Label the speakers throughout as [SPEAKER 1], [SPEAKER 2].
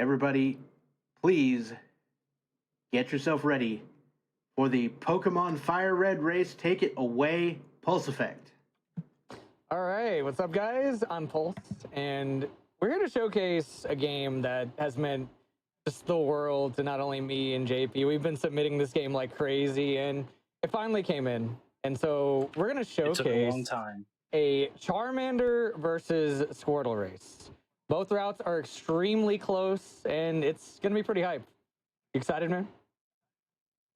[SPEAKER 1] everybody, please get yourself ready for the Pokemon FireRed race. Take it away, PulseEffect.
[SPEAKER 2] All right, what's up, guys? I'm Pulse, and we're here to showcase a game that has meant just the world to not only me and JP. We've been submitting this game like crazy, and it finally came in. And so we're going to showcase
[SPEAKER 3] it took a long time.
[SPEAKER 2] A Charmander versus Squirtle race. Both routes are extremely close, and it's going to be pretty hype. You excited, man?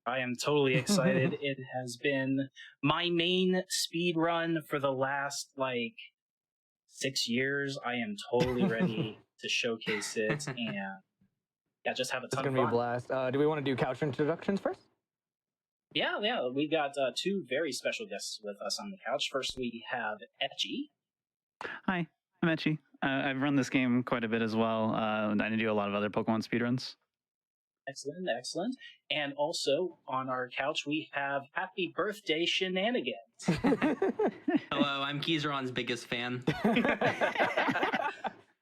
[SPEAKER 3] I am totally excited. It has been my main speed run for the last, 6 years. I am totally ready to showcase it and just have a ton of fun.
[SPEAKER 2] It's going to be a blast. Do we want to do couch introductions first?
[SPEAKER 3] Yeah. We got two very special guests with us on the couch. First, we have Etchy.
[SPEAKER 4] Hi, I'm Etchy. I've run this game quite a bit as well. And I do a lot of other Pokemon speedruns.
[SPEAKER 3] Excellent. And also on our couch, we have Happy Birthday Shenanigans.
[SPEAKER 5] Hello, I'm Keyzeron's biggest fan.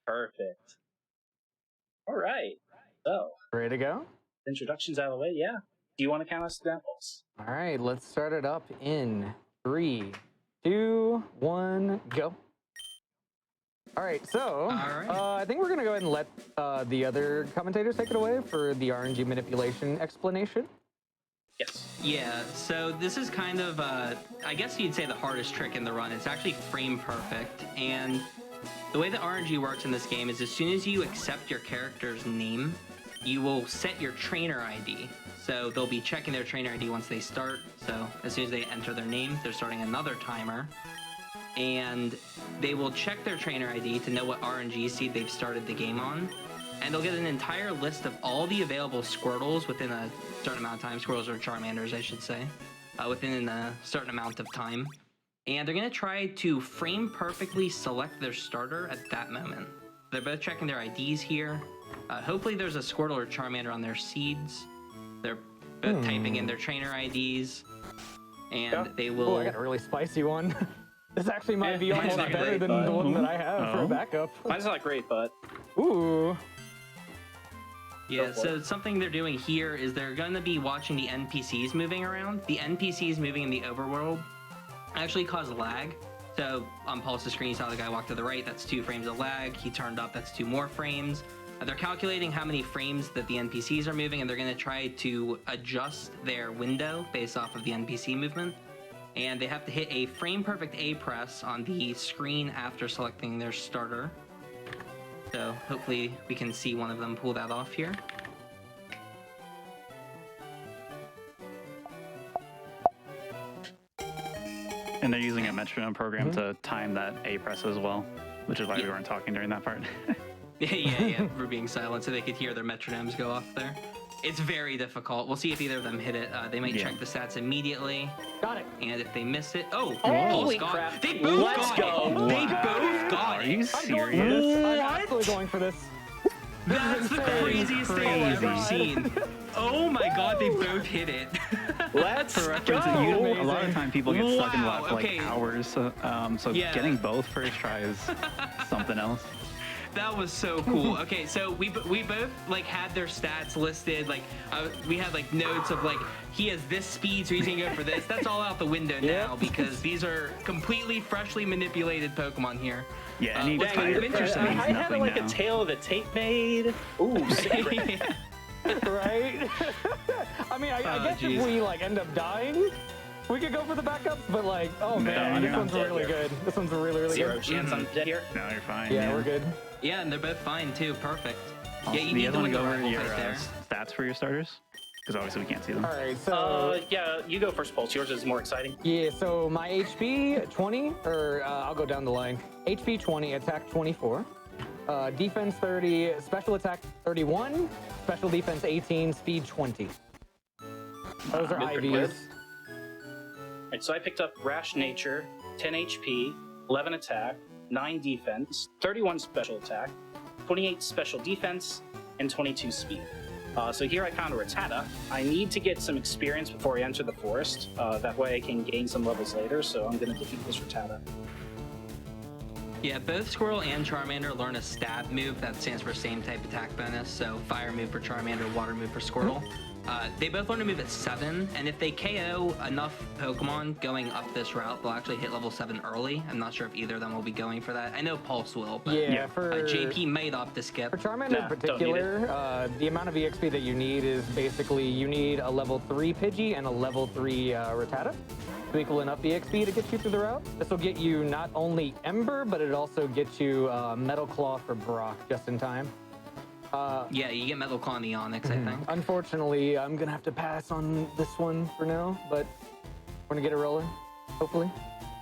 [SPEAKER 3] Perfect. All right. So,
[SPEAKER 2] ready to go?
[SPEAKER 3] Introductions out of the way, yeah. Do you want to count us down?
[SPEAKER 2] All right, let's start it up in 3, 2, 1, go. All right, so I think we're going to go ahead and let the other commentators take it away for the RNG manipulation explanation.
[SPEAKER 3] Yes.
[SPEAKER 5] Yeah, so this is kind of, I guess you'd say the hardest trick in the run. It's actually frame perfect, and the way that RNG works in this game is as soon as you accept your character's name, you will set your trainer ID. So they'll be checking their trainer ID once they start. So as soon as they enter their name, they're starting another timer. And they will check their trainer ID to know what RNG seed they've started the game on. And they'll get an entire list of all the available Squirtles within a certain amount of time. Squirtles or Charmanders, I should say. Within a certain amount of time. And they're going to try to frame perfectly select their starter at that moment. They're both checking their IDs here. Hopefully there's a Squirtle or Charmander on their seeds. They're both typing in their trainer IDs. And they will...
[SPEAKER 2] Oh, I got a really spicy one. This actually might be almost better than the one that I have for a backup.
[SPEAKER 3] Mine's not great, but...
[SPEAKER 2] Ooh.
[SPEAKER 5] Yeah, so something they're doing here is they're going to be watching the NPCs moving around. The NPCs moving in the overworld actually cause lag. So on Pulse's screen, you saw the guy walk to the right. That's 2 frames of lag. He turned up. That's 2 more frames. They're calculating how many frames that the NPCs are moving, and they're going to try to adjust their window based off of the NPC movement. And they have to hit a frame-perfect A press on the screen after selecting their starter. So hopefully we can see one of them pull that off here.
[SPEAKER 4] And they're using a metronome program to time that A press as well, which is why we weren't talking during that part.
[SPEAKER 5] yeah, for being silent so they could hear their metronomes go off there. It's very difficult. We'll see if either of them hit it. They might check the stats immediately.
[SPEAKER 2] Got it.
[SPEAKER 5] And if they miss it... Oh,
[SPEAKER 3] holy crap.
[SPEAKER 5] They both
[SPEAKER 3] Let's go.
[SPEAKER 5] It. They both got it.
[SPEAKER 4] Are you serious?
[SPEAKER 2] I'm absolutely going for this.
[SPEAKER 5] That's the craziest thing I've ever seen. Oh my god, they both hit it.
[SPEAKER 3] Let's
[SPEAKER 4] For reference, a lot of time people get stuck in the lab for like hours. So getting both first try is something else.
[SPEAKER 5] That was so cool. Okay, so we both had their stats listed. We had notes of he has this speed, so he's gonna go for this. That's all out the window now because these are completely freshly manipulated Pokemon here.
[SPEAKER 4] Yeah, and
[SPEAKER 5] what's kind of interesting.
[SPEAKER 3] I had a tail of the tape made. Ooh, sick.
[SPEAKER 2] Right? I mean, I guess if we end up dying, we could go for the backups, but oh man, this one's really good. This one's really, really
[SPEAKER 3] Zero
[SPEAKER 2] good.
[SPEAKER 3] chance I'm dead here.
[SPEAKER 4] No, you're fine.
[SPEAKER 2] Yeah, we're good.
[SPEAKER 5] Yeah, and they're both fine too. Perfect.
[SPEAKER 4] Also,
[SPEAKER 5] yeah, you need to
[SPEAKER 4] want to go over your
[SPEAKER 5] there.
[SPEAKER 4] stats for your starters? Because obviously we can't see them.
[SPEAKER 2] All right, so...
[SPEAKER 3] yeah, you go first, Pulse. Yours is more exciting.
[SPEAKER 2] Yeah, so my HP 20, or I'll go down the line. HP 20, attack 24. Defense 30, special attack 31, special defense 18, speed 20. Those are IVs.
[SPEAKER 3] Right, so I picked up Rash Nature, 10 HP, 11 attack, 9 defense, 31 special attack, 28 special defense, and 22 speed. So here I found a Rattata. I need to get some experience before I enter the forest. That way I can gain some levels later, so I'm going to defeat this Rattata.
[SPEAKER 5] Yeah, both Squirtle and Charmander learn a stab move that stands for same type attack bonus. So fire move for Charmander, water move for Squirtle. They both learn to move at 7, and if they KO enough Pokemon going up this route, they'll actually hit level 7 early. I'm not sure if either of them will be going for that. I know Pulse will, but
[SPEAKER 2] yeah, for
[SPEAKER 5] JP might opt to skip.
[SPEAKER 2] For Charmander in particular, the amount of EXP that you need is basically you need a level 3 Pidgey and a level 3 Rattata to equal enough EXP to get you through the route. This will get you not only Ember, but it also gets you Metal Claw for Brock just in time.
[SPEAKER 5] Yeah, you get Metal Claw and the Onyx, I think.
[SPEAKER 2] Unfortunately, I'm gonna have to pass on this one for now, but we're gonna get it rolling, hopefully.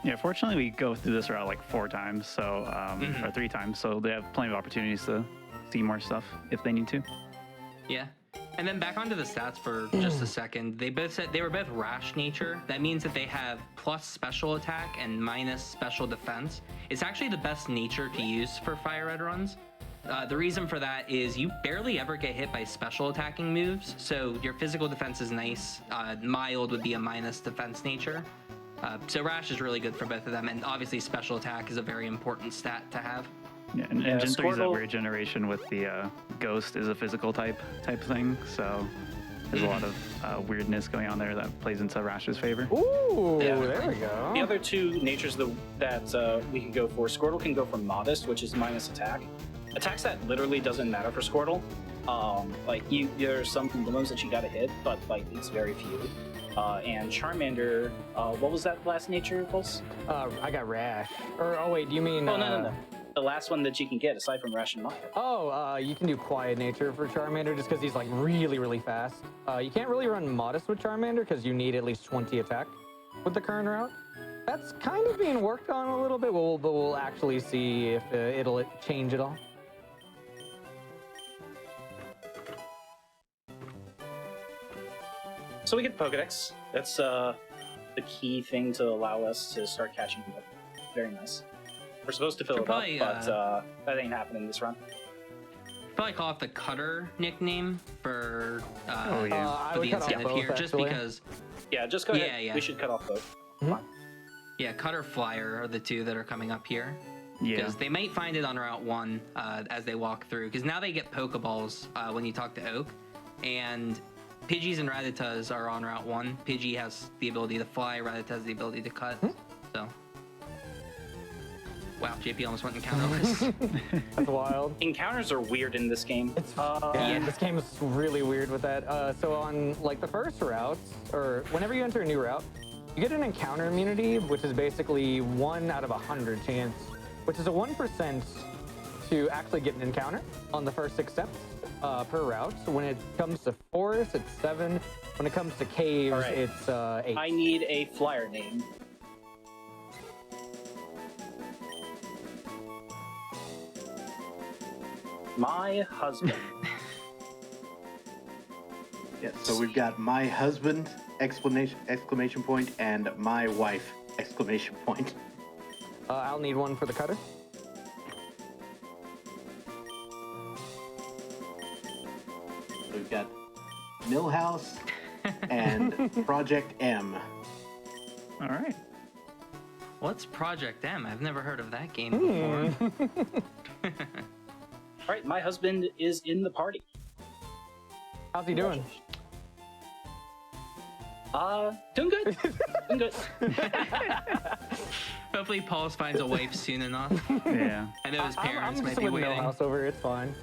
[SPEAKER 4] Yeah, fortunately we go through this route like 4 times, so or 3 times, so they have plenty of opportunities to see more stuff if they need to.
[SPEAKER 5] Yeah. And then back onto the stats for just a second. They both said they were both rash nature. That means that they have plus special attack and minus special defense. It's actually the best nature to use for FireRed runs. The reason for that is you barely ever get hit by special attacking moves, so your physical defense is nice. Mild would be a minus defense nature. So Rash is really good for both of them, and obviously special attack is a very important stat to have.
[SPEAKER 4] Yeah, and Gen 3 is that weird generation with the Ghost is a physical type thing, so there's a lot of weirdness going on there that plays into Rash's favor.
[SPEAKER 2] Ooh,
[SPEAKER 3] Yeah.
[SPEAKER 2] there we go.
[SPEAKER 3] The other two natures that we can go for, Squirtle can go for Modest, which is minus attack. Attacks that literally doesn't matter for Squirtle. Like there's some ones that you gotta hit, but like it's very few. And Charmander, what was that last nature, Pulse?
[SPEAKER 2] I got Rash. Or, oh wait, do you mean...
[SPEAKER 3] Oh, no. The last one that you can get, aside from Rash and Maya.
[SPEAKER 2] Oh, you can do Quiet Nature for Charmander just because he's like really, really fast. You can't really run Modest with Charmander because you need at least 20 attack with the current route. That's kind of being worked on a little bit, but we'll actually see if it'll change at all.
[SPEAKER 3] So we get Pokedex. That's the key thing to allow us to start catching them up. Very nice. We're supposed to fill it
[SPEAKER 5] probably,
[SPEAKER 3] up, but that ain't happening this run.
[SPEAKER 5] Probably call it the Cutter nickname for
[SPEAKER 2] I
[SPEAKER 5] for
[SPEAKER 2] would
[SPEAKER 5] the
[SPEAKER 2] cut off
[SPEAKER 5] incentive
[SPEAKER 2] both,
[SPEAKER 5] here, just
[SPEAKER 2] actually.
[SPEAKER 5] because.
[SPEAKER 3] Yeah, just go ahead.
[SPEAKER 5] Yeah.
[SPEAKER 3] We should cut off both.
[SPEAKER 5] Yeah, Cutter Flyer are the two that are coming up here.
[SPEAKER 4] Yeah.
[SPEAKER 5] Because they might find it on Route 1 as they walk through. Because now they get Pokeballs when you talk to Oak. And Pidgeys and Rattatas are on Route 1. Pidgey has the ability to fly, Rattata has the ability to cut. So. Wow, JP almost went encounterless.
[SPEAKER 2] That's wild.
[SPEAKER 3] Encounters are weird in this game.
[SPEAKER 2] Yeah, this game is really weird with that. So on like the first route, or whenever you enter a new route, you get an encounter immunity, which is basically 1 out of 100 chance, which is a 1% to actually get an encounter on the first 6 steps per route. So when it comes to forests, it's 7. When it comes to caves, it's 8.
[SPEAKER 3] I need a flyer name. My husband.
[SPEAKER 1] Yes, so we've got my husband, exclamation point, and my wife, exclamation point.
[SPEAKER 2] I'll need one for the cutter.
[SPEAKER 1] So we've got Millhouse and Project M.
[SPEAKER 4] All right.
[SPEAKER 5] What's Project M? I've never heard of that game before.
[SPEAKER 3] All right, my husband is in the party.
[SPEAKER 2] How's he doing?
[SPEAKER 3] Doing good. Doing good.
[SPEAKER 5] Hopefully Paul's finds a wife soon enough.
[SPEAKER 4] Yeah.
[SPEAKER 5] I know his
[SPEAKER 2] I'm
[SPEAKER 5] parents
[SPEAKER 2] just
[SPEAKER 5] might be
[SPEAKER 2] with
[SPEAKER 5] waiting.
[SPEAKER 2] Millhouse over. It's fine.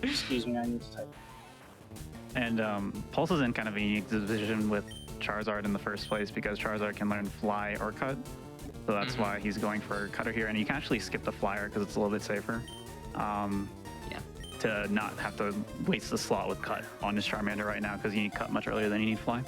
[SPEAKER 3] Excuse me, I need to type.
[SPEAKER 4] And Pulse is in kind of a unique position with Charizard in the first place because Charizard can learn Fly or Cut. So that's why he's going for Cutter here. And you can actually skip the Flyer because it's a little bit safer. To not have to waste the slot with Cut on his Charmander right now because you need Cut much earlier than you need Fly.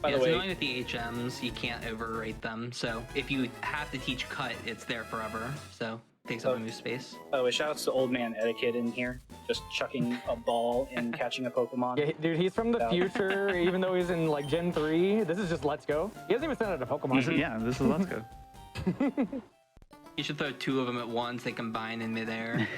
[SPEAKER 3] By the
[SPEAKER 5] it's
[SPEAKER 3] way,
[SPEAKER 5] annoying with the HMs, you can't overrate them. So if you have to teach Cut, it's there forever. So it takes up a move space.
[SPEAKER 3] by the way, shout outs to Old Man Etiquette in here, just chucking a ball and catching a Pokemon.
[SPEAKER 2] Yeah, dude, he's from the future, even though he's in like Gen 3. This is just Let's Go. He hasn't even sent out a Pokemon.
[SPEAKER 4] Yeah, this is Let's Go.
[SPEAKER 5] You should throw 2 of them at once. They combine in midair.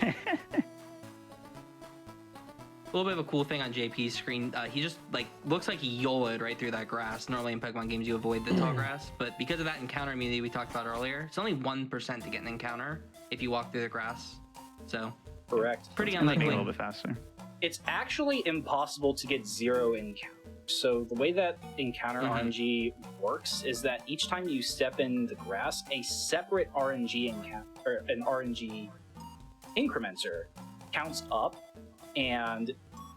[SPEAKER 5] little bit of a cool thing on JP's screen. He just like looks like he YOLO'd right through that grass. Normally in Pokemon games you avoid the tall grass, but because of that encounter immunity we talked about earlier, it's only 1% to get an encounter if you walk through the grass. So
[SPEAKER 3] Correct.
[SPEAKER 5] pretty
[SPEAKER 4] It's gonna be a
[SPEAKER 5] unlikely.
[SPEAKER 4] little bit faster.
[SPEAKER 3] It's actually impossible to get 0 encounters. So the way that encounter RNG works is that each time you step in the grass, a separate RNG encounter or an RNG incrementer counts up, and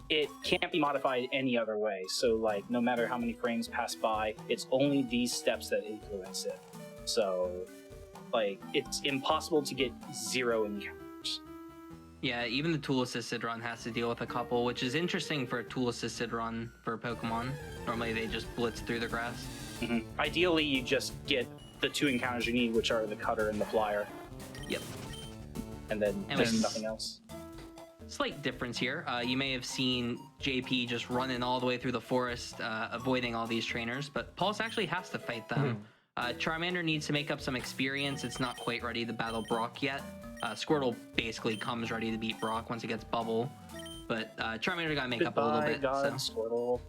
[SPEAKER 3] it can't be modified any other way. So like no matter how many frames pass by, it's only these steps that influence it. So like it's impossible to get 0 encounters.
[SPEAKER 5] Yeah, even the tool-assisted run has to deal with a couple, which is interesting for a tool-assisted run for Pokemon. Normally they just blitz through the grass.
[SPEAKER 3] Ideally, you just get the 2 encounters you need, which are the cutter and the flyer,
[SPEAKER 5] Yep.
[SPEAKER 3] and then
[SPEAKER 5] And
[SPEAKER 3] just
[SPEAKER 5] with-
[SPEAKER 3] nothing else.
[SPEAKER 5] Slight difference here. You may have seen JP just running all the way through the forest, avoiding all these trainers, but Pulse actually has to fight them. Charmander needs to make up some experience. It's not quite ready to battle Brock yet. Squirtle basically comes ready to beat Brock once it gets Bubble, but Charmander gotta make up a little bit.
[SPEAKER 3] God,
[SPEAKER 5] So.
[SPEAKER 3] Squirtle.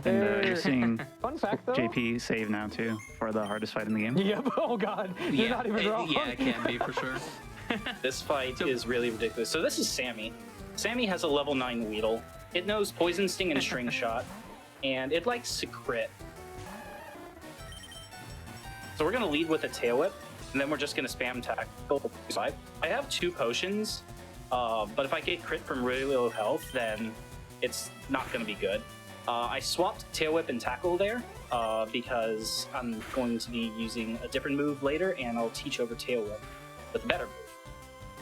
[SPEAKER 4] And you're seeing
[SPEAKER 2] Fun fact, though.
[SPEAKER 4] JP save now too for the hardest fight in the game.
[SPEAKER 2] Yep. Oh God. You're not even wrong.
[SPEAKER 5] Yeah, it can be for sure.
[SPEAKER 3] This fight is really ridiculous. So this is Sammy. Sammy has a level 9 Weedle. It knows Poison Sting and String Shot, and it likes to crit. So we're gonna lead with a Tail Whip, and then we're just gonna spam tackle. I have 2 potions, but if I get crit from really low health, then it's not gonna be good. I swapped Tail Whip and Tackle there because I'm going to be using a different move later, and I'll teach over Tail Whip with a better move.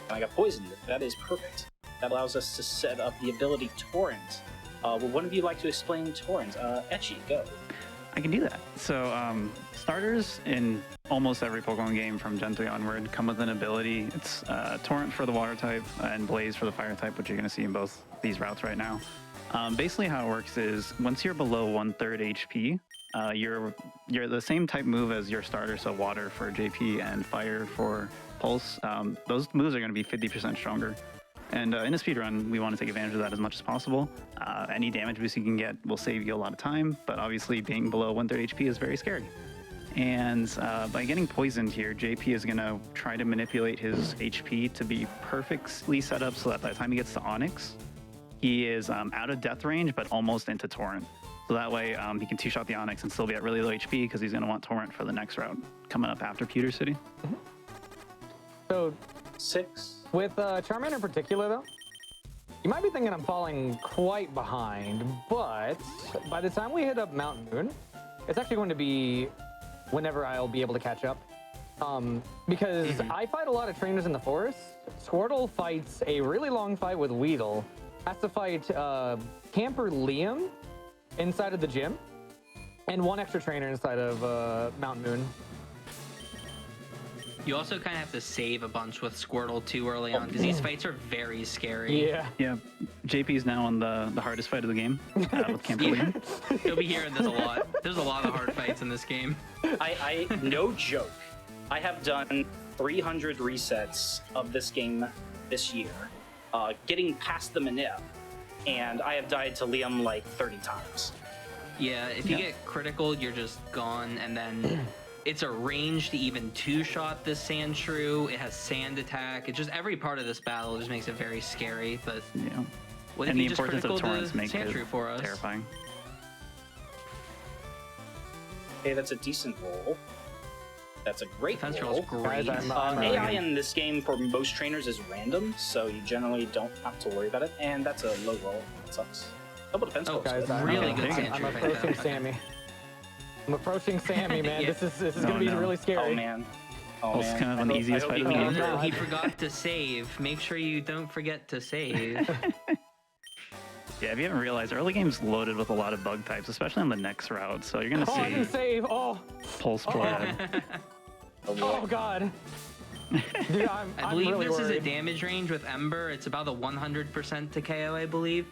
[SPEAKER 3] And I got Poison Whip. That is perfect. That allows us to set up the ability Torrent. Would one of you like to explain Torrent? Etchy, go.
[SPEAKER 4] I can do that. So starters in almost every Pokemon game from Gen 3 onward come with an ability. It's Torrent for the water type and Blaze for the fire type, which you're going to see in both these routes right now. Basically how it works is once you're below 1/3 HP, you're the same type move as your starter, so water for JP and fire for Pulse. Those moves are going to be 50% stronger. And in a speedrun, we want to take advantage of that as much as possible. Any damage boost you can get will save you a lot of time, but obviously being below 1/3 HP is very scary. And by getting poisoned here, JP is going to try to manipulate his HP to be perfectly set up so that by the time he gets to Onyx, he is out of death range, but almost into Torrent. So that way he can 2-shot the Onyx and still be at really low HP because he's going to want Torrent for the next route coming up after Pewter City.
[SPEAKER 2] So
[SPEAKER 3] 6.
[SPEAKER 2] with Charmander in particular, though, you might be thinking I'm falling quite behind, but by the time we hit up Mount Moon, it's actually going to be whenever I'll be able to catch up. Because I fight a lot of trainers in the forest. Squirtle fights a really long fight with Weedle, has to fight Camper Liam inside of the gym, and 1 extra trainer inside of Mount Moon.
[SPEAKER 5] You also kind of have to save a bunch with Squirtle too early on because these fights are very scary.
[SPEAKER 2] Yeah.
[SPEAKER 4] Yeah, JP's now on the hardest fight of the game with Camperlian.
[SPEAKER 5] You'll be hearing this a lot. There's a lot of hard fights in this game.
[SPEAKER 3] I no joke. I have done 300 resets of this game this year, getting past the Manip, and I have died to Liam like 30 times.
[SPEAKER 5] Yeah, if you get critical, you're just gone, and then it's a ranged even 2-shot this Sandshrew. It has Sand Attack. It's just every part of this battle just makes it very scary. But
[SPEAKER 4] Yeah.
[SPEAKER 5] what if
[SPEAKER 4] And the
[SPEAKER 5] you just
[SPEAKER 4] importance of
[SPEAKER 5] critical
[SPEAKER 4] torrents
[SPEAKER 5] the
[SPEAKER 4] make it
[SPEAKER 5] Sandshrew for us?
[SPEAKER 4] terrifying.
[SPEAKER 3] Okay, that's a decent roll. That's a great
[SPEAKER 5] Defense
[SPEAKER 3] roll.
[SPEAKER 5] roll's great.
[SPEAKER 2] Guys, I'm
[SPEAKER 3] AI in this game for most trainers is random, so you generally don't have to worry about it. And that's a low roll. That sucks. Double defense
[SPEAKER 5] Oh,
[SPEAKER 3] roll.
[SPEAKER 2] Guys,
[SPEAKER 5] I'm really
[SPEAKER 2] I'm,
[SPEAKER 5] good
[SPEAKER 2] I'm,
[SPEAKER 5] Sandshrew
[SPEAKER 2] I'm
[SPEAKER 5] right
[SPEAKER 2] approaching
[SPEAKER 5] now.
[SPEAKER 2] Sammy. I'm approaching Sammy, man.
[SPEAKER 5] Yeah.
[SPEAKER 2] This is
[SPEAKER 4] Oh,
[SPEAKER 2] gonna be
[SPEAKER 4] no.
[SPEAKER 2] really scary.
[SPEAKER 3] Oh man. Oh
[SPEAKER 4] Pulse
[SPEAKER 3] man.
[SPEAKER 4] is kind of
[SPEAKER 3] I
[SPEAKER 4] an
[SPEAKER 3] hope-
[SPEAKER 4] easiest
[SPEAKER 3] I hope
[SPEAKER 4] fight
[SPEAKER 3] you
[SPEAKER 4] of the
[SPEAKER 3] can
[SPEAKER 4] game.
[SPEAKER 3] get
[SPEAKER 2] Oh,
[SPEAKER 3] through.
[SPEAKER 5] He forgot to save. Make sure you don't forget to save.
[SPEAKER 4] Yeah, if you haven't realized, early game's loaded with a lot of bug types, especially on the next route. So you're gonna
[SPEAKER 2] Oh, I didn't
[SPEAKER 4] see
[SPEAKER 2] save. Oh,
[SPEAKER 4] Pulse Florida.
[SPEAKER 3] Oh, boy.
[SPEAKER 2] oh God. Dude,
[SPEAKER 5] I
[SPEAKER 2] I'm
[SPEAKER 5] believe
[SPEAKER 2] really
[SPEAKER 5] this is a
[SPEAKER 2] worried.
[SPEAKER 5] damage range with Ember. It's about a 100% to KO, I believe.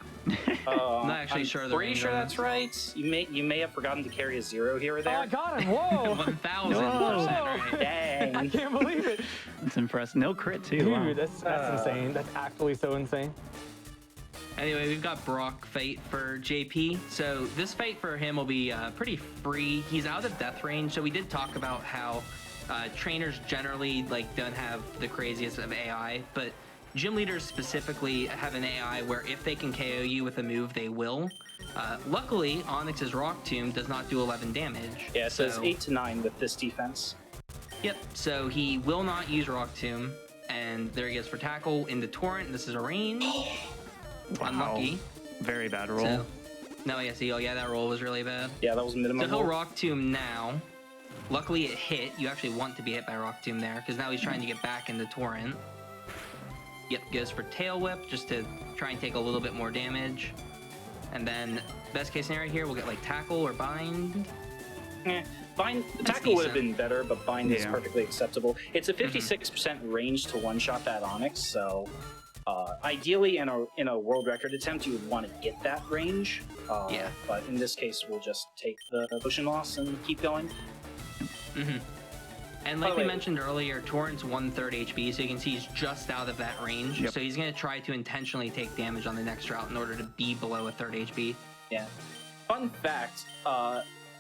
[SPEAKER 3] I'm
[SPEAKER 5] not actually sure the
[SPEAKER 3] Pretty
[SPEAKER 5] range
[SPEAKER 3] sure
[SPEAKER 5] on
[SPEAKER 3] that's right. You may have forgotten to carry a 0 here or
[SPEAKER 2] Oh,
[SPEAKER 3] there.
[SPEAKER 2] I got him. Whoa.
[SPEAKER 5] 1000% right.
[SPEAKER 2] I
[SPEAKER 3] Dang.
[SPEAKER 2] can't believe it.
[SPEAKER 4] It's impressive. No crit too.
[SPEAKER 2] Dude,
[SPEAKER 4] Wow.
[SPEAKER 2] that's insane. That's actually so insane.
[SPEAKER 5] Anyway, we've got Brock fight for JP. So this fight for him will be pretty free. He's out of death range. So we did talk about how trainers generally don't have the craziest of AI, but gym leaders specifically have an AI where if they can KO you with a move, they will. Luckily, Onyx's Rock Tomb does not do 11 damage.
[SPEAKER 3] Yeah, it says 8 to 9 with this defense.
[SPEAKER 5] Yep, so he will not use Rock Tomb. And there he goes for tackle into Torrent. This is a range.
[SPEAKER 4] Wow.
[SPEAKER 5] Unlucky.
[SPEAKER 4] Very bad roll.
[SPEAKER 5] So, no, I see. Oh, yeah, that roll was really bad.
[SPEAKER 3] Yeah, that was minimum.
[SPEAKER 5] So he'll
[SPEAKER 3] roll.
[SPEAKER 5] Rock Tomb now. Luckily, it hit. You actually want to be hit by Rock Tomb there, because now he's trying to get back into Torrent. Yep, goes for Tail Whip, just to try and take a little bit more damage. And then, best case scenario here, we'll get Tackle or Bind.
[SPEAKER 3] Bind, tackle would have been better, but bind is perfectly acceptable. It's a 56% range to one-shot that Onyx, so ideally in a world record attempt, you would want to get that range. But in this case, we'll just take the potion loss and keep going.
[SPEAKER 5] And like we mentioned earlier, Torrent's 1/3 HP, so you can see he's just out of that range. So he's going to try to intentionally take damage on the next route in order to be below a 1/3 HP.
[SPEAKER 3] Yeah. Fun fact,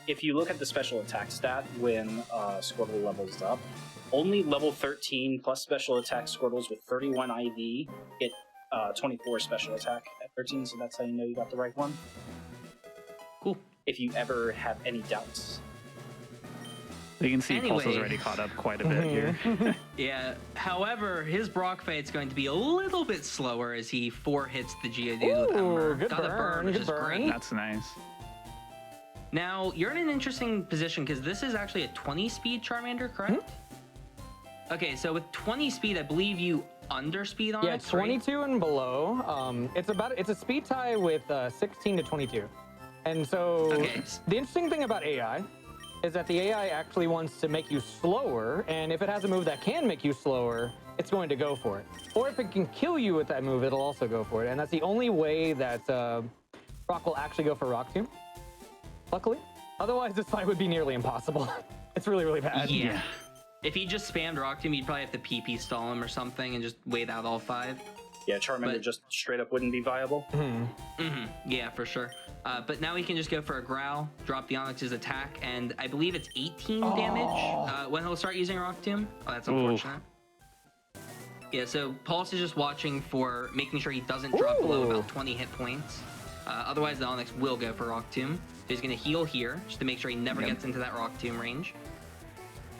[SPEAKER 3] if you look at the special attack stat when Squirtle levels up, only level 13 plus special attack Squirtles with 31 IV get 24 special attack at 13, so that's how you know you got the right one.
[SPEAKER 5] Cool.
[SPEAKER 3] If you ever have any doubts.
[SPEAKER 4] You can see Pulse has already caught up quite a bit here.
[SPEAKER 5] Yeah, however, his Brock fight's going to be a little bit slower as he 4 hits the Geodude with Ember.
[SPEAKER 2] Good
[SPEAKER 5] Got a burn, which is great.
[SPEAKER 4] That's nice.
[SPEAKER 5] Now, you're in an interesting position because this is actually a 20 speed Charmander, correct? Okay, so with 20 speed, I believe you underspeed on it.
[SPEAKER 2] Yeah, 22 and below. It's a speed tie with 16 to 22. And so the interesting thing about AI is that the AI actually wants to make you slower, and if it has a move that can make you slower, it's going to go for it. Or if it can kill you with that move, it'll also go for it. And that's the only way that Brock will actually go for Rock Tomb, luckily. Otherwise, this fight would be nearly impossible. It's really, really bad.
[SPEAKER 5] Yeah. If he just spammed Rock Tomb, you'd probably have to PP stall him or something and just wait out all 5.
[SPEAKER 3] Yeah, Charmander just straight up wouldn't be viable.
[SPEAKER 5] Yeah, for sure. But now he can just go for a Growl, drop the Onyx's attack, and I believe it's 18 damage when he'll start using Rock Tomb. Oh, that's unfortunate. Yeah, so Pulse is just watching for making sure he doesn't drop below about 20 hit points. Otherwise, the Onyx will go for Rock Tomb. So he's going to heal here, just to make sure he never gets into that Rock Tomb range.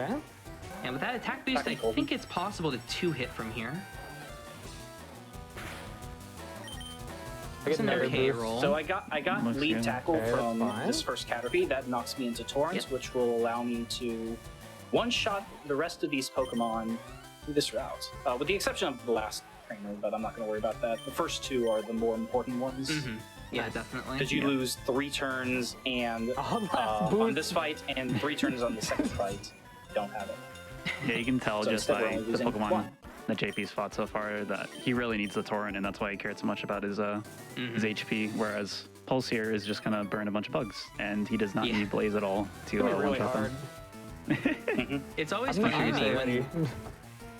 [SPEAKER 2] Okay.
[SPEAKER 5] And with that attack boost, I think it's possible to 2-hit from here. It's an okay roll.
[SPEAKER 3] So I got lead tackle from this first Caterpie. That knocks me into Torrent, which will allow me to one-shot the rest of these Pokemon through this route. With the exception of the last trainer, but I'm not going to worry about that. The first 2 are the more important ones.
[SPEAKER 5] Yeah, definitely.
[SPEAKER 3] Because you lose 3 turns and on this fight, and 3 turns on the second fight. You don't have it.
[SPEAKER 4] Yeah, you can tell
[SPEAKER 3] So
[SPEAKER 4] just by
[SPEAKER 3] instead we're
[SPEAKER 4] the
[SPEAKER 3] only
[SPEAKER 4] Pokemon
[SPEAKER 3] losing
[SPEAKER 4] that JP's fought so far that he really needs the Torrent, and that's why he cared so much about his HP. Whereas Pulse here is just gonna burn a bunch of bugs, and he does not need Blaze at all to one-shot them.
[SPEAKER 5] It's always fun to me when.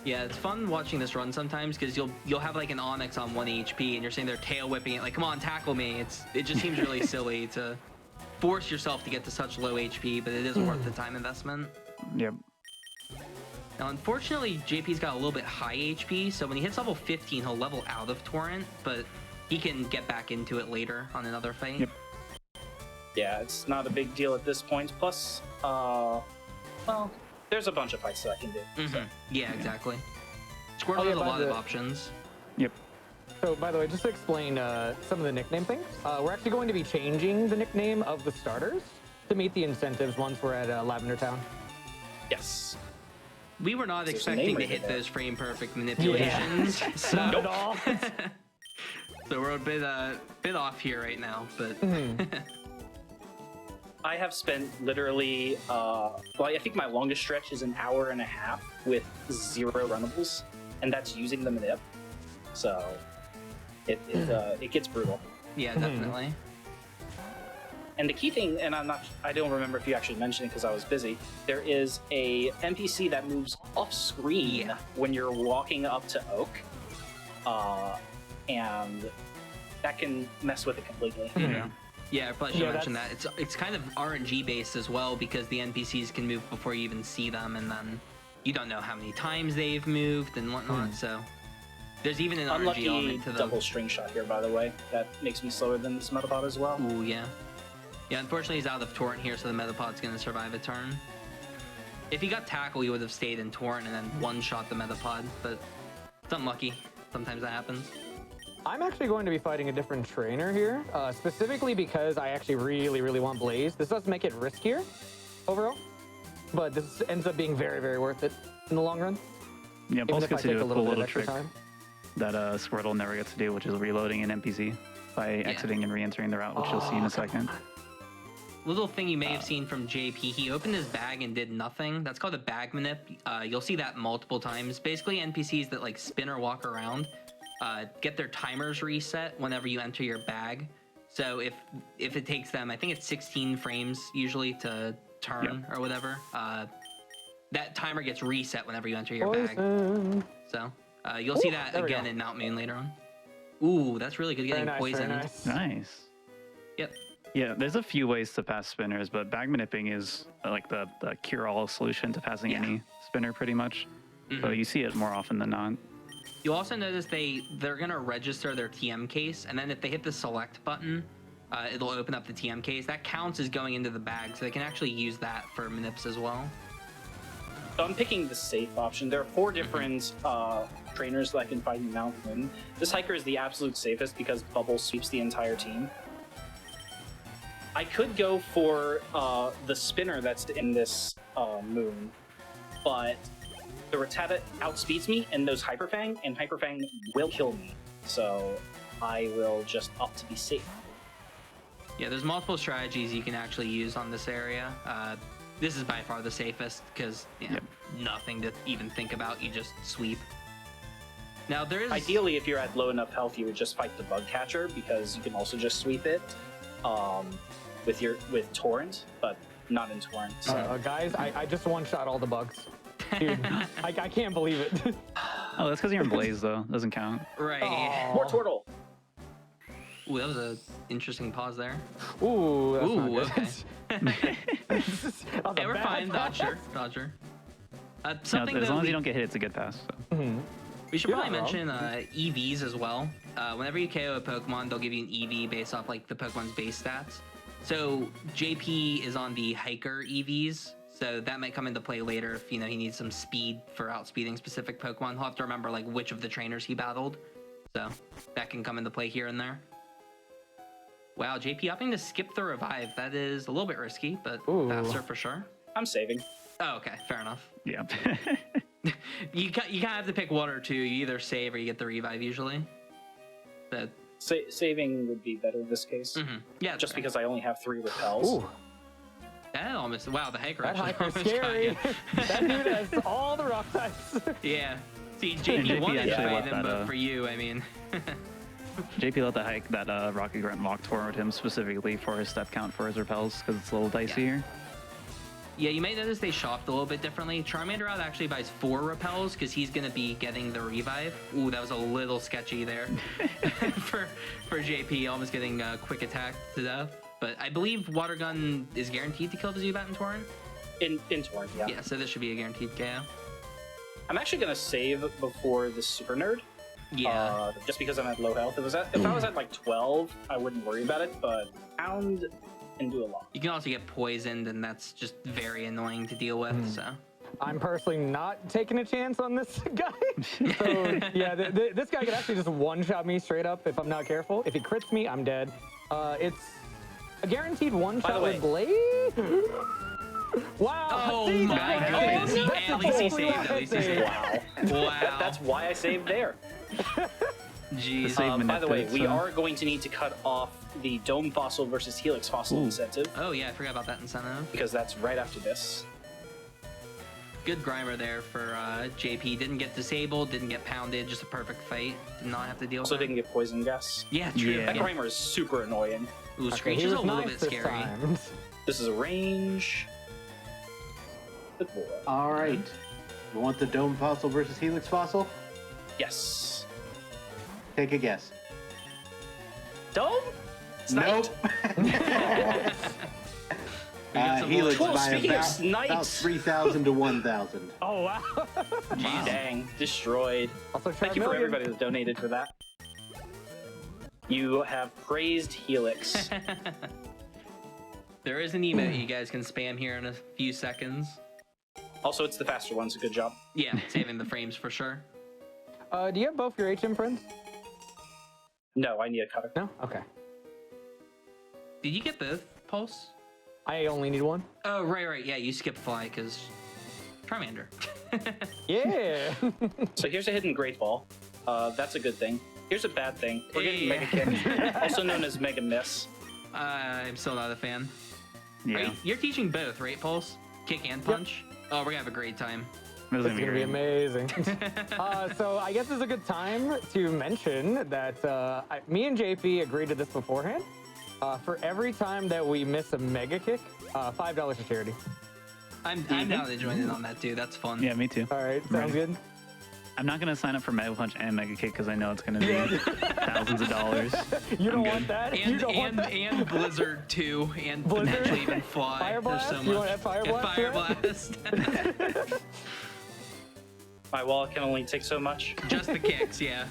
[SPEAKER 5] Yeah, it's fun watching this run sometimes because you'll have like an Onyx on 1 HP and you're sitting there tail whipping it like, come on, tackle me. It just seems really silly to force yourself to get to such low HP, but it is worth the time investment.
[SPEAKER 4] Yep.
[SPEAKER 5] Now, unfortunately, JP's got a little bit high HP, so when he hits level 15, he'll level out of Torrent, but he can get back into it later on another fight.
[SPEAKER 4] Yep.
[SPEAKER 3] Yeah, it's not a big deal at this point. Plus, well, there's a bunch of fights that I can do. So.
[SPEAKER 5] Yeah, exactly. Squirtle has a lot of options.
[SPEAKER 4] Yep.
[SPEAKER 2] So, by the way, just to explain some of the nickname things, we're actually going to be changing the nickname of the starters to meet the incentives once we're at Lavender Town.
[SPEAKER 3] Yes.
[SPEAKER 5] We were not expecting to hit those frame perfect manipulations. So,
[SPEAKER 2] not at all.
[SPEAKER 5] So we're a bit off here right now, but
[SPEAKER 3] I have spent literally, well, I think my longest stretch is an hour and a half with 0 runnables, and that's using the manip. So it gets brutal.
[SPEAKER 5] Yeah, definitely.
[SPEAKER 3] And the key thing, and I don't remember if you actually mentioned it because I was busy, there is a NPC that moves off screen when you're walking up to Oak. And that can mess with it completely.
[SPEAKER 4] Yeah.
[SPEAKER 5] Yeah, I probably should
[SPEAKER 2] Yeah,
[SPEAKER 5] mention that. It's kind of RNG based as well because the NPCs can move before you even see them, and then you don't know how many times they've moved and whatnot. So there's even an
[SPEAKER 3] Unlucky
[SPEAKER 5] RNG element to them.
[SPEAKER 3] double string shot here, by the way. That makes me slower than this Metapod as well.
[SPEAKER 5] Ooh, yeah. Yeah, unfortunately he's out of Torrent here, so the Metapod's gonna survive a turn. If he got Tackle, he would have stayed in Torrent and then one-shot the Metapod, but it's unlucky. Sometimes that happens.
[SPEAKER 2] I'm actually going to be fighting a different trainer here, specifically because I actually really want Blaze. This does make it riskier overall, but this ends up being very worth it in the long run.
[SPEAKER 4] Yeah,
[SPEAKER 2] Even
[SPEAKER 4] Pulse
[SPEAKER 2] if I
[SPEAKER 4] gets to
[SPEAKER 2] take
[SPEAKER 4] do
[SPEAKER 2] a
[SPEAKER 4] a
[SPEAKER 2] little
[SPEAKER 4] cool
[SPEAKER 2] bit of
[SPEAKER 4] little
[SPEAKER 2] extra
[SPEAKER 4] trick
[SPEAKER 2] time.
[SPEAKER 4] that Squirtle never gets to do, which is reloading an NPC by exiting and re-entering the route, which you'll see in a second.
[SPEAKER 5] Little thing you may have seen from JP, he opened his bag and did nothing. That's called a bag manip. You'll see that multiple times. Basically, NPCs that like spin or walk around get their timers reset whenever you enter your bag. So if it takes them, I think it's 16 frames usually to turn or whatever, that timer gets reset whenever you enter your bag. So you'll see that again in Mount Moon later on. Ooh, that's really good getting poisoned.
[SPEAKER 4] Nice.
[SPEAKER 5] Yep.
[SPEAKER 4] Yeah, there's a few ways to pass spinners, but bag manipping is like the cure-all solution to passing any spinner pretty much. So you see it more often than not.
[SPEAKER 5] You'll also notice they're gonna register their TM case, and then if they hit the select button, it'll open up the TM case. That counts as going into the bag, so they can actually use that for manips as well.
[SPEAKER 3] So I'm picking the safe option. There are 4 different trainers that I can fight in Mount Moon. This hiker is the absolute safest because Bubble sweeps the entire team. I could go for the spinner that's in this moon, but the Rattata outspeeds me and knows Hyperfang, and Hyperfang will kill me. So I will just opt to be safe.
[SPEAKER 5] Yeah, there's multiple strategies you can actually use on this area. This is by far the safest because nothing to even think about. You just sweep. Now there is
[SPEAKER 3] Ideally, if you're at low enough health, you would just fight the bug catcher because you can also just sweep it with Torrent, but not in Torrent. So.
[SPEAKER 2] Guys, I just one-shot all the bugs. Dude, I can't believe it.
[SPEAKER 4] Oh, that's because you're in Blaze, though. Doesn't count.
[SPEAKER 5] right.
[SPEAKER 2] Aw.
[SPEAKER 3] More Turtle.
[SPEAKER 5] Ooh, that was an interesting pause there.
[SPEAKER 2] Ooh, that's not
[SPEAKER 5] Ooh,
[SPEAKER 2] good.
[SPEAKER 5] okay.
[SPEAKER 2] That was a
[SPEAKER 5] Yeah, we're
[SPEAKER 2] bad
[SPEAKER 5] fine.
[SPEAKER 2] pass.
[SPEAKER 5] Dodger.
[SPEAKER 4] No,
[SPEAKER 5] Something
[SPEAKER 4] as
[SPEAKER 5] that
[SPEAKER 4] long as you don't get hit, it's a good pass. So.
[SPEAKER 5] we should
[SPEAKER 2] You're
[SPEAKER 5] probably
[SPEAKER 2] not wrong.
[SPEAKER 5] mention EVs as well. Whenever you KO a Pokemon, they'll give you an EV based off like the Pokemon's base stats. So JP is on the Hiker EVs, so that might come into play later if he needs some speed for outspeeding specific Pokemon. He'll have to remember like which of the trainers he battled, so that can come into play here and there. Wow, JP opting to skip the revive. That is a little bit risky, but faster for sure.
[SPEAKER 3] I'm saving.
[SPEAKER 5] Oh, okay, fair enough.
[SPEAKER 4] Yeah.
[SPEAKER 5] You kind of have to pick one or two. You either save or you get the revive usually. But
[SPEAKER 3] Saving would be better in this case.
[SPEAKER 5] yeah,
[SPEAKER 3] Just
[SPEAKER 5] fair.
[SPEAKER 3] because I only have 3 repels.
[SPEAKER 2] Ooh,
[SPEAKER 5] That almost the hiker.
[SPEAKER 2] that
[SPEAKER 5] actually
[SPEAKER 2] hiker's
[SPEAKER 5] almost got
[SPEAKER 2] scary.
[SPEAKER 5] you.
[SPEAKER 2] That dude has all the rock types.
[SPEAKER 5] Yeah. See,
[SPEAKER 4] And
[SPEAKER 5] JP
[SPEAKER 4] JP
[SPEAKER 5] wanted to
[SPEAKER 4] actually
[SPEAKER 5] fight
[SPEAKER 4] let
[SPEAKER 5] him,
[SPEAKER 4] that,
[SPEAKER 5] but for you, I mean.
[SPEAKER 4] JP let that Rocky Grunt walk toward him specifically for his step count for his repels because it's a little dicey here.
[SPEAKER 5] Yeah, you may notice they shopped a little bit differently. Charmander out actually buys 4 repels because he's going to be getting the revive. Ooh, that was a little sketchy there for JP, almost getting quick attack to death. But I believe Water Gun is guaranteed to kill the Zubat in Torrent.
[SPEAKER 3] In Torrent, yeah.
[SPEAKER 5] Yeah, so this should be a guaranteed KO.
[SPEAKER 3] I'm actually gonna save before the Super Nerd.
[SPEAKER 5] Yeah.
[SPEAKER 3] Just because I'm at low health. If I was at like 12, I wouldn't worry about it, but Pound can do a lot.
[SPEAKER 5] You can also get poisoned, and that's just very annoying to deal with, so.
[SPEAKER 2] I'm personally not taking a chance on this guy. So yeah, this guy could actually just one-shot me straight up if I'm not careful. If he crits me, I'm dead. It's a guaranteed one-shot with Blade. Wow.
[SPEAKER 5] Oh
[SPEAKER 2] See,
[SPEAKER 5] my
[SPEAKER 2] that's
[SPEAKER 5] goodness.
[SPEAKER 2] exactly
[SPEAKER 5] At least he
[SPEAKER 2] what
[SPEAKER 5] saved.
[SPEAKER 2] I
[SPEAKER 5] At least he
[SPEAKER 2] said.
[SPEAKER 5] saved.
[SPEAKER 3] Wow.
[SPEAKER 5] Wow.
[SPEAKER 3] That's why I saved there.
[SPEAKER 5] Jeez.
[SPEAKER 4] Save
[SPEAKER 3] By the way,
[SPEAKER 4] manipulates,
[SPEAKER 3] we
[SPEAKER 4] so-
[SPEAKER 3] are going to need to cut off the Dome Fossil versus Helix Fossil incentive,
[SPEAKER 5] Oh yeah, I forgot about that incentive.
[SPEAKER 3] because that's right after this.
[SPEAKER 5] Good Grimer there for JP. Didn't get disabled, didn't get pounded, just a perfect fight. Did not have to deal
[SPEAKER 3] Also
[SPEAKER 5] with
[SPEAKER 3] didn't
[SPEAKER 5] that.
[SPEAKER 3] get poison gas.
[SPEAKER 5] Yeah, true.
[SPEAKER 4] Yeah.
[SPEAKER 3] That Grimer is super annoying.
[SPEAKER 5] Ooh,
[SPEAKER 2] Okay,
[SPEAKER 5] Screech
[SPEAKER 2] he
[SPEAKER 5] is a
[SPEAKER 2] was
[SPEAKER 5] little
[SPEAKER 2] nice
[SPEAKER 5] bit
[SPEAKER 2] this
[SPEAKER 5] scary.
[SPEAKER 2] time.
[SPEAKER 3] This is a range. Good boy.
[SPEAKER 1] All right. You want the Dome Fossil versus Helix Fossil?
[SPEAKER 3] Yes.
[SPEAKER 1] Take a guess.
[SPEAKER 3] Don't.
[SPEAKER 1] Nope. Helix
[SPEAKER 3] Well,
[SPEAKER 1] by
[SPEAKER 3] speaking of
[SPEAKER 1] about
[SPEAKER 3] snipes.
[SPEAKER 1] 3,000 to 1,000.
[SPEAKER 2] Oh wow.
[SPEAKER 3] Wow. Dang, destroyed.
[SPEAKER 2] Also,
[SPEAKER 3] Thank you for everybody that donated for that. You have praised Helix.
[SPEAKER 5] There is an emote you guys can spam here in a few seconds.
[SPEAKER 3] Also, it's the faster one, so good job.
[SPEAKER 5] Yeah, saving the frames for sure.
[SPEAKER 2] Do you have both your HM friends?
[SPEAKER 3] No, I need a cutter.
[SPEAKER 2] No. Okay.
[SPEAKER 5] Did you get both, Pulse?
[SPEAKER 2] I only need one.
[SPEAKER 5] Oh, right. Yeah, you skipped Fly because Charmander.
[SPEAKER 2] Yeah.
[SPEAKER 3] So here's a hidden Great Ball. That's a good thing. Here's a bad thing. We're getting
[SPEAKER 5] Yeah.
[SPEAKER 3] Mega Kick, also known as Mega Miss.
[SPEAKER 5] I'm still not a fan.
[SPEAKER 4] Yeah.
[SPEAKER 5] Right? You're teaching both, right, Pulse? Kick and punch? Oh, we're gonna have a great time.
[SPEAKER 4] This is
[SPEAKER 2] It's gonna be
[SPEAKER 4] great.
[SPEAKER 2] amazing. So I guess it's a good time to mention that me and JP agreed to this beforehand. For every time that we miss a mega kick, $5 to charity.
[SPEAKER 5] I'm down to join in on that too. That's fun.
[SPEAKER 4] Yeah, me too.
[SPEAKER 2] All right, sounds good.
[SPEAKER 4] I'm not gonna sign up for Mega Punch and Mega Kick because I know it's gonna be thousands of dollars.
[SPEAKER 2] You don't
[SPEAKER 4] good.
[SPEAKER 2] want that. You don't want that.
[SPEAKER 5] And Blizzard too, and
[SPEAKER 2] Blizzard?
[SPEAKER 5] potentially even Fly.
[SPEAKER 2] Fire
[SPEAKER 5] There's
[SPEAKER 2] Blast?
[SPEAKER 5] so
[SPEAKER 2] You
[SPEAKER 5] much.
[SPEAKER 2] want Fire
[SPEAKER 5] And
[SPEAKER 2] Blast
[SPEAKER 5] Fire
[SPEAKER 2] to
[SPEAKER 5] Blast.
[SPEAKER 3] My wallet can only take so much.
[SPEAKER 5] Just the kicks, yeah.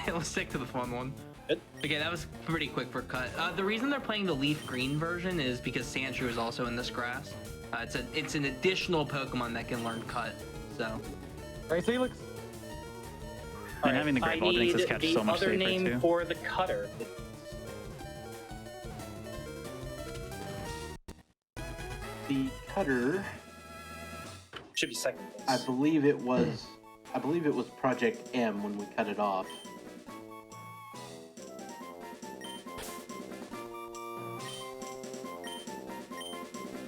[SPEAKER 5] Let's stick to the fun one.
[SPEAKER 3] Good.
[SPEAKER 5] Okay, that was pretty quick for cut. The reason they're playing the LeafGreen version is because Sandshrew is also in this grass. It's an additional Pokemon that can learn cut. So
[SPEAKER 2] Right, Felix?
[SPEAKER 4] And having the Great Ball makes this catch so much
[SPEAKER 3] the other
[SPEAKER 4] safer
[SPEAKER 3] name
[SPEAKER 4] too.
[SPEAKER 3] for the cutter.
[SPEAKER 1] The cutter,
[SPEAKER 3] Should be second place.
[SPEAKER 1] I believe it was Project M when we cut it off.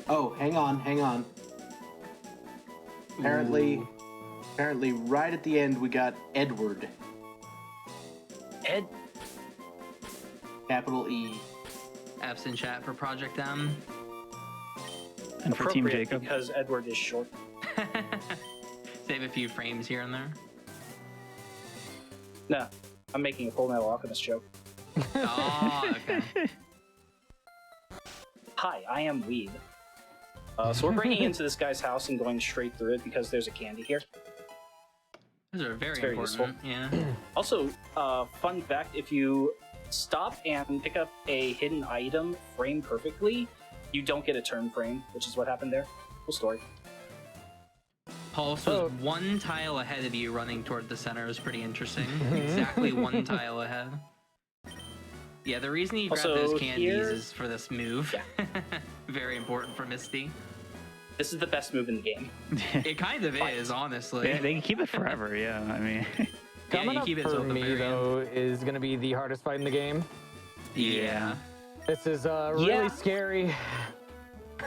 [SPEAKER 1] Oh, hang on. Apparently right at the end we got Edward,
[SPEAKER 3] Ed.
[SPEAKER 1] capital E.
[SPEAKER 5] absent chat for Project M.
[SPEAKER 4] And for Team
[SPEAKER 3] Appropriate
[SPEAKER 4] Jacob.
[SPEAKER 3] because Edward is short.
[SPEAKER 5] Save a few frames here and there.
[SPEAKER 3] No, I'm making a Full Metal Alchemist joke.
[SPEAKER 5] Oh, okay.
[SPEAKER 3] Hi, I am Weed. So we're breaking into this guy's house and going straight through it because there's a candy here.
[SPEAKER 5] Those are very,
[SPEAKER 3] very
[SPEAKER 5] important. Yeah.
[SPEAKER 3] Also, fun fact, if you stop and pick up a hidden item framed perfectly, you don't get a turn frame, which is what happened there. Cool story.
[SPEAKER 5] Pulse was one tile ahead of you running toward the center. It was pretty interesting. Exactly one tile ahead. Yeah, the reason you grabbed
[SPEAKER 3] Also,
[SPEAKER 5] those candies
[SPEAKER 3] here-
[SPEAKER 5] is for this move.
[SPEAKER 3] Yeah.
[SPEAKER 5] Very important for Misty.
[SPEAKER 3] This is the best move in the game.
[SPEAKER 5] It kind of is, honestly.
[SPEAKER 4] They can keep it forever, yeah. I mean,
[SPEAKER 2] Coming
[SPEAKER 5] you
[SPEAKER 2] up
[SPEAKER 5] keep it
[SPEAKER 2] for
[SPEAKER 5] till the
[SPEAKER 2] me,
[SPEAKER 5] very end.
[SPEAKER 2] though, is going to be the hardest fight in the game.
[SPEAKER 5] Yeah.
[SPEAKER 2] This is really
[SPEAKER 3] Yeah.
[SPEAKER 2] scary.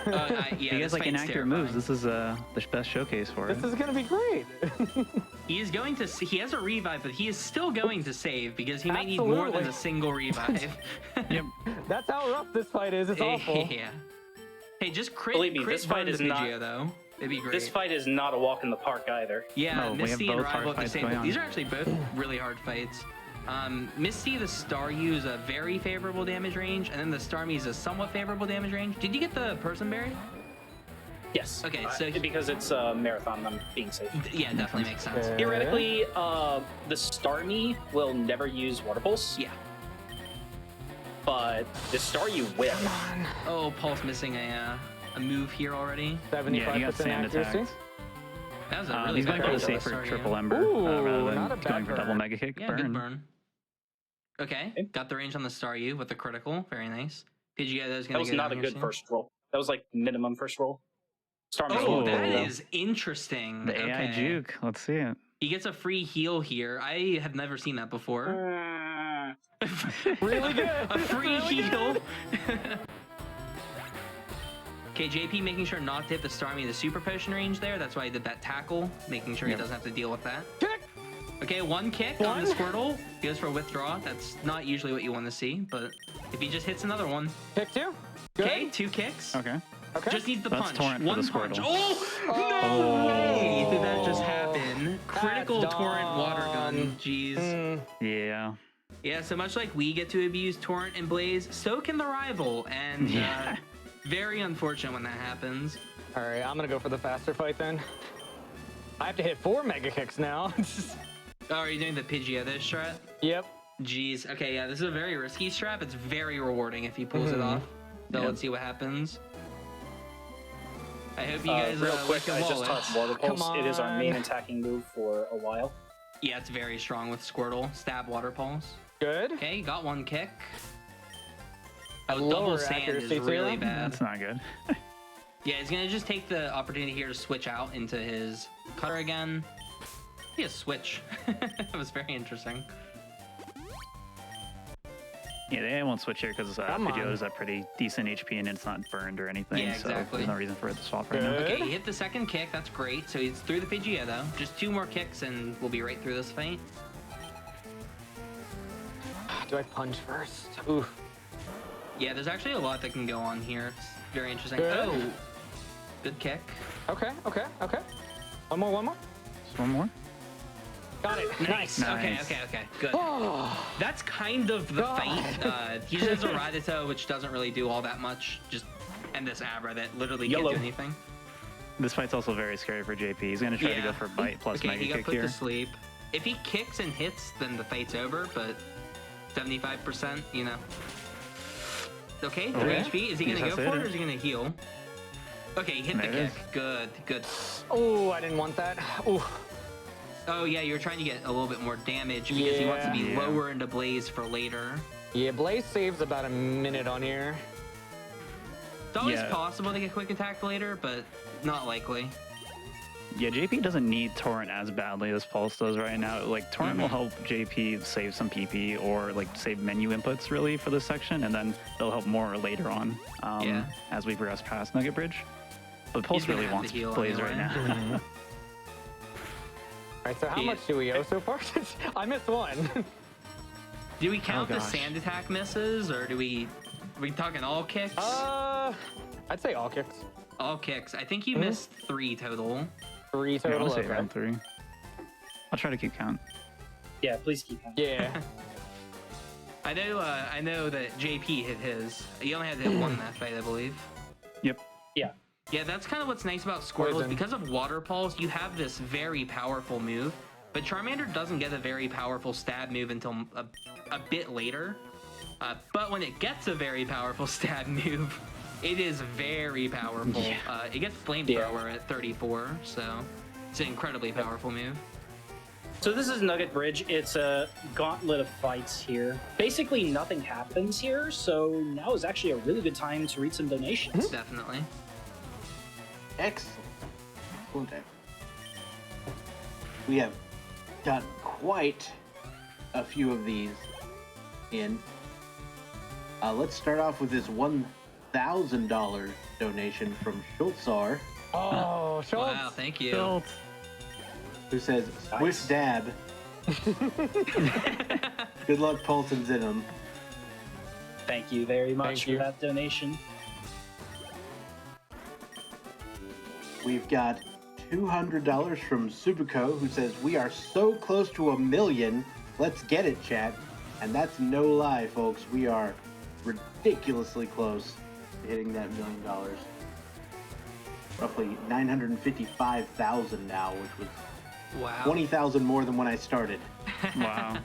[SPEAKER 5] Yeah,
[SPEAKER 4] you guys
[SPEAKER 5] this
[SPEAKER 4] like
[SPEAKER 5] fight's
[SPEAKER 4] inaccurate moves.
[SPEAKER 5] terrifying.
[SPEAKER 4] This is the best showcase for it.
[SPEAKER 2] This is going to be great.
[SPEAKER 5] He is going to. He has a revive, but he is still going to save because he might need more than
[SPEAKER 2] Absolutely.
[SPEAKER 5] a single revive.
[SPEAKER 4] Yep.
[SPEAKER 2] That's how rough this fight is. It's awful.
[SPEAKER 5] Yeah. Hey, just crit.
[SPEAKER 3] Believe me,
[SPEAKER 5] crit
[SPEAKER 3] this fight
[SPEAKER 5] burn
[SPEAKER 3] is
[SPEAKER 5] the
[SPEAKER 3] not-
[SPEAKER 5] Pidgeot, though. It'd be great.
[SPEAKER 3] This fight is not a walk in the park either.
[SPEAKER 5] Yeah,
[SPEAKER 4] No, we have
[SPEAKER 5] Misty and
[SPEAKER 4] both hard
[SPEAKER 5] Rival at the
[SPEAKER 4] fights
[SPEAKER 5] same
[SPEAKER 4] going
[SPEAKER 5] time. These
[SPEAKER 4] on.
[SPEAKER 5] are actually both really hard fights. Misty, the Staryu is a very favorable damage range, and then the Starmie is a somewhat favorable damage range. Did you get the Person Berry?
[SPEAKER 3] Yes.
[SPEAKER 5] Okay, so-
[SPEAKER 3] because it's a marathon, I'm being safe.
[SPEAKER 5] Yeah, definitely makes sense.
[SPEAKER 2] Yeah.
[SPEAKER 3] Theoretically, the Starmie will never use Water Pulse,
[SPEAKER 5] Yeah.
[SPEAKER 3] but the Staryu will.
[SPEAKER 5] Oh, Pulse missing a move here already.
[SPEAKER 2] 75%
[SPEAKER 4] Yeah, he got sand
[SPEAKER 2] accuracy.
[SPEAKER 4] attacks.
[SPEAKER 5] That was a really
[SPEAKER 4] He's
[SPEAKER 5] bad
[SPEAKER 4] going for the
[SPEAKER 5] roll by
[SPEAKER 4] safer
[SPEAKER 5] Staryu.
[SPEAKER 4] triple ember
[SPEAKER 2] Ooh,
[SPEAKER 4] rather
[SPEAKER 2] not a
[SPEAKER 4] than
[SPEAKER 2] bad
[SPEAKER 4] going for double
[SPEAKER 2] burn.
[SPEAKER 4] mega kick.
[SPEAKER 5] Yeah,
[SPEAKER 4] burn.
[SPEAKER 5] good burn. Okay, got the range on the Staryu with the critical. Very nice. Pidgeot is
[SPEAKER 3] That
[SPEAKER 5] going
[SPEAKER 3] was
[SPEAKER 5] to go
[SPEAKER 3] not
[SPEAKER 5] down
[SPEAKER 3] a
[SPEAKER 5] here
[SPEAKER 3] good
[SPEAKER 5] soon.
[SPEAKER 3] first roll. That was like minimum first roll. Starmie.
[SPEAKER 5] Oh,
[SPEAKER 4] Oh.
[SPEAKER 5] that is interesting.
[SPEAKER 4] The AI
[SPEAKER 5] Okay.
[SPEAKER 4] juke. Let's see it.
[SPEAKER 5] He gets a free heal here. I have never seen that before.
[SPEAKER 2] Really good.
[SPEAKER 5] A free
[SPEAKER 2] Really
[SPEAKER 5] heal. Okay, JP making sure not to hit the Starmie the super potion range there. That's why he did that tackle, making sure
[SPEAKER 4] Yep.
[SPEAKER 5] he doesn't have to deal with that.
[SPEAKER 2] Kick.
[SPEAKER 5] Okay, one kick on the Squirtle. Goes for a withdraw. That's not usually what you want to see, but if he just hits another one.
[SPEAKER 2] Kick two. Good.
[SPEAKER 5] Okay, 2 kicks.
[SPEAKER 4] Okay.
[SPEAKER 2] Okay.
[SPEAKER 5] Just needs the
[SPEAKER 4] That's
[SPEAKER 5] punch.
[SPEAKER 4] Torrent for
[SPEAKER 5] One
[SPEAKER 4] the
[SPEAKER 5] punch.
[SPEAKER 4] Squirtle.
[SPEAKER 5] Oh, no way did that just happen. Critical
[SPEAKER 2] That's
[SPEAKER 5] Torrent water gun.
[SPEAKER 2] dumb.
[SPEAKER 5] Jeez.
[SPEAKER 2] Mm,
[SPEAKER 4] Yeah.
[SPEAKER 5] Yeah, so much like we get to abuse Torrent and Blaze, so can the rival, and very unfortunate when that happens.
[SPEAKER 2] All right, I'm gonna go for the faster fight then. I have to hit 4 Mega Kicks now.
[SPEAKER 5] Oh, are you doing the Pidgeotto strat?
[SPEAKER 2] Yep.
[SPEAKER 5] Jeez. Okay, yeah, this is a very risky strat. It's very rewarding if he pulls it off. So let's see what happens. I hope you guys
[SPEAKER 3] real quick, I just taught Water Pulse.
[SPEAKER 2] Come
[SPEAKER 3] It is our main
[SPEAKER 2] on.
[SPEAKER 3] attacking move for a while.
[SPEAKER 5] Yeah, it's very strong with Squirtle. Stab Water Pulse.
[SPEAKER 2] Good.
[SPEAKER 5] Okay, got 1 kick. Oh,
[SPEAKER 2] Lower
[SPEAKER 5] double sand is
[SPEAKER 2] accuracy
[SPEAKER 5] really
[SPEAKER 2] too.
[SPEAKER 5] bad.
[SPEAKER 4] That's not good.
[SPEAKER 5] Yeah, he's gonna just take the opportunity here to switch out into his cutter again. He has switch. That was very interesting.
[SPEAKER 4] Yeah, they won't switch here because
[SPEAKER 2] Come on.
[SPEAKER 4] Pidgeotto's at pretty decent HP and it's not burned or anything.
[SPEAKER 5] Yeah,
[SPEAKER 4] So
[SPEAKER 5] exactly.
[SPEAKER 4] there's no reason for it to swap right now.
[SPEAKER 2] Good.
[SPEAKER 5] Okay, he hit the second kick. That's great. So he's through the Pidgeotto. Just 2 more kicks and we'll be right through this fight.
[SPEAKER 2] Do I punch first? Ooh.
[SPEAKER 5] Yeah, there's actually a lot that can go on here. It's very interesting.
[SPEAKER 2] Good.
[SPEAKER 5] Oh, good kick.
[SPEAKER 2] Okay. One more.
[SPEAKER 4] Just one more.
[SPEAKER 2] Got it.
[SPEAKER 5] Nice. Okay, good.
[SPEAKER 2] Oh,
[SPEAKER 5] That's kind of the
[SPEAKER 2] God.
[SPEAKER 5] fight. He just has a Rattata, which doesn't really do all that much. And this Abra that literally
[SPEAKER 3] Yellow.
[SPEAKER 5] can't do anything.
[SPEAKER 4] This fight's also very scary for JP. He's going to try to go for bite plus
[SPEAKER 5] okay,
[SPEAKER 4] Mega
[SPEAKER 5] he got
[SPEAKER 4] Kick
[SPEAKER 5] put
[SPEAKER 4] here.
[SPEAKER 5] to sleep. If he kicks and hits, then the fight's over, but 75%, you know. Okay, 3
[SPEAKER 4] Okay.
[SPEAKER 5] HP. Is he
[SPEAKER 4] He
[SPEAKER 5] going to
[SPEAKER 4] just
[SPEAKER 5] go
[SPEAKER 4] has
[SPEAKER 5] for
[SPEAKER 4] to
[SPEAKER 5] it or
[SPEAKER 4] hit
[SPEAKER 5] is he going to heal? Okay, he hit the
[SPEAKER 4] There it
[SPEAKER 5] kick. Good.
[SPEAKER 2] oh, I didn't want that. Ooh.
[SPEAKER 5] Oh, yeah, you were trying to get a little bit more damage because he wants to be
[SPEAKER 4] Yeah.
[SPEAKER 5] lower into Blaze for later.
[SPEAKER 2] Yeah, Blaze saves about a minute on here.
[SPEAKER 5] It's always
[SPEAKER 4] Yeah.
[SPEAKER 5] possible to get quick attack later, but not likely.
[SPEAKER 4] Yeah, JP doesn't need Torrent as badly as Pulse does right now. Like, Torrent will help JP save some PP or, like, save menu inputs, really, for this section, and then they'll help more later on as we progress past Nugget Bridge. But Pulse
[SPEAKER 5] He's gonna
[SPEAKER 4] really
[SPEAKER 5] have
[SPEAKER 4] wants
[SPEAKER 5] to heal
[SPEAKER 4] Blaze
[SPEAKER 5] anyway.
[SPEAKER 4] right now.
[SPEAKER 2] All right, so how
[SPEAKER 5] Yeah.
[SPEAKER 2] much do we owe so far? I missed one.
[SPEAKER 5] Do we count the
[SPEAKER 4] gosh.
[SPEAKER 5] sand attack misses, or are we talking all kicks?
[SPEAKER 2] I'd say all kicks.
[SPEAKER 5] All kicks. I think you missed 3 total.
[SPEAKER 2] 3
[SPEAKER 4] Yeah,
[SPEAKER 2] total.
[SPEAKER 4] I'll say
[SPEAKER 2] Okay.
[SPEAKER 4] around 3. I'll try to keep count.
[SPEAKER 3] Yeah, please keep on.
[SPEAKER 2] Yeah.
[SPEAKER 5] I know that JP hit his. He only had to hit 1 in that fight, I believe.
[SPEAKER 4] Yep.
[SPEAKER 3] Yeah.
[SPEAKER 5] Yeah, that's kind of what's nice about Squirtle is
[SPEAKER 2] Poison.
[SPEAKER 5] because of Water Pulse, you have this very powerful move, but Charmander doesn't get a very powerful stab move until a bit later. But when it gets a very powerful stab move, it is very powerful.
[SPEAKER 4] Yeah.
[SPEAKER 5] It gets Flamethrower at 34, so it's an incredibly powerful move.
[SPEAKER 3] So this is Nugget Bridge. It's a gauntlet of fights here. Basically, nothing happens here, so now is actually a really good time to read some donations.
[SPEAKER 5] Definitely.
[SPEAKER 1] Excellent. Excellent. We have got quite a few of these in. Let's start off with this $1,000 donation from Schultzar,
[SPEAKER 2] Oh, Schultz.
[SPEAKER 5] Wow, thank you.
[SPEAKER 4] Built.
[SPEAKER 1] who says, "Swift dab. Good luck, Pulse and Venom."
[SPEAKER 3] Thank you very much
[SPEAKER 2] Thank
[SPEAKER 3] for
[SPEAKER 2] you.
[SPEAKER 3] that donation.
[SPEAKER 1] We've got $200 from Subuko, who says, "We are so close to 1 million. Let's get it, chat." And that's no lie, folks. We are ridiculously close to hitting that $1 million. Roughly 955,000 now, which was
[SPEAKER 5] Wow.
[SPEAKER 1] 20,000 more than when I started.
[SPEAKER 4] Wow.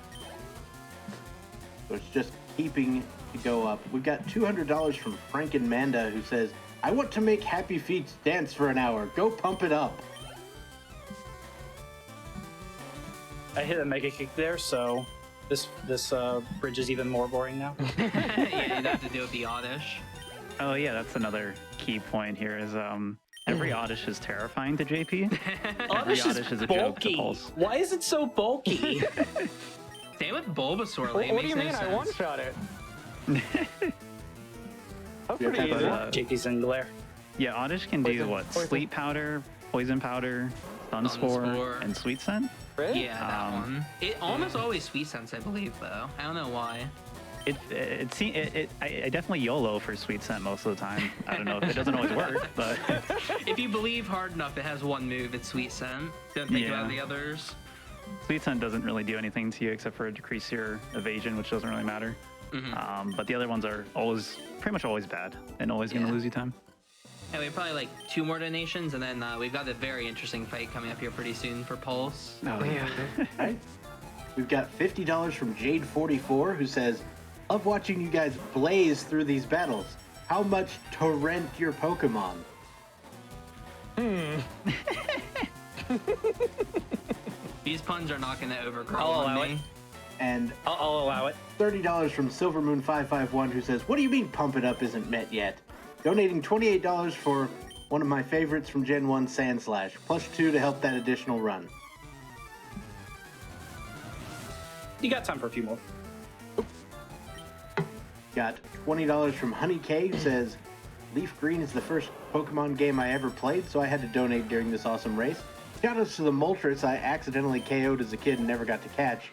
[SPEAKER 1] So it's just keeping to go up. We've got $200 from Frank and Manda, who says, "I want to make Happy Feet dance for an hour. Go pump it up."
[SPEAKER 3] I hit a Mega Kick there, so this bridge is even more boring now.
[SPEAKER 5] Yeah, you'd have to do it the Oddish.
[SPEAKER 4] Oh yeah, that's another key point here is every Oddish is terrifying to JP. Every
[SPEAKER 3] Oddish
[SPEAKER 4] Oddish is a joke to
[SPEAKER 3] bulky.
[SPEAKER 4] Pulse.
[SPEAKER 3] Why is it so bulky?
[SPEAKER 5] Same with Bulbasaur.
[SPEAKER 2] What,
[SPEAKER 5] It
[SPEAKER 2] what
[SPEAKER 5] makes
[SPEAKER 2] do you
[SPEAKER 5] no
[SPEAKER 2] mean I
[SPEAKER 5] sense.
[SPEAKER 2] one-shot it? That's
[SPEAKER 1] Yeah,
[SPEAKER 2] pretty
[SPEAKER 1] type
[SPEAKER 2] easy.
[SPEAKER 1] of,
[SPEAKER 3] JP's in glare.
[SPEAKER 4] Yeah, Oddish can do
[SPEAKER 2] Poison,
[SPEAKER 4] what?
[SPEAKER 2] poison.
[SPEAKER 4] Sleep powder, poison powder, Sunspore,
[SPEAKER 5] Sunspore.
[SPEAKER 4] and Sweet Scent.
[SPEAKER 2] Really?
[SPEAKER 5] Yeah, that one. It almost always Sweet Sense, I believe, though. I don't know why.
[SPEAKER 4] I definitely YOLO for Sweet Scent most of the time. I don't know if it doesn't always work, but
[SPEAKER 5] If you believe hard enough, it has one move. It's Sweet Scent. Don't think
[SPEAKER 4] Yeah.
[SPEAKER 5] about the others.
[SPEAKER 4] Sweet Scent doesn't really do anything to you except for decrease your evasion, which doesn't really matter. But the other ones are pretty much always bad and always going to lose you time.
[SPEAKER 5] And we have probably like 2 more donations, and then we've got a very interesting fight coming up here pretty soon for Pulse.
[SPEAKER 4] Oh yeah.
[SPEAKER 1] Right. We've got $50 from Jade44, who says, "Love watching you guys blaze through these battles. How much to rent your Pokemon?"
[SPEAKER 5] These puns are not going to overgrow
[SPEAKER 3] I'll
[SPEAKER 5] on
[SPEAKER 3] allow
[SPEAKER 5] me.
[SPEAKER 3] it.
[SPEAKER 1] And
[SPEAKER 3] I'll allow it.
[SPEAKER 1] $30 from Silvermoon551, who says, "What do you mean Pump It Up isn't met yet?" Donating $28 for one of my favorites from Gen 1, Sandslash, +2 to help that additional run.
[SPEAKER 3] You got time for a few more.
[SPEAKER 1] Got $20 from Honey K, who says, "LeafGreen is the first Pokemon game I ever played, so I had to donate during this awesome race. Shoutouts to the Moltres I accidentally KO'd as a kid and never got to catch.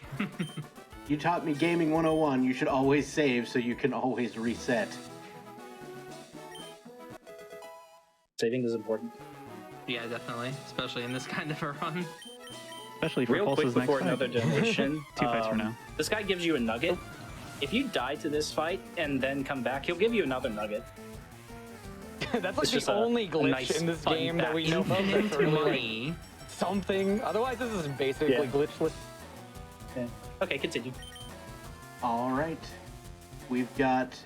[SPEAKER 1] You taught me Gaming 101. You should always save so you can always reset."
[SPEAKER 3] Saving is important.
[SPEAKER 5] Yeah, definitely, especially in this kind of a run.
[SPEAKER 4] Especially for
[SPEAKER 3] Real quick
[SPEAKER 4] Pulse's next
[SPEAKER 3] before
[SPEAKER 4] fight.
[SPEAKER 3] another donation.
[SPEAKER 4] 2 fights for now.
[SPEAKER 3] This guy gives you a nugget. If you die to this fight and then come back, he'll give you another nugget.
[SPEAKER 2] That's like
[SPEAKER 3] just
[SPEAKER 2] the
[SPEAKER 3] a
[SPEAKER 2] only glitch
[SPEAKER 3] nice
[SPEAKER 2] in this
[SPEAKER 3] fun
[SPEAKER 2] game that we
[SPEAKER 3] fact.
[SPEAKER 2] know of. That's
[SPEAKER 5] Into
[SPEAKER 2] really like
[SPEAKER 5] money.
[SPEAKER 2] something. Otherwise, this is basically
[SPEAKER 3] Yeah.
[SPEAKER 2] glitchless.
[SPEAKER 3] Yeah. Okay, continue.
[SPEAKER 1] All right. We've got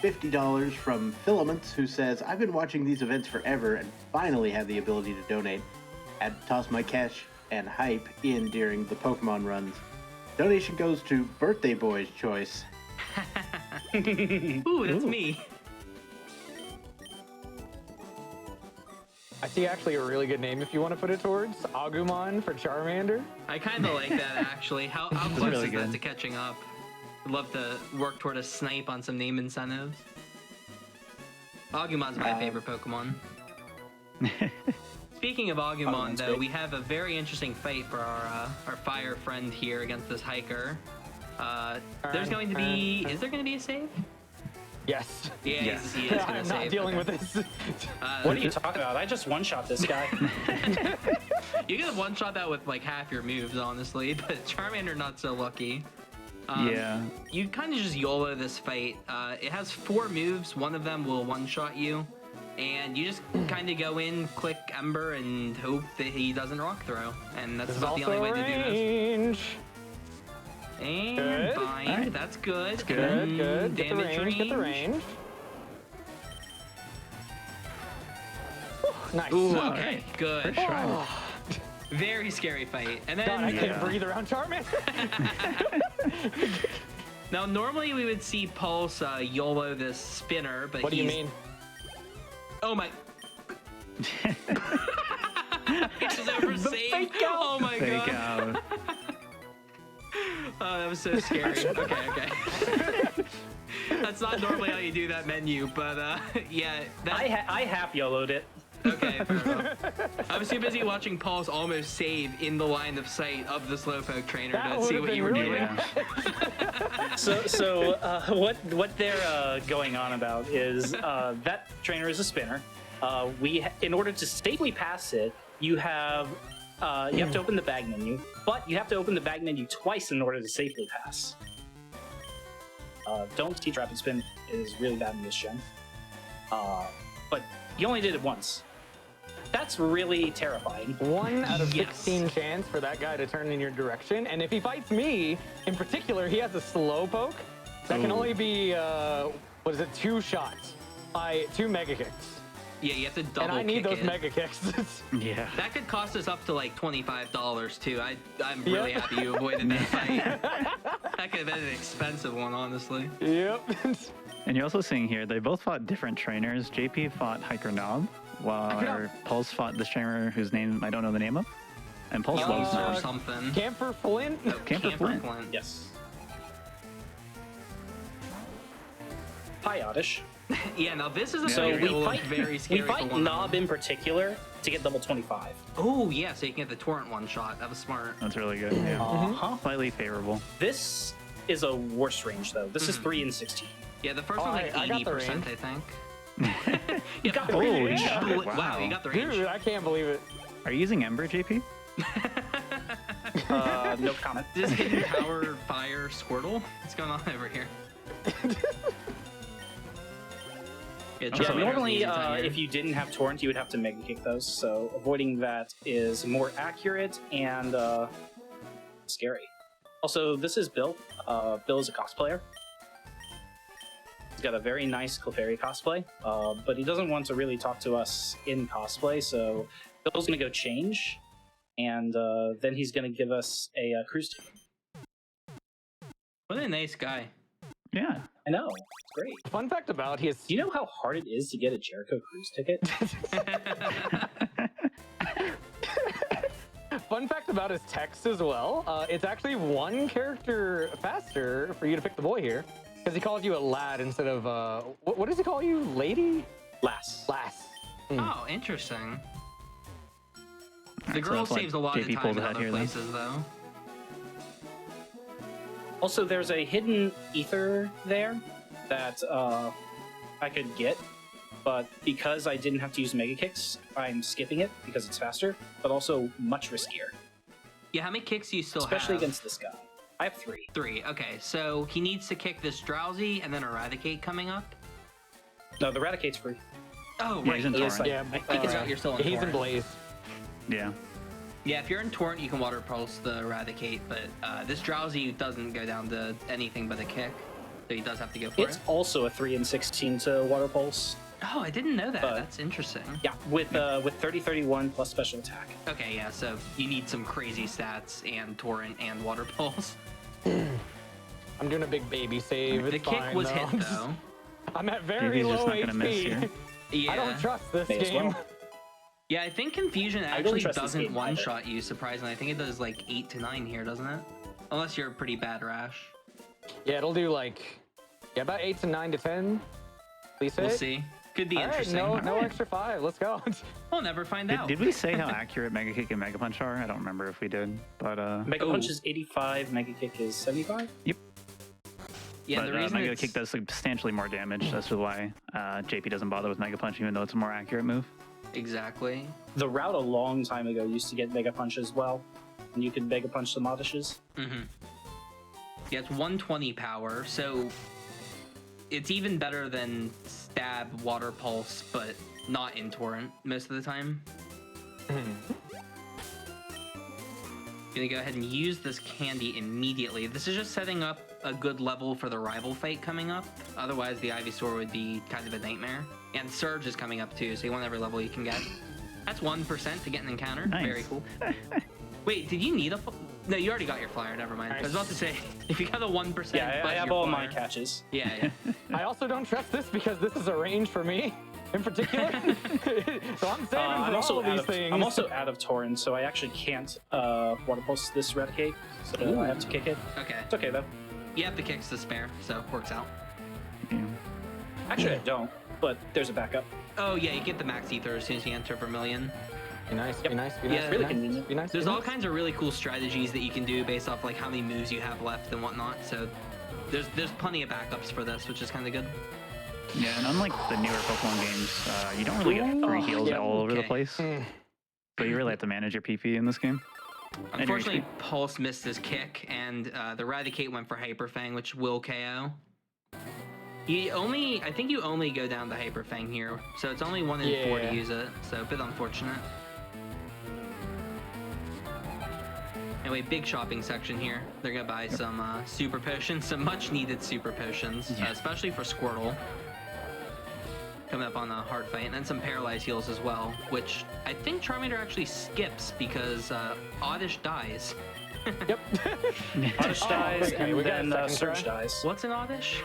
[SPEAKER 1] $50 from Filaments, who says, "I've been watching these events forever and finally have the ability to donate. Had to toss my cash and hype in during the Pokemon runs. Donation goes to Birthday Boy's Choice."
[SPEAKER 5] Ooh, that's me.
[SPEAKER 2] I see actually a really good name if you want to put it towards Agumon for Charmander.
[SPEAKER 5] I kind of like that actually. How close
[SPEAKER 4] really
[SPEAKER 5] is that
[SPEAKER 4] good.
[SPEAKER 5] to catching up? I'd love to work toward a snipe on some name incentives. Agumon's my favorite Pokemon. Speaking of Agumon,
[SPEAKER 3] Agumon's
[SPEAKER 5] though,
[SPEAKER 3] great.
[SPEAKER 5] we have a very interesting fight for our fire friend here against this hiker. There's going to be... Is there going to be a save?
[SPEAKER 2] Yes.
[SPEAKER 5] Yeah,
[SPEAKER 4] Yes.
[SPEAKER 5] he is going to
[SPEAKER 2] I'm
[SPEAKER 5] save.
[SPEAKER 2] not dealing
[SPEAKER 5] Okay.
[SPEAKER 2] with this.
[SPEAKER 3] What are you talking about? I just one-shot this guy.
[SPEAKER 5] You could have one-shot that with like half your moves, honestly, but Charmander not so lucky.
[SPEAKER 4] Yeah.
[SPEAKER 5] You kind of just YOLO this fight. It has 4 moves. One of them will one-shot you. And you just kind of go in, click Ember, and hope that he doesn't rock throw. And that's
[SPEAKER 2] This is
[SPEAKER 5] about the
[SPEAKER 2] also
[SPEAKER 5] only way to do this.
[SPEAKER 2] range.
[SPEAKER 5] And
[SPEAKER 2] Good.
[SPEAKER 5] bind.
[SPEAKER 4] Alright.
[SPEAKER 5] That's good.
[SPEAKER 2] Good,
[SPEAKER 5] And
[SPEAKER 2] good. Get the
[SPEAKER 5] damage
[SPEAKER 2] range, get the range. Whew, nice.
[SPEAKER 5] Ooh,
[SPEAKER 4] All
[SPEAKER 5] okay,
[SPEAKER 4] right.
[SPEAKER 5] good.
[SPEAKER 4] First try.
[SPEAKER 2] Oh,
[SPEAKER 5] Very scary fight. And then
[SPEAKER 2] God, I can't
[SPEAKER 4] Yeah.
[SPEAKER 2] breathe around Charmander.
[SPEAKER 5] now normally we would see Pulse YOLO this spinner, but
[SPEAKER 2] What do you
[SPEAKER 5] he's-
[SPEAKER 2] mean?
[SPEAKER 5] Oh my. It's over save.
[SPEAKER 2] fake out.
[SPEAKER 5] Oh my
[SPEAKER 4] Fake
[SPEAKER 5] god.
[SPEAKER 4] out.
[SPEAKER 5] Oh, that was so scary. Okay. That's not normally how you do that menu, but yeah.
[SPEAKER 3] I half YOLO'd it.
[SPEAKER 5] Okay, fair enough. I was too busy watching Pulse almost save in the line of sight of the Slowpoke trainer
[SPEAKER 2] That
[SPEAKER 5] to see
[SPEAKER 2] would've
[SPEAKER 5] what
[SPEAKER 2] been
[SPEAKER 5] you were
[SPEAKER 2] really
[SPEAKER 5] doing.
[SPEAKER 4] Yeah.
[SPEAKER 3] What they're going on about is that trainer is a spinner. In order to safely pass it, you have to open the bag menu, but you have to open the bag menu twice in order to safely pass. Don't teach rapid spin is really bad in this gen. But you only did it once. That's really terrifying.
[SPEAKER 2] 1 out of
[SPEAKER 5] Yes.
[SPEAKER 2] 16 chance for that guy to turn in your direction. And if he fights me, in particular, he has a Slowpoke that can
[SPEAKER 4] Ooh.
[SPEAKER 2] only be, 2 shots by 2 Mega Kicks.
[SPEAKER 5] Yeah, you have to double
[SPEAKER 2] And I need
[SPEAKER 5] kick
[SPEAKER 2] those
[SPEAKER 5] it.
[SPEAKER 2] Mega Kicks.
[SPEAKER 4] Yeah.
[SPEAKER 5] That could cost us up to like $25 too. I'm really
[SPEAKER 2] Yep.
[SPEAKER 5] happy you avoided that fight. That could have been an expensive one, honestly.
[SPEAKER 2] Yep.
[SPEAKER 4] And you're also seeing here, they both fought different trainers. JP fought Hiker Knob, while
[SPEAKER 2] Hiker Knob.
[SPEAKER 4] our Pulse fought this trainer whose name I don't know the name of. And Pulse loves
[SPEAKER 5] Or
[SPEAKER 4] Knob.
[SPEAKER 5] something.
[SPEAKER 2] Camper Flint.
[SPEAKER 4] Camper Flint.
[SPEAKER 3] Yes. Hi, Oddish.
[SPEAKER 5] Yeah, now this is a
[SPEAKER 3] So
[SPEAKER 5] fight
[SPEAKER 3] we
[SPEAKER 5] that will look
[SPEAKER 3] fight
[SPEAKER 5] very scary.
[SPEAKER 3] we fight
[SPEAKER 5] for one
[SPEAKER 3] Knob
[SPEAKER 5] of
[SPEAKER 3] in particular to get level 25.
[SPEAKER 5] Oh yeah, so you can get the torrent one shot. That was smart.
[SPEAKER 4] That's really good. Yeah.
[SPEAKER 3] Uh-huh.
[SPEAKER 4] Slightly favorable.
[SPEAKER 3] This is a worse range though. This is 3 and 16.
[SPEAKER 5] Yeah, the first
[SPEAKER 2] Oh,
[SPEAKER 5] one's like
[SPEAKER 2] I got the
[SPEAKER 5] 80%,
[SPEAKER 2] range.
[SPEAKER 5] I think. You got the
[SPEAKER 4] Holy
[SPEAKER 5] range.
[SPEAKER 4] shit,
[SPEAKER 5] Wow,
[SPEAKER 4] wow.
[SPEAKER 5] you got the range.
[SPEAKER 2] Dude, I can't believe it.
[SPEAKER 4] Are you using Ember, JP?
[SPEAKER 3] No comment.
[SPEAKER 5] Just hidden power fire Squirtle. What's going on over here? Yeah,
[SPEAKER 3] Yeah,
[SPEAKER 5] Charmander
[SPEAKER 3] normally,
[SPEAKER 5] needs a time here.
[SPEAKER 3] if you didn't have Torrent, you would have to Mega Kick those, so avoiding that is more accurate and scary. Also, this is Bill. Bill is a cosplayer. He's got a very nice Clefairy cosplay, but he doesn't want to really talk to us in cosplay, so Bill's going to go change, and then he's going to give us a cruise ticket.
[SPEAKER 5] What a nice guy.
[SPEAKER 4] Yeah.
[SPEAKER 3] I know, it's great.
[SPEAKER 2] Fun fact about his.
[SPEAKER 3] Do you know how hard it is to get a Jericho cruise ticket?
[SPEAKER 2] Fun fact about his text as well. It's actually one character faster for you to pick the boy here, because he calls you a lad instead of what does he call you? Lady?
[SPEAKER 3] Lass.
[SPEAKER 2] Lass.
[SPEAKER 5] Oh, interesting. The
[SPEAKER 4] Alright, so
[SPEAKER 5] girl
[SPEAKER 4] that's why
[SPEAKER 5] saves a lot of
[SPEAKER 4] JP
[SPEAKER 5] time
[SPEAKER 4] pulled
[SPEAKER 5] in
[SPEAKER 4] it out
[SPEAKER 5] other
[SPEAKER 4] here, then.
[SPEAKER 5] places, though.
[SPEAKER 3] Also, there's a hidden ether there that I could get, but because I didn't have to use Mega Kicks, I'm skipping it because it's faster, but also much riskier,
[SPEAKER 5] Yeah, how many kicks do you still
[SPEAKER 3] especially
[SPEAKER 5] have?
[SPEAKER 3] against this guy. I have 3.
[SPEAKER 5] 3. Okay, so he needs to kick this Drowsy and then Eradicate coming up.
[SPEAKER 3] No, the Raticate's free.
[SPEAKER 5] Oh,
[SPEAKER 4] Yeah,
[SPEAKER 5] right.
[SPEAKER 4] he's in
[SPEAKER 5] he is.
[SPEAKER 4] Torrent.
[SPEAKER 2] Yeah,
[SPEAKER 3] I
[SPEAKER 5] think it's out, you're still in
[SPEAKER 2] he's in
[SPEAKER 5] Torrent.
[SPEAKER 2] Blaze.
[SPEAKER 4] Yeah.
[SPEAKER 5] Yeah, if you're in Torrent, you can Water Pulse the Eradicate, but this Drowsy doesn't go down to anything but a kick, so he does have to go for
[SPEAKER 3] It's
[SPEAKER 5] it.
[SPEAKER 3] also a 3 and 16 to Water Pulse.
[SPEAKER 5] Oh, I didn't know that.
[SPEAKER 3] But-
[SPEAKER 5] That's interesting.
[SPEAKER 3] Yeah, with 30-31 plus special attack.
[SPEAKER 5] Okay, yeah, so you need some crazy stats and Torrent and Water Pulse.
[SPEAKER 2] I'm doing a big baby save.
[SPEAKER 5] The
[SPEAKER 2] It's
[SPEAKER 5] kick
[SPEAKER 2] fine,
[SPEAKER 5] was
[SPEAKER 2] though.
[SPEAKER 5] hit, though.
[SPEAKER 2] I'm at very
[SPEAKER 4] JP's just
[SPEAKER 2] low
[SPEAKER 4] not gonna miss
[SPEAKER 2] HP.
[SPEAKER 4] here.
[SPEAKER 5] Yeah.
[SPEAKER 2] I don't trust this
[SPEAKER 3] May as
[SPEAKER 2] game.
[SPEAKER 3] well.
[SPEAKER 5] Yeah, I think Confusion
[SPEAKER 3] don't
[SPEAKER 5] actually
[SPEAKER 3] trust this
[SPEAKER 5] doesn't
[SPEAKER 3] game
[SPEAKER 5] one-shot you, surprisingly. I think it does like 8 to 9 here, doesn't it? Unless you're a pretty bad Rash.
[SPEAKER 2] Yeah, it'll do like about 8 to 9 to 10. Please hit.
[SPEAKER 5] We'll see. Could be
[SPEAKER 2] All right,
[SPEAKER 5] interesting.
[SPEAKER 2] no
[SPEAKER 4] Alright.
[SPEAKER 2] extra 5. Let's go.
[SPEAKER 5] We'll never find out.
[SPEAKER 4] Did we say how accurate Mega Kick and Mega Punch are? I don't remember if we did, but
[SPEAKER 3] Mega
[SPEAKER 5] Oh.
[SPEAKER 3] Punch is 85, Mega Kick is 75.
[SPEAKER 5] Yeah,
[SPEAKER 4] but,
[SPEAKER 5] the reason
[SPEAKER 4] Mega
[SPEAKER 5] it's...
[SPEAKER 4] Kick does substantially more damage. That's why JP doesn't bother with Mega Punch, even though it's a more accurate move.
[SPEAKER 5] Exactly.
[SPEAKER 3] The route a long time ago used to get Mega Punch as well, and you could Mega Punch the Moddishes.
[SPEAKER 5] Mm-hmm. Yeah, it's 120 power, so it's even better than Stab, Water Pulse, but not in Torrent most of the time. Gonna go ahead and use this candy immediately. This is just setting up a good level for the rival fight coming up. Otherwise, the Ivysaur would be kind of a nightmare. And Surge is coming up too, so you want every level you can get. That's 1% to get an encounter.
[SPEAKER 4] Nice.
[SPEAKER 5] Very cool. Wait, did you need a... No, you already got your flyer. Never mind. I was about to say, if you got a 1%...
[SPEAKER 3] Yeah,
[SPEAKER 5] but
[SPEAKER 3] I have
[SPEAKER 5] your
[SPEAKER 3] all my
[SPEAKER 5] flyer-
[SPEAKER 3] catches.
[SPEAKER 5] Yeah, yeah.
[SPEAKER 2] I also don't trust this because this is a range for me in particular. So I'm saving for
[SPEAKER 3] I'm
[SPEAKER 2] all
[SPEAKER 3] also
[SPEAKER 2] of these things.
[SPEAKER 3] I'm also out of Torrent, so I actually can't Water Pulse this Eradicate, so I have to kick it.
[SPEAKER 5] Okay.
[SPEAKER 3] It's okay though.
[SPEAKER 5] You have the kicks to spare, so it works out.
[SPEAKER 4] Yeah.
[SPEAKER 3] Actually, I don't, but there's a backup.
[SPEAKER 5] Oh, yeah, you get the max ether as soon as you enter Vermilion.
[SPEAKER 2] Be nice,
[SPEAKER 3] Yep.
[SPEAKER 2] be nice, be
[SPEAKER 5] Yeah,
[SPEAKER 2] nice,
[SPEAKER 5] it's
[SPEAKER 2] be
[SPEAKER 3] really
[SPEAKER 2] nice,
[SPEAKER 3] convenient.
[SPEAKER 2] be nice.
[SPEAKER 5] There's
[SPEAKER 2] be
[SPEAKER 5] all
[SPEAKER 2] nice.
[SPEAKER 5] kinds of really cool strategies that you can do based off like how many moves you have left and whatnot. So there's plenty of backups for this, which is kind of good.
[SPEAKER 4] Yeah, and unlike the newer Pokemon games, you don't really get free heals
[SPEAKER 2] yeah,
[SPEAKER 4] all over the
[SPEAKER 5] okay.
[SPEAKER 4] place. So you really have to manage your PP in this game. And your
[SPEAKER 5] Unfortunately,
[SPEAKER 4] HP.
[SPEAKER 5] Pulse missed his kick, and the Eradicate went for Hyper Fang, which will KO. I think you only go down to Hyper Fang here, so it's only 1 in 4
[SPEAKER 2] Yeah.
[SPEAKER 5] to use it. So a bit unfortunate. Anyway, big shopping section here. They're gonna buy some super potions, some much needed super potions,
[SPEAKER 4] Yeah.
[SPEAKER 5] especially for Squirtle. Coming up on a hard fight, and then some paralyzed heals as well, which I think Charmander actually skips because Oddish dies.
[SPEAKER 2] Yep.
[SPEAKER 3] Oddish dies,
[SPEAKER 2] okay, we
[SPEAKER 3] and
[SPEAKER 2] got a
[SPEAKER 3] then
[SPEAKER 2] second
[SPEAKER 3] Surge
[SPEAKER 2] try.
[SPEAKER 3] dies.
[SPEAKER 5] What's an Oddish?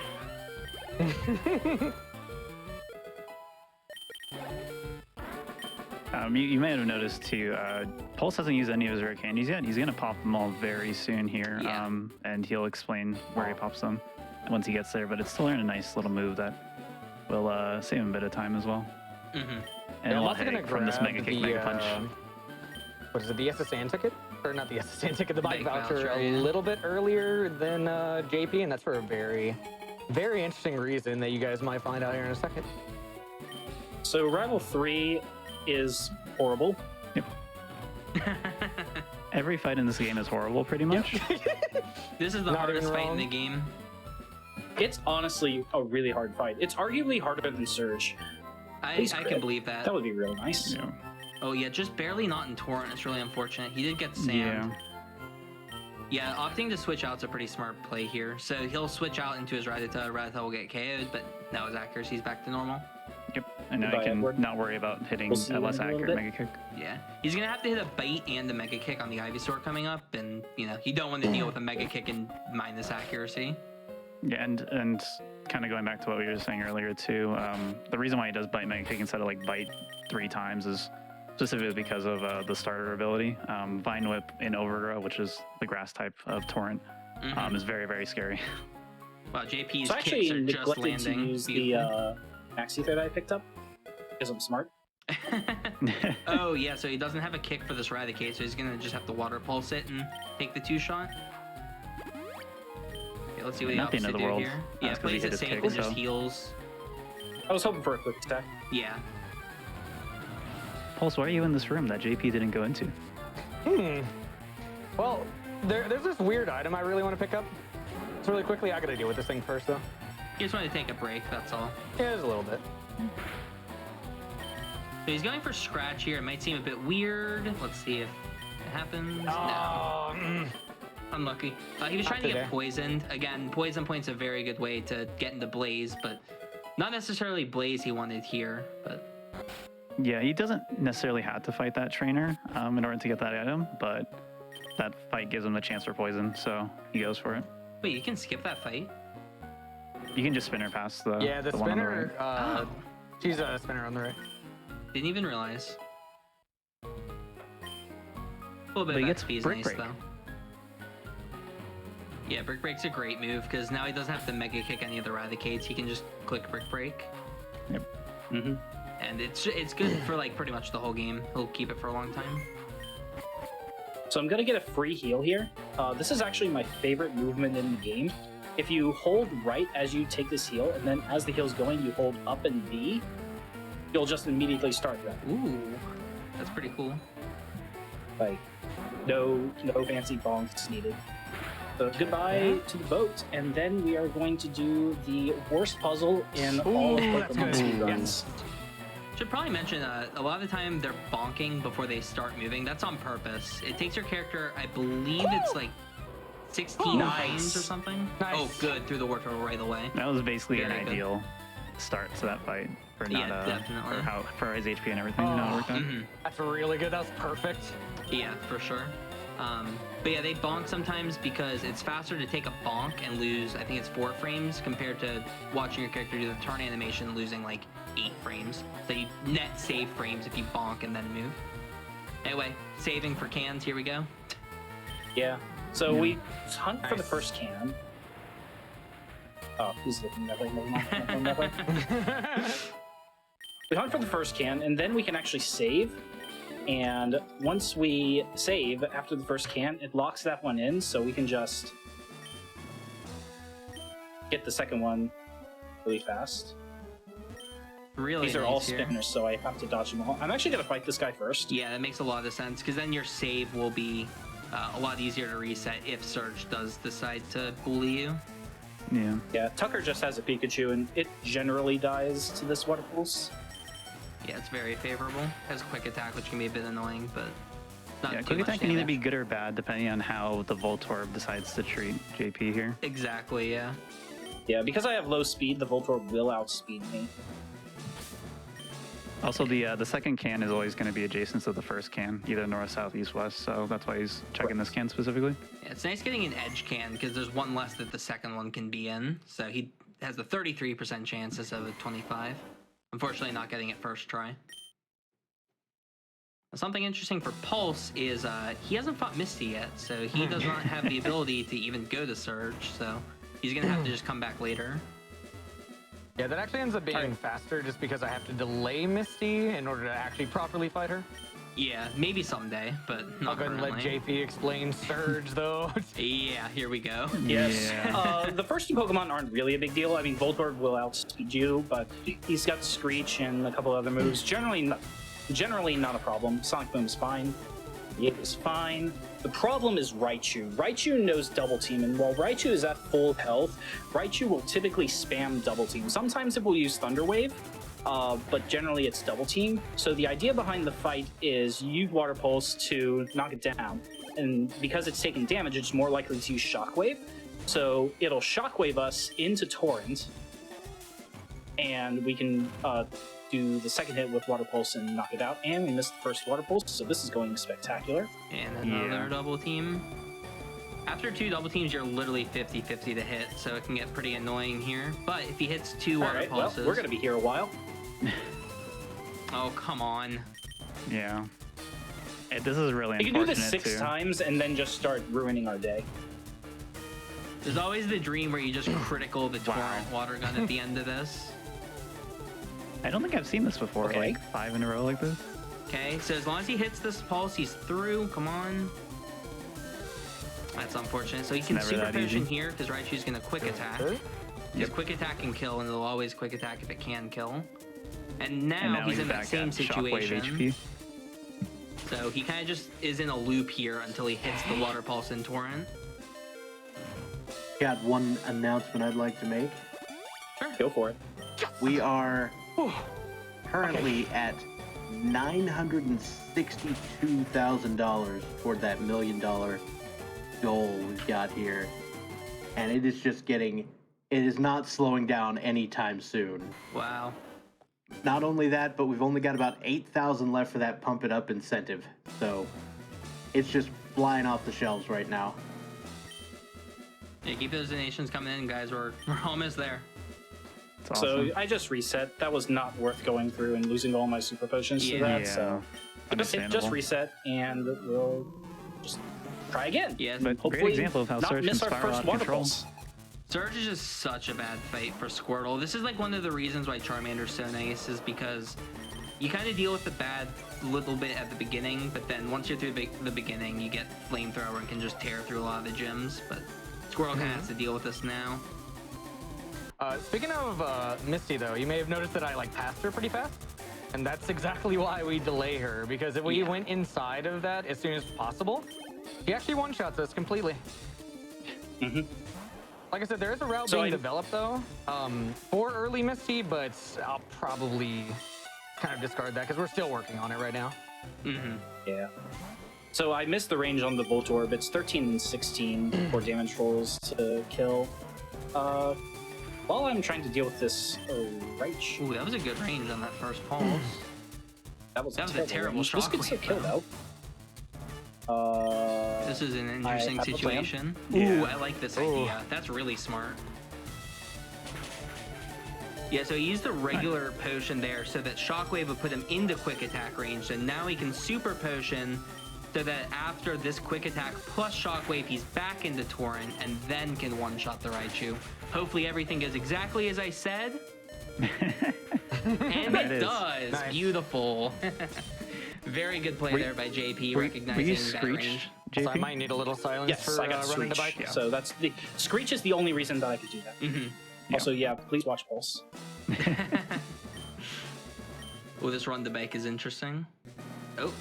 [SPEAKER 4] You may have noticed too, Pulse hasn't used any of his rare candies yet. He's gonna pop them all very soon here,
[SPEAKER 5] Yeah.
[SPEAKER 4] and he'll explain where he pops them once he gets there. But it's still a nice little move that will save him a bit of time as well.
[SPEAKER 5] Mm-hmm.
[SPEAKER 4] And
[SPEAKER 2] Yeah,
[SPEAKER 4] a
[SPEAKER 2] I'm
[SPEAKER 4] lot
[SPEAKER 2] also gonna
[SPEAKER 4] from this
[SPEAKER 2] grab
[SPEAKER 4] Mega Kick,
[SPEAKER 2] the,
[SPEAKER 4] Mega Punch.
[SPEAKER 2] What is it, the SSN ticket? Or not the SSN ticket, the bike
[SPEAKER 5] Bike
[SPEAKER 2] voucher
[SPEAKER 5] voucher,
[SPEAKER 2] a
[SPEAKER 5] yeah.
[SPEAKER 2] little bit earlier than JP, and that's for a very, very interesting reason that you guys might find out here in a second.
[SPEAKER 3] So Rival 3 is horrible.
[SPEAKER 4] Yep. Every fight in this game is horrible, pretty much.
[SPEAKER 5] This is the
[SPEAKER 2] Not
[SPEAKER 5] hardest
[SPEAKER 2] even
[SPEAKER 5] fight in
[SPEAKER 2] wrong.
[SPEAKER 5] the game.
[SPEAKER 3] It's honestly a really hard fight. It's arguably harder than Surge.
[SPEAKER 5] I
[SPEAKER 3] Please
[SPEAKER 5] can
[SPEAKER 3] crit.
[SPEAKER 5] believe that.
[SPEAKER 3] That would be real nice.
[SPEAKER 4] Yeah.
[SPEAKER 5] Oh yeah, just barely not in Torrent. It's really unfortunate. He did get sand. Yeah, opting to switch out's a pretty smart play here. So he'll switch out into his Rattata. Rattata will get KO'd, but now his accuracy's back to normal.
[SPEAKER 4] Yep. And now
[SPEAKER 3] Goodbye,
[SPEAKER 4] I can
[SPEAKER 3] Edward.
[SPEAKER 4] not worry about hitting
[SPEAKER 3] We'll see
[SPEAKER 4] a
[SPEAKER 3] you
[SPEAKER 4] less
[SPEAKER 3] in a little
[SPEAKER 4] accurate
[SPEAKER 3] bit.
[SPEAKER 4] Mega Kick.
[SPEAKER 5] Yeah, he's gonna have to hit a bite and a Mega Kick on the Ivysaur coming up, and you know you don't want to deal with a Mega Kick and minus accuracy.
[SPEAKER 4] Yeah, and kind of going back to what we were saying earlier too, the reason why he does bite Mega Kick instead of like bite 3 times is specifically because of the starter ability. Vine Whip in Overgrow, which is the grass type of Torrent, is very, very scary.
[SPEAKER 5] Wow, JP's
[SPEAKER 3] So
[SPEAKER 5] kicks
[SPEAKER 3] actually
[SPEAKER 5] are just
[SPEAKER 3] neglected to
[SPEAKER 5] landing.
[SPEAKER 3] use the
[SPEAKER 5] beautifully.
[SPEAKER 3] Maxi that I picked up because I'm smart.
[SPEAKER 5] Oh yeah, so he doesn't have a kick for this Raticate, so he's gonna just have to Water Pulse it and take the 2-shot. Okay, let's see what he
[SPEAKER 4] Not the
[SPEAKER 5] opts
[SPEAKER 4] end
[SPEAKER 5] to
[SPEAKER 4] of the
[SPEAKER 5] do
[SPEAKER 4] world.
[SPEAKER 5] here.
[SPEAKER 4] That's
[SPEAKER 5] Yeah,
[SPEAKER 4] 'cause he
[SPEAKER 5] plays
[SPEAKER 4] hit
[SPEAKER 5] it
[SPEAKER 4] his
[SPEAKER 5] safe
[SPEAKER 4] kick,
[SPEAKER 5] and just
[SPEAKER 4] so.
[SPEAKER 5] heals.
[SPEAKER 3] I was hoping for a quick attack.
[SPEAKER 5] Yeah.
[SPEAKER 4] Pulse, why are you in this room that JP didn't go into?
[SPEAKER 2] Well, there's this weird item I really want to pick up. So really quickly, I gotta deal with this thing first, though.
[SPEAKER 5] He just wanted to take a break, that's all.
[SPEAKER 2] Yeah, just a little bit.
[SPEAKER 5] So he's going for Scratch here. It might seem a bit weird. Let's see if it happens. No.
[SPEAKER 2] Oh,
[SPEAKER 5] Unlucky. He was trying to
[SPEAKER 2] today.
[SPEAKER 5] get poisoned. Again, poison point's a very good way to get into Blaze, but not necessarily Blaze he wanted here. But
[SPEAKER 4] Yeah, he doesn't necessarily have to fight that trainer in order to get that item, but that fight gives him the chance for poison, so he goes for it.
[SPEAKER 5] wait, you can skip that fight?
[SPEAKER 4] You can just spin her past the
[SPEAKER 2] yeah, the
[SPEAKER 4] one on the
[SPEAKER 2] spinner.
[SPEAKER 4] right.
[SPEAKER 2] She's a spinner on the right.
[SPEAKER 5] Didn't even realize. A little bit
[SPEAKER 4] But he
[SPEAKER 5] of
[SPEAKER 4] gets
[SPEAKER 5] XP is
[SPEAKER 4] Brick
[SPEAKER 5] nice
[SPEAKER 4] Break.
[SPEAKER 5] though. Yeah, Brick Break's a great move because now he doesn't have to Mega Kick any of the Raticates. He can just click Brick Break.
[SPEAKER 3] Mm-hmm.
[SPEAKER 5] And it's good for like pretty much the whole game. He'll keep it for a long time.
[SPEAKER 3] So I'm gonna get a free heal here. This is actually my favorite movement in the game. If you hold right as you take this heal, and then as the heal's going, you hold up and B, you'll just immediately start that.
[SPEAKER 5] Ooh, that's pretty cool.
[SPEAKER 3] Like, no fancy bonks needed. So goodbye to the boat, and then we are going to do the worst puzzle in all of
[SPEAKER 2] Ooh, that's
[SPEAKER 3] Pokemon
[SPEAKER 2] good.
[SPEAKER 3] speedruns.
[SPEAKER 5] Should probably mention a lot of the time they're bonking before they start moving. That's on purpose. It takes your character, I believe it's like 16
[SPEAKER 3] Nice.
[SPEAKER 5] frames or something.
[SPEAKER 2] Nice.
[SPEAKER 5] Oh, good, through the warp turtle right away.
[SPEAKER 4] That was basically an
[SPEAKER 5] Very good.
[SPEAKER 4] ideal start to that fight for not
[SPEAKER 5] Yeah, definitely.
[SPEAKER 4] for his HP and everything. You know, it worked out.
[SPEAKER 5] Mhm.
[SPEAKER 2] That's really good. That's perfect.
[SPEAKER 5] Yeah, for sure. But yeah, they bonk sometimes because it's faster to take a bonk and lose, I think it's 4 frames compared to watching your character do the turn animation losing like 8 frames. So you net save frames if you bonk and then move. Anyway, saving for cans, here we go.
[SPEAKER 3] Yeah. So we hunt for the
[SPEAKER 2] Nice.
[SPEAKER 3] first can. Oh, he's looking that way. Never mind. Not going that way. We hunt for the first can, and then we can actually save. And once we save after the first can, it locks that one in, so we can just get the second one really fast.
[SPEAKER 5] Really
[SPEAKER 3] These are
[SPEAKER 5] nice
[SPEAKER 3] all
[SPEAKER 5] here.
[SPEAKER 3] spinners, so I have to dodge them all. I'm actually gonna fight this guy first.
[SPEAKER 5] Yeah, that makes a lot of sense because then your save will be a lot easier to reset if Surge does decide to bully you.
[SPEAKER 4] Yeah.
[SPEAKER 3] Yeah, Tucker just has a Pikachu, and it generally dies to this water pulse.
[SPEAKER 5] Yeah, it's very favorable. Has a quick attack, which can be a bit annoying, but not
[SPEAKER 4] Yeah,
[SPEAKER 5] too
[SPEAKER 4] quick
[SPEAKER 5] much
[SPEAKER 4] attack can either
[SPEAKER 5] damage.
[SPEAKER 4] be good or bad depending on how the Voltorb decides to treat JP here.
[SPEAKER 5] Exactly, yeah.
[SPEAKER 3] Yeah, because I have low speed, the Voltorb will outspeed me.
[SPEAKER 4] Also, the second can is always going to be adjacent to the first can, either north, south, east, west. So that's why he's checking this can specifically.
[SPEAKER 5] Yeah, it's nice getting an edge can because there's one less that the second one can be in. So he has a 33% chance instead of a 25. Unfortunately, not getting it first try. Something interesting for Pulse is he hasn't fought Misty yet, so he does not have the ability to even go to Surge. So he's gonna have to just come back later.
[SPEAKER 2] Yeah, that actually ends up being faster just because I have to delay Misty in order to actually properly fight her.
[SPEAKER 5] Yeah, maybe someday, but
[SPEAKER 2] I'll
[SPEAKER 5] not
[SPEAKER 2] go ahead and let
[SPEAKER 5] currently.
[SPEAKER 2] JP explain Surge, though.
[SPEAKER 5] Yeah, here we go.
[SPEAKER 3] Yes.
[SPEAKER 4] Yeah.
[SPEAKER 3] The first two Pokemon aren't really a big deal. I mean, Voltorb will outspeed you, but he's got Screech and a couple other moves. Generally not a problem. Sonic Boom's fine. It is fine. The problem is Raichu. Raichu knows double team, and while Raichu is at full health, Raichu will typically spam double team. Sometimes it will use Thunder Wave, but generally it's double team. So the idea behind the fight is you use Water Pulse to knock it down, and because it's taking damage, it's more likely to use Shockwave. So it'll Shockwave us into Torrent, and we can do the second hit with Water Pulse and knock it out. And we missed the first Water Pulse, so this is going spectacular.
[SPEAKER 5] And another double team. After 2 double teams, you're literally 50-50 to hit, so it can get pretty annoying here. But if he hits 2 Water Pulses...
[SPEAKER 3] Well, we're going to be here a while.
[SPEAKER 5] Oh, come on.
[SPEAKER 4] Yeah. This is really unfortunate,
[SPEAKER 3] You can do this 6 times and then just start ruining our day.
[SPEAKER 5] There's always the dream where you just critical the Torrent water gun at the end of this.
[SPEAKER 4] I don't think I've seen this before,
[SPEAKER 3] Okay.
[SPEAKER 4] like 5 in a row like this.
[SPEAKER 5] Okay, so as long as he hits this pulse, he's through. Come on. That's unfortunate. So he can
[SPEAKER 4] never
[SPEAKER 5] super
[SPEAKER 4] that
[SPEAKER 5] potion
[SPEAKER 4] easy.
[SPEAKER 5] here because Raichu's going to quick attack. His quick attack can kill, and it'll always quick attack if it can kill. And now he's in that
[SPEAKER 4] back
[SPEAKER 5] same
[SPEAKER 4] at Shockwave
[SPEAKER 5] situation.
[SPEAKER 4] HP.
[SPEAKER 5] So he kind of just is in a loop here until he hits the Water Pulse in Torrent.
[SPEAKER 1] Got one announcement I'd like to make.
[SPEAKER 5] Sure.
[SPEAKER 3] Go for it.
[SPEAKER 1] We are currently at $962,000 toward that $1 million goal we've got here. And it is just it is not slowing down anytime soon.
[SPEAKER 5] Wow.
[SPEAKER 1] Not only that, but we've only got about 8,000 left for that Pump It Up incentive. So it's just flying off the shelves right now.
[SPEAKER 5] Yeah, keep those donations coming in, guys. We're almost there.
[SPEAKER 4] It's awesome.
[SPEAKER 3] So I just reset. That was not worth going through and losing all my super potions to that. So just reset, and we'll just try again.
[SPEAKER 5] Yeah,
[SPEAKER 4] But
[SPEAKER 3] hopefully
[SPEAKER 4] great example of how
[SPEAKER 3] not
[SPEAKER 4] Surge can
[SPEAKER 3] miss our
[SPEAKER 4] spiral
[SPEAKER 3] first
[SPEAKER 4] out of
[SPEAKER 3] Water
[SPEAKER 4] control.
[SPEAKER 3] Pulse.
[SPEAKER 5] Surge is just such a bad fight for Squirtle. This is like one of the reasons why Charmander's so nice, is because you kind of deal with the bad little bit at the beginning, but then once you're through the beginning, you get Flamethrower and can just tear through a lot of the gyms. But Squirtle kind of has to deal with this now.
[SPEAKER 2] Speaking of Misty, though, you may have noticed that I passed her pretty fast, and that's exactly why we delay her, because if we went inside of that as soon as possible, he actually one-shots us completely. Like I said, there is a route being developed, though, for early Misty, but I'll probably kind of discard that because we're still working on it right now.
[SPEAKER 3] Yeah. So I missed the range on the Voltorb. It's 13 and 16 for damage rolls to kill. While I'm trying to deal with this Raichu.
[SPEAKER 5] Ooh, that was a good range on that first pulse.
[SPEAKER 3] That was a
[SPEAKER 5] terrible
[SPEAKER 3] range. This could still
[SPEAKER 5] shockwave,
[SPEAKER 3] kill, though.
[SPEAKER 5] This is an interesting
[SPEAKER 3] have a plan.
[SPEAKER 5] situation.
[SPEAKER 4] Yeah.
[SPEAKER 5] Ooh, I like this idea. That's really smart. Yeah, so he used the regular potion there so that Shockwave would put him into quick attack range, and now he can super potion so that after this quick attack plus Shockwave, he's back into Torrent and then can one-shot the Raichu. Hopefully everything goes exactly as I said. And it does. Nice. Beautiful. Very good play there by JP, recognizing
[SPEAKER 4] you
[SPEAKER 5] that
[SPEAKER 4] Screech,
[SPEAKER 5] range.
[SPEAKER 4] JP?
[SPEAKER 2] So I might need a little silence
[SPEAKER 3] Yes,
[SPEAKER 2] for
[SPEAKER 3] I got
[SPEAKER 2] running the
[SPEAKER 3] Screech.
[SPEAKER 2] bike.
[SPEAKER 3] So that's the Screech is the only reason that I could do that. Also, yeah, please watch Pulse.
[SPEAKER 5] Oh, this run the bike is interesting. Oh.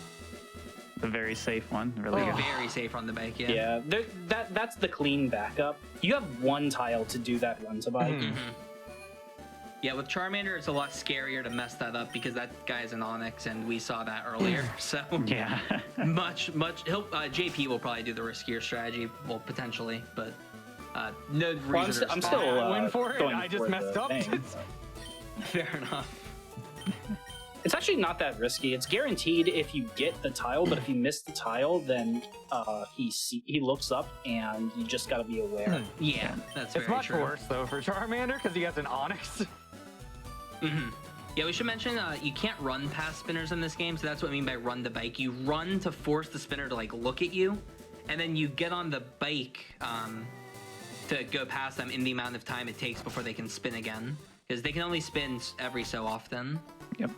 [SPEAKER 4] A very safe one. Really good.
[SPEAKER 5] Very safe on the bike, yeah.
[SPEAKER 3] Yeah, that's the clean backup. You have one tile to do that run to bike.
[SPEAKER 5] Yeah, with Charmander, it's a lot scarier to mess that up because that guy's an Onyx, and we saw that earlier. So
[SPEAKER 4] Yeah.
[SPEAKER 5] much. JP will probably do the riskier strategy, well, potentially, but no reason.
[SPEAKER 3] I'm still
[SPEAKER 2] win for it.
[SPEAKER 3] going
[SPEAKER 2] I just
[SPEAKER 3] for
[SPEAKER 2] messed
[SPEAKER 3] the
[SPEAKER 2] up.
[SPEAKER 3] thing.
[SPEAKER 5] Fair enough.
[SPEAKER 3] It's actually not that risky. It's guaranteed if you get the tile, but if you miss the tile, then he looks up, and you just gotta be aware.
[SPEAKER 5] Yeah, that's
[SPEAKER 2] It's
[SPEAKER 5] very
[SPEAKER 2] much
[SPEAKER 5] true.
[SPEAKER 2] worse, though, for Charmander because he has an Onyx.
[SPEAKER 5] Yeah, we should mention you can't run past spinners in this game, so that's what I mean by run the bike. You run to force the spinner to look at you, and then you get on the bike to go past them in the amount of time it takes before they can spin again, because they can only spin every so often.
[SPEAKER 4] Yep.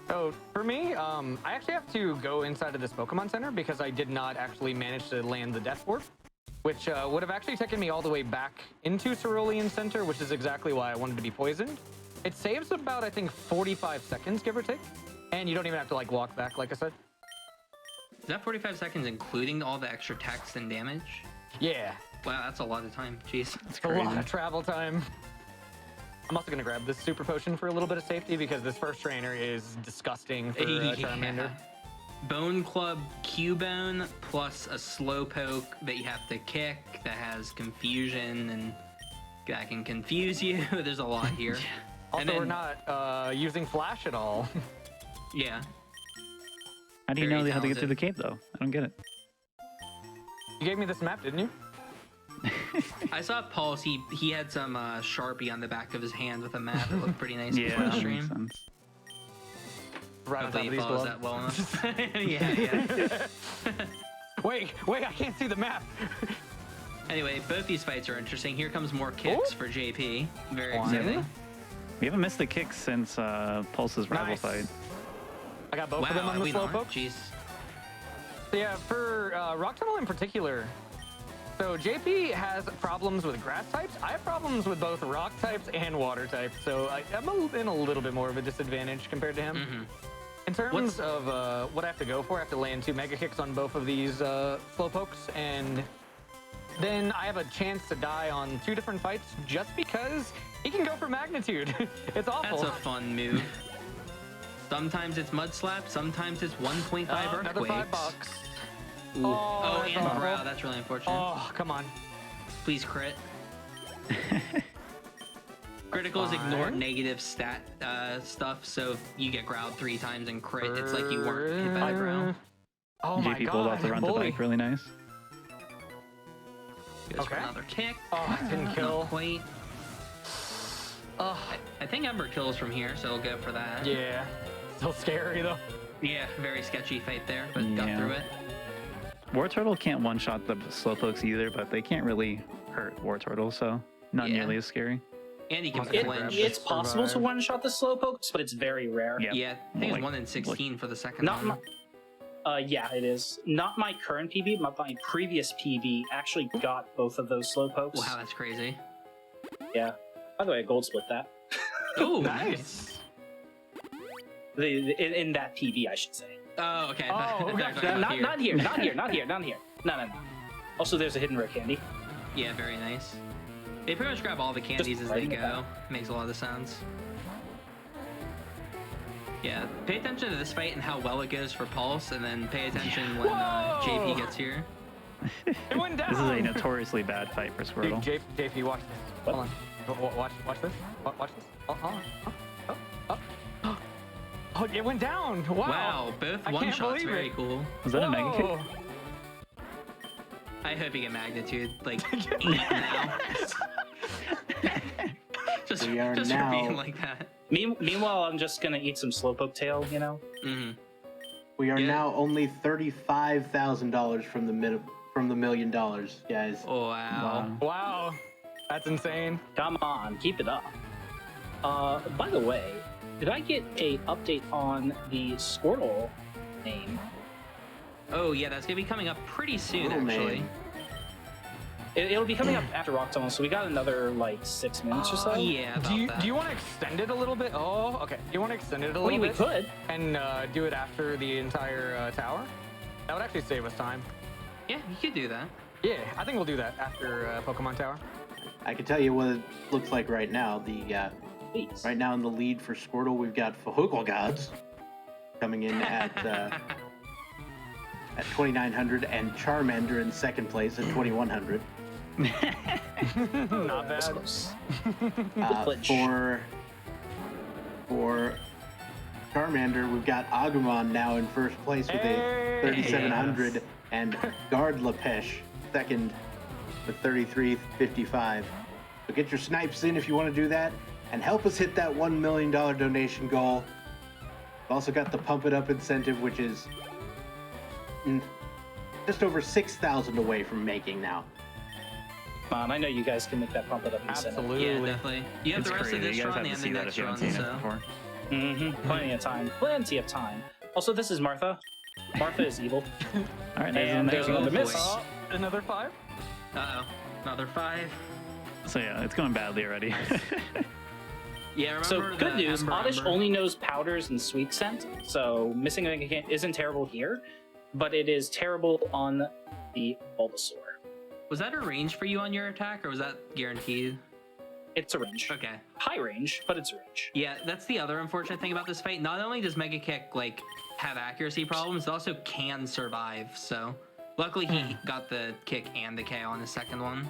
[SPEAKER 2] So for me, I actually have to go inside of this Pokemon Center because I did not actually manage to land the Death Orb, which would have actually taken me all the way back into Cerulean Center, which is exactly why I wanted to be poisoned. It saves about, I think, 45 seconds, give or take, and you don't even have to walk back, like I said.
[SPEAKER 5] that 45 seconds including all the extra text and damage?
[SPEAKER 2] Yeah,
[SPEAKER 5] Wow, that's a lot of time. Jeez.
[SPEAKER 2] it's a lot of travel time. I'm also gonna grab this super potion for a little bit of safety because this first trainer is disgusting for Charmander.
[SPEAKER 5] Bone Club Cubone plus a Slowpoke that you have to kick that has confusion and that can confuse you. There's a lot here.
[SPEAKER 2] Also,
[SPEAKER 5] then,
[SPEAKER 2] we're not using flash at all.
[SPEAKER 5] Yeah.
[SPEAKER 4] How do you
[SPEAKER 5] Very
[SPEAKER 4] know how to get
[SPEAKER 5] talented.
[SPEAKER 4] through the cave, though? I don't get it.
[SPEAKER 2] You gave me this map, didn't you?
[SPEAKER 5] I saw Pulse. He had some Sharpie on the back of his hand with a map. It looked pretty nice
[SPEAKER 4] Yeah,
[SPEAKER 5] before the
[SPEAKER 4] that makes
[SPEAKER 5] stream.
[SPEAKER 4] sense.
[SPEAKER 2] Right on top
[SPEAKER 5] Hopefully
[SPEAKER 2] of
[SPEAKER 5] he
[SPEAKER 2] these
[SPEAKER 5] follows
[SPEAKER 2] gloves.
[SPEAKER 5] that well enough. yeah.
[SPEAKER 2] Wait, I can't see the map.
[SPEAKER 5] Anyway, both these fights are interesting. Here comes more kicks
[SPEAKER 2] Ooh.
[SPEAKER 5] for JP. Very
[SPEAKER 2] One.
[SPEAKER 5] exciting.
[SPEAKER 4] We haven't missed the kicks since Pulse's rival
[SPEAKER 2] Nice.
[SPEAKER 4] fight.
[SPEAKER 2] I got both of them
[SPEAKER 5] Wow,
[SPEAKER 2] on
[SPEAKER 5] have
[SPEAKER 2] the
[SPEAKER 5] we not?
[SPEAKER 2] Slowpoke.
[SPEAKER 5] Jeez.
[SPEAKER 2] So yeah, for Rock Tunnel in particular, so JP has problems with grass types. I have problems with both rock types and water types, so I'm in a little bit more of a disadvantage compared to him.
[SPEAKER 5] Mm-hmm.
[SPEAKER 2] In terms of what I have to go for, I have to land 2 Mega Kicks on both of these Slowpokes, and then I have a chance to die on 2 different fights just because he can go for Magnitude. It's awful.
[SPEAKER 5] That's a fun move. Sometimes it's Mud Slap, sometimes it's 1.5
[SPEAKER 2] Another
[SPEAKER 5] Earthquakes.
[SPEAKER 2] $5.
[SPEAKER 5] Ooh.
[SPEAKER 2] Oh,
[SPEAKER 5] Oh,
[SPEAKER 2] that's
[SPEAKER 5] and
[SPEAKER 2] awful.
[SPEAKER 5] Brow, that's really unfortunate.
[SPEAKER 2] Oh, come on.
[SPEAKER 5] Please crit. Criticals ignore
[SPEAKER 2] Fine.
[SPEAKER 5] negative stat stuff, so if you get growled 3 times and crit, it's like you weren't hit by Brow.
[SPEAKER 2] Oh my
[SPEAKER 4] JP
[SPEAKER 2] god.
[SPEAKER 4] pulled off the run to
[SPEAKER 2] bully.
[SPEAKER 4] bike really nice.
[SPEAKER 5] Goes for
[SPEAKER 2] Okay.
[SPEAKER 5] another kick.
[SPEAKER 2] Oh, it didn't kill.
[SPEAKER 5] Not quite.
[SPEAKER 2] Oh,
[SPEAKER 5] I think Ember kills from here, so we'll go for that.
[SPEAKER 2] yeah. Still scary though.
[SPEAKER 5] Yeah, very sketchy fight there, but got
[SPEAKER 4] Yeah.
[SPEAKER 5] through it.
[SPEAKER 4] War Turtle can't one-shot the Slowpokes either, but they can't really hurt War Turtle, so not
[SPEAKER 5] Yeah.
[SPEAKER 4] nearly as scary.
[SPEAKER 5] And he can
[SPEAKER 2] Okay.
[SPEAKER 5] flinch.
[SPEAKER 3] It's possible to
[SPEAKER 2] Survive.
[SPEAKER 3] one-shot the Slowpokes, but it's very rare.
[SPEAKER 4] Yeah.
[SPEAKER 5] Yeah, I think
[SPEAKER 4] Like-
[SPEAKER 5] it's 1 in 16 for the second
[SPEAKER 3] Not
[SPEAKER 5] one.
[SPEAKER 3] Yeah, it is. Not my current PB, but my previous PB actually got both of those Slowpokes.
[SPEAKER 5] Wow, that's crazy.
[SPEAKER 3] Yeah. By the way, I gold split that.
[SPEAKER 5] Oh,
[SPEAKER 2] Nice.
[SPEAKER 3] In that PB, I should say.
[SPEAKER 5] Oh, okay.
[SPEAKER 2] Oh,
[SPEAKER 5] I thought you were talking about here.
[SPEAKER 3] Not here. No. Also, there's a hidden rare candy.
[SPEAKER 5] Yeah, very nice. They pretty much grab all the candies
[SPEAKER 3] Just
[SPEAKER 5] as they
[SPEAKER 3] right in the
[SPEAKER 5] go. Makes a lot of sense. Yeah, pay attention to this fight and how well it goes for Pulse, and then pay attention when
[SPEAKER 2] Whoa!
[SPEAKER 5] JP gets here.
[SPEAKER 2] It went down.
[SPEAKER 4] This is a notoriously bad fight for
[SPEAKER 2] Dude,
[SPEAKER 4] Squirtle.
[SPEAKER 2] JP, watch this.
[SPEAKER 3] What?
[SPEAKER 2] Hold on. Watch this. Watch this. Oh, hold on. Oh. Oh, it went down. Wow.
[SPEAKER 5] Wow, both
[SPEAKER 2] I
[SPEAKER 5] one
[SPEAKER 2] can't
[SPEAKER 5] shots,
[SPEAKER 2] believe
[SPEAKER 5] very
[SPEAKER 2] it.
[SPEAKER 5] cool.
[SPEAKER 4] Was that a Mega Kick?
[SPEAKER 2] Whoa.
[SPEAKER 5] I hope you get Magnitude, like, 8 now. just
[SPEAKER 1] We are
[SPEAKER 5] just
[SPEAKER 1] now-
[SPEAKER 5] for being like that.
[SPEAKER 3] Meanwhile, I'm just gonna eat some Slowpoke tail, you know?
[SPEAKER 5] Mm-hmm.
[SPEAKER 1] We are
[SPEAKER 5] Yeah.
[SPEAKER 1] now only $35,000 from the $1 million, guys.
[SPEAKER 5] Oh, wow.
[SPEAKER 2] Wow. That's insane.
[SPEAKER 3] Come on, keep it up. By the way, did I get a update on the Squirtle name?
[SPEAKER 5] Oh, yeah, that's gonna be coming up pretty soon,
[SPEAKER 1] Little
[SPEAKER 5] actually.
[SPEAKER 1] man.
[SPEAKER 3] It'll be coming up after Rock Tunnel, so we got another like 6 minutes or so.
[SPEAKER 5] Yeah, about
[SPEAKER 2] Do you want to extend it a little bit? Oh, okay. Do you want to extend it a little
[SPEAKER 3] we
[SPEAKER 2] bit?
[SPEAKER 3] could.
[SPEAKER 2] And do it after the entire tower? That would actually save us time.
[SPEAKER 5] Yeah, you could do that.
[SPEAKER 2] Yeah, I think we'll do that after Pokemon Tower.
[SPEAKER 1] I can tell you what it looks like right now.
[SPEAKER 3] Please.
[SPEAKER 1] Right now in the lead for Squirtle, we've got Gods coming in at 2,900 and Charmander in second place at 2,100.
[SPEAKER 2] Not
[SPEAKER 3] That's
[SPEAKER 2] bad.
[SPEAKER 3] close.
[SPEAKER 1] For Charmander, we've got Agumon now in first place with a 3,700 and Gardlapesh second with 3,355. So get your snipes in if you want to do that and help us hit that $1 million donation goal. We've also got the Pump It Up incentive, which is just over 6,000 away from making now.
[SPEAKER 3] Come on, I know you guys can make that Pump It Up incentive.
[SPEAKER 2] Absolutely.
[SPEAKER 5] Yeah, definitely. You have
[SPEAKER 4] It's
[SPEAKER 5] the rest
[SPEAKER 4] crazy.
[SPEAKER 5] of this
[SPEAKER 4] You guys
[SPEAKER 5] run
[SPEAKER 4] have to
[SPEAKER 5] and the
[SPEAKER 4] see that
[SPEAKER 5] next
[SPEAKER 4] if you
[SPEAKER 5] run,
[SPEAKER 4] haven't seen it
[SPEAKER 5] so.
[SPEAKER 4] before.
[SPEAKER 3] Plenty of time. Plenty of time. Also, this is Martha. Martha is evil.
[SPEAKER 4] All right,
[SPEAKER 3] And
[SPEAKER 4] there's
[SPEAKER 3] there's
[SPEAKER 4] another
[SPEAKER 3] another
[SPEAKER 4] one.
[SPEAKER 3] miss.
[SPEAKER 2] Oh, another 5?
[SPEAKER 5] Uh-oh. Another 5.
[SPEAKER 4] So yeah, it's going badly already.
[SPEAKER 5] Yeah, remember
[SPEAKER 3] So, good
[SPEAKER 5] the
[SPEAKER 3] news,
[SPEAKER 5] Ember
[SPEAKER 3] Oddish
[SPEAKER 5] Ember?
[SPEAKER 3] only knows powders and sweet scent, so missing a isn't terrible here. but it is terrible on the Bulbasaur.
[SPEAKER 5] Was that a range for you on your attack, or was that guaranteed?
[SPEAKER 3] It's a range.
[SPEAKER 5] Okay.
[SPEAKER 3] High range, but it's a range.
[SPEAKER 5] Yeah, that's the other unfortunate thing about this fight. Not only does Mega Kick like have accuracy problems, it also can survive. So luckily he got the kick and the KO on the second one.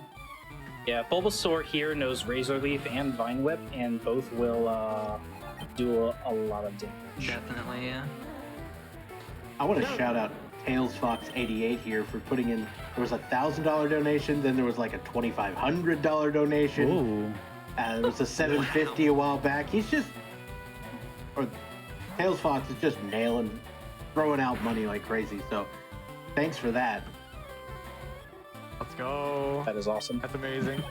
[SPEAKER 3] Yeah, Bulbasaur here knows Razor Leaf and Vine Whip, and both will do a lot of damage.
[SPEAKER 5] Definitely, yeah.
[SPEAKER 1] I want to shout out TailsFox88 here for putting in. There was a $1,000 donation, then there was like a $2,500 donation.
[SPEAKER 4] Ooh.
[SPEAKER 1] There was a $750 a while back. He's just, or TailsFox is just throwing out money like crazy. So, thanks for that.
[SPEAKER 2] Let's go.
[SPEAKER 3] That is awesome.
[SPEAKER 2] That's amazing.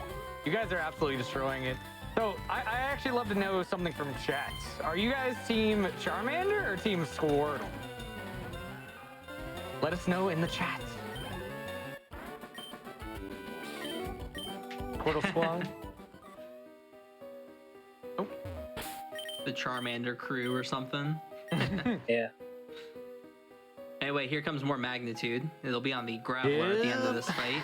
[SPEAKER 2] You guys are absolutely destroying it. So I actually love to know something from chat. Are you guys team Charmander or team Squirtle? Let us know in the chat. Squirtle Squad. Oh.
[SPEAKER 5] The Charmander crew or something.
[SPEAKER 3] Yeah.
[SPEAKER 5] Anyway, here comes more magnitude. It'll be on the Graveler at the end of this fight.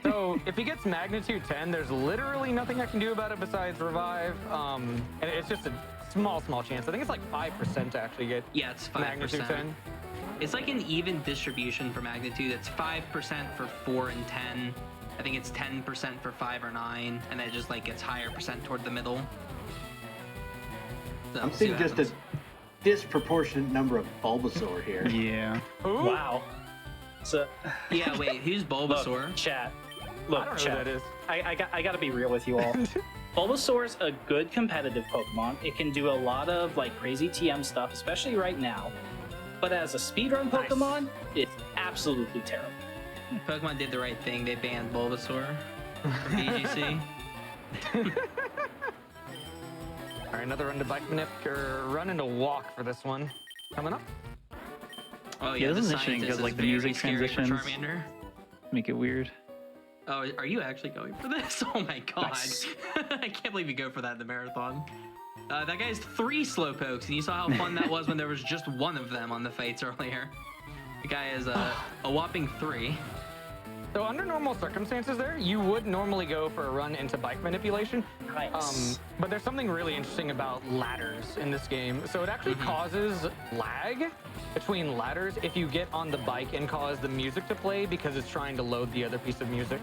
[SPEAKER 2] So if he gets magnitude 10, there's literally nothing I can do about it besides revive. And it's just a small chance. I think it's like 5% to actually get
[SPEAKER 5] Yeah, it's 5%.
[SPEAKER 2] magnitude 10.
[SPEAKER 5] It's like an even distribution for magnitude. It's 5% for 4 and 10. I think it's 10% for 5 or 9, and then it just like gets higher percent toward the middle. So,
[SPEAKER 1] I'm
[SPEAKER 5] see
[SPEAKER 1] seeing
[SPEAKER 5] what
[SPEAKER 1] just
[SPEAKER 5] happens.
[SPEAKER 1] a disproportionate number of Bulbasaur here.
[SPEAKER 4] Yeah.
[SPEAKER 2] Ooh,
[SPEAKER 3] Wow. So,
[SPEAKER 5] Yeah, wait, who's Bulbasaur?
[SPEAKER 3] look, chat.
[SPEAKER 2] I
[SPEAKER 3] Look,
[SPEAKER 2] don't know
[SPEAKER 3] chat.
[SPEAKER 2] who that is.
[SPEAKER 3] I gotta be real with you all. Bulbasaur's a good competitive Pokemon. It can do a lot of like crazy TM stuff, especially right now. But as a speedrun Pokemon, it's absolutely terrible.
[SPEAKER 5] Pokemon did the right thing. They banned Bulbasaur from VGC.
[SPEAKER 2] All right, another run to bike manip or run into walk for this one. Coming up.
[SPEAKER 5] Oh
[SPEAKER 4] Yeah,
[SPEAKER 5] yeah,
[SPEAKER 4] this
[SPEAKER 5] the
[SPEAKER 4] is interesting
[SPEAKER 5] scientist
[SPEAKER 4] 'cause, like,
[SPEAKER 5] is
[SPEAKER 4] the
[SPEAKER 5] very
[SPEAKER 4] music
[SPEAKER 5] scary for
[SPEAKER 4] transitions-
[SPEAKER 5] Charmander.
[SPEAKER 4] Make it weird.
[SPEAKER 5] Oh, are you actually going for this? Oh my god.
[SPEAKER 3] Nice.
[SPEAKER 5] I can't believe you go for that in the marathon. That guy has 3 Slowpokes, and you saw how fun that was when there was just one of them on the fights earlier. The guy has a whopping 3.
[SPEAKER 2] So under normal circumstances there, you would normally go for a run into bike manipulation.
[SPEAKER 3] Nice.
[SPEAKER 2] But there's something really interesting about ladders in this game. So it actually causes lag between ladders if you get on the bike and cause the music to play because it's trying to load the other piece of music.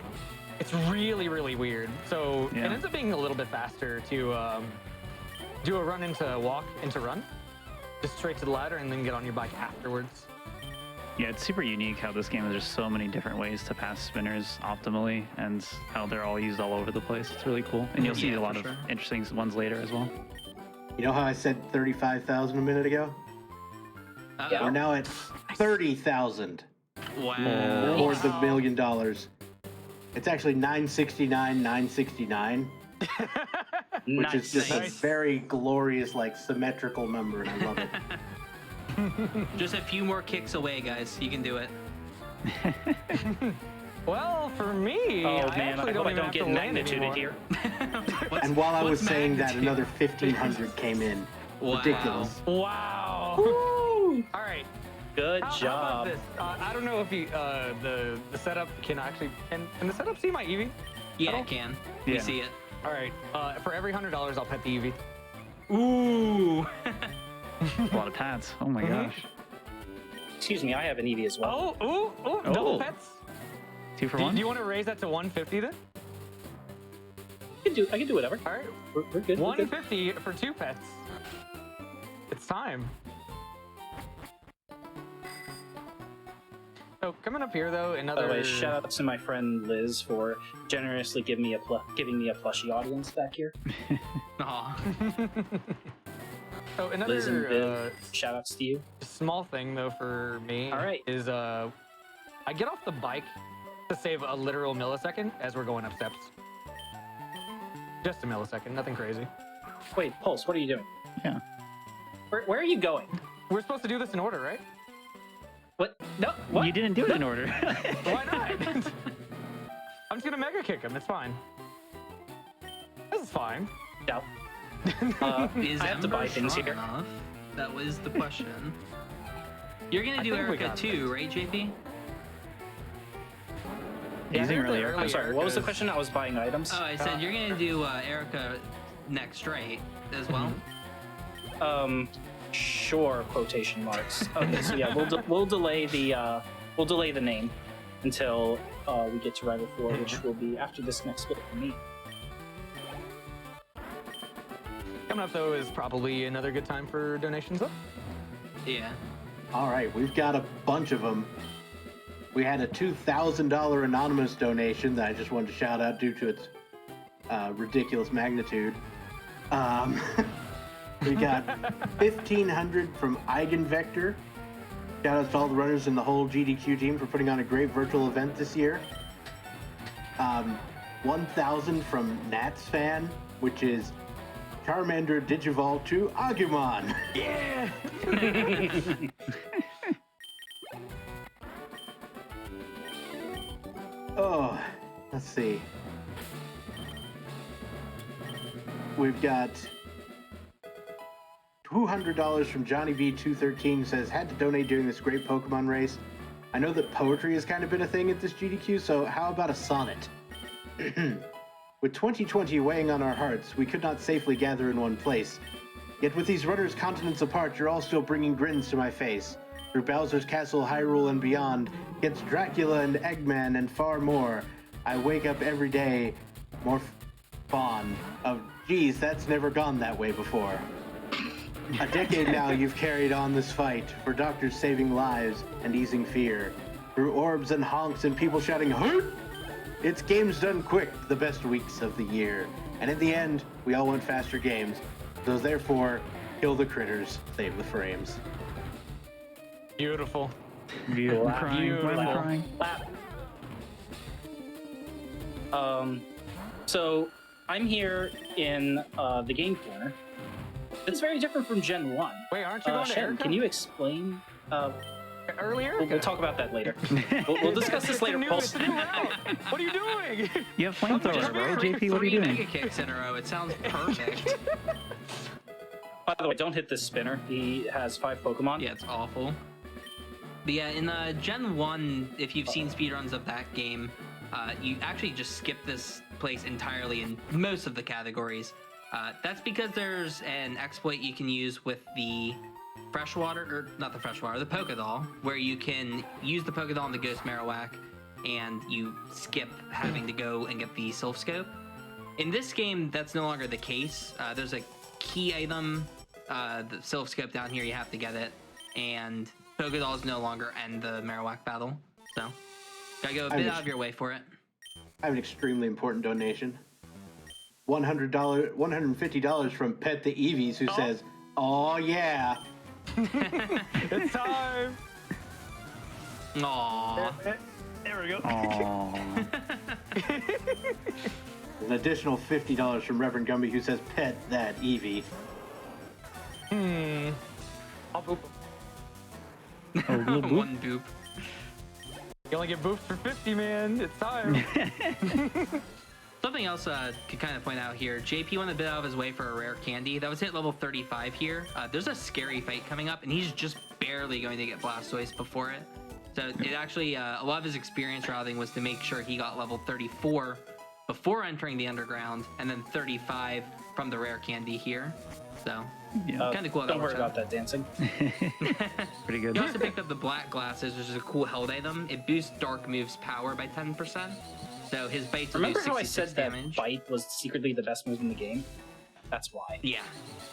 [SPEAKER 2] It's really, really weird. So
[SPEAKER 4] Yeah.
[SPEAKER 2] it ends up being a little bit faster to do a run into walk into run, just straight to the ladder and then get on your bike afterwards.
[SPEAKER 4] Yeah, it's super unique how this game is just so many different ways to pass spinners optimally and how they're all used all over the place. It's really cool. And you'll see
[SPEAKER 5] Yeah,
[SPEAKER 4] a lot
[SPEAKER 5] for
[SPEAKER 4] of
[SPEAKER 5] sure.
[SPEAKER 4] interesting ones later as well.
[SPEAKER 1] You know how I said 35,000 a minute ago?
[SPEAKER 5] Uh-oh.
[SPEAKER 1] We're now at 30,000
[SPEAKER 5] Wow.
[SPEAKER 1] for the $1 million. It's actually 969,969, which is just a
[SPEAKER 3] Nice.
[SPEAKER 1] very glorious, like symmetrical number, and I love it.
[SPEAKER 5] Just a few more kicks away, guys. You can do it.
[SPEAKER 2] Well, for me,
[SPEAKER 3] Oh
[SPEAKER 2] I
[SPEAKER 3] man,
[SPEAKER 2] actually
[SPEAKER 3] I hope I
[SPEAKER 2] even
[SPEAKER 3] don't
[SPEAKER 2] have
[SPEAKER 3] get
[SPEAKER 2] to land
[SPEAKER 3] magnitude
[SPEAKER 2] anymore.
[SPEAKER 3] here.
[SPEAKER 1] And while I was
[SPEAKER 5] what's
[SPEAKER 1] saying that,
[SPEAKER 5] magnitude?
[SPEAKER 1] another 1,500 came in.
[SPEAKER 5] Wow.
[SPEAKER 1] Ridiculous.
[SPEAKER 2] Wow. All right.
[SPEAKER 3] Good
[SPEAKER 2] How about
[SPEAKER 3] job.
[SPEAKER 2] this? I don't know if you, the setup can actually can the setup see my Eevee?
[SPEAKER 5] Yeah, it can. We
[SPEAKER 4] Yeah.
[SPEAKER 5] see it.
[SPEAKER 2] All right. For every $100, I'll pet the Eevee.
[SPEAKER 5] Ooh.
[SPEAKER 4] A lot of pats. Oh my gosh.
[SPEAKER 3] Excuse me, I have an Eevee as well.
[SPEAKER 2] Oh, double
[SPEAKER 4] Oh.
[SPEAKER 2] pets.
[SPEAKER 4] 2 for
[SPEAKER 2] Do
[SPEAKER 4] 1?
[SPEAKER 2] you want to raise that to 150 then?
[SPEAKER 3] I can do whatever.
[SPEAKER 2] All right.
[SPEAKER 3] We're good. We're good.
[SPEAKER 2] 150 for 2 pets. It's time. So coming up here though,
[SPEAKER 3] By
[SPEAKER 2] another.
[SPEAKER 3] the way, shout out to my friend Liz for generously giving me a plushie audience back here.
[SPEAKER 5] Aw.
[SPEAKER 2] So
[SPEAKER 3] Liz and
[SPEAKER 2] another
[SPEAKER 3] Viv, shout outs to you.
[SPEAKER 2] small thing though for me.
[SPEAKER 3] All right.
[SPEAKER 2] Is I get off the bike to save a literal millisecond as we're going up steps. Just a millisecond, nothing crazy.
[SPEAKER 3] Wait, Pulse, what are you doing?
[SPEAKER 4] Yeah.
[SPEAKER 3] Where are you going?
[SPEAKER 2] We're supposed to do this in order, right?
[SPEAKER 3] What? No. What?
[SPEAKER 4] You didn't do it in order.
[SPEAKER 2] Why not? I'm just gonna mega kick him. It's fine. This is fine.
[SPEAKER 3] No.
[SPEAKER 5] Is
[SPEAKER 3] I have to
[SPEAKER 5] Ember
[SPEAKER 3] buy things
[SPEAKER 5] strong
[SPEAKER 3] here.
[SPEAKER 5] enough? That was the question. You're gonna do
[SPEAKER 2] think we
[SPEAKER 5] Erica
[SPEAKER 2] got
[SPEAKER 5] too,
[SPEAKER 2] this.
[SPEAKER 5] right, JP?
[SPEAKER 4] Using
[SPEAKER 2] I heard
[SPEAKER 4] early
[SPEAKER 2] the
[SPEAKER 4] Erica.
[SPEAKER 3] I'm sorry, what was the
[SPEAKER 2] Erica's-
[SPEAKER 3] question? I was buying items.
[SPEAKER 5] Oh, I said you're gonna do Erica next, right? As well.
[SPEAKER 3] Sure, quotation marks. Okay, so yeah, we'll delay the name until we get to Rival 4, which will be after this next bit for me.
[SPEAKER 2] Coming up though is probably another good time for donations. Though.
[SPEAKER 5] Yeah.
[SPEAKER 1] All right, we've got a bunch of them. We had a $2,000 anonymous donation that I just wanted to shout out due to its ridiculous magnitude. We got 1,500 from Eigenvector. Shout out to all the runners and the whole GDQ team for putting on a great virtual event this year. 1,000 from Nats Fan, which is Charmander Digivolve to Agumon.
[SPEAKER 2] Yeah.
[SPEAKER 1] Oh, let's see. We've got $200 from Johnny B213 who says, had to donate during this great Pokemon race. I know that poetry has kind of been a thing at this GDQ, so how about a sonnet? With 2020 weighing on our hearts, we could not safely gather in one place. Yet with these runners continents apart, you're all still bringing grins to my face. Through Bowser's Castle, Hyrule, and beyond, against Dracula and Eggman and far more, I wake up every day more fond of, geez, that's never gone that way before. A decade now you've carried on this fight for doctors saving lives and easing fear. Through orbs and honks and people shouting, "Hurt!" It's games done quick, the best weeks of the year. And in the end, we all want faster games. So therefore, kill the critters, save the frames.
[SPEAKER 2] Beautiful.
[SPEAKER 4] Beautiful. I'm crying. Why am I
[SPEAKER 2] Beautiful.
[SPEAKER 4] crying?
[SPEAKER 3] So I'm here in the game corner. It's very different from Gen 1.
[SPEAKER 2] Wait, aren't you going to
[SPEAKER 3] Shen,
[SPEAKER 2] Erica?
[SPEAKER 3] can you explain?
[SPEAKER 2] Earlier?
[SPEAKER 3] We'll talk about that later. We'll discuss this later, Pulse.
[SPEAKER 2] It's a new route. What are you doing?
[SPEAKER 4] You have flamethrower, right, JP? What are you
[SPEAKER 5] Three
[SPEAKER 4] doing?
[SPEAKER 5] mega kicks in a row. It sounds perfect.
[SPEAKER 3] By the way, don't hit this spinner. He has 5 Pokemon.
[SPEAKER 5] Yeah, it's awful. But yeah, in Gen 1, if you've seen speedruns of that game, you actually just skip this place entirely in most of the categories. That's because there's an exploit you can use with the freshwater, or not the freshwater, the Pokédoll, where you can use the Pokédoll in the Ghost Marowak, and you skip having to go and get the Sylph Scope. In this game, that's no longer the case. There's a key item, the Sylph Scope down here, you have to get it, and Pokédolls no longer end the Marowak battle, so gotta go a bit out of your way for it.
[SPEAKER 1] I have an extremely important donation. $150 from Pet the Eevees who says, "Oh yeah."
[SPEAKER 2] It's time.
[SPEAKER 5] Aww.
[SPEAKER 2] There we go.
[SPEAKER 4] Aww.
[SPEAKER 1] An additional $50 from Reverend Gumby who says, "Pet that Eevee."
[SPEAKER 2] I'll boop.
[SPEAKER 5] One boop.
[SPEAKER 2] You only get booped for 50, man. It's time.
[SPEAKER 5] Something else could kind of point out here. JP went a bit out of his way for a rare candy. That was hit level 35 here. There's a scary fight coming up, and he's just barely going to get Blastoise before it. So it actually, a lot of his experience routing was to make sure he got level 34 before entering the underground, and then 35 from the rare candy here. So
[SPEAKER 4] Yeah.
[SPEAKER 5] kind of cool.
[SPEAKER 3] Don't worry about that dancing.
[SPEAKER 4] Pretty good.
[SPEAKER 5] He also picked up the black glasses, which is a cool held item. It boosts dark moves power by 10%. So his bites will do
[SPEAKER 3] Remember how I
[SPEAKER 5] 66
[SPEAKER 3] said that
[SPEAKER 5] damage.
[SPEAKER 3] Bite was secretly the best move in the game? That's why.
[SPEAKER 5] Yeah.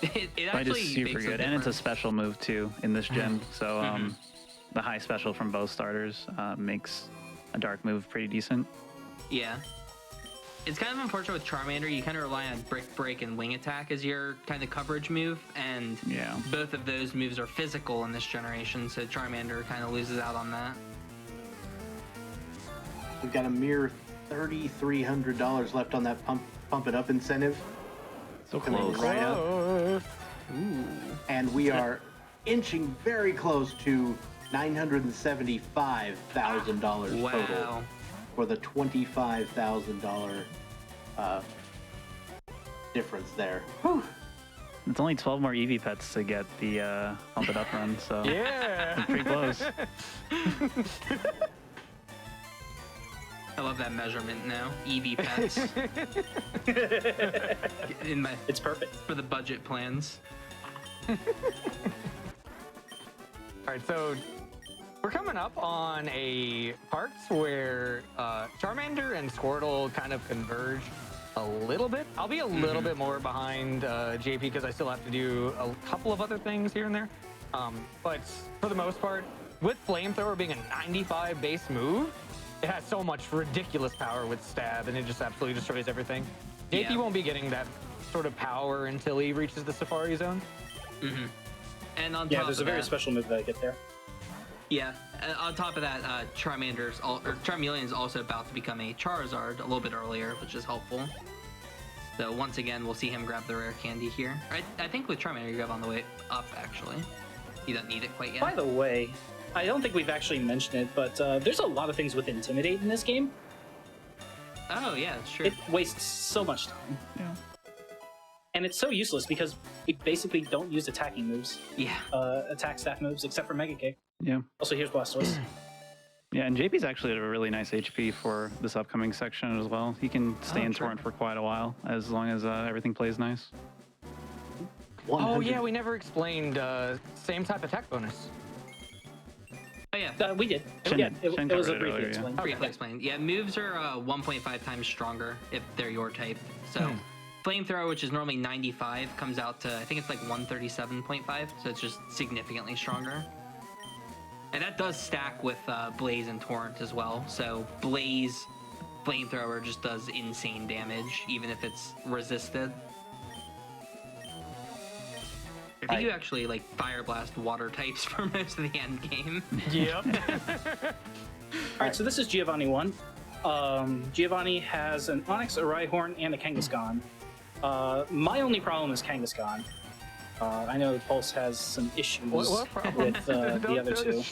[SPEAKER 5] It
[SPEAKER 4] Bite
[SPEAKER 5] actually
[SPEAKER 4] is super
[SPEAKER 5] makes
[SPEAKER 4] good, and it's a
[SPEAKER 5] difference.
[SPEAKER 4] special move too in this gen. So the high special from both starters makes a dark move pretty decent.
[SPEAKER 5] Yeah. It's kind of unfortunate with Charmander. You kind of rely on Brick Break and Wing Attack as your kind of coverage move, and
[SPEAKER 4] Yeah.
[SPEAKER 5] both of those moves are physical in this generation, so Charmander kind of loses out on that.
[SPEAKER 1] We've got a mere $3,300 left on that pump it up incentive.
[SPEAKER 4] So
[SPEAKER 1] Coming
[SPEAKER 4] close.
[SPEAKER 1] right up. And we are inching very close to $975,000 total
[SPEAKER 5] Wow.
[SPEAKER 1] for the $25,000 difference there. Whew.
[SPEAKER 4] it's only 12 more Eevee pets to get the Pump It Up run, so
[SPEAKER 2] Yeah.
[SPEAKER 4] pretty close.
[SPEAKER 5] I love that measurement now. EV pets.
[SPEAKER 3] It's perfect.
[SPEAKER 5] For the budget plans.
[SPEAKER 2] All right, so we're coming up on a parts where Charmander and Squirtle kind of converge a little bit. I'll be a little bit more behind JP because I still have to do a couple of other things here and there. But for the most part, with Flamethrower being a 95 base move, it has so much ridiculous power with Stab, and it just absolutely destroys everything. JP won't be getting that sort of power until he reaches the Safari Zone.
[SPEAKER 5] And on
[SPEAKER 3] Yeah,
[SPEAKER 5] top
[SPEAKER 3] there's
[SPEAKER 5] of
[SPEAKER 3] a very
[SPEAKER 5] that,
[SPEAKER 3] special move that I get there.
[SPEAKER 5] Yeah, on top of that, Charmeleon is also about to become a Charizard a little bit earlier, which is helpful. So once again, we'll see him grab the rare candy here. I think with Charmander, you grab on the way up, actually. You don't need it quite yet.
[SPEAKER 3] By the way, I don't think we've actually mentioned it, but there's a lot of things with Intimidate in this game.
[SPEAKER 5] Oh, yeah, it's true.
[SPEAKER 3] It wastes so much time.
[SPEAKER 4] Yeah.
[SPEAKER 3] And it's so useless because we basically don't use attacking moves,
[SPEAKER 5] Yeah.
[SPEAKER 3] attack staff moves, except for Mega Kick.
[SPEAKER 4] Yeah.
[SPEAKER 3] Also, here's Blastoise.
[SPEAKER 4] Yeah, and JP's actually at a really nice HP for this upcoming section as well. He can stay in Torrent for quite a while, as long as everything plays nice.
[SPEAKER 2] Oh yeah, we never explained same type attack bonus.
[SPEAKER 5] Oh, yeah.
[SPEAKER 3] We did.
[SPEAKER 4] Shen
[SPEAKER 3] Yeah,
[SPEAKER 4] did.
[SPEAKER 3] it
[SPEAKER 4] Shen
[SPEAKER 3] was a
[SPEAKER 4] covered it
[SPEAKER 3] briefly
[SPEAKER 4] earlier, yeah.
[SPEAKER 3] explained.
[SPEAKER 5] Briefly explained. Yeah, moves are 1.5 times stronger if they're your type. So Flamethrower, which is normally 95, comes out to, I think it's like 137.5, so it's just significantly stronger. And that does stack with Blaze and Torrent as well. So Blaze, Flamethrower just does insane damage, even if it's resisted. I think you actually like Fire Blast water types for most of the end game.
[SPEAKER 2] Yep.
[SPEAKER 3] Alright, so this is Giovanni 1. Giovanni has an Onix, a Rhyhorn, and a Kangaskhan. My only problem is Kangaskhan. I know Pulse has some issues
[SPEAKER 2] What problem?
[SPEAKER 3] with the other two.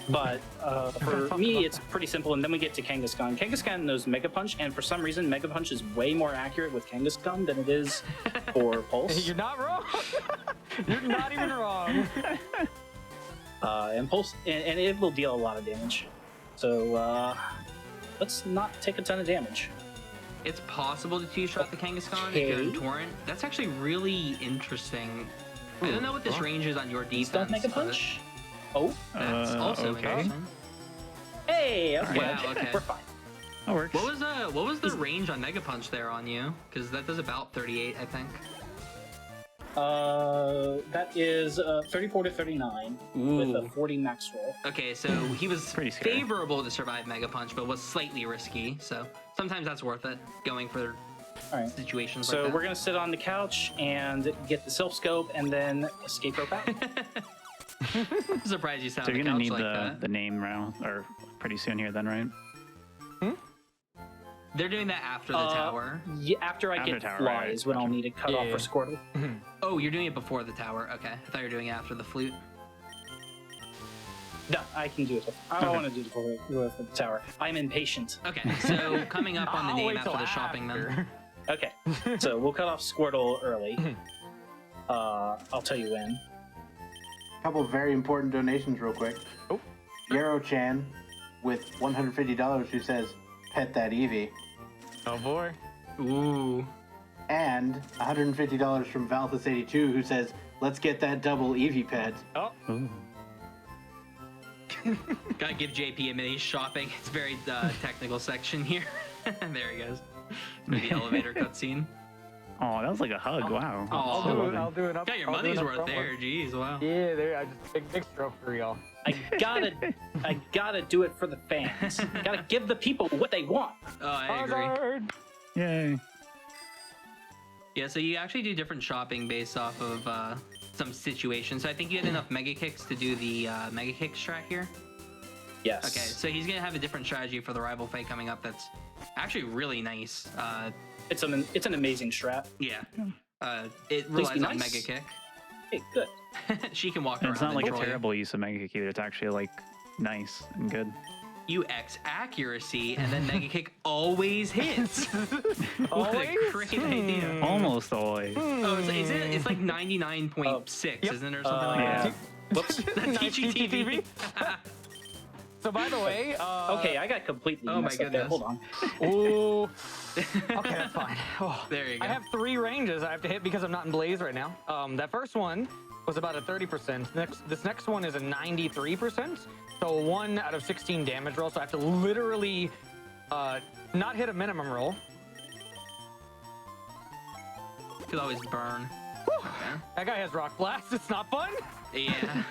[SPEAKER 3] But for me, it's pretty simple, and then we get to Kangaskhan. Kangaskhan knows Mega Punch, and for some reason, Mega Punch is way more accurate with Kangaskhan than it is for Pulse.
[SPEAKER 2] You're not wrong. You're not even wrong.
[SPEAKER 3] And Pulse, and it will deal a lot of damage. So let's not take a ton of damage.
[SPEAKER 5] It's possible to two-shot the Kangaskhan if you're in Torrent. That's actually really interesting. I don't know what this range is on your defense.
[SPEAKER 3] Don't Mega Punch. Oh,
[SPEAKER 5] That's also
[SPEAKER 4] okay.
[SPEAKER 5] interesting.
[SPEAKER 3] hey, okay.
[SPEAKER 5] Wow, okay.
[SPEAKER 3] We're fine.
[SPEAKER 4] That works.
[SPEAKER 5] What was the range on Mega Punch there on you? Because that does about 38, I think.
[SPEAKER 3] That is 34 to 39 with a 40 max roll.
[SPEAKER 5] Okay, so he was
[SPEAKER 4] Pretty scary.
[SPEAKER 5] favorable to survive Mega Punch, but was slightly risky. So sometimes that's worth it, going for
[SPEAKER 3] All right.
[SPEAKER 5] situations
[SPEAKER 3] So
[SPEAKER 5] like that.
[SPEAKER 3] we're gonna sit on the couch and get the self scope and then escape rope out.
[SPEAKER 5] I'm surprised you sound
[SPEAKER 4] So
[SPEAKER 5] on
[SPEAKER 4] you're
[SPEAKER 5] the
[SPEAKER 4] gonna
[SPEAKER 5] couch
[SPEAKER 4] need
[SPEAKER 5] like
[SPEAKER 4] the
[SPEAKER 5] that.
[SPEAKER 4] name round, or pretty soon here then, right?
[SPEAKER 5] They're doing that after the tower.
[SPEAKER 3] Yeah, after I get
[SPEAKER 4] tower,
[SPEAKER 3] flies,
[SPEAKER 4] right,
[SPEAKER 3] when I'll
[SPEAKER 4] gotcha.
[SPEAKER 3] need a cutoff
[SPEAKER 2] Yeah.
[SPEAKER 3] for Squirtle.
[SPEAKER 5] Oh, you're doing it before the tower. Okay, I thought you were doing it after the flute.
[SPEAKER 3] No, I can do it. I don't want to do it before the tower. I'm impatient.
[SPEAKER 5] Okay, so coming up on the
[SPEAKER 2] I'll
[SPEAKER 5] name
[SPEAKER 2] wait
[SPEAKER 5] after
[SPEAKER 2] till
[SPEAKER 5] the shopping
[SPEAKER 2] after.
[SPEAKER 5] then.
[SPEAKER 3] Okay, so we'll cut off Squirtle early. I'll tell you when.
[SPEAKER 1] Couple of very important donations real quick.
[SPEAKER 2] Oh.
[SPEAKER 1] Yarrow-chan with $150 who says, pet that Eevee.
[SPEAKER 2] Oh boy.
[SPEAKER 5] Ooh.
[SPEAKER 1] And $150 from Valthus82 who says, let's get that double Eevee pet.
[SPEAKER 2] Oh.
[SPEAKER 4] Ooh.
[SPEAKER 5] Gotta give JP a minute. He's shopping. It's a very technical section here. There he goes. Maybe elevator cutscene.
[SPEAKER 4] Oh, that was like a hug. Wow.
[SPEAKER 5] Aw.
[SPEAKER 4] So lovely.
[SPEAKER 2] I'll do it up.
[SPEAKER 5] Got your
[SPEAKER 2] I'll do
[SPEAKER 5] money's
[SPEAKER 2] it up
[SPEAKER 5] worth
[SPEAKER 2] front
[SPEAKER 5] there.
[SPEAKER 2] one.
[SPEAKER 5] Jeez, wow.
[SPEAKER 2] Yeah, there. I just big stroke for y'all.
[SPEAKER 3] I gotta do it for the fans. Gotta give the people what they want.
[SPEAKER 5] Oh, I agree.
[SPEAKER 2] Charizard!
[SPEAKER 4] Yay.
[SPEAKER 5] Yeah, so you actually do different shopping based off of some situations. So I think you had enough Mega Kicks to do the Mega Kicks track here.
[SPEAKER 3] Yes.
[SPEAKER 5] Okay, so he's gonna have a different strategy for the rival fight coming up. That's actually really nice.
[SPEAKER 3] It's an amazing strat.
[SPEAKER 5] Yeah. It
[SPEAKER 3] Please
[SPEAKER 5] relies
[SPEAKER 3] be
[SPEAKER 5] on
[SPEAKER 3] nice.
[SPEAKER 5] Mega Kick.
[SPEAKER 3] Hey, good.
[SPEAKER 5] She can walk
[SPEAKER 4] And
[SPEAKER 5] around.
[SPEAKER 4] it's not like
[SPEAKER 5] and
[SPEAKER 4] a
[SPEAKER 5] troll you.
[SPEAKER 4] terrible use of Mega Kick either. It's actually like nice and good.
[SPEAKER 5] You X accuracy, and then Mega Kick always hits. What a great idea.
[SPEAKER 4] Almost always.
[SPEAKER 5] Oh, it's like 99.6,
[SPEAKER 2] Yep.
[SPEAKER 5] isn't it, or something like
[SPEAKER 4] Yeah.
[SPEAKER 5] that?
[SPEAKER 3] Whoops.
[SPEAKER 5] TGTV.
[SPEAKER 2] So by the way,
[SPEAKER 3] Okay, I got completely
[SPEAKER 5] Oh my
[SPEAKER 3] messed up there.
[SPEAKER 5] goodness.
[SPEAKER 3] Hold on.
[SPEAKER 2] ooh, okay, that's fine. Oh.
[SPEAKER 5] There you go.
[SPEAKER 2] I have 3 ranges I have to hit because I'm not in Blaze right now. That first one was about a 30%. This next one is a 93%. So 1 out of 16 damage roll. So I have to literally not hit a minimum roll.
[SPEAKER 5] Could always burn.
[SPEAKER 2] That guy has Rock Blast. It's not fun.
[SPEAKER 5] Yeah.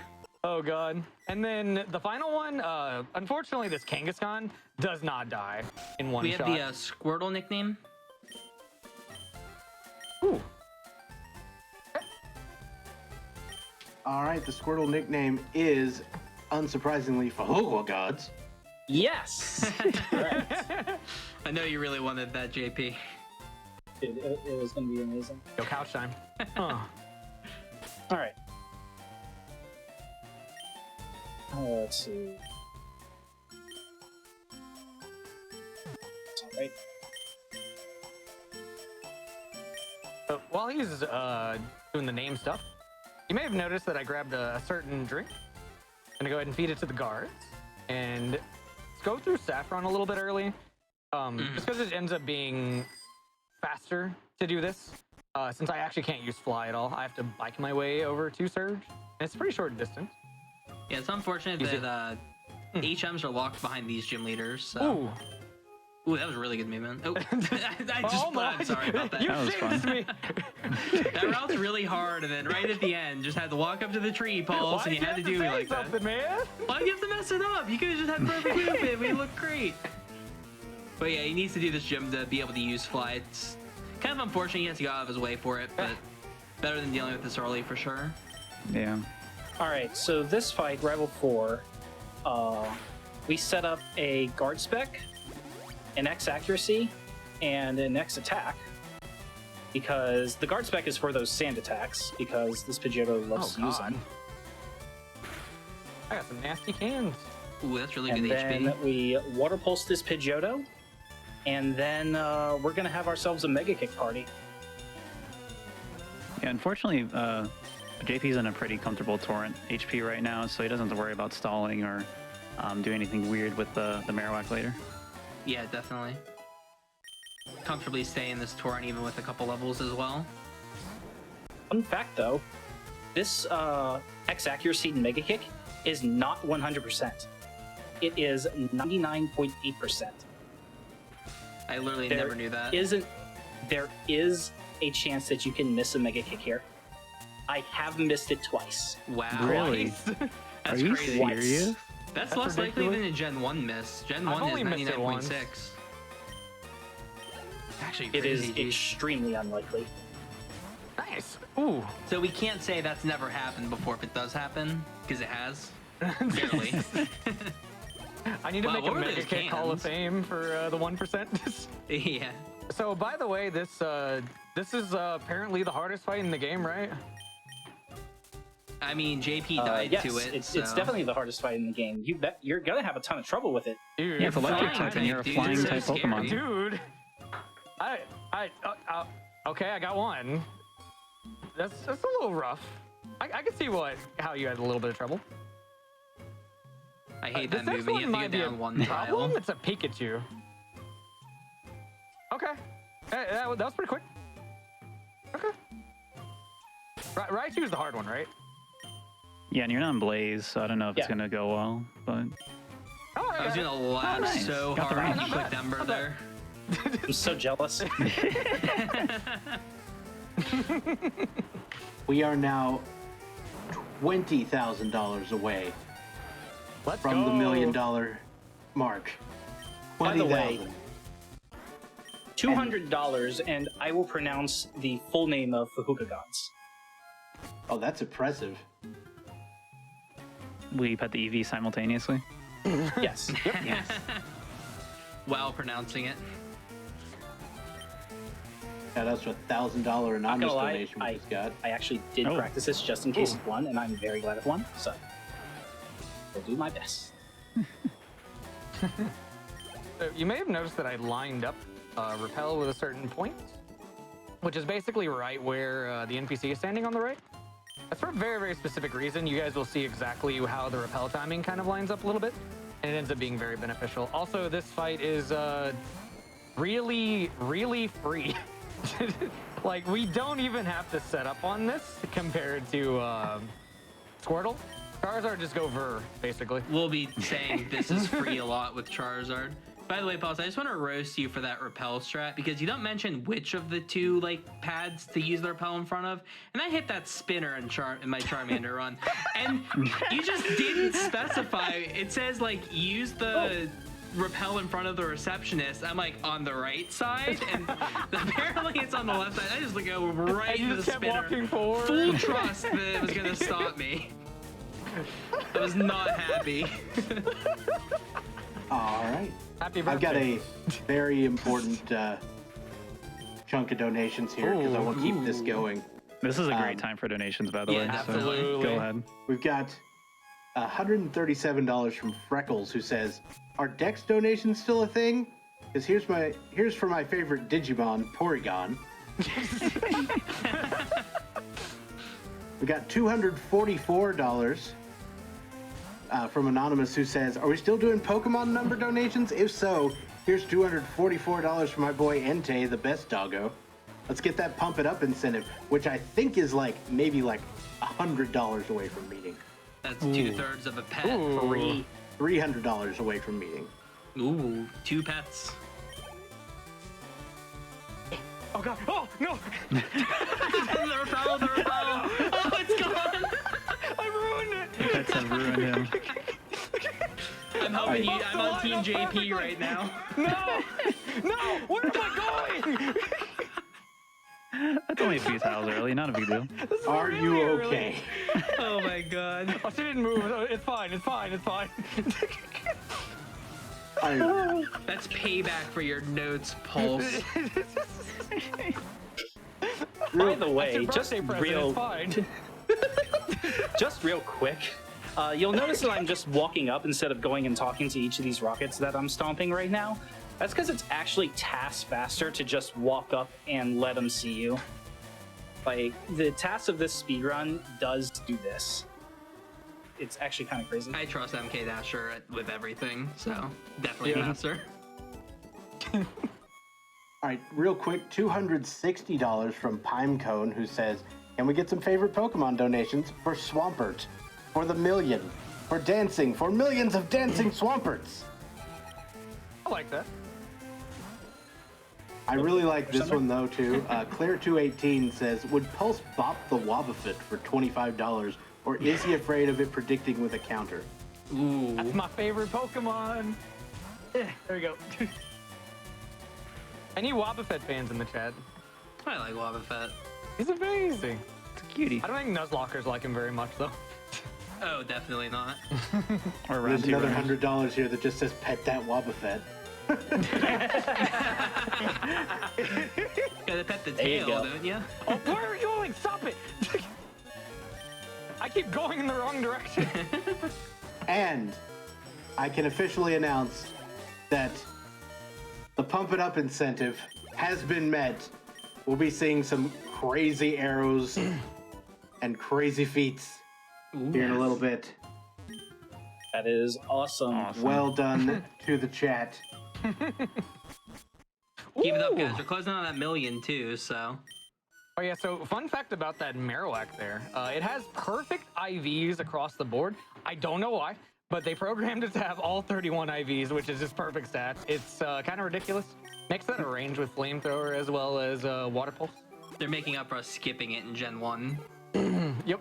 [SPEAKER 2] Oh god. And then the final one, unfortunately, this Kangaskhan does not die in one
[SPEAKER 5] We have
[SPEAKER 2] shot.
[SPEAKER 5] the Squirtle nickname.
[SPEAKER 2] Ooh.
[SPEAKER 1] All right, the Squirtle nickname is, unsurprisingly, Fahogo Gods.
[SPEAKER 3] Yes. Right.
[SPEAKER 5] I know you really wanted that, JP.
[SPEAKER 3] Dude, it was gonna be amazing.
[SPEAKER 2] Yo, couch time. Huh.
[SPEAKER 3] All right. Let's see. All right.
[SPEAKER 2] So while he's doing the name stuff, you may have noticed that I grabbed a certain drink. I'm gonna go ahead and feed it to the guards, and let's go through Saffron a little bit early, just because it ends up being faster to do this. Since I actually can't use Fly at all, I have to bike my way over to Surge, and it's a pretty short distance.
[SPEAKER 5] Yeah, it's unfortunate
[SPEAKER 2] Easy.
[SPEAKER 5] that HMs are locked behind these gym leaders. So.
[SPEAKER 2] Ooh.
[SPEAKER 5] Ooh, that was a really good movement. Oh,
[SPEAKER 2] Oh
[SPEAKER 5] I'm sorry about that.
[SPEAKER 2] You
[SPEAKER 4] That was
[SPEAKER 2] jinxed
[SPEAKER 4] fun.
[SPEAKER 2] me.
[SPEAKER 5] That route's really hard, and then right at the end, just had to walk up to the tree, Pulse, and you had to do me like that.
[SPEAKER 2] something, man?
[SPEAKER 5] Why do you have to mess it up? You could have just had perfect movement. We look great. But yeah, he needs to do this gym to be able to use Fly. It's kind of unfortunate he has to go out of his way for it, but better than dealing with this early for sure.
[SPEAKER 4] Yeah.
[SPEAKER 3] All right. So this fight, Rival 4, we set up a guard spec, an X accuracy, and an X attack. Because the guard spec is for those sand attacks, because this Pidgeotto loves to use them.
[SPEAKER 2] I got some nasty cans.
[SPEAKER 5] Ooh, that's really
[SPEAKER 3] And
[SPEAKER 5] good
[SPEAKER 3] then
[SPEAKER 5] HP.
[SPEAKER 3] we water pulse this Pidgeotto, and then we're gonna have ourselves a Mega Kick party.
[SPEAKER 4] Yeah, unfortunately, JP's in a pretty comfortable torrent HP right now, so he doesn't have to worry about stalling or do anything weird with the Marowak later.
[SPEAKER 5] Yeah, definitely. Comfortably stay in this torrent even with a couple levels as well.
[SPEAKER 3] Fun fact though, this X accuracy and Mega Kick is not 100%. It is 99.8%.
[SPEAKER 5] I literally never knew that.
[SPEAKER 3] There is a chance that you can miss a Mega Kick here. I have missed it twice.
[SPEAKER 5] Wow.
[SPEAKER 4] Really? Are
[SPEAKER 5] That's
[SPEAKER 4] you
[SPEAKER 5] crazy.
[SPEAKER 4] serious?
[SPEAKER 5] That's
[SPEAKER 2] That's
[SPEAKER 5] less likely
[SPEAKER 2] ridiculous.
[SPEAKER 5] than a Gen 1 miss. Gen
[SPEAKER 2] I've
[SPEAKER 5] 1
[SPEAKER 2] only
[SPEAKER 5] is
[SPEAKER 2] missed it once.
[SPEAKER 5] 99.6. Actually,
[SPEAKER 3] It is
[SPEAKER 5] crazy, dude.
[SPEAKER 3] extremely unlikely.
[SPEAKER 2] Nice. Ooh.
[SPEAKER 5] So we can't say that's never happened before if it does happen, because it has. Barely.
[SPEAKER 2] I need to
[SPEAKER 5] Wow,
[SPEAKER 2] make
[SPEAKER 5] what
[SPEAKER 2] a
[SPEAKER 5] were
[SPEAKER 2] Mega
[SPEAKER 5] those
[SPEAKER 2] Kick Hall of
[SPEAKER 5] cans?
[SPEAKER 2] Fame for the 1%.
[SPEAKER 5] Yeah.
[SPEAKER 2] So, by the way, this is apparently the hardest fight in the game, right?
[SPEAKER 5] I mean, JP died
[SPEAKER 3] yes,
[SPEAKER 5] to it.
[SPEAKER 3] it's
[SPEAKER 5] so.
[SPEAKER 3] definitely the hardest fight in the game. You're gonna have a ton of trouble with it.
[SPEAKER 2] Dude,
[SPEAKER 4] Yeah, it's electric
[SPEAKER 5] flying
[SPEAKER 4] type, and you're a
[SPEAKER 5] type, dude.
[SPEAKER 4] flying
[SPEAKER 5] It's
[SPEAKER 4] type
[SPEAKER 5] so
[SPEAKER 4] Pokemon.
[SPEAKER 5] scary.
[SPEAKER 2] dude. Okay, I got one. That's a little rough. I can see how you had a little bit of trouble.
[SPEAKER 5] I hate
[SPEAKER 2] This
[SPEAKER 5] that
[SPEAKER 2] next
[SPEAKER 5] movement. You
[SPEAKER 2] one
[SPEAKER 5] have to
[SPEAKER 2] might
[SPEAKER 5] go
[SPEAKER 2] be
[SPEAKER 5] down one
[SPEAKER 2] a problem.
[SPEAKER 5] tile.
[SPEAKER 2] It's a Pikachu. Okay, that was pretty quick. Okay. Raichu's the hard one, right?
[SPEAKER 4] Yeah, and you're not in Blaze, so I don't know if it's
[SPEAKER 3] Yeah.
[SPEAKER 4] gonna go well, but
[SPEAKER 2] Oh,
[SPEAKER 5] I was doing a laugh
[SPEAKER 4] nice.
[SPEAKER 5] so
[SPEAKER 4] Got the
[SPEAKER 5] hard
[SPEAKER 4] range.
[SPEAKER 5] when you clicked Ember there.
[SPEAKER 3] I'm so jealous.
[SPEAKER 1] We are now $20,000 away
[SPEAKER 2] Let's
[SPEAKER 1] from the
[SPEAKER 2] go.
[SPEAKER 1] $1 million mark.
[SPEAKER 3] By the way,
[SPEAKER 1] 20,000.
[SPEAKER 3] $200, and I will pronounce the full name of Fahuka Gods.
[SPEAKER 1] Oh, that's impressive.
[SPEAKER 4] we pet the EV simultaneously.
[SPEAKER 3] Yes.
[SPEAKER 5] Yes. While pronouncing it.
[SPEAKER 1] Yeah, that's a $1,000 anonymous
[SPEAKER 3] Not gonna lie,
[SPEAKER 1] donation we just got.
[SPEAKER 3] I actually did
[SPEAKER 4] Oh.
[SPEAKER 3] practice this just in case it won, and I'm very glad it won. So, I'll do my best.
[SPEAKER 2] You may have noticed that I lined up repel with a certain point, which is basically right where the NPC is standing on the right. That's for a very, very specific reason. You guys will see exactly how the repel timing kind of lines up a little bit, and it ends up being very beneficial. Also, this fight is really, really free. Like, we don't even have to set up on this compared to Squirtle. Charizard just go Ver, basically.
[SPEAKER 5] We'll be saying this is free a lot with Charizard. By the way, Pulse, I just want to roast you for that repel strat because you don't mention which of the two pads to use the repel in front of, and I hit that spinner in my Charmander run, and you just didn't specify. It says use the repel in front of the receptionist. I'm on the right side, and apparently it's on the left side. I just go right into the spinner.
[SPEAKER 2] Walking forward.
[SPEAKER 5] Full trust that it was gonna stop me. I was not happy.
[SPEAKER 1] All right.
[SPEAKER 2] Happy birthday.
[SPEAKER 1] I've got a very important chunk of donations here because I want to keep this going.
[SPEAKER 4] This is a great time for donations, by the way.
[SPEAKER 2] absolutely.
[SPEAKER 4] So go ahead.
[SPEAKER 1] We've got $137 from Freckles, who says, "Are Dex donations still a thing? Because here's for my favorite Digimon, Porygon." We got $244 from Anonymous, who says, "Are we still doing Pokemon number donations? If so, here's $244 for my boy Entei, the best doggo. Let's get that pump it up incentive," which I think is maybe $100 away from meeting.
[SPEAKER 5] That's 2/3 of a pet.
[SPEAKER 2] Ooh.
[SPEAKER 1] $300 away from meeting.
[SPEAKER 5] Ooh, 2 pets.
[SPEAKER 2] Oh god! Oh no!
[SPEAKER 5] the repel! Oh, it's gone!
[SPEAKER 2] I ruined it!
[SPEAKER 4] Pets have ruined him.
[SPEAKER 5] I'm helping you. I'm on Team JP right now.
[SPEAKER 2] No! No! Where am I going?
[SPEAKER 4] That's only a few tiles early, not a big deal.
[SPEAKER 1] Are
[SPEAKER 2] really
[SPEAKER 1] you
[SPEAKER 2] early.
[SPEAKER 1] okay?
[SPEAKER 5] Oh my god.
[SPEAKER 2] Oh, she didn't move. It's fine. It's fine. It's fine.
[SPEAKER 5] That's payback for your notes, Pulse.
[SPEAKER 3] By the way,
[SPEAKER 2] That's your
[SPEAKER 3] just
[SPEAKER 2] birthday present,
[SPEAKER 3] real,
[SPEAKER 2] It's fine.
[SPEAKER 3] just real quick, you'll notice that I'm just walking up instead of going and talking to each of these rockets that I'm stomping right now. That's because it's actually task faster to just walk up and let them see you. The task of this speedrun does do this. It's actually kind of crazy.
[SPEAKER 5] I trust MK Dasher with everything, so definitely faster.
[SPEAKER 1] All right, real quick, $260 from Pimecone, who says, "Can we get some favorite Pokemon donations for Swampert, for the million, for dancing, for millions of dancing Swamperts?"
[SPEAKER 2] I like that.
[SPEAKER 1] I really like this one though too. Claire218 says, "Would Pulse bop the Wobbuffet for $25, or is he afraid of it predicting with a counter?"
[SPEAKER 5] Ooh.
[SPEAKER 2] That's my favorite Pokemon. There we go. Any Wobbuffet fans in the chat?
[SPEAKER 5] I like Wobbuffet.
[SPEAKER 2] He's amazing.
[SPEAKER 4] It's a cutie.
[SPEAKER 2] I don't think Nuzlockers like him very much though.
[SPEAKER 5] Oh, definitely not.
[SPEAKER 4] Or
[SPEAKER 1] There's
[SPEAKER 4] round 2
[SPEAKER 1] another
[SPEAKER 4] runners.
[SPEAKER 1] $100 here that just says "Pet that Wobbuffet."
[SPEAKER 5] Gotta pet the
[SPEAKER 3] There you
[SPEAKER 5] tail,
[SPEAKER 3] go.
[SPEAKER 5] don't you?
[SPEAKER 2] Oh, where are you going? Stop it! I keep going in the wrong direction.
[SPEAKER 1] And I can officially announce that the Pump It Up incentive has been met. We'll be seeing some crazy arrows and crazy feats here in a little bit.
[SPEAKER 3] That is awesome.
[SPEAKER 1] Well done to the chat.
[SPEAKER 5] Keep it up, guys.
[SPEAKER 2] Ooh.
[SPEAKER 5] We're closing on that million too, so.
[SPEAKER 2] Oh yeah, so fun fact about that Marowak there. It has perfect IVs across the board. I don't know why, but they programmed it to have all 31 IVs, which is just perfect stats. It's kind of ridiculous. Makes that a range with Flamethrower as well as Water Pulse.
[SPEAKER 5] They're making up for us skipping it in Gen 1.
[SPEAKER 2] Yep.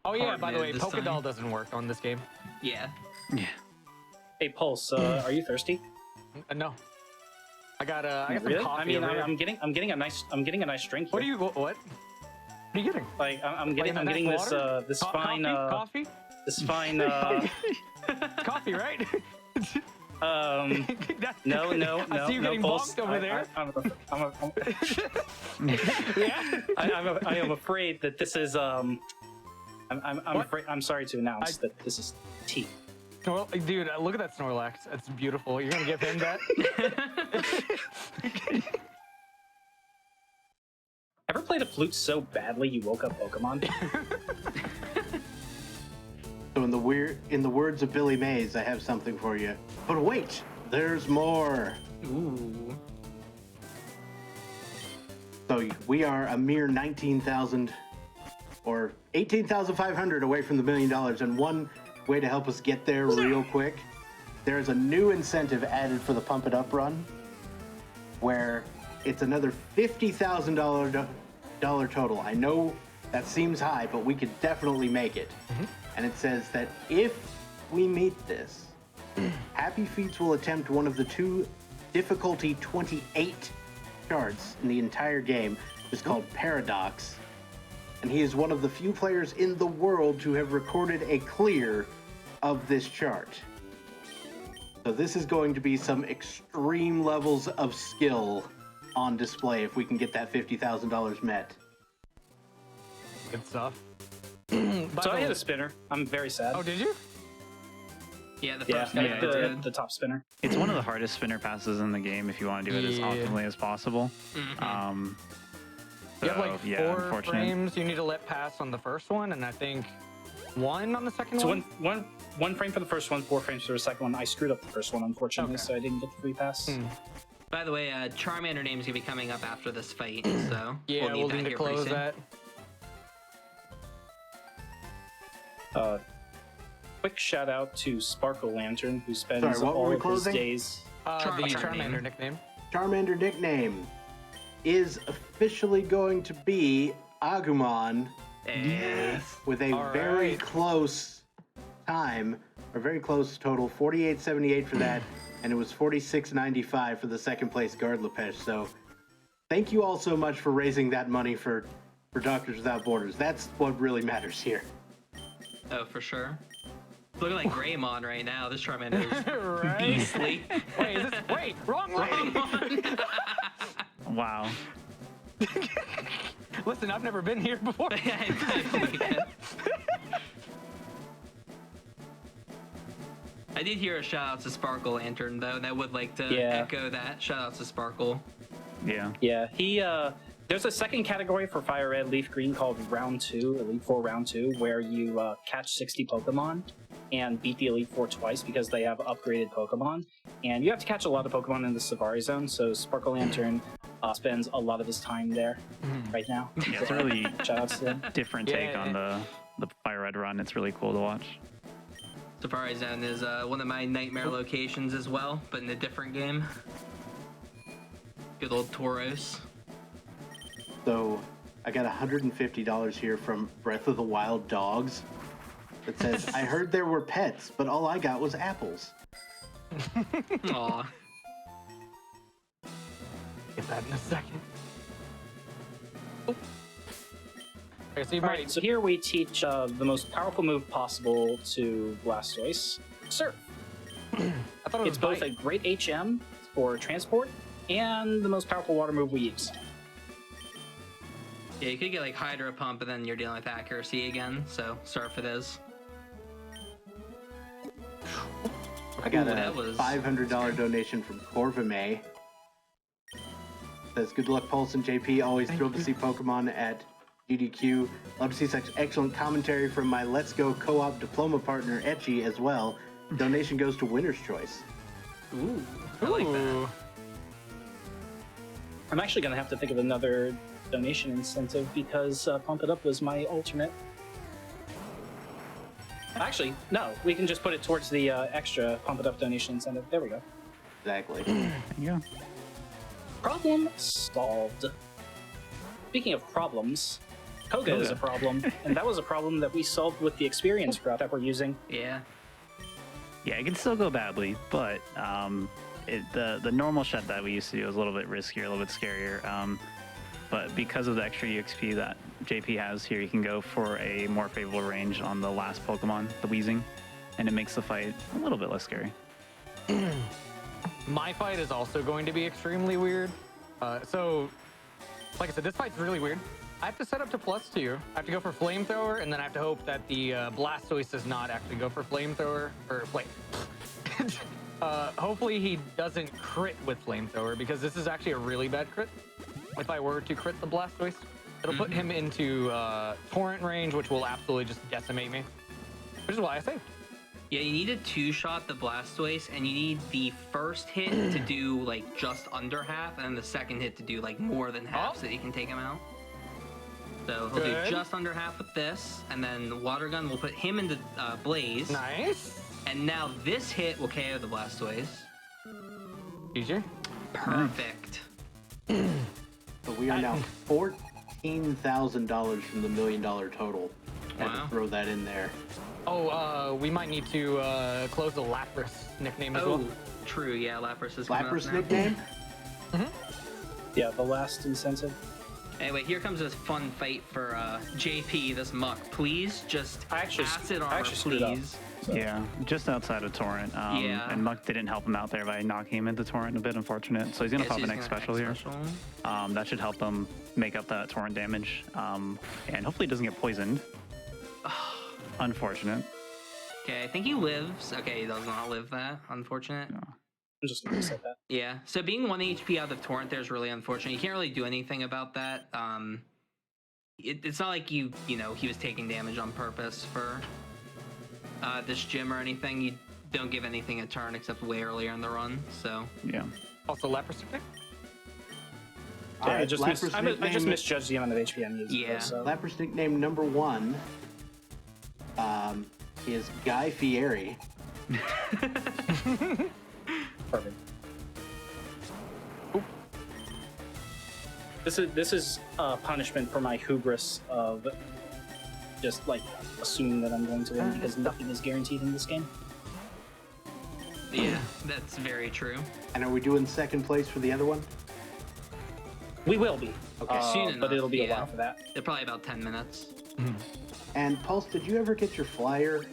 [SPEAKER 2] Oh yeah,
[SPEAKER 5] Hard
[SPEAKER 2] by the way,
[SPEAKER 5] mid this
[SPEAKER 2] Pokédoll
[SPEAKER 5] time.
[SPEAKER 2] doesn't work on this game.
[SPEAKER 5] Yeah.
[SPEAKER 4] Yeah.
[SPEAKER 3] Hey, Pulse, are you thirsty?
[SPEAKER 2] No. I got some
[SPEAKER 3] Really?
[SPEAKER 2] coffee.
[SPEAKER 3] I mean,
[SPEAKER 2] over here.
[SPEAKER 3] I'm getting a nice drink here.
[SPEAKER 2] What are you? What? What are you getting?
[SPEAKER 3] Like I'm getting
[SPEAKER 2] Like a nice
[SPEAKER 3] this
[SPEAKER 2] water?
[SPEAKER 3] this fine
[SPEAKER 2] Coffee?
[SPEAKER 3] this fine
[SPEAKER 2] Coffee, right?
[SPEAKER 3] no.
[SPEAKER 2] I see you getting
[SPEAKER 3] Pulse.
[SPEAKER 2] bonked over there. Yeah.
[SPEAKER 3] I am afraid that this is I'm
[SPEAKER 2] What?
[SPEAKER 3] afraid. I'm sorry to announce that this is tea.
[SPEAKER 2] Dude, look at that Snorlax. That's beautiful. You're gonna give him that?
[SPEAKER 3] Ever played a flute so badly you woke up Pokemon?
[SPEAKER 1] So in the words of Billy Mays, I have something for you. But wait, there's more.
[SPEAKER 5] Ooh.
[SPEAKER 1] So we are a mere 19,000 or 18,500 away from the $1 million, and one way to help us get there real quick, there's a new incentive added for the Pump It Up run, where it's another $50,000 total. I know that seems high, but we could definitely make it. And it says that if we meet this, Happy Feets will attempt one of the 2 difficulty 28 charts in the entire game. It's called Paradox, and he is one of the few players in the world to have recorded a clear of this chart. So this is going to be some extreme levels of skill on display if we can get that $50,000 met.
[SPEAKER 2] Good stuff.
[SPEAKER 3] So I hit a spinner. I'm very sad.
[SPEAKER 2] Oh, did you?
[SPEAKER 5] Yeah, the
[SPEAKER 3] Yeah,
[SPEAKER 5] first guy.
[SPEAKER 3] the top spinner.
[SPEAKER 4] It's one of the hardest spinner passes in the game if you want to do it as
[SPEAKER 2] Yeah.
[SPEAKER 4] optimally as possible.
[SPEAKER 2] You have like
[SPEAKER 4] yeah,
[SPEAKER 2] 4
[SPEAKER 4] unfortunate.
[SPEAKER 2] frames you need to let pass on the first one, and I think 1 on the second
[SPEAKER 3] So
[SPEAKER 2] one.
[SPEAKER 3] one frame for the first one, 4 frames for the second one. I screwed up the first one, unfortunately,
[SPEAKER 2] Okay.
[SPEAKER 3] so I didn't get the free pass.
[SPEAKER 5] By the way, Charmander name's gonna be coming up after this fight, so
[SPEAKER 2] Yeah, we'll need to
[SPEAKER 5] here pretty
[SPEAKER 2] close
[SPEAKER 5] soon.
[SPEAKER 2] that.
[SPEAKER 3] Quick shout out to Sparkle Lantern, who spends
[SPEAKER 1] Sorry, what were
[SPEAKER 3] all
[SPEAKER 1] we
[SPEAKER 3] of his
[SPEAKER 1] closing?
[SPEAKER 3] days.
[SPEAKER 2] The
[SPEAKER 5] Charmander
[SPEAKER 2] Charmander
[SPEAKER 5] name.
[SPEAKER 2] nickname.
[SPEAKER 1] Charmander nickname is officially going to be Agumon
[SPEAKER 5] Yes.
[SPEAKER 1] with a
[SPEAKER 2] All
[SPEAKER 1] very
[SPEAKER 2] right.
[SPEAKER 1] close time, or very close total, 48.78 for that, and it was 46.95 for the second place Gardlepesh. So thank you all so much for raising that money for Doctors Without Borders. That's what really matters here.
[SPEAKER 5] Oh, for sure. Looking like Greymon right now. This Charmander is
[SPEAKER 2] Right?
[SPEAKER 5] beastly.
[SPEAKER 2] Wait, wrong way.
[SPEAKER 4] Wow.
[SPEAKER 2] Listen, I've never been here before.
[SPEAKER 5] I did hear a shout out to Sparkle Lantern though, and I would like to
[SPEAKER 3] Yeah.
[SPEAKER 5] echo that. Shout out to Sparkle.
[SPEAKER 4] Yeah.
[SPEAKER 3] Yeah, there's a second category for FireRed LeafGreen called Round 2, Elite Four Round 2, where you catch 60 Pokemon and beat the Elite Four twice because they have upgraded Pokemon. And you have to catch a lot of Pokemon in the Safari Zone, so Sparkle Lantern spends a lot of his time there right now.
[SPEAKER 4] Yeah, it's a really
[SPEAKER 3] Shout out to him.
[SPEAKER 4] different take on the FireRed run. It's really cool to watch.
[SPEAKER 5] Safari Zone is one of my nightmare locations as well, but in a different game. Good old Tauros.
[SPEAKER 1] So I got $150 here from Breath of the Wild Dogs that says, I heard there were pets, but all I got was apples.
[SPEAKER 5] Aw.
[SPEAKER 2] Get that in a second. Okay, so you
[SPEAKER 3] All
[SPEAKER 2] might.
[SPEAKER 3] right, so here we teach the most powerful move possible to Blastoise, Surf.
[SPEAKER 2] I thought it was
[SPEAKER 3] It's both a
[SPEAKER 2] bite.
[SPEAKER 3] great HM for transport and the most powerful water move we use.
[SPEAKER 5] Yeah, you could get like Hydro Pump, and then you're dealing with accuracy again. So Surf it is.
[SPEAKER 1] I got
[SPEAKER 5] Ooh,
[SPEAKER 1] a
[SPEAKER 5] that was
[SPEAKER 1] $500 donation from Corvame. Says, good luck, Pulse and JP. Always thrilled to see Pokemon at GDQ. Love to see such excellent commentary from my Let's Go co-op diploma partner, Etchy, as well. Donation goes to Winner's Choice.
[SPEAKER 5] Ooh, I like that.
[SPEAKER 2] Ooh.
[SPEAKER 3] I'm actually going to have to think of another donation incentive because Pump It Up was my alternate. Actually, no, we can just put it towards the extra Pump It Up donation incentive. There we go.
[SPEAKER 1] Exactly.
[SPEAKER 4] There you go.
[SPEAKER 3] Problem solved. Speaking of problems, Koga is a problem, and that was a problem that we solved with the experience route that we're using.
[SPEAKER 5] Yeah.
[SPEAKER 4] Yeah, it can still go badly, but the normal shot that we used to do was a little bit riskier, a little bit scarier. But because of the extra EXP that JP has here, you can go for a more favorable range on the last Pokemon, the Weezing, and it makes the fight a little bit less scary.
[SPEAKER 2] My fight is also going to be extremely weird. So, like I said, this fight's really weird. I have to set up to +2. I have to go for flamethrower, and then I have to hope that the Blastoise does not actually go for flamethrower or flame. Hopefully he doesn't crit with flamethrower, because this is actually a really bad crit. If I were to crit the Blastoise, it'll put him into torrent range, which will absolutely just decimate me. Which is why I saved.
[SPEAKER 5] Yeah, you need to 2-shot the Blastoise, and you need the first hit to do like just under half, and then the second hit to do like more than half, so that you can take him out. So he'll do just under half with this, and then the Water Gun will put him into Blaze.
[SPEAKER 2] Nice.
[SPEAKER 5] And now this hit will KO the Blastoise.
[SPEAKER 2] GG.
[SPEAKER 5] Perfect.
[SPEAKER 1] So we are now $14,000 from the $1 million total. Had to throw that in there.
[SPEAKER 2] Oh, we might need to close the Lapras nickname as well.
[SPEAKER 5] True. Yeah, Lapras is
[SPEAKER 1] Lapras nickname?
[SPEAKER 3] Yeah, the last incentive.
[SPEAKER 5] Anyway, here comes this fun fight for JP, this Muck. Please, just acid armor, please.
[SPEAKER 3] So.
[SPEAKER 4] Yeah, just outside of Torrent. And Muck didn't help him out there by knocking him into Torrent, a bit unfortunate. So he's going to pop an X special here. That should help him make up that Torrent damage. And hopefully he doesn't get poisoned. Unfortunate.
[SPEAKER 5] Okay, I think he lives. Okay, he does not live that. Unfortunate.
[SPEAKER 4] No.
[SPEAKER 3] I'm just gonna say that.
[SPEAKER 5] Yeah, so being 1 HP out of Torrent there is really unfortunate. You can't really do anything about that. It's not like he was taking damage on purpose for this gym or anything. You don't give anything a turn except way earlier in the run, so.
[SPEAKER 4] Yeah.
[SPEAKER 2] Also, Lapras nickname?
[SPEAKER 3] Yeah, I just misjudged the amount of HP I'm using.
[SPEAKER 5] Yeah.
[SPEAKER 3] So.
[SPEAKER 1] Lapras nickname number 1 is Guy Fieri.
[SPEAKER 3] Perfect. Oop. This is punishment for my hubris of just like assuming that I'm going to win, because nothing is guaranteed in this game.
[SPEAKER 5] Yeah, that's very true.
[SPEAKER 1] And are we doing second place for the other one?
[SPEAKER 3] We will be.
[SPEAKER 1] Okay.
[SPEAKER 5] Soon enough,
[SPEAKER 3] but it'll be a while for that.
[SPEAKER 5] They're probably about 10 minutes.
[SPEAKER 1] And Pulse, did you ever get your flyer?
[SPEAKER 2] We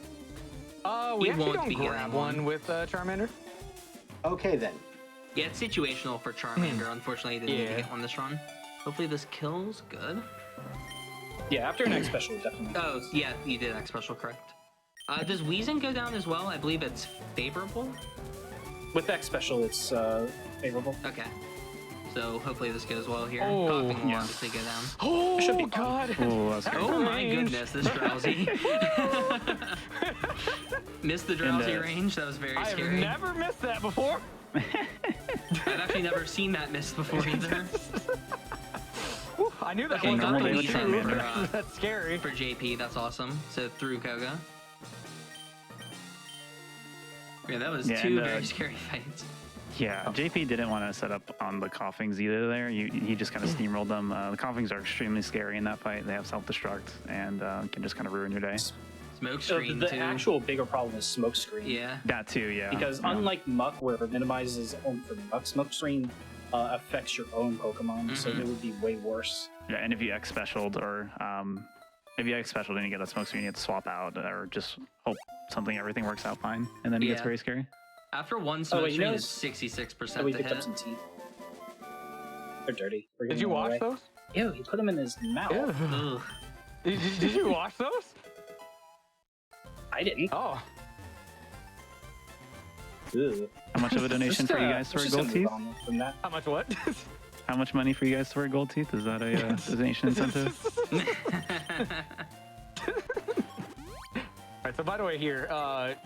[SPEAKER 5] He
[SPEAKER 2] actually
[SPEAKER 5] won't
[SPEAKER 2] don't
[SPEAKER 5] be getting
[SPEAKER 2] grab
[SPEAKER 5] one.
[SPEAKER 2] one with Charmander.
[SPEAKER 1] Okay then.
[SPEAKER 5] Yeah, it's situational for Charmander. Unfortunately, they didn't need to get one this run. Hopefully this kills. Good.
[SPEAKER 3] Yeah, after an X special, definitely.
[SPEAKER 5] Oh, yeah, you did X special, correct. Does Weezing go down as well? I believe it's favorable.
[SPEAKER 3] With X special, it's favorable.
[SPEAKER 5] Okay. So hopefully this goes well here.
[SPEAKER 2] Oh,
[SPEAKER 5] Coughing will
[SPEAKER 4] yeah.
[SPEAKER 5] obviously go down.
[SPEAKER 2] Oh,
[SPEAKER 3] Should be
[SPEAKER 2] God.
[SPEAKER 4] Oh, that's good.
[SPEAKER 5] Oh my
[SPEAKER 2] range.
[SPEAKER 5] goodness, this drowsy. Missed the drowsy
[SPEAKER 4] And,
[SPEAKER 5] range. That was very
[SPEAKER 2] I have
[SPEAKER 5] scary.
[SPEAKER 2] never missed that before.
[SPEAKER 5] I've actually never seen that missed before either.
[SPEAKER 2] Whew, I knew that
[SPEAKER 5] Okay,
[SPEAKER 2] one
[SPEAKER 5] got
[SPEAKER 2] got
[SPEAKER 5] the
[SPEAKER 2] to
[SPEAKER 5] lead
[SPEAKER 2] be true,
[SPEAKER 5] for,
[SPEAKER 2] but that's scary.
[SPEAKER 5] For JP, that's awesome. So through Koga. Yeah, that was two very scary fights.
[SPEAKER 4] Yeah, JP didn't want to set up on the coughings either there. He just kind of steamrolled them. The coughings are extremely scary in that fight. They have self-destruct and can just kind of ruin your day.
[SPEAKER 5] Smoke
[SPEAKER 3] So
[SPEAKER 5] screen
[SPEAKER 3] the
[SPEAKER 5] too.
[SPEAKER 3] actual bigger problem is smoke screen.
[SPEAKER 5] Yeah.
[SPEAKER 4] That too, yeah.
[SPEAKER 3] Because
[SPEAKER 4] yeah.
[SPEAKER 3] unlike Muck, where it minimizes only for Muck, smoke screen affects your own Pokemon, so it would be way worse.
[SPEAKER 4] Yeah, and if you X specialed or if you X specialed and you get that smoke screen, you have to swap out or just hope everything works out fine, and then it gets very scary.
[SPEAKER 5] After one smoke
[SPEAKER 3] wait, you
[SPEAKER 5] screen
[SPEAKER 3] know,
[SPEAKER 5] is 66%
[SPEAKER 3] Oh, we
[SPEAKER 5] to
[SPEAKER 3] picked
[SPEAKER 5] hit.
[SPEAKER 3] up some teeth. They're dirty. We're
[SPEAKER 2] Did
[SPEAKER 3] giving
[SPEAKER 2] you
[SPEAKER 3] them
[SPEAKER 2] wash
[SPEAKER 3] away.
[SPEAKER 2] those?
[SPEAKER 3] Ew, he put them in his mouth.
[SPEAKER 5] Ugh.
[SPEAKER 2] Did you wash those?
[SPEAKER 3] I didn't.
[SPEAKER 2] Oh.
[SPEAKER 3] Ew.
[SPEAKER 4] How much of a donation for you guys to wear gold teeth?
[SPEAKER 3] From that.
[SPEAKER 2] How much what?
[SPEAKER 4] How much money for you guys to wear gold teeth? Is that a donation incentive?
[SPEAKER 2] Alright, so by the way here,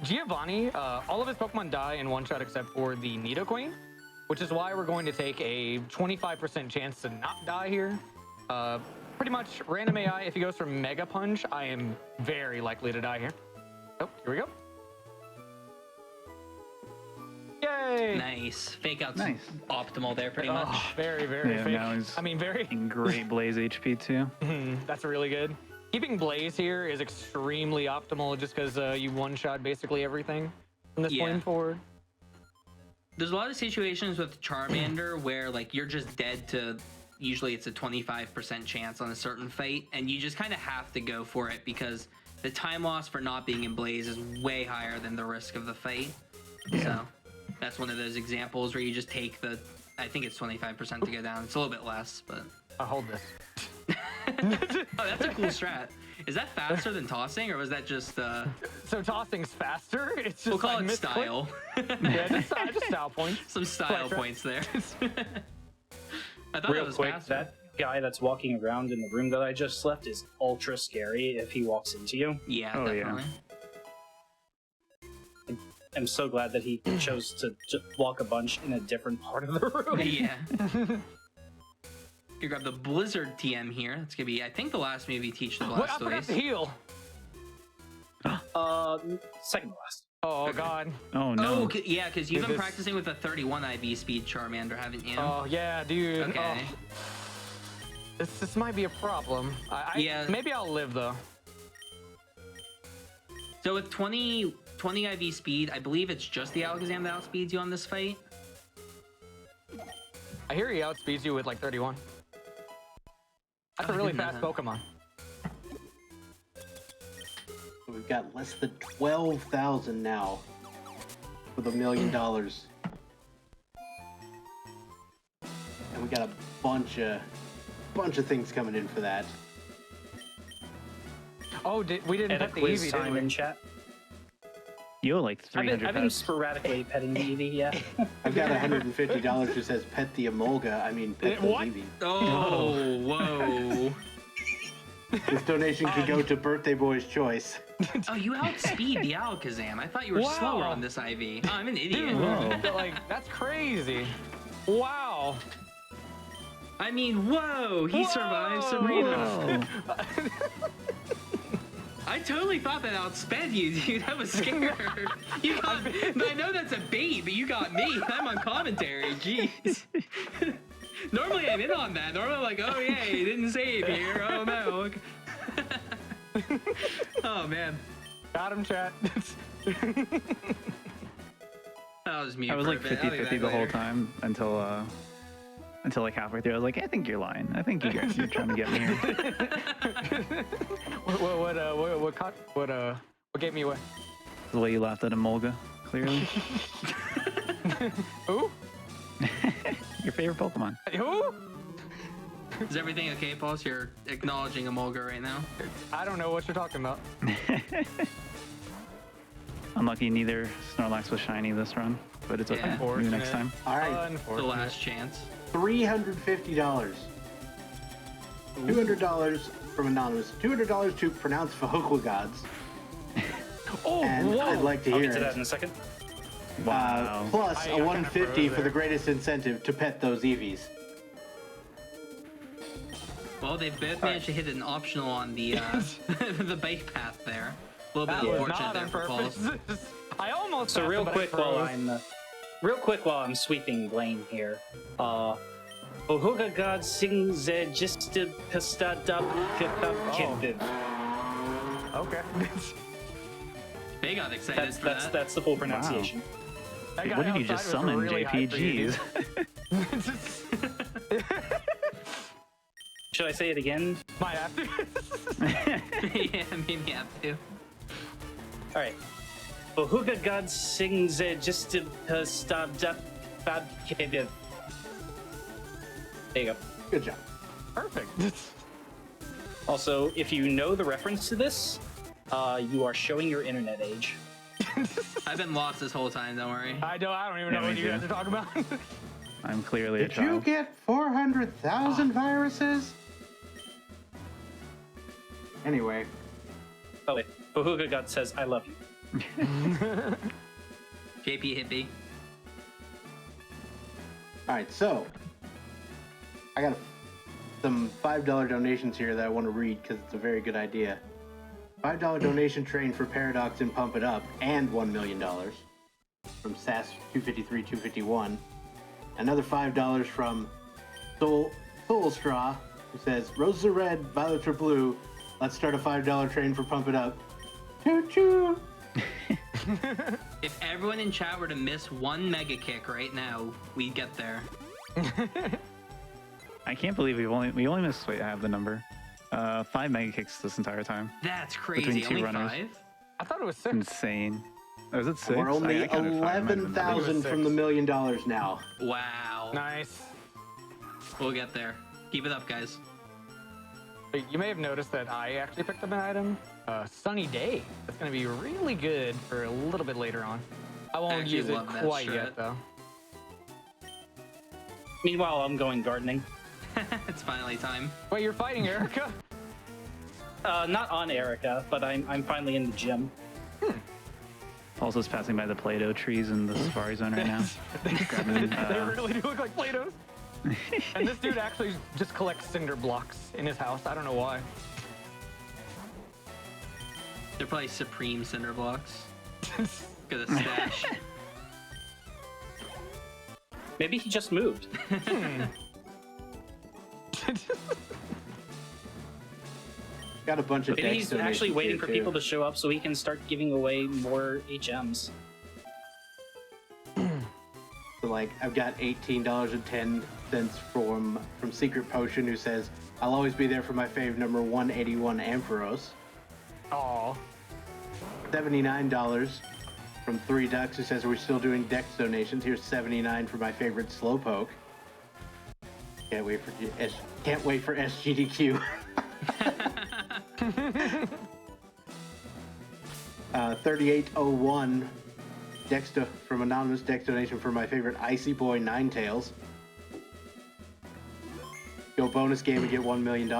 [SPEAKER 2] Giovanni, all of his Pokemon die in one shot except for the Nidoqueen, which is why we're going to take a 25% chance to not die here. Pretty much random AI, if he goes for Mega Punch, I am very likely to die here. Oh, here we go. Yay!
[SPEAKER 5] Nice. Fake out's
[SPEAKER 4] Nice.
[SPEAKER 5] optimal there, pretty much.
[SPEAKER 2] Oh, very, very
[SPEAKER 4] Yeah,
[SPEAKER 2] fake.
[SPEAKER 4] now he's
[SPEAKER 2] I mean, very.
[SPEAKER 4] in great Blaze HP too.
[SPEAKER 2] That's really good. Keeping Blaze here is extremely optimal just because you one-shot basically everything from this point forward.
[SPEAKER 5] There's a lot of situations with Charmander where like you're just dead to, usually it's a 25% chance on a certain fight, and you just kind of have to go for it because the time loss for not being in Blaze is way higher than the risk of the fight. So that's one of those examples where you just take the, I think it's 25% to go down. It's a little bit less, but.
[SPEAKER 2] I'll hold this.
[SPEAKER 5] Oh, that's a cool strat. Is that faster than tossing, or was that just?
[SPEAKER 2] So tossing's faster. It's just
[SPEAKER 5] We'll call
[SPEAKER 2] like
[SPEAKER 5] it
[SPEAKER 2] misclick.
[SPEAKER 5] style.
[SPEAKER 2] Yeah, just style points.
[SPEAKER 5] Some style
[SPEAKER 2] Right.
[SPEAKER 5] points there. I thought
[SPEAKER 3] Real
[SPEAKER 5] it was
[SPEAKER 3] quick,
[SPEAKER 5] faster.
[SPEAKER 3] that guy that's walking around in the room that I just left is ultra scary if he walks into you.
[SPEAKER 5] Yeah,
[SPEAKER 4] Oh, yeah.
[SPEAKER 5] definitely.
[SPEAKER 3] I'm so glad that he chose to walk a bunch in a different part of the room.
[SPEAKER 5] Yeah. You grab the Blizzard TM here. It's gonna be, I think, the last movie teach the
[SPEAKER 2] What? I forgot to
[SPEAKER 5] Blastoise.
[SPEAKER 2] heal.
[SPEAKER 3] Second to last.
[SPEAKER 2] Oh god.
[SPEAKER 4] Oh no.
[SPEAKER 5] Oh, yeah, because you've
[SPEAKER 2] Dude,
[SPEAKER 5] been
[SPEAKER 2] this-
[SPEAKER 5] practicing with a 31 IV speed Charmander, haven't you?
[SPEAKER 2] Oh yeah, dude.
[SPEAKER 5] Okay.
[SPEAKER 2] Oh. This might be a problem.
[SPEAKER 5] Yeah.
[SPEAKER 2] Maybe I'll live though.
[SPEAKER 5] So with 20 IV speed, I believe it's just the Alakazam that outspeeds you on this fight.
[SPEAKER 2] I hear he outspeeds you with like 31. That's a
[SPEAKER 5] Oh, I
[SPEAKER 2] really
[SPEAKER 5] didn't know
[SPEAKER 2] fast
[SPEAKER 5] that.
[SPEAKER 2] Pokemon.
[SPEAKER 1] We've got less than 12,000 now with $1 million. And we got a bunch of things coming in for that.
[SPEAKER 2] Oh, we didn't
[SPEAKER 3] And a
[SPEAKER 2] pet the
[SPEAKER 3] quiz
[SPEAKER 2] Eevee, did
[SPEAKER 3] time
[SPEAKER 2] we?
[SPEAKER 3] in chat.
[SPEAKER 4] You owe like
[SPEAKER 3] I've
[SPEAKER 4] 300
[SPEAKER 3] been
[SPEAKER 4] pets.
[SPEAKER 3] sporadically petting the Eevee, yeah.
[SPEAKER 1] I've got $150 who says pet the Emolga. I mean, pet the
[SPEAKER 2] What?
[SPEAKER 1] Eevee.
[SPEAKER 5] Oh, whoa.
[SPEAKER 1] This donation could go to Birthday Boy's Choice.
[SPEAKER 5] Oh, you outspeed the Alakazam. I thought you were
[SPEAKER 2] Wow.
[SPEAKER 5] slower on this IV. Oh, I'm an idiot.
[SPEAKER 4] Whoa.
[SPEAKER 2] But, like, that's crazy. Wow.
[SPEAKER 5] I mean, whoa, he survived
[SPEAKER 2] Whoa.
[SPEAKER 5] Sabrina.
[SPEAKER 4] Whoa.
[SPEAKER 5] I totally thought that outsped you, dude. I was scared. You got, I know that's a bait, but you got me. I'm on commentary. Jeez. Normally I'm in on that. Normally I'm like, oh yeah, he didn't save here. Oh no. Oh man.
[SPEAKER 2] Got him, chat.
[SPEAKER 5] That was me.
[SPEAKER 4] I was
[SPEAKER 5] for a
[SPEAKER 4] like
[SPEAKER 5] bit. I'll be
[SPEAKER 4] 50-50
[SPEAKER 5] back
[SPEAKER 4] the whole
[SPEAKER 5] later.
[SPEAKER 4] time until like halfway through. I was like, I think you're lying. I think you're trying to get me here.
[SPEAKER 2] What gave me away?
[SPEAKER 4] The way you laughed at Emolga, clearly.
[SPEAKER 2] Who?
[SPEAKER 4] Your favorite Pokemon.
[SPEAKER 2] Who?
[SPEAKER 5] Is everything okay, Pulse? You're acknowledging Emolga right now.
[SPEAKER 2] I don't know what you're talking about.
[SPEAKER 4] Unlucky, neither Snorlax was shiny this run, but it's okay.
[SPEAKER 5] Yeah.
[SPEAKER 4] Maybe next time.
[SPEAKER 1] All right,
[SPEAKER 5] The
[SPEAKER 2] Unfortunate.
[SPEAKER 5] last chance.
[SPEAKER 1] $350. $200 from Anonymous. $200 to pronounce Fahokwa gods.
[SPEAKER 2] Oh,
[SPEAKER 1] And
[SPEAKER 2] whoa.
[SPEAKER 1] I'd like to
[SPEAKER 3] I'll
[SPEAKER 1] hear
[SPEAKER 3] get to that
[SPEAKER 1] it.
[SPEAKER 3] in a second.
[SPEAKER 4] Wow.
[SPEAKER 1] Plus
[SPEAKER 2] I
[SPEAKER 1] a
[SPEAKER 2] kinda
[SPEAKER 1] 150
[SPEAKER 2] froze
[SPEAKER 1] for the
[SPEAKER 2] there.
[SPEAKER 1] greatest incentive to pet those Eevees.
[SPEAKER 5] Well, they both managed to hit an optional on the the bike path there. A little
[SPEAKER 2] That
[SPEAKER 5] bit
[SPEAKER 2] was
[SPEAKER 5] unfortunate
[SPEAKER 2] not
[SPEAKER 5] there
[SPEAKER 2] on
[SPEAKER 5] for Pulse.
[SPEAKER 2] purpose. I almost
[SPEAKER 3] So
[SPEAKER 2] passed
[SPEAKER 3] real
[SPEAKER 2] him, but I
[SPEAKER 3] quick while
[SPEAKER 2] froze.
[SPEAKER 3] I'm sweeping Blaine here. Ohuga God sings just to pistad
[SPEAKER 2] Okay.
[SPEAKER 5] They got excited
[SPEAKER 3] That's
[SPEAKER 5] for that.
[SPEAKER 3] that's the full pronunciation.
[SPEAKER 2] That guy
[SPEAKER 4] What did you just
[SPEAKER 2] outside was
[SPEAKER 4] summon,
[SPEAKER 2] really high for you,
[SPEAKER 4] JPGs?
[SPEAKER 2] dude.
[SPEAKER 3] Should I say it again?
[SPEAKER 2] Might have to.
[SPEAKER 5] Yeah, maybe you have to.
[SPEAKER 3] All right. Ohuga God sings just to pistad There you go.
[SPEAKER 1] Good job.
[SPEAKER 2] Perfect.
[SPEAKER 3] Also, if you know the reference to this, you are showing your internet age.
[SPEAKER 5] I've been lost this whole time, don't worry.
[SPEAKER 2] I don't even
[SPEAKER 4] Yeah,
[SPEAKER 2] know what
[SPEAKER 4] me
[SPEAKER 2] you guys
[SPEAKER 4] too.
[SPEAKER 2] are talking about.
[SPEAKER 4] I'm clearly a
[SPEAKER 1] Did you
[SPEAKER 4] child.
[SPEAKER 1] get 400,000 viruses? Anyway,
[SPEAKER 3] Oh wait, Ohuga God says, "I love you."
[SPEAKER 5] JP Hippie.
[SPEAKER 1] all right, so I got some $5 donations here that I want to read because it's a very good idea. $5 donation train for Paradox and Pump It Up, and $1 million from SAS 253-251. Another $5 from Soul Straw, who says, "Roses are red, violets are blue. Let's start a $5 train for Pump It Up." Choo choo.
[SPEAKER 5] If everyone in chat were to miss one mega kick right now, we'd get there.
[SPEAKER 4] I can't believe we only missed. Wait, I have the number. 5 mega kicks this entire time.
[SPEAKER 5] That's
[SPEAKER 4] Between
[SPEAKER 5] crazy.
[SPEAKER 4] two
[SPEAKER 5] Only
[SPEAKER 4] runners.
[SPEAKER 5] 5?
[SPEAKER 2] I thought it was 6.
[SPEAKER 4] Insane. Oh, is it 6?
[SPEAKER 1] We're only
[SPEAKER 4] I counted 5. Might have been
[SPEAKER 1] 11,000 from the $1 million now.
[SPEAKER 5] Wow.
[SPEAKER 2] Nice.
[SPEAKER 5] We'll get there. Keep it up, guys.
[SPEAKER 2] You may have noticed that I actually picked up an item. Sunny Day. That's going to be really good for a little bit later on. I won't
[SPEAKER 5] actually
[SPEAKER 2] use it
[SPEAKER 5] love that
[SPEAKER 2] quite
[SPEAKER 5] shit.
[SPEAKER 2] yet, though.
[SPEAKER 3] Meanwhile, I'm going gardening.
[SPEAKER 5] It's finally time.
[SPEAKER 2] Wait, you're fighting Erica?
[SPEAKER 3] Not on Erica, but I'm finally in the gym.
[SPEAKER 4] Pulse is passing by the Play-Doh trees in the Safari Zone right now. Grabbing,
[SPEAKER 2] They really do look like Play-Dohs. And this dude actually just collects cinder blocks in his house. I don't know why.
[SPEAKER 5] They're probably supreme cinder blocks. Got a stash.
[SPEAKER 3] Maybe he just moved.
[SPEAKER 1] Got a bunch of
[SPEAKER 3] Maybe
[SPEAKER 1] Dex
[SPEAKER 3] he's actually
[SPEAKER 1] donations
[SPEAKER 3] waiting
[SPEAKER 1] here,
[SPEAKER 3] for
[SPEAKER 1] too.
[SPEAKER 3] people to show up so he can start giving away more HMs.
[SPEAKER 1] So, like, I've got $18.10 from Secret Potion, who says, I'll always be there for my fave number 181 Ampharos.
[SPEAKER 2] Aw.
[SPEAKER 1] $79 from 3 Ducks, who says, we're still doing Dex donations. Here's $79 for my favorite Slowpoke. Can't wait for SGDQ. 3801 from Anonymous Dex donation for my favorite Icy Boy Ninetales. Go bonus game and get $1 million.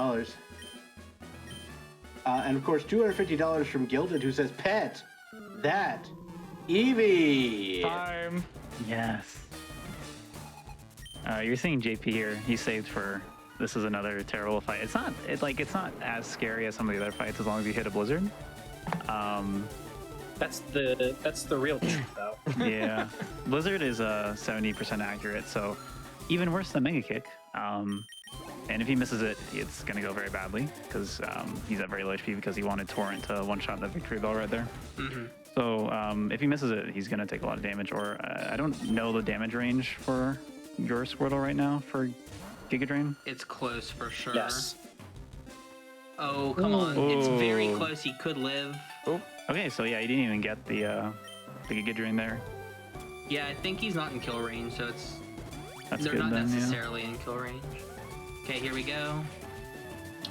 [SPEAKER 1] And of course, $250 from Gilded, who says, Pet, that, Eevee.
[SPEAKER 2] Time.
[SPEAKER 4] Yes. You're seeing JP here. He saved for. This is another terrible fight. It's not as scary as some of the other fights as long as you hit a blizzard.
[SPEAKER 3] That's the real truth, though.
[SPEAKER 4] Yeah, blizzard is 70% accurate, so even worse than Mega Kick. And if he misses it, it's gonna go very badly because he's at very low HP because he wanted Torrent to one-shot that victory bell right there.
[SPEAKER 5] Mm-hmm.
[SPEAKER 4] So if he misses it, he's gonna take a lot of damage. Or I don't know the damage range for your Squirtle right now for Giga Drain.
[SPEAKER 5] It's close for sure.
[SPEAKER 3] Yes.
[SPEAKER 5] Oh, come on. It's very
[SPEAKER 4] Ooh.
[SPEAKER 5] close. He could live.
[SPEAKER 4] Okay, so yeah, he didn't even get the Giga Drain there.
[SPEAKER 5] Yeah, I think he's not in kill range, so it's
[SPEAKER 4] That's
[SPEAKER 5] they're
[SPEAKER 4] good
[SPEAKER 5] not
[SPEAKER 4] then. Yeah.
[SPEAKER 5] necessarily in kill range. Okay, here we go.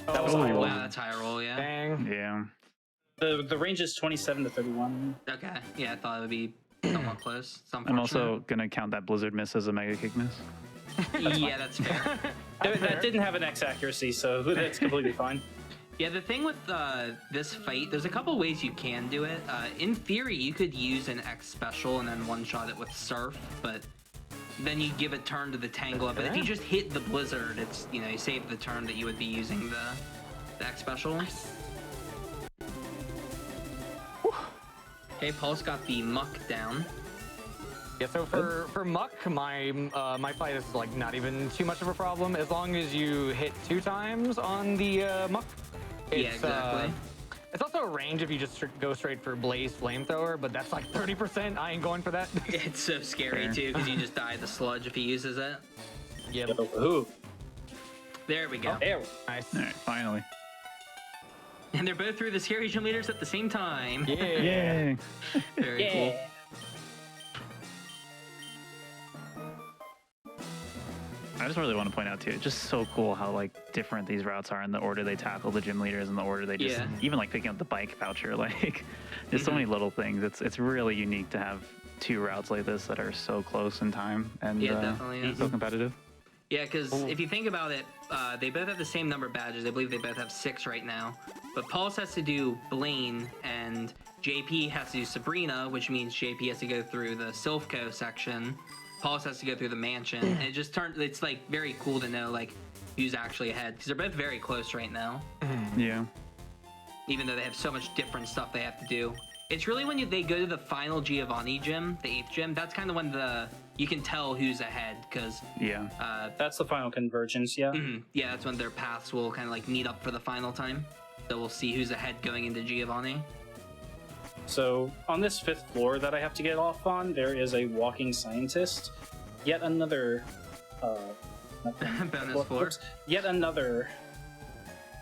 [SPEAKER 3] That was
[SPEAKER 4] Oh,
[SPEAKER 3] a high roll.
[SPEAKER 5] Wow, that's high roll, yeah.
[SPEAKER 2] Dang.
[SPEAKER 4] Yeah.
[SPEAKER 3] The range is 27 to 31.
[SPEAKER 5] Okay, yeah, I thought it would be somewhat close. It's
[SPEAKER 4] I'm
[SPEAKER 5] unfortunate.
[SPEAKER 4] also gonna count that Blizzard miss as a Mega Kick miss.
[SPEAKER 5] Yeah, that's fair.
[SPEAKER 3] That didn't have an X accuracy, so that's completely fine.
[SPEAKER 5] Yeah, the thing with this fight, there's a couple ways you can do it. In theory, you could use an X special and then one-shot it with Surf, but then you give a turn to the Tangle Up. But if you just hit the Blizzard, it's, you know, you save the turn that you would be using the X special. Okay, Pulse got the Muck down.
[SPEAKER 2] Yeah, so for Muck, my fight is like not even too much of a problem as long as you hit 2 times on the Muck.
[SPEAKER 5] Yeah, exactly.
[SPEAKER 2] It's also a range if you just go straight for Blaze Flamethrower, but that's like 30%. I ain't going for that.
[SPEAKER 5] It's so scary
[SPEAKER 4] Fair.
[SPEAKER 5] too, because you just die the sludge if he uses it.
[SPEAKER 2] Yeah.
[SPEAKER 3] Ooh,
[SPEAKER 5] There we go.
[SPEAKER 3] there.
[SPEAKER 2] Nice.
[SPEAKER 4] All right, finally.
[SPEAKER 5] And they're both through the scary gym leaders at the same time.
[SPEAKER 2] Yeah.
[SPEAKER 4] Yay!
[SPEAKER 5] Very cool.
[SPEAKER 3] Yeah.
[SPEAKER 4] I just really want to point out too, it's just so cool how like different these routes are in the order they tackle the gym leaders and the order they just
[SPEAKER 5] Yeah.
[SPEAKER 4] even like picking up the bike voucher. Like, there's so many little things. It's really unique to have 2 routes like this that are so close in time and
[SPEAKER 5] Yeah, definitely is.
[SPEAKER 4] so competitive.
[SPEAKER 5] Yeah, because if you think about it, they both have the same number of badges. I believe they both have 6 right now. But Pulse has to do Blaine, and JP has to do Sabrina, which means JP has to go through the Silphco section. Pulse has to go through the mansion. And it just it's like very cool to know like who's actually ahead, because they're both very close right now.
[SPEAKER 4] Yeah.
[SPEAKER 5] Even though they have so much different stuff they have to do. It's really when they go to the final Giovanni gym, the 8th gym, that's kind of when you can tell who's ahead, because
[SPEAKER 4] Yeah.
[SPEAKER 3] That's the final convergence, yeah.
[SPEAKER 5] yeah, that's when their paths will kind of like meet up for the final time. So we'll see who's ahead going into Giovanni.
[SPEAKER 3] So on this 5th floor that I have to get off on, there is a walking scientist. Yet another
[SPEAKER 5] Bonus floor.
[SPEAKER 3] Yet another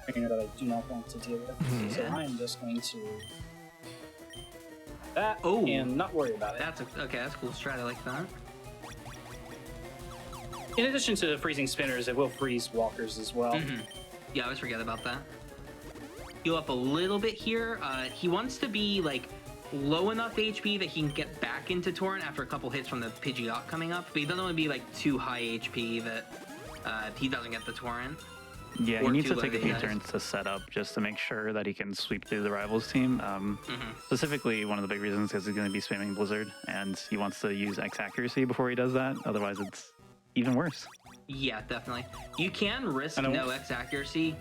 [SPEAKER 3] trainer that I do not want to deal with. So I am just going to that
[SPEAKER 5] Oh.
[SPEAKER 3] and not worry about it.
[SPEAKER 5] That's okay. That's a cool strat. I like that.
[SPEAKER 3] In addition to freezing spinners, it will freeze walkers as well.
[SPEAKER 5] Yeah, I always forget about that. Heal up a little bit here. He wants to be like low enough HP that he can get back into Torrent after a couple hits from the Pidgeot coming up, but he doesn't want to be like too high HP that he doesn't get the Torrent.
[SPEAKER 4] Yeah, he
[SPEAKER 5] Or
[SPEAKER 4] needs
[SPEAKER 5] too
[SPEAKER 4] to take
[SPEAKER 5] low
[SPEAKER 4] a
[SPEAKER 5] that
[SPEAKER 4] few
[SPEAKER 5] he
[SPEAKER 4] turns to set up just to make sure that he can sweep through the rivals team. Specifically, one of the big reasons is he's going to be spamming Blizzard, and he wants to use X accuracy before he does that. Otherwise, it's even worse.
[SPEAKER 5] Yeah, definitely. You can risk no X accuracy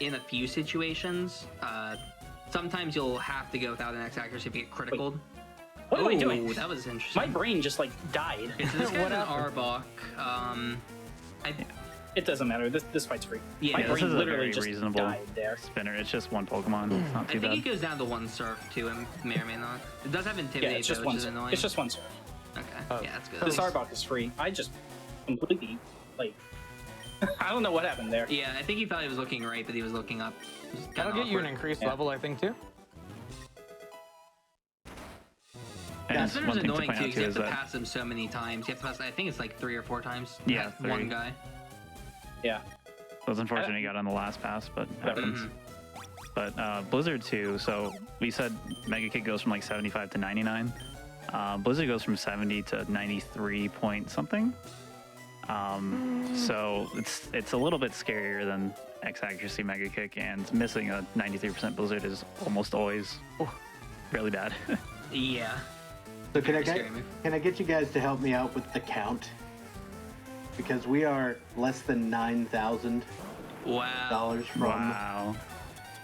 [SPEAKER 5] in a few situations. Sometimes you'll have to go without an X accuracy if you get critical.
[SPEAKER 3] What am I doing?
[SPEAKER 5] That was interesting.
[SPEAKER 3] My brain just like died.
[SPEAKER 5] Okay, so this guy's an Arbok.
[SPEAKER 3] It doesn't matter. This fight's free.
[SPEAKER 5] Yeah,
[SPEAKER 3] My
[SPEAKER 5] this
[SPEAKER 3] brain
[SPEAKER 4] This is a
[SPEAKER 3] literally
[SPEAKER 4] very
[SPEAKER 3] just
[SPEAKER 4] reasonable
[SPEAKER 3] died there.
[SPEAKER 4] spinner. It's just one Pokemon. It's not
[SPEAKER 5] I
[SPEAKER 4] too
[SPEAKER 5] think
[SPEAKER 4] bad.
[SPEAKER 5] it goes down to one surf too, and may or may not. It does have Intimidate,
[SPEAKER 3] Yeah, it's just
[SPEAKER 5] though,
[SPEAKER 3] one.
[SPEAKER 5] which is annoying.
[SPEAKER 3] It's just one surf.
[SPEAKER 5] Okay, yeah, that's good.
[SPEAKER 3] This Arbok is free. I just completely like. I don't know what happened there.
[SPEAKER 5] Yeah, I think he thought he was looking right, but he was looking up. It was kinda
[SPEAKER 2] That'll get you an
[SPEAKER 5] awkward.
[SPEAKER 2] increased
[SPEAKER 3] Yeah.
[SPEAKER 2] level, I think, too.
[SPEAKER 4] And
[SPEAKER 5] This spinner's
[SPEAKER 4] one thing to
[SPEAKER 5] annoying
[SPEAKER 4] point
[SPEAKER 5] too,
[SPEAKER 4] out
[SPEAKER 5] because
[SPEAKER 4] too
[SPEAKER 5] you have
[SPEAKER 4] is
[SPEAKER 5] to
[SPEAKER 4] that
[SPEAKER 5] pass him so many times. You have to pass, I think it's like 3 or 4 times.
[SPEAKER 4] Yeah,
[SPEAKER 5] That
[SPEAKER 4] 3.
[SPEAKER 5] one guy.
[SPEAKER 3] Yeah.
[SPEAKER 4] it was unfortunate he got on the last pass, but happens.
[SPEAKER 5] Mhm.
[SPEAKER 4] But Blizzard too. So we said Mega Kick goes from like 75 to 99. Blizzard goes from 70 to 93 point something. So it's a little bit scarier than X accuracy Mega Kick, and missing a 93% Blizzard is almost always really bad.
[SPEAKER 5] Yeah.
[SPEAKER 1] So can I
[SPEAKER 5] Very scary move.
[SPEAKER 1] can I get you guys to help me out with the count? Because we are less than $9,000
[SPEAKER 5] Wow.
[SPEAKER 1] from
[SPEAKER 4] Wow.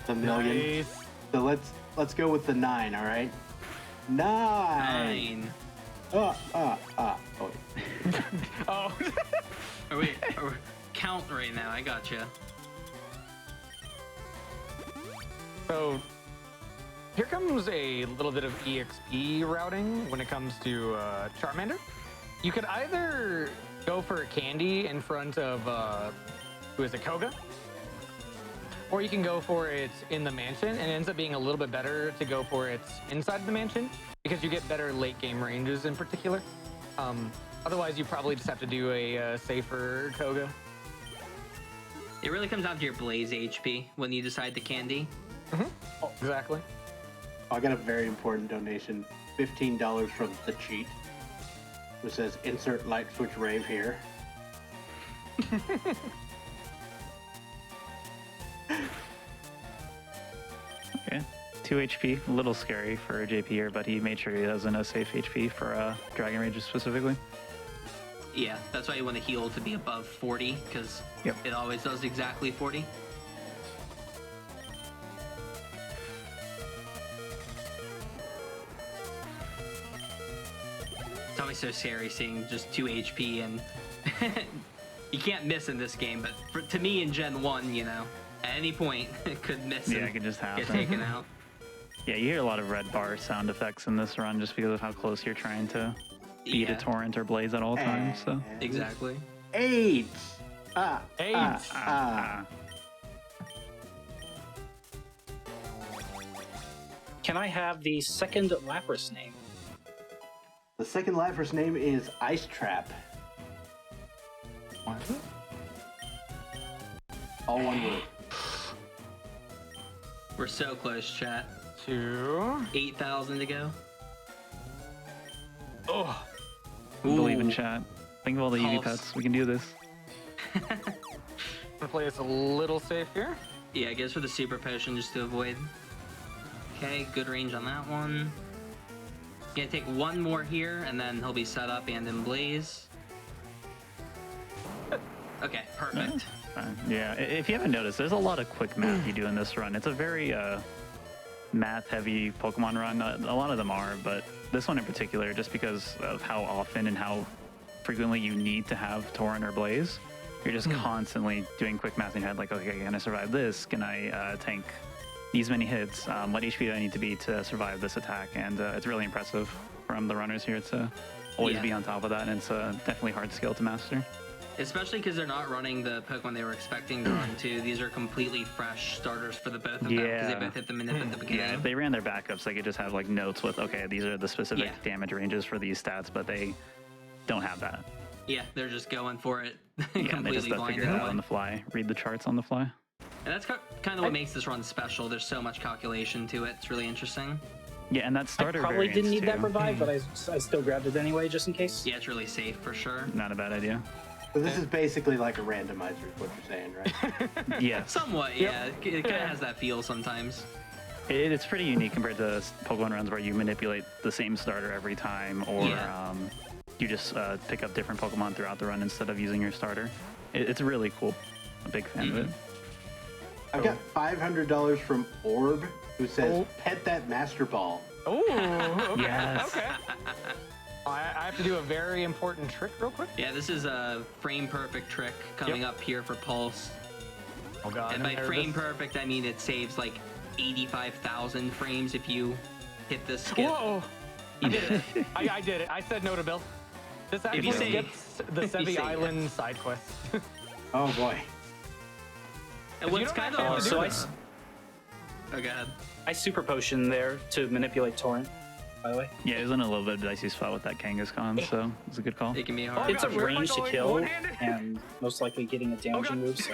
[SPEAKER 1] the million.
[SPEAKER 2] Nice.
[SPEAKER 1] So let's go with the 9. All right. 9.
[SPEAKER 5] 9.
[SPEAKER 1] Oh wait.
[SPEAKER 2] Oh.
[SPEAKER 5] Oh, wait. Count right now. I gotcha.
[SPEAKER 2] So here comes a little bit of EXP routing when it comes to Charmander. You could either go for a candy in front of who is it, Koga, or you can go for it in the mansion, and it ends up being a little bit better to go for it inside the mansion because you get better late game ranges in particular. Otherwise, you probably just have to do a safer Koga.
[SPEAKER 5] It really comes down to your Blaze HP when you decide to candy.
[SPEAKER 2] Exactly.
[SPEAKER 1] I got a very important donation. $15 from the cheat, which says insert light switch rave here.
[SPEAKER 4] Okay. 2 HP, a little scary for JP here, but he made sure he has a safe HP for Dragon Rage specifically.
[SPEAKER 5] Yeah, that's why you want to heal to be above 40, because
[SPEAKER 4] Yep.
[SPEAKER 5] it always does exactly 40. It's always so scary seeing just 2 HP, and you can't miss in this game, but to me in Gen 1, you know, at any point it could miss
[SPEAKER 4] Yeah,
[SPEAKER 5] and
[SPEAKER 4] it can just
[SPEAKER 5] get
[SPEAKER 4] happen.
[SPEAKER 5] taken out.
[SPEAKER 4] Yeah, you hear a lot of red bar sound effects in this run just because of how close you're trying to beat
[SPEAKER 5] Yeah.
[SPEAKER 4] a Torrent or Blaze at all times. So.
[SPEAKER 1] And
[SPEAKER 5] Exactly.
[SPEAKER 1] 8.
[SPEAKER 2] 8.
[SPEAKER 3] Can I have the second Lapras name?
[SPEAKER 1] The second Lapras name is Ice Trap. All one word.
[SPEAKER 5] We're so close, chat.
[SPEAKER 2] 2.
[SPEAKER 5] 8,000 to go.
[SPEAKER 2] Oh.
[SPEAKER 4] Believe in
[SPEAKER 5] Ooh.
[SPEAKER 4] chat. Think of all the easy
[SPEAKER 5] Pulse.
[SPEAKER 4] pets. We can do this.
[SPEAKER 2] I'm gonna play this a little safe here.
[SPEAKER 5] Yeah, I guess for the super potion just to avoid. Okay, good range on that one. Gonna take one more here, and then he'll be set up and in Blaze. Okay, perfect.
[SPEAKER 4] Yeah, if you haven't noticed, there's a lot of quick math you do in this run. It's a very math-heavy Pokemon run. A lot of them are, but this one in particular, just because of how often and how frequently you need to have Torrent or Blaze, you're just constantly doing quick math in your head, like, okay, can I survive this? Can I tank these many hits? What HP do I need to be to survive this attack? And it's really impressive from the runners here to always
[SPEAKER 5] Yeah.
[SPEAKER 4] be on top of that, and it's definitely hard skill to master.
[SPEAKER 5] Especially because they're not running the Pokemon they were expecting to run too. These are completely fresh starters for the both of them because they
[SPEAKER 4] Yeah.
[SPEAKER 5] both hit the minute at the beginning.
[SPEAKER 4] Yeah, if they ran their backups, they could just have like notes with, okay, these are the specific
[SPEAKER 5] Yeah.
[SPEAKER 4] damage ranges for these stats, but they don't have that.
[SPEAKER 5] Yeah, they're just going for it
[SPEAKER 4] Yeah, they
[SPEAKER 5] completely
[SPEAKER 4] just figure it out on
[SPEAKER 5] blinded.
[SPEAKER 4] the fly, read the charts on the fly.
[SPEAKER 5] And that's kind of what makes this run special. There's so much calculation to it. It's really interesting.
[SPEAKER 4] Yeah, and that
[SPEAKER 3] I
[SPEAKER 4] starter
[SPEAKER 3] probably didn't need that
[SPEAKER 4] too.
[SPEAKER 3] revive, but I still grabbed it anyway, just in case.
[SPEAKER 5] Yeah, it's really safe for sure.
[SPEAKER 4] Not a bad idea.
[SPEAKER 1] So this is basically like a randomizer, is what you're saying, right?
[SPEAKER 4] Yeah,
[SPEAKER 5] Somewhat, yeah. It kind of has that feel sometimes.
[SPEAKER 4] it's pretty unique compared to Pokemon runs where you manipulate the same starter every time, or
[SPEAKER 5] Yeah.
[SPEAKER 4] you just pick up different Pokemon throughout the run instead of using your starter. It's really cool. I'm a big fan of it.
[SPEAKER 1] I've got $500 from Orb, who says,
[SPEAKER 2] Oh.
[SPEAKER 1] pet that Master Ball.
[SPEAKER 2] Oh, okay.
[SPEAKER 4] Yes.
[SPEAKER 2] Okay. I have to do a very important trick real quick.
[SPEAKER 5] Yeah, this is a frame perfect trick coming up here for Pulse.
[SPEAKER 2] Oh god.
[SPEAKER 5] And by
[SPEAKER 2] I'm nervous.
[SPEAKER 5] frame perfect, I mean it saves like 85,000 frames if you hit this skip.
[SPEAKER 2] Whoa!
[SPEAKER 5] You did it.
[SPEAKER 2] I did it. I said no to Bill. This actually
[SPEAKER 5] you say-
[SPEAKER 2] skips the
[SPEAKER 5] if you
[SPEAKER 2] Sevi
[SPEAKER 5] say
[SPEAKER 2] Island side quest.
[SPEAKER 1] Oh boy.
[SPEAKER 5] And
[SPEAKER 2] You
[SPEAKER 5] what's
[SPEAKER 2] don't
[SPEAKER 5] kind
[SPEAKER 2] actually have
[SPEAKER 5] of
[SPEAKER 2] to do
[SPEAKER 3] so
[SPEAKER 2] that.
[SPEAKER 5] Oh god.
[SPEAKER 3] I super potion there to manipulate Torrent, by the way.
[SPEAKER 4] Yeah, it was in a little bit of a dicey spot with that Kangaskhan, so it's a good call.
[SPEAKER 5] It can be
[SPEAKER 2] Oh,
[SPEAKER 5] hard.
[SPEAKER 3] It's a
[SPEAKER 2] God, where am I
[SPEAKER 3] range to
[SPEAKER 2] going?
[SPEAKER 3] kill,
[SPEAKER 2] One-handed?
[SPEAKER 3] and most likely getting a damaging
[SPEAKER 2] God.
[SPEAKER 3] move, so...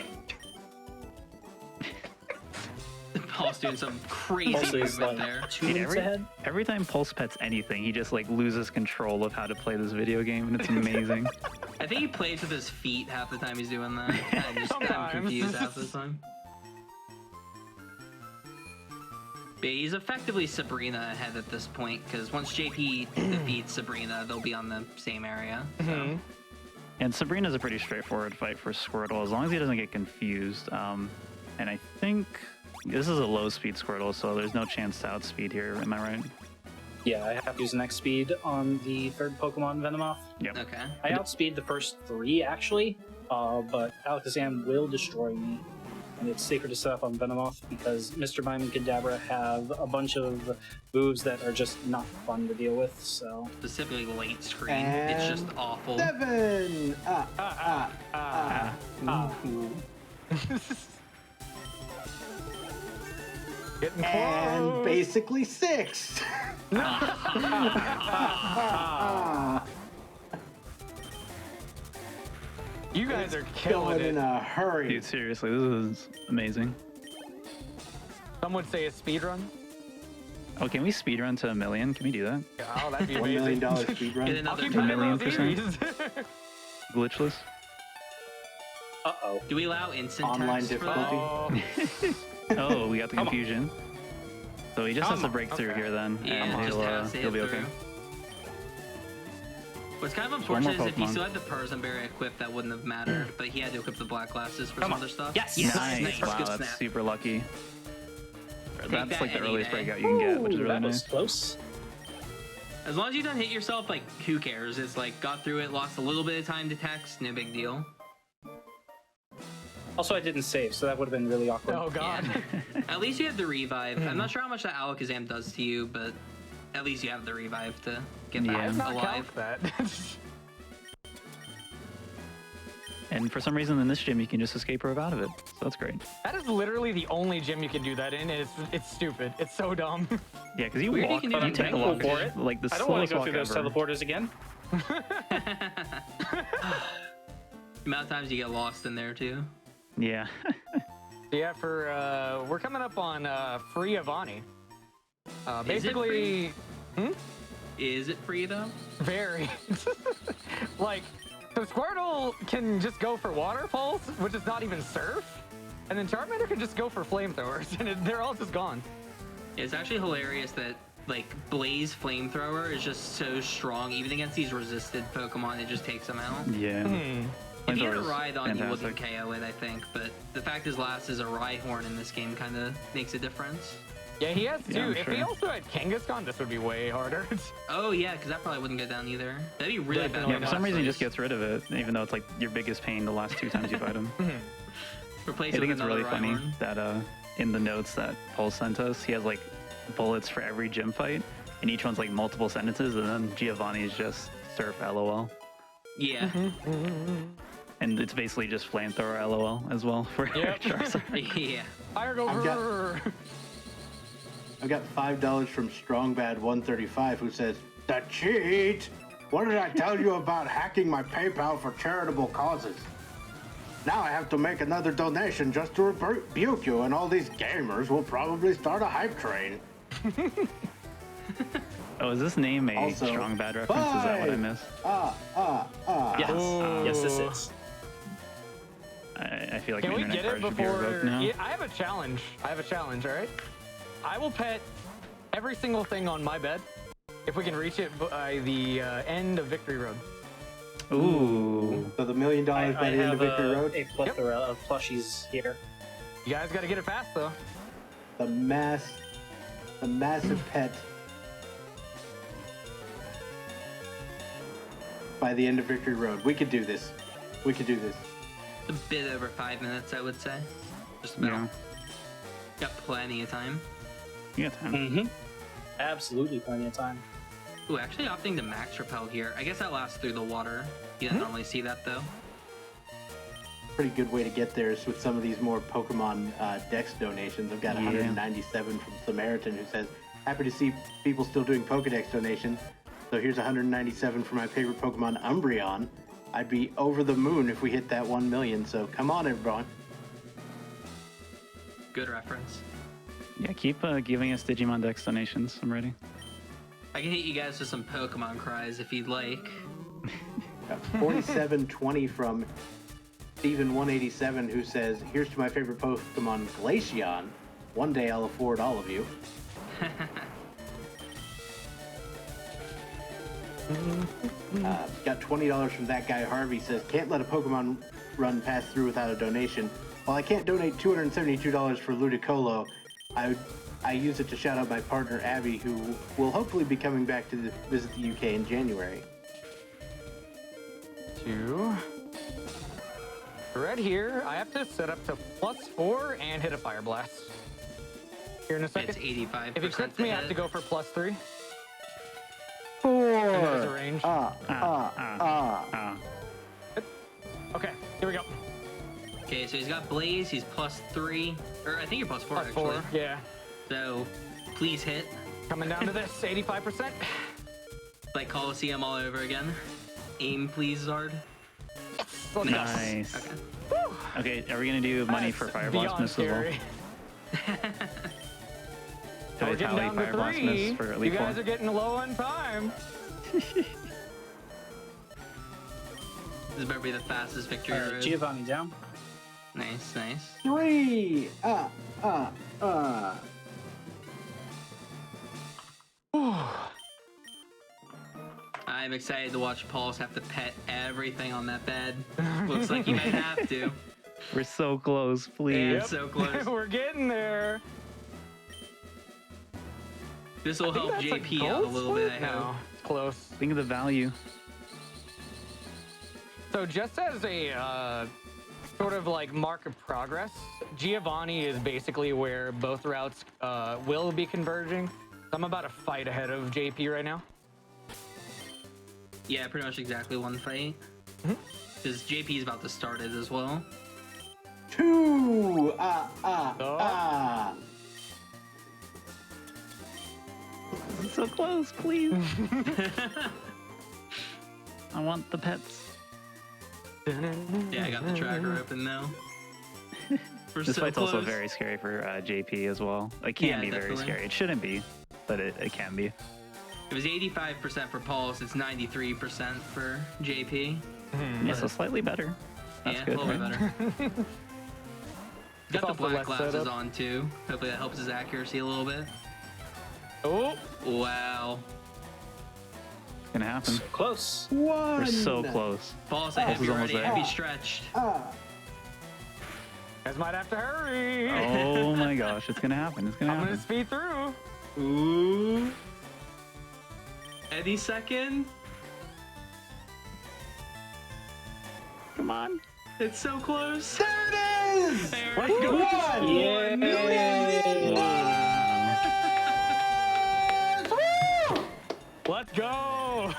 [SPEAKER 5] Pulse doing some crazy
[SPEAKER 3] Pulse is
[SPEAKER 5] movement
[SPEAKER 3] like
[SPEAKER 5] there.
[SPEAKER 3] 2
[SPEAKER 4] Dude,
[SPEAKER 3] minutes ahead.
[SPEAKER 4] every time Pulse pets anything, he just like loses control of how to play this video game, and it's amazing.
[SPEAKER 5] I think he plays with his feet half the time he's doing that. I'm
[SPEAKER 2] Sometimes.
[SPEAKER 5] confused half the time. But he's effectively Sabrina ahead at this point, because once JP defeats Sabrina, they'll be on the same area. So.
[SPEAKER 4] And Sabrina's a pretty straightforward fight for Squirtle, as long as he doesn't get confused. And I think this is a low-speed Squirtle, so there's no chance to outspeed here. Am I right?
[SPEAKER 3] Yeah, I have to use next speed on the third Pokemon Venomoth.
[SPEAKER 4] Yep.
[SPEAKER 5] Okay.
[SPEAKER 3] I outspeed the first 3, actually, but Alakazam will destroy me. And it's safer to set up on Venomoth because Mr. Mime and Kadabra have a bunch of moves that are just not fun to deal with, so...
[SPEAKER 5] Specifically late screen. It's just
[SPEAKER 1] And
[SPEAKER 5] awful.
[SPEAKER 1] 7!
[SPEAKER 2] Getting
[SPEAKER 1] And
[SPEAKER 2] close.
[SPEAKER 1] basically 6!
[SPEAKER 2] You guys are killing
[SPEAKER 1] Going in
[SPEAKER 2] it.
[SPEAKER 1] a hurry.
[SPEAKER 4] Dude, seriously, this is amazing.
[SPEAKER 2] Some would say a speed run.
[SPEAKER 4] Oh, can we speedrun to 1 million? Can we do that?
[SPEAKER 2] Oh, that'd be
[SPEAKER 1] $1
[SPEAKER 2] amazing.
[SPEAKER 1] million speed
[SPEAKER 5] Get
[SPEAKER 1] run.
[SPEAKER 2] I'll
[SPEAKER 5] another
[SPEAKER 2] keep
[SPEAKER 4] $1
[SPEAKER 2] playing
[SPEAKER 4] million
[SPEAKER 2] those
[SPEAKER 4] percent?
[SPEAKER 2] series.
[SPEAKER 4] Glitchless?
[SPEAKER 3] Uh-oh.
[SPEAKER 5] Do we allow instant
[SPEAKER 1] Online
[SPEAKER 5] text for that?
[SPEAKER 1] difficulty.
[SPEAKER 2] Oh,
[SPEAKER 4] Oh, we got the
[SPEAKER 3] Come on.
[SPEAKER 4] confusion. So he just has
[SPEAKER 2] Come
[SPEAKER 4] to
[SPEAKER 2] on.
[SPEAKER 4] break through
[SPEAKER 2] Okay.
[SPEAKER 4] here then,
[SPEAKER 5] Yeah,
[SPEAKER 4] and
[SPEAKER 5] just has to
[SPEAKER 4] he'll
[SPEAKER 5] hit
[SPEAKER 4] be
[SPEAKER 5] through.
[SPEAKER 4] okay.
[SPEAKER 5] What's kind of
[SPEAKER 4] One more
[SPEAKER 5] unfortunate is if he
[SPEAKER 4] Pokemon.
[SPEAKER 5] still had the Persianberry equipped, that wouldn't have mattered, but he had to equip the black glasses for
[SPEAKER 3] Come
[SPEAKER 5] some
[SPEAKER 3] on.
[SPEAKER 5] other stuff.
[SPEAKER 3] Yes!
[SPEAKER 4] Nice. Wow,
[SPEAKER 5] Good
[SPEAKER 4] that's
[SPEAKER 5] snap.
[SPEAKER 4] super lucky. That's
[SPEAKER 5] that
[SPEAKER 4] like the
[SPEAKER 5] any
[SPEAKER 4] earliest
[SPEAKER 5] day.
[SPEAKER 4] breakout you can get, which is
[SPEAKER 3] Ooh,
[SPEAKER 4] really
[SPEAKER 3] that was
[SPEAKER 4] nice.
[SPEAKER 3] close.
[SPEAKER 5] As long as you don't hit yourself, like, who cares? It's like, got through it, lost a little bit of time to text, no big deal.
[SPEAKER 3] Also, I didn't save, so that would have been really awkward.
[SPEAKER 2] oh god.
[SPEAKER 5] Yeah. At least you have the revive. I'm not sure how much that Alakazam does to you, but at least you have the revive to get back
[SPEAKER 4] Yeah.
[SPEAKER 2] Not
[SPEAKER 5] alive.
[SPEAKER 2] count that.
[SPEAKER 4] And for some reason in this gym, you can just escape her out of it. So that's great.
[SPEAKER 2] That is literally the only gym you can do that in, and it's stupid. It's so dumb.
[SPEAKER 4] Yeah, because you
[SPEAKER 5] Weird you
[SPEAKER 4] walk,
[SPEAKER 5] can do
[SPEAKER 4] you
[SPEAKER 5] that
[SPEAKER 4] take a
[SPEAKER 3] thankful
[SPEAKER 4] walk,
[SPEAKER 3] for it.
[SPEAKER 4] like the
[SPEAKER 3] I don't want
[SPEAKER 4] slowest
[SPEAKER 3] to go
[SPEAKER 4] walk
[SPEAKER 3] through those
[SPEAKER 4] ever.
[SPEAKER 3] teleporters again.
[SPEAKER 5] The amount of times you get lost in there, too.
[SPEAKER 4] Yeah.
[SPEAKER 2] Yeah, for we're coming up on free Avani.
[SPEAKER 5] Is it
[SPEAKER 2] Basically,
[SPEAKER 5] Is it free, though?
[SPEAKER 2] very. Like, so Squirtle can just go for Water Pulse, which is not even Surf, and then Charmander can just go for Flamethrowers, and they're all just gone.
[SPEAKER 5] It's actually hilarious that, like, Blaze Flamethrower is just so strong. Even against these resisted Pokemon, it just takes them out.
[SPEAKER 4] Yeah.
[SPEAKER 5] If you had a
[SPEAKER 4] Flamethrower's
[SPEAKER 5] Rhydon, you wouldn't
[SPEAKER 4] fantastic.
[SPEAKER 5] KO it, I think. But the fact his last is a Rhyhorn in this game kind of makes a difference.
[SPEAKER 2] Yeah, he has two.
[SPEAKER 4] Yeah, I'm
[SPEAKER 2] If he
[SPEAKER 4] sure.
[SPEAKER 2] also had Kangaskhan, this would be way harder.
[SPEAKER 5] Oh, yeah, because that probably wouldn't go down either. That'd be really bad.
[SPEAKER 2] Definitely
[SPEAKER 4] Yeah,
[SPEAKER 5] on
[SPEAKER 4] for some
[SPEAKER 5] last
[SPEAKER 4] reason he just
[SPEAKER 5] place.
[SPEAKER 4] gets rid of it, even though it's like your biggest pain the last 2 times you fight him.
[SPEAKER 5] Replace
[SPEAKER 4] I
[SPEAKER 5] it
[SPEAKER 4] think
[SPEAKER 5] with
[SPEAKER 4] it's really
[SPEAKER 5] another
[SPEAKER 4] funny
[SPEAKER 5] Rhyhorn.
[SPEAKER 4] that in the notes that Pulse sent us, he has like bullets for every gym fight, and each one's like multiple sentences, and then Giovanni is just Surf LOL.
[SPEAKER 5] Yeah.
[SPEAKER 4] And it's basically just Flamethrower LOL as well for
[SPEAKER 2] Yep.
[SPEAKER 4] Charizard.
[SPEAKER 5] Yeah.
[SPEAKER 2] Fire go.
[SPEAKER 1] I've got- I've got $5 from StrongBad135 who says, "The cheat! What did I tell you about hacking my PayPal for charitable causes?" Now I have to make another donation just to rebuke you, and all these gamers will probably start a hype train.
[SPEAKER 4] Oh, is this name a
[SPEAKER 1] Also,
[SPEAKER 4] strong bad reference? Is that what I missed?
[SPEAKER 3] Yes.
[SPEAKER 2] Ooh.
[SPEAKER 3] Yes, this is.
[SPEAKER 4] I feel like
[SPEAKER 2] Can
[SPEAKER 4] my
[SPEAKER 2] we
[SPEAKER 4] internet
[SPEAKER 2] get it
[SPEAKER 4] card should be
[SPEAKER 2] before?
[SPEAKER 4] revoked now.
[SPEAKER 2] Yeah, I have a challenge. All right? I will pet every single thing on my bed if we can reach it by the end of Victory Road.
[SPEAKER 4] Ooh.
[SPEAKER 1] So the $1 million by
[SPEAKER 3] I
[SPEAKER 1] the end
[SPEAKER 3] have
[SPEAKER 1] of Victory Road.
[SPEAKER 3] a plethora of plushies here.
[SPEAKER 2] You guys got to get it fast though.
[SPEAKER 1] The massive pet by the end of Victory Road. We could do this. We could do this.
[SPEAKER 5] A bit over 5 minutes, I would say. Just about.
[SPEAKER 4] Yeah.
[SPEAKER 5] Got plenty of time.
[SPEAKER 4] You got time.
[SPEAKER 3] Mm-hmm. Absolutely plenty of time.
[SPEAKER 5] Ooh, actually opting to max repel here. I guess that lasts through the water. You don't normally see that though.
[SPEAKER 1] Pretty good way to get there is with some of these more Pokemon Dex donations. I've got 197 from Samaritan who says, happy to see people still doing Pokedex donations. So here's 197 for my favorite Pokemon, Umbreon. I'd be over the moon if we hit that 1 million. So come on, everyone.
[SPEAKER 5] Good reference.
[SPEAKER 4] Yeah, keep giving us Digimon Dex donations. I'm ready.
[SPEAKER 5] I can hit you guys with some Pokemon cries if you'd like.
[SPEAKER 1] 4720 from Steven187 who says, here's to my favorite Pokemon, Glaceon. One day I'll afford all of you. Got $20 from that guy Harvey, says, can't let a Pokemon run pass through without a donation. While I can't donate $272 for Ludicolo, I use it to shout out my partner Abby, who will hopefully be coming back to visit the UK in January.
[SPEAKER 2] 2. Red here. I have to set up to +4 and hit a Fire Blast. Here in a second.
[SPEAKER 5] It's 85%.
[SPEAKER 2] If he crits me, I have to go for +3.
[SPEAKER 1] 4.
[SPEAKER 2] And there's a range. Okay, here we go.
[SPEAKER 5] Okay, so he's got Blaze, he's +3. Or I think you're +4 actually.
[SPEAKER 2] +4, yeah.
[SPEAKER 5] So please hit.
[SPEAKER 2] Coming down to this, 85%.
[SPEAKER 5] Like Coliseum all over again. Aim please, Zard.
[SPEAKER 2] Let's go.
[SPEAKER 4] Nice.
[SPEAKER 5] Okay.
[SPEAKER 4] Okay, are we gonna do money for
[SPEAKER 2] That's
[SPEAKER 4] Fire Blast
[SPEAKER 2] beyond
[SPEAKER 4] miss as well?
[SPEAKER 2] scary.
[SPEAKER 4] Do I
[SPEAKER 2] We're getting
[SPEAKER 4] tally
[SPEAKER 2] down
[SPEAKER 4] Fire
[SPEAKER 2] to
[SPEAKER 4] Blast
[SPEAKER 2] 3.
[SPEAKER 4] miss for
[SPEAKER 2] You
[SPEAKER 4] Elite
[SPEAKER 2] guys
[SPEAKER 4] 4?
[SPEAKER 2] are getting low on time.
[SPEAKER 5] This better be the fastest victory road.
[SPEAKER 3] Giovanni down.
[SPEAKER 5] Nice, nice.
[SPEAKER 1] 3.
[SPEAKER 5] I'm excited to watch Pulse have to pet everything on that bed. Looks like he might have to.
[SPEAKER 4] We're so close, please.
[SPEAKER 5] Yep. So close.
[SPEAKER 2] We're getting there.
[SPEAKER 5] This will help
[SPEAKER 2] That's a
[SPEAKER 5] JP out a
[SPEAKER 2] gold
[SPEAKER 5] little bit, I
[SPEAKER 2] split?
[SPEAKER 5] hope.
[SPEAKER 2] No, it's close.
[SPEAKER 4] Think of the value.
[SPEAKER 2] So just as a sort of like mark of progress, Giovanni is basically where both routes will be converging. So I'm about a fight ahead of JP right now.
[SPEAKER 5] Yeah, pretty much exactly one fight. Because JP is about to start it as well.
[SPEAKER 1] 2.
[SPEAKER 4] So close, please. I want the pets.
[SPEAKER 5] Yeah, I got the tracker open now. We're
[SPEAKER 4] This
[SPEAKER 5] so
[SPEAKER 4] fight's also
[SPEAKER 5] close.
[SPEAKER 4] very scary for JP as well. It can
[SPEAKER 5] Yeah,
[SPEAKER 4] be very
[SPEAKER 5] definitely.
[SPEAKER 4] scary. It shouldn't be, but it can be.
[SPEAKER 5] It was 85% for Pulse, it's 93% for JP.
[SPEAKER 4] Yeah, so slightly better. That's
[SPEAKER 5] yeah,
[SPEAKER 4] good,
[SPEAKER 5] a little
[SPEAKER 4] right?
[SPEAKER 5] bit better. Got the
[SPEAKER 2] also
[SPEAKER 5] black
[SPEAKER 2] less
[SPEAKER 5] glasses
[SPEAKER 2] setup.
[SPEAKER 5] on too. Hopefully that helps his accuracy a little bit.
[SPEAKER 2] Oh,
[SPEAKER 5] Wow.
[SPEAKER 4] It's gonna happen.
[SPEAKER 3] So close.
[SPEAKER 1] 1.
[SPEAKER 4] We're so close.
[SPEAKER 5] Pulse, I have
[SPEAKER 4] is
[SPEAKER 5] you
[SPEAKER 4] almost
[SPEAKER 5] ready.
[SPEAKER 4] there.
[SPEAKER 5] Have you stretched.
[SPEAKER 2] guys might have to hurry.
[SPEAKER 4] Oh my gosh, it's gonna happen. It's gonna
[SPEAKER 2] I'm gonna
[SPEAKER 4] happen.
[SPEAKER 2] speed through.
[SPEAKER 5] Ooh. Any second.
[SPEAKER 4] Come on.
[SPEAKER 5] It's so close.
[SPEAKER 1] There it is!
[SPEAKER 5] There
[SPEAKER 2] Let's
[SPEAKER 5] we
[SPEAKER 2] go.
[SPEAKER 5] go.
[SPEAKER 2] Let's go.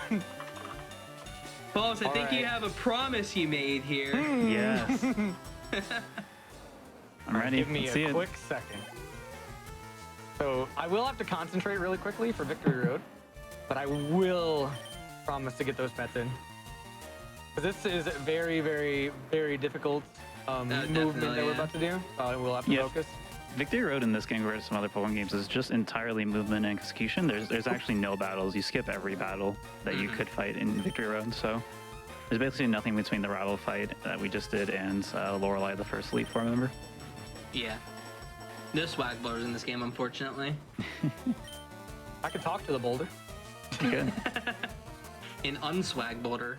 [SPEAKER 5] Pulse, I think you
[SPEAKER 2] right.
[SPEAKER 5] have a promise you made here.
[SPEAKER 4] Yes. I'm ready.
[SPEAKER 2] Give me
[SPEAKER 4] Let's see
[SPEAKER 2] a
[SPEAKER 4] it.
[SPEAKER 2] quick second. So I will have to concentrate really quickly for Victory Road, but I will promise to get those pets in. 'Cause this is very, very, very difficult movement that
[SPEAKER 5] definitely,
[SPEAKER 2] we're about to do. We'll have to
[SPEAKER 4] Yeah.
[SPEAKER 2] focus.
[SPEAKER 4] Victory Road in this game compared to some other Pokemon games is just entirely movement and execution. There's actually no battles. You skip every battle that you could fight in Victory Road. So there's basically nothing between the Rattle fight that we just did and Lorelei, the first Elite Four member.
[SPEAKER 5] Yeah. No swag blurs in this game, unfortunately.
[SPEAKER 2] I could talk to the boulder.
[SPEAKER 4] Good.
[SPEAKER 5] An unswag boulder.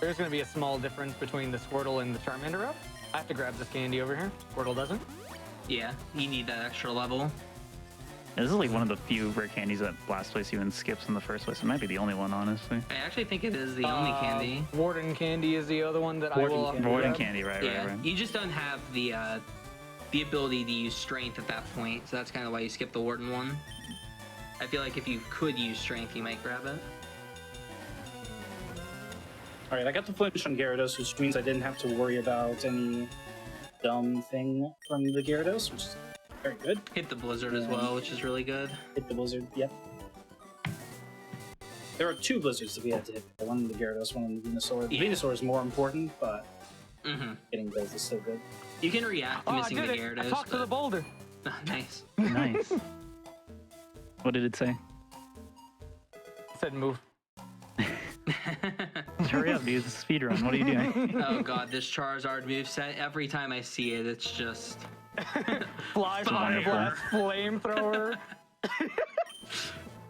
[SPEAKER 2] There's going to be a small difference between the Squirtle and the Charmander up. I have to grab this candy over here. Squirtle doesn't.
[SPEAKER 5] Yeah, you need that extra level.
[SPEAKER 4] This is like one of the few rare candies that Blastoise even skips in the first place. It might be the only one, honestly.
[SPEAKER 5] I actually think it is the only candy.
[SPEAKER 2] Warden candy is the other one that
[SPEAKER 3] Warden
[SPEAKER 2] I will.
[SPEAKER 3] candy.
[SPEAKER 4] Warden
[SPEAKER 2] grab.
[SPEAKER 4] candy, right,
[SPEAKER 5] Yeah,
[SPEAKER 4] right.
[SPEAKER 5] you just don't have the ability to use strength at that point, so that's kind of why you skip the Warden one. I feel like if you could use strength, you might grab it.
[SPEAKER 3] All right, I got the flinch on Gyarados, which means I didn't have to worry about any dumb thing from the Gyarados, which is very good.
[SPEAKER 5] Hit the Blizzard as well, which is really good.
[SPEAKER 3] Hit the Blizzard, yep. There are two Blizzards that we had to hit. One in the Gyarados, one in the Venusaur. The
[SPEAKER 5] Yeah.
[SPEAKER 3] Venusaur is more important, but
[SPEAKER 5] Mm-hmm.
[SPEAKER 3] getting those is so good.
[SPEAKER 5] You can react to
[SPEAKER 2] Oh, I
[SPEAKER 5] missing
[SPEAKER 2] did
[SPEAKER 5] the
[SPEAKER 2] it.
[SPEAKER 5] Gyarados.
[SPEAKER 2] I talked to the boulder.
[SPEAKER 5] Nice.
[SPEAKER 4] Nice. What did it say?
[SPEAKER 2] It said move.
[SPEAKER 4] Hurry up, dude. It's a speed run. What are you doing?
[SPEAKER 5] Oh god, this Charizard moveset, every time I see it, it's just...
[SPEAKER 2] Fly, fire blast, flamethrower.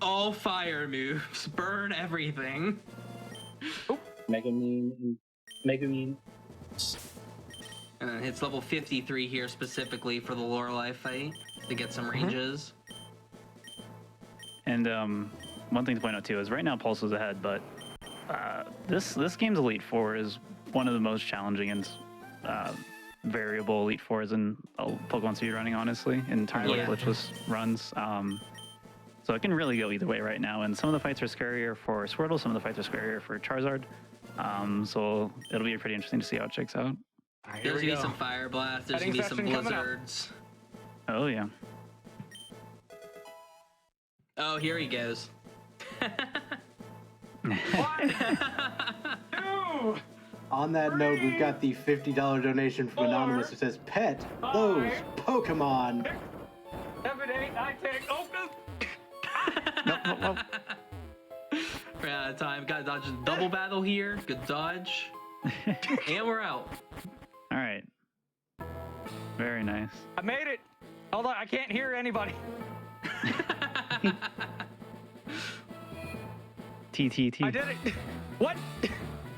[SPEAKER 5] all fire moves, burn everything.
[SPEAKER 3] Megumin.
[SPEAKER 5] And then hits level 53 here specifically for the Lorelei fight to get some ranges.
[SPEAKER 4] And one thing to point out too is right now Pulse is ahead, but this game's Elite Four is one of the most challenging and variable Elite Fours in Pokemon speedrunning, honestly, in terms of glitchless runs. So it can really go either way right now, and some of the fights are scarier for Squirtle, some of the fights are scarier for Charizard. So it'll be pretty interesting to see how it shakes out.
[SPEAKER 2] Right,
[SPEAKER 5] There's gonna be some Fire Blast, there's
[SPEAKER 2] Fighting
[SPEAKER 5] gonna be some
[SPEAKER 2] session coming up.
[SPEAKER 5] Blizzards.
[SPEAKER 4] Oh yeah.
[SPEAKER 5] Oh, here he goes.
[SPEAKER 1] On that note, we've got the $50 donation from Anonymous who says, "Pet those Pokemon."
[SPEAKER 2] 7, 8, 9, 10. Oh,
[SPEAKER 4] Nope.
[SPEAKER 5] We're out of time. Gotta dodge a double battle here. Good dodge. And we're out.
[SPEAKER 4] All right. Very nice.
[SPEAKER 2] I made it. Hold on, I can't hear anybody.
[SPEAKER 4] TTT.
[SPEAKER 2] I did it. What?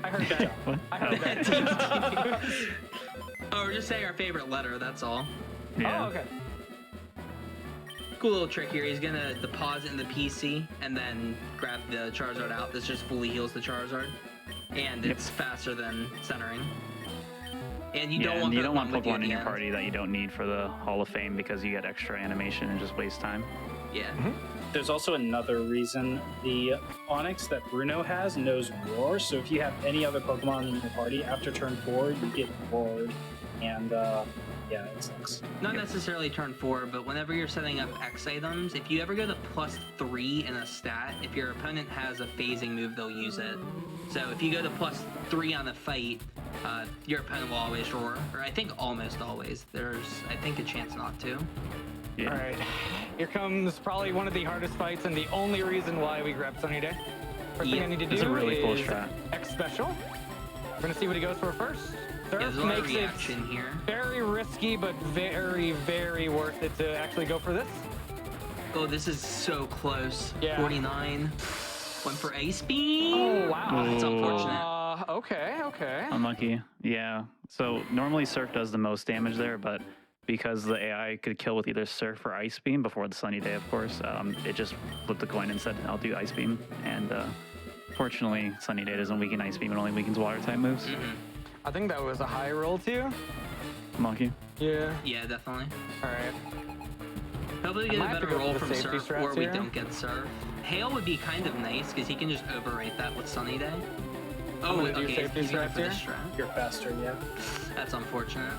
[SPEAKER 2] I heard that.
[SPEAKER 4] What?
[SPEAKER 2] I heard that.
[SPEAKER 5] Oh, we're just saying our favorite letter, that's all.
[SPEAKER 4] Yeah.
[SPEAKER 2] Oh, okay.
[SPEAKER 5] Cool little trick here. He's gonna deposit in the PC and then grab the Charizard out. This just fully heals the Charizard. And it's faster than centering. And you don't want
[SPEAKER 4] you don't want
[SPEAKER 5] with you at
[SPEAKER 4] Pokemon in
[SPEAKER 5] the
[SPEAKER 4] your
[SPEAKER 5] end.
[SPEAKER 4] party that you don't need for the Hall of Fame because you get extra animation and just waste time.
[SPEAKER 5] Yeah.
[SPEAKER 3] There's also another reason. The Onix that Bruno has knows Roar, so if you have any other Pokemon in your party after turn 4, you get Roared, and yeah, it sucks.
[SPEAKER 5] Not necessarily turn 4, but whenever you're setting up X items, if you ever go to +3 in a stat, if your opponent has a phasing move, they'll use it. So if you go to +3 on a fight, your opponent will always roar, or I think almost always. There's, I think, a chance not to.
[SPEAKER 4] Yeah.
[SPEAKER 2] All right. Here comes probably one of the hardest fights and the only reason why we grabbed Sunny Day. First thing I need to do
[SPEAKER 4] It's a really cool
[SPEAKER 2] is
[SPEAKER 4] strat.
[SPEAKER 2] X special. We're gonna see what he goes for first.
[SPEAKER 5] Yeah,
[SPEAKER 2] Surf
[SPEAKER 5] there's a lot of
[SPEAKER 2] makes it
[SPEAKER 5] reaction here.
[SPEAKER 2] very risky, but very, very worth it to actually go for this.
[SPEAKER 5] Oh, this is so close.
[SPEAKER 2] Yeah.
[SPEAKER 5] 49. Went for Ice Beam.
[SPEAKER 2] Oh wow,
[SPEAKER 5] That's unfortunate.
[SPEAKER 2] Okay.
[SPEAKER 4] Unlucky. Yeah. So normally Surf does the most damage there, but because the AI could kill with either Surf or Ice Beam before the Sunny Day, of course, it just flipped the coin and said, I'll do Ice Beam. And fortunately, Sunny Day doesn't weaken Ice Beam, it only weakens Water type moves.
[SPEAKER 2] I think that was a high roll too.
[SPEAKER 4] Monkey.
[SPEAKER 2] Yeah.
[SPEAKER 5] Yeah, definitely.
[SPEAKER 2] All right.
[SPEAKER 5] Hopefully we get
[SPEAKER 2] might
[SPEAKER 5] a
[SPEAKER 2] have to
[SPEAKER 5] better
[SPEAKER 2] go
[SPEAKER 5] roll
[SPEAKER 2] for the
[SPEAKER 5] from
[SPEAKER 2] safety
[SPEAKER 5] Surf,
[SPEAKER 2] strats
[SPEAKER 5] or we
[SPEAKER 2] here.
[SPEAKER 5] don't get Surf. Hail would be kind of nice, because he can just overrate that with Sunny Day.
[SPEAKER 2] I'm
[SPEAKER 5] Oh,
[SPEAKER 2] gonna do
[SPEAKER 5] okay,
[SPEAKER 2] safety
[SPEAKER 5] he's going
[SPEAKER 2] strats
[SPEAKER 5] for this
[SPEAKER 2] here.
[SPEAKER 5] strat.
[SPEAKER 3] You're faster, yeah.
[SPEAKER 5] That's unfortunate.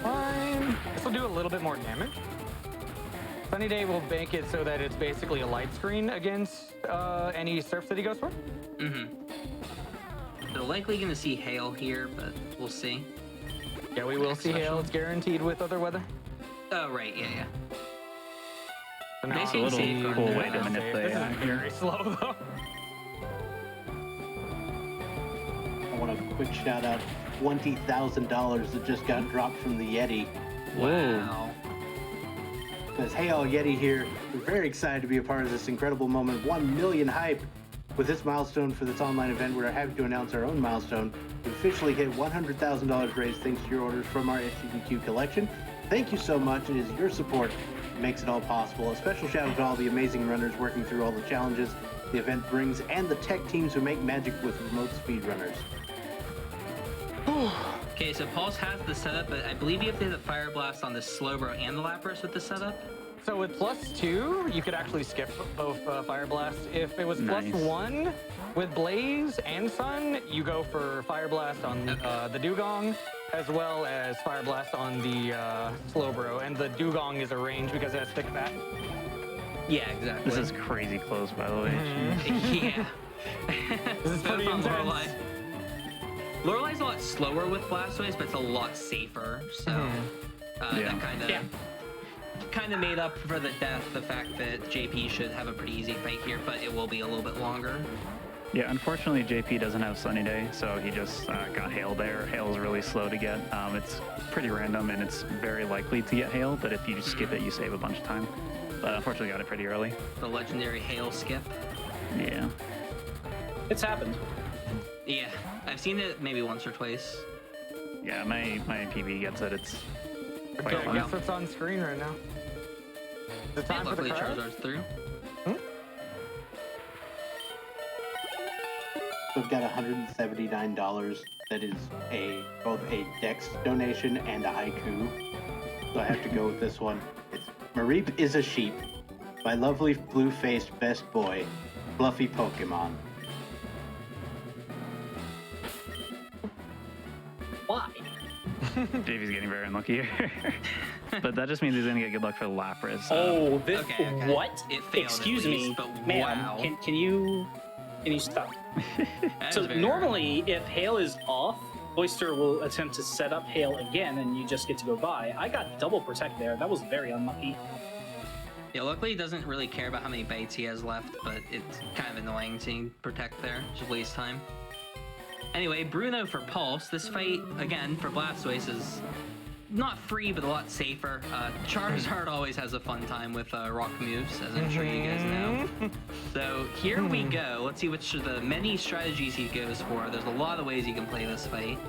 [SPEAKER 2] Fine. This will do a little bit more damage. Sunny Day will make it so that it's basically a light screen against any surfs that he goes for.
[SPEAKER 5] It'll likely going to see hail here, but we'll see.
[SPEAKER 2] Yeah, we will see hail. It's guaranteed with other weather.
[SPEAKER 5] Oh, right, yeah.
[SPEAKER 2] So
[SPEAKER 5] They
[SPEAKER 2] now
[SPEAKER 5] seem
[SPEAKER 2] we'll
[SPEAKER 5] safe
[SPEAKER 2] see-
[SPEAKER 5] on
[SPEAKER 4] cool
[SPEAKER 5] that.
[SPEAKER 4] way to manipulate
[SPEAKER 2] This
[SPEAKER 4] it.
[SPEAKER 2] is very slow though.
[SPEAKER 1] I want a quick shout out. $20,000 that just got dropped from the Yeti.
[SPEAKER 5] Wow.
[SPEAKER 1] Says, hey all, Yeti here. We're very excited to be a part of this incredible moment. 1 million hype. With this milestone for this online event, we're happy to announce our own milestone. We've officially hit $100,000 raised thanks to your orders from our SGDQ collection. Thank you so much. It is your support that makes it all possible. A special shout out to all the amazing runners working through all the challenges the event brings and the tech teams who make magic with remote speedrunners.
[SPEAKER 5] Okay, so Pulse has the setup, but I believe you have to hit the Fire Blast on the Slowbro and the Lapras with the setup.
[SPEAKER 2] So with +2, you could actually skip both Fire Blast. If it was
[SPEAKER 4] Nice.
[SPEAKER 2] +1 with Blaze and Sun, you go for Fire Blast on the Dugong, as well as Fire Blast on the Slowbro. And the Dugong is a range because it has thick back.
[SPEAKER 5] Yeah, exactly.
[SPEAKER 4] This is crazy close, by the way.
[SPEAKER 5] Yeah.
[SPEAKER 2] This is pretty
[SPEAKER 5] on
[SPEAKER 2] intense.
[SPEAKER 5] Lorelei. Lorelai's a lot slower with Blastoise, but it's a lot safer. So
[SPEAKER 4] Yeah.
[SPEAKER 5] that kind of made up for the fact that JP should have a pretty easy fight here, but it will be a little bit longer.
[SPEAKER 4] Yeah, unfortunately, JP doesn't have Sunny Day, so he just got Hail there. Hail is really slow to get. It's pretty random, and it's very likely to get Hail, but if you just skip it, you save a bunch of time. But unfortunately, got it pretty early.
[SPEAKER 5] The legendary Hail skip.
[SPEAKER 4] Yeah.
[SPEAKER 3] It's happened.
[SPEAKER 5] Yeah, I've seen it maybe once or twice.
[SPEAKER 4] Yeah, my PB gets it. It's quite
[SPEAKER 2] Okay, I
[SPEAKER 4] fun.
[SPEAKER 2] guess it's on screen right now. The
[SPEAKER 5] Yeah,
[SPEAKER 2] time for
[SPEAKER 5] luckily
[SPEAKER 2] the card?
[SPEAKER 5] Charizard's through.
[SPEAKER 1] So I've got $179. That is both a Dex donation and a haiku. So I have to go with this one. It's Mareep is a sheep. My lovely blue-faced best boy, Fluffy Pokemon.
[SPEAKER 3] Why?
[SPEAKER 4] JP's getting very unlucky here. But that just means he's going to get good luck for Lapras.
[SPEAKER 3] Oh, this
[SPEAKER 5] Okay.
[SPEAKER 3] what?
[SPEAKER 5] It failed
[SPEAKER 3] Excuse
[SPEAKER 5] at
[SPEAKER 3] me,
[SPEAKER 5] least, but
[SPEAKER 3] ma'am.
[SPEAKER 5] wow.
[SPEAKER 3] Can you stop?
[SPEAKER 5] That
[SPEAKER 3] So
[SPEAKER 5] is very
[SPEAKER 3] normally, if hail is off, Oyster will attempt to set up hail again, and you just get to go by. I got double protect there. That was very unlucky.
[SPEAKER 5] Yeah, luckily he doesn't really care about how many bites he has left, but it's kind of annoying seeing Protect there. Just waste time. Anyway, Bruno for Pulse. This fight, again, for Blastoise is not free, but a lot safer. Charizard always has a fun time with rock moves, as I'm sure you guys know. So here we go. Let's see which of the many strategies he goes for. There's a lot of ways you can play this fight.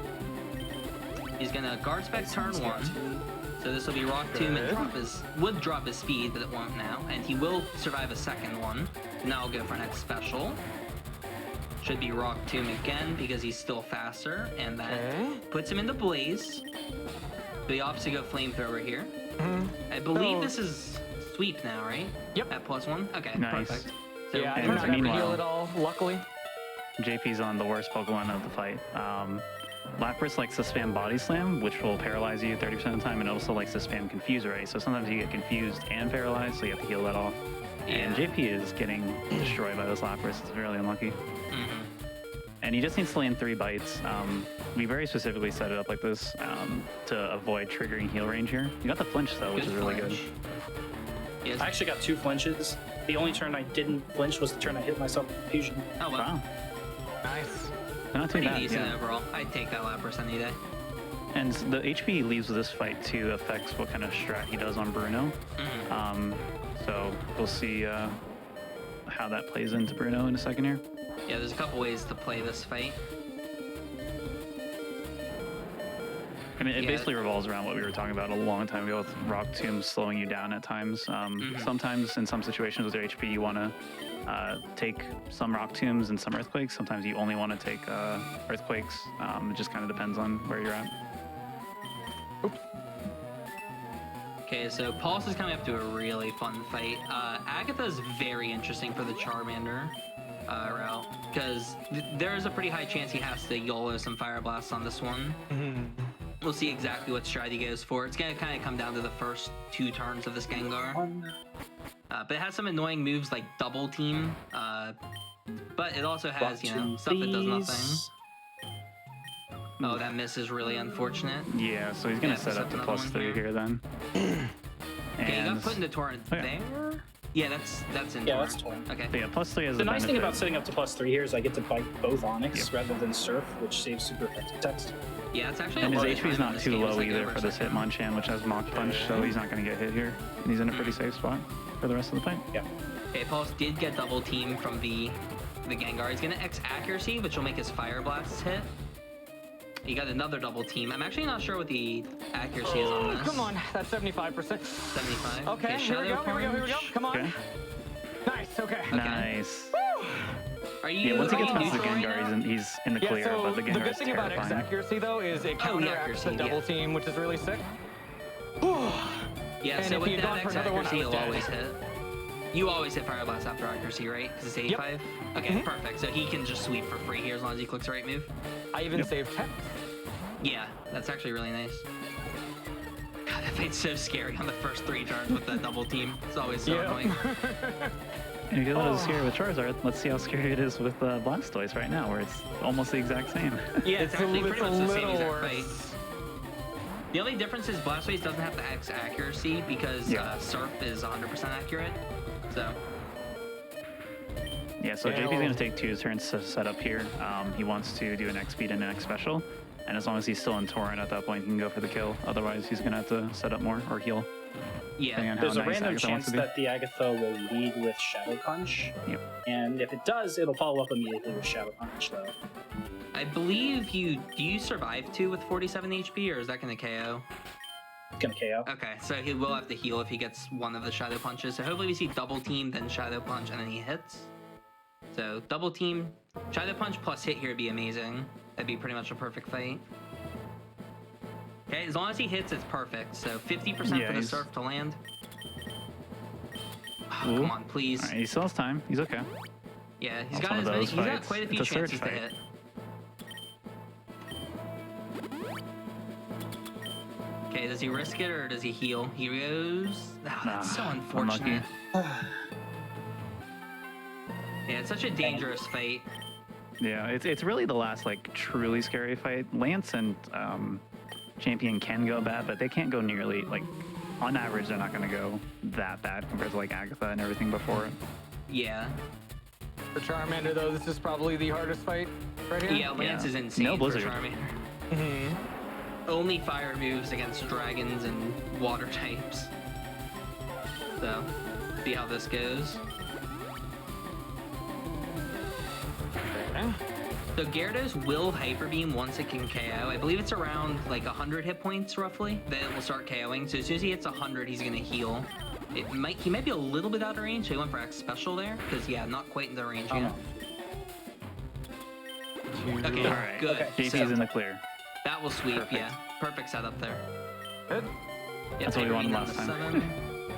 [SPEAKER 5] He's gonna Guard Spec turn 1. So this will be Rock Tomb and would drop his speed, but it won't now. And he will survive a second one. Now I'll go for next special. Should be Rock Tomb again because he's still faster. And then puts him into Blaze. So he opts to go Flamethrower here. I believe this is Sweep now, right?
[SPEAKER 2] Yep.
[SPEAKER 5] At +1? Okay,
[SPEAKER 4] Nice.
[SPEAKER 5] perfect. So
[SPEAKER 2] Yeah, I
[SPEAKER 4] And
[SPEAKER 2] don't have to
[SPEAKER 4] meanwhile-
[SPEAKER 2] heal at all, luckily.
[SPEAKER 4] JP's on the worst Pokemon of the fight. Lapras likes to spam Body Slam, which will paralyze you 30% of the time, and it also likes to spam Confuse Ray. So sometimes you get confused and paralyzed, so you have to heal that off. And
[SPEAKER 5] Yeah.
[SPEAKER 4] JP is getting destroyed by this Lapras. It's really unlucky.
[SPEAKER 5] Mhm.
[SPEAKER 4] And he just needs to land 3 bites. We very specifically set it up like this to avoid triggering heal range here. You got the flinch though, which is really good.
[SPEAKER 5] flinch. Yes.
[SPEAKER 3] I actually got 2 flinches. The only turn I didn't flinch was the turn I hit myself with fusion.
[SPEAKER 5] Oh well.
[SPEAKER 4] Wow,
[SPEAKER 2] Nice.
[SPEAKER 4] not too
[SPEAKER 5] Pretty
[SPEAKER 4] bad.
[SPEAKER 5] decent
[SPEAKER 4] Yeah.
[SPEAKER 5] overall. I'd take that Lapras any day.
[SPEAKER 4] And the HP he leaves with this fight too affects what kind of strat he does on Bruno. So we'll see how that plays into Bruno in a second here.
[SPEAKER 5] Yeah, there's a couple ways to play this fight.
[SPEAKER 4] I mean, it
[SPEAKER 5] Yeah.
[SPEAKER 4] basically revolves around what we were talking about a long time ago with Rock Tomb slowing you down at times. Sometimes in some situations with your HP, you want to take some Rock Tombs and some Earthquakes. Sometimes you only want to take Earthquakes. It just kind of depends on where you're at.
[SPEAKER 5] Okay, so Pulse is coming up to a really fun fight. Agatha's very interesting for the Charmander route, because there's a pretty high chance he has to YOLO some Fire Blasts on this one. We'll see exactly what strat he goes for. It's going to kind of come down to the first 2 turns of this Gengar. But it has some annoying moves like Double Team, but it also has, stuff that does nothing. Oh, that miss is really unfortunate.
[SPEAKER 4] Yeah, so he's gonna
[SPEAKER 5] Yeah,
[SPEAKER 4] set up to
[SPEAKER 5] another one
[SPEAKER 4] +3 here then.
[SPEAKER 5] Okay, you got put into torrent
[SPEAKER 4] Okay.
[SPEAKER 5] there. Yeah, that's in
[SPEAKER 3] Yeah,
[SPEAKER 5] torrent.
[SPEAKER 3] that's torrent.
[SPEAKER 5] Okay.
[SPEAKER 4] But yeah, +3 is
[SPEAKER 3] The
[SPEAKER 4] the
[SPEAKER 3] nice thing
[SPEAKER 4] benefit.
[SPEAKER 3] about setting up to +3 here is I get to bite both Onyx
[SPEAKER 4] Yep.
[SPEAKER 3] rather than Surf, which saves super effective text.
[SPEAKER 5] Yeah, it's actually
[SPEAKER 4] And
[SPEAKER 5] a
[SPEAKER 4] his
[SPEAKER 5] lot of
[SPEAKER 4] HP is
[SPEAKER 5] time in
[SPEAKER 4] not
[SPEAKER 5] this
[SPEAKER 4] too
[SPEAKER 5] game. It's
[SPEAKER 4] low
[SPEAKER 5] like
[SPEAKER 4] either
[SPEAKER 5] over
[SPEAKER 4] for
[SPEAKER 5] a
[SPEAKER 4] this
[SPEAKER 5] second.
[SPEAKER 4] Hitmonchan, which has Mach Punch, so he's not going to get hit here. And he's in a pretty safe spot for the rest of the fight.
[SPEAKER 3] Yeah.
[SPEAKER 5] Okay, Pulse did get double team from the Gengar. He's gonna X accuracy, which will make his Fire Blasts hit. He got another double team. I'm actually not sure what the accuracy is on this.
[SPEAKER 2] Come on, that's 75%.
[SPEAKER 5] 75.
[SPEAKER 2] Okay, here we go, here we go, here we go. Come on.
[SPEAKER 4] Okay.
[SPEAKER 2] Nice, okay.
[SPEAKER 4] Nice.
[SPEAKER 5] Are you?
[SPEAKER 4] Yeah, once he gets
[SPEAKER 5] are you
[SPEAKER 4] past the
[SPEAKER 5] neutral right
[SPEAKER 4] Gengar,
[SPEAKER 5] now?
[SPEAKER 4] he's in the
[SPEAKER 2] Yeah,
[SPEAKER 4] clear,
[SPEAKER 2] so
[SPEAKER 4] but the
[SPEAKER 2] the
[SPEAKER 4] Gengar
[SPEAKER 2] good
[SPEAKER 4] is
[SPEAKER 2] thing about X
[SPEAKER 4] terrifying.
[SPEAKER 2] accuracy though is it
[SPEAKER 5] Oh, the
[SPEAKER 2] counteracts
[SPEAKER 5] accuracy,
[SPEAKER 2] the double
[SPEAKER 5] yeah.
[SPEAKER 2] team, which is really sick.
[SPEAKER 5] Yeah,
[SPEAKER 2] And
[SPEAKER 5] so
[SPEAKER 2] if
[SPEAKER 5] with
[SPEAKER 2] you'd
[SPEAKER 5] that
[SPEAKER 2] gone for
[SPEAKER 5] X
[SPEAKER 2] another one, I
[SPEAKER 5] accuracy,
[SPEAKER 2] was
[SPEAKER 5] you'll
[SPEAKER 2] dead.
[SPEAKER 5] always hit. You always hit Fire Blast after accuracy, right? Because it's 85? Okay, perfect. So he can just sweep for free here as long as he clicks the right move.
[SPEAKER 2] I even saved text.
[SPEAKER 5] Yeah, that's actually really nice. God, that fight's so scary on the first 3 turns with that double team. It's always so annoying.
[SPEAKER 4] And if you thought it was scary with Charizard, let's see how scary it is with Blastoise right now, where it's almost the exact same.
[SPEAKER 5] Yeah, it's actually pretty much the same exact
[SPEAKER 2] worse.
[SPEAKER 5] fight. The only difference is Blastoise doesn't have the X accuracy because
[SPEAKER 4] Yeah.
[SPEAKER 5] Surf is 100% accurate. So,
[SPEAKER 4] Yeah, so
[SPEAKER 2] Yeah,
[SPEAKER 4] JP's
[SPEAKER 2] well-
[SPEAKER 4] going to take 2 turns to set up here. He wants to do an X speed and an X special. And as long as he's still in Torrent at that point, he can go for the kill. Otherwise, he's going to have to set up more or heal.
[SPEAKER 5] yeah.
[SPEAKER 4] Depending on how
[SPEAKER 3] There's a
[SPEAKER 4] nice
[SPEAKER 3] random
[SPEAKER 4] Agatha wants
[SPEAKER 3] chance
[SPEAKER 4] to be.
[SPEAKER 3] that the Agatha will lead with Shadow Punch.
[SPEAKER 4] Yep.
[SPEAKER 3] And if it does, it'll follow up immediately with Shadow Punch, though.
[SPEAKER 5] I believe do you survive 2 with 47 HP, or is that going to KO?
[SPEAKER 3] It's gonna KO.
[SPEAKER 5] Okay, so he will have to heal if he gets one of the Shadow Punches. So hopefully we see double team, then Shadow Punch, and then he hits. So double team, Shadow Punch plus hit here would be amazing. That'd be pretty much a perfect fight. Okay, as long as he hits, it's perfect. So 50%
[SPEAKER 4] Yeah,
[SPEAKER 5] for the
[SPEAKER 4] he's-
[SPEAKER 5] Surf to land. Oh,
[SPEAKER 4] Ooh.
[SPEAKER 5] come on, please.
[SPEAKER 4] All right, he still has time. He's okay.
[SPEAKER 5] Yeah, he's
[SPEAKER 4] It's
[SPEAKER 5] got
[SPEAKER 4] one of those
[SPEAKER 5] he's got
[SPEAKER 4] fights.
[SPEAKER 5] quite a few
[SPEAKER 4] It's a surge
[SPEAKER 5] chances to
[SPEAKER 4] fight.
[SPEAKER 5] hit. Okay, does he risk it or does he heal? He goes. Oh, that's so unfortunate. Yeah, it's such a dangerous fight.
[SPEAKER 4] Yeah, it's really the last like truly scary fight. Lance and Champion can go bad, but they can't go nearly like on average they're not going to go that bad compared to like Agatha and everything before it.
[SPEAKER 5] Yeah.
[SPEAKER 2] For Charmander though, this is probably the hardest fight right here.
[SPEAKER 5] Yeah, Lance
[SPEAKER 4] Yeah.
[SPEAKER 5] is insane
[SPEAKER 4] No
[SPEAKER 5] for
[SPEAKER 4] Blizzard.
[SPEAKER 5] Charmander. Only fire moves against dragons and water types. So, see how this goes.
[SPEAKER 2] Okay.
[SPEAKER 5] So Gyarados will Hyper Beam once it can KO. I believe it's around like 100 hit points roughly. Then it will start KOing. So as soon as he hits 100, he's gonna heal. He might be a little bit out of range. So he went for X Special there, because yeah, not quite in the range yet. Okay,
[SPEAKER 4] All right.
[SPEAKER 5] good.
[SPEAKER 3] Okay.
[SPEAKER 4] JP's
[SPEAKER 5] So
[SPEAKER 4] in the clear.
[SPEAKER 5] that will sweep.
[SPEAKER 4] Perfect.
[SPEAKER 5] Yeah, perfect setup there.
[SPEAKER 2] Good.
[SPEAKER 5] Yeah,
[SPEAKER 4] That's what we
[SPEAKER 5] Hyper
[SPEAKER 4] wanted
[SPEAKER 5] Beam down
[SPEAKER 4] last
[SPEAKER 5] to
[SPEAKER 4] time.
[SPEAKER 5] 7.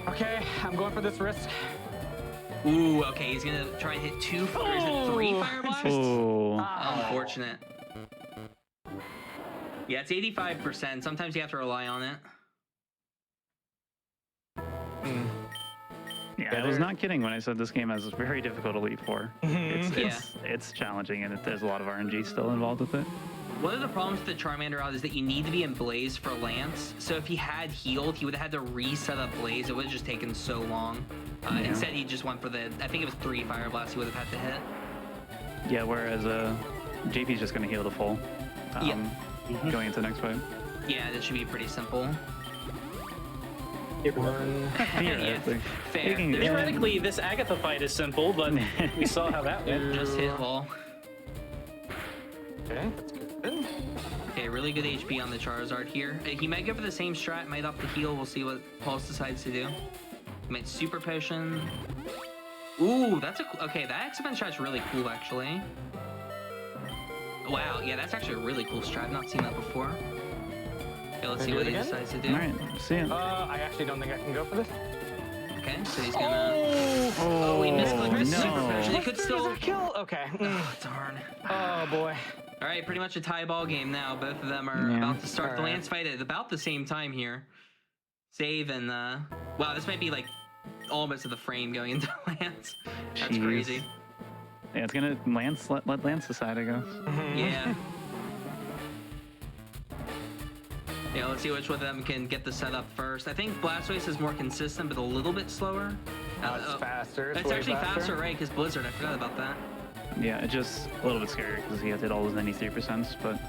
[SPEAKER 2] Okay, I'm going for this risk.
[SPEAKER 5] Ooh, okay, he's gonna try and hit 2 or is it 3
[SPEAKER 2] Oh.
[SPEAKER 5] Fire Blasts?
[SPEAKER 4] Oh,
[SPEAKER 5] Unfortunate. Yeah, it's 85%. Sometimes you have to rely on it.
[SPEAKER 4] yeah, I was not kidding when I said this game is very difficult to leap for. It's challenging and there's a lot of RNG still involved with it.
[SPEAKER 5] One of the problems with the Charmander out is that you need to be in Blaze for Lance. So if he had healed, he would have had to reset up Blaze. It would have just taken so long.
[SPEAKER 4] Yeah.
[SPEAKER 5] Instead, he just went for I think it was 3 Fire Blasts he would have had to hit.
[SPEAKER 4] Yeah, whereas JP's just going to heal the full going into the next fight.
[SPEAKER 5] Yeah, that should be pretty simple.
[SPEAKER 2] One.
[SPEAKER 4] Theoretically.
[SPEAKER 5] Fair.
[SPEAKER 4] Taking-
[SPEAKER 5] There's
[SPEAKER 3] Theoretically, this Agatha fight is simple, but we saw how that went.
[SPEAKER 5] just hit wall.
[SPEAKER 2] Okay, that's good.
[SPEAKER 5] Okay, really good HP on the Charizard here. He might go for the same strat, might opt to heal. We'll see what Pulse decides to do. He might Super Potion. Ooh, that's okay, that X-Men strat's really cool, actually. Wow, yeah, that's actually a really cool strat. I've not seen that before. Okay, let's see
[SPEAKER 2] Can I
[SPEAKER 5] what
[SPEAKER 2] do
[SPEAKER 5] he
[SPEAKER 2] it again?
[SPEAKER 5] decides to do.
[SPEAKER 4] All right, see ya.
[SPEAKER 2] I actually don't think I can go for this.
[SPEAKER 5] Okay, so he's gonna...
[SPEAKER 2] Oh,
[SPEAKER 5] he misclicked his
[SPEAKER 4] no.
[SPEAKER 5] Super Potion. He could
[SPEAKER 2] Plus
[SPEAKER 5] still...
[SPEAKER 2] three is a kill. Okay.
[SPEAKER 5] Oh, darn.
[SPEAKER 2] Oh boy.
[SPEAKER 5] All right, pretty much a tie ball game now. Both of them are
[SPEAKER 4] Yeah.
[SPEAKER 5] about to start the
[SPEAKER 2] All right.
[SPEAKER 5] Lance fight at about the same time here. Save and wow, this might be like almost to the frame going into Lance. That's
[SPEAKER 4] Jeez.
[SPEAKER 5] crazy.
[SPEAKER 4] Yeah, it's gonna let Lance decide, I guess.
[SPEAKER 5] Yeah. Yeah, let's see which one of them can get the setup first. I think Blastoise is more consistent, but a little bit slower.
[SPEAKER 2] It's faster.
[SPEAKER 5] It's actually faster, right? Because Blizzard, I forgot about that.
[SPEAKER 4] Yeah, it's just a little bit scary because he has hit all those 93%, but as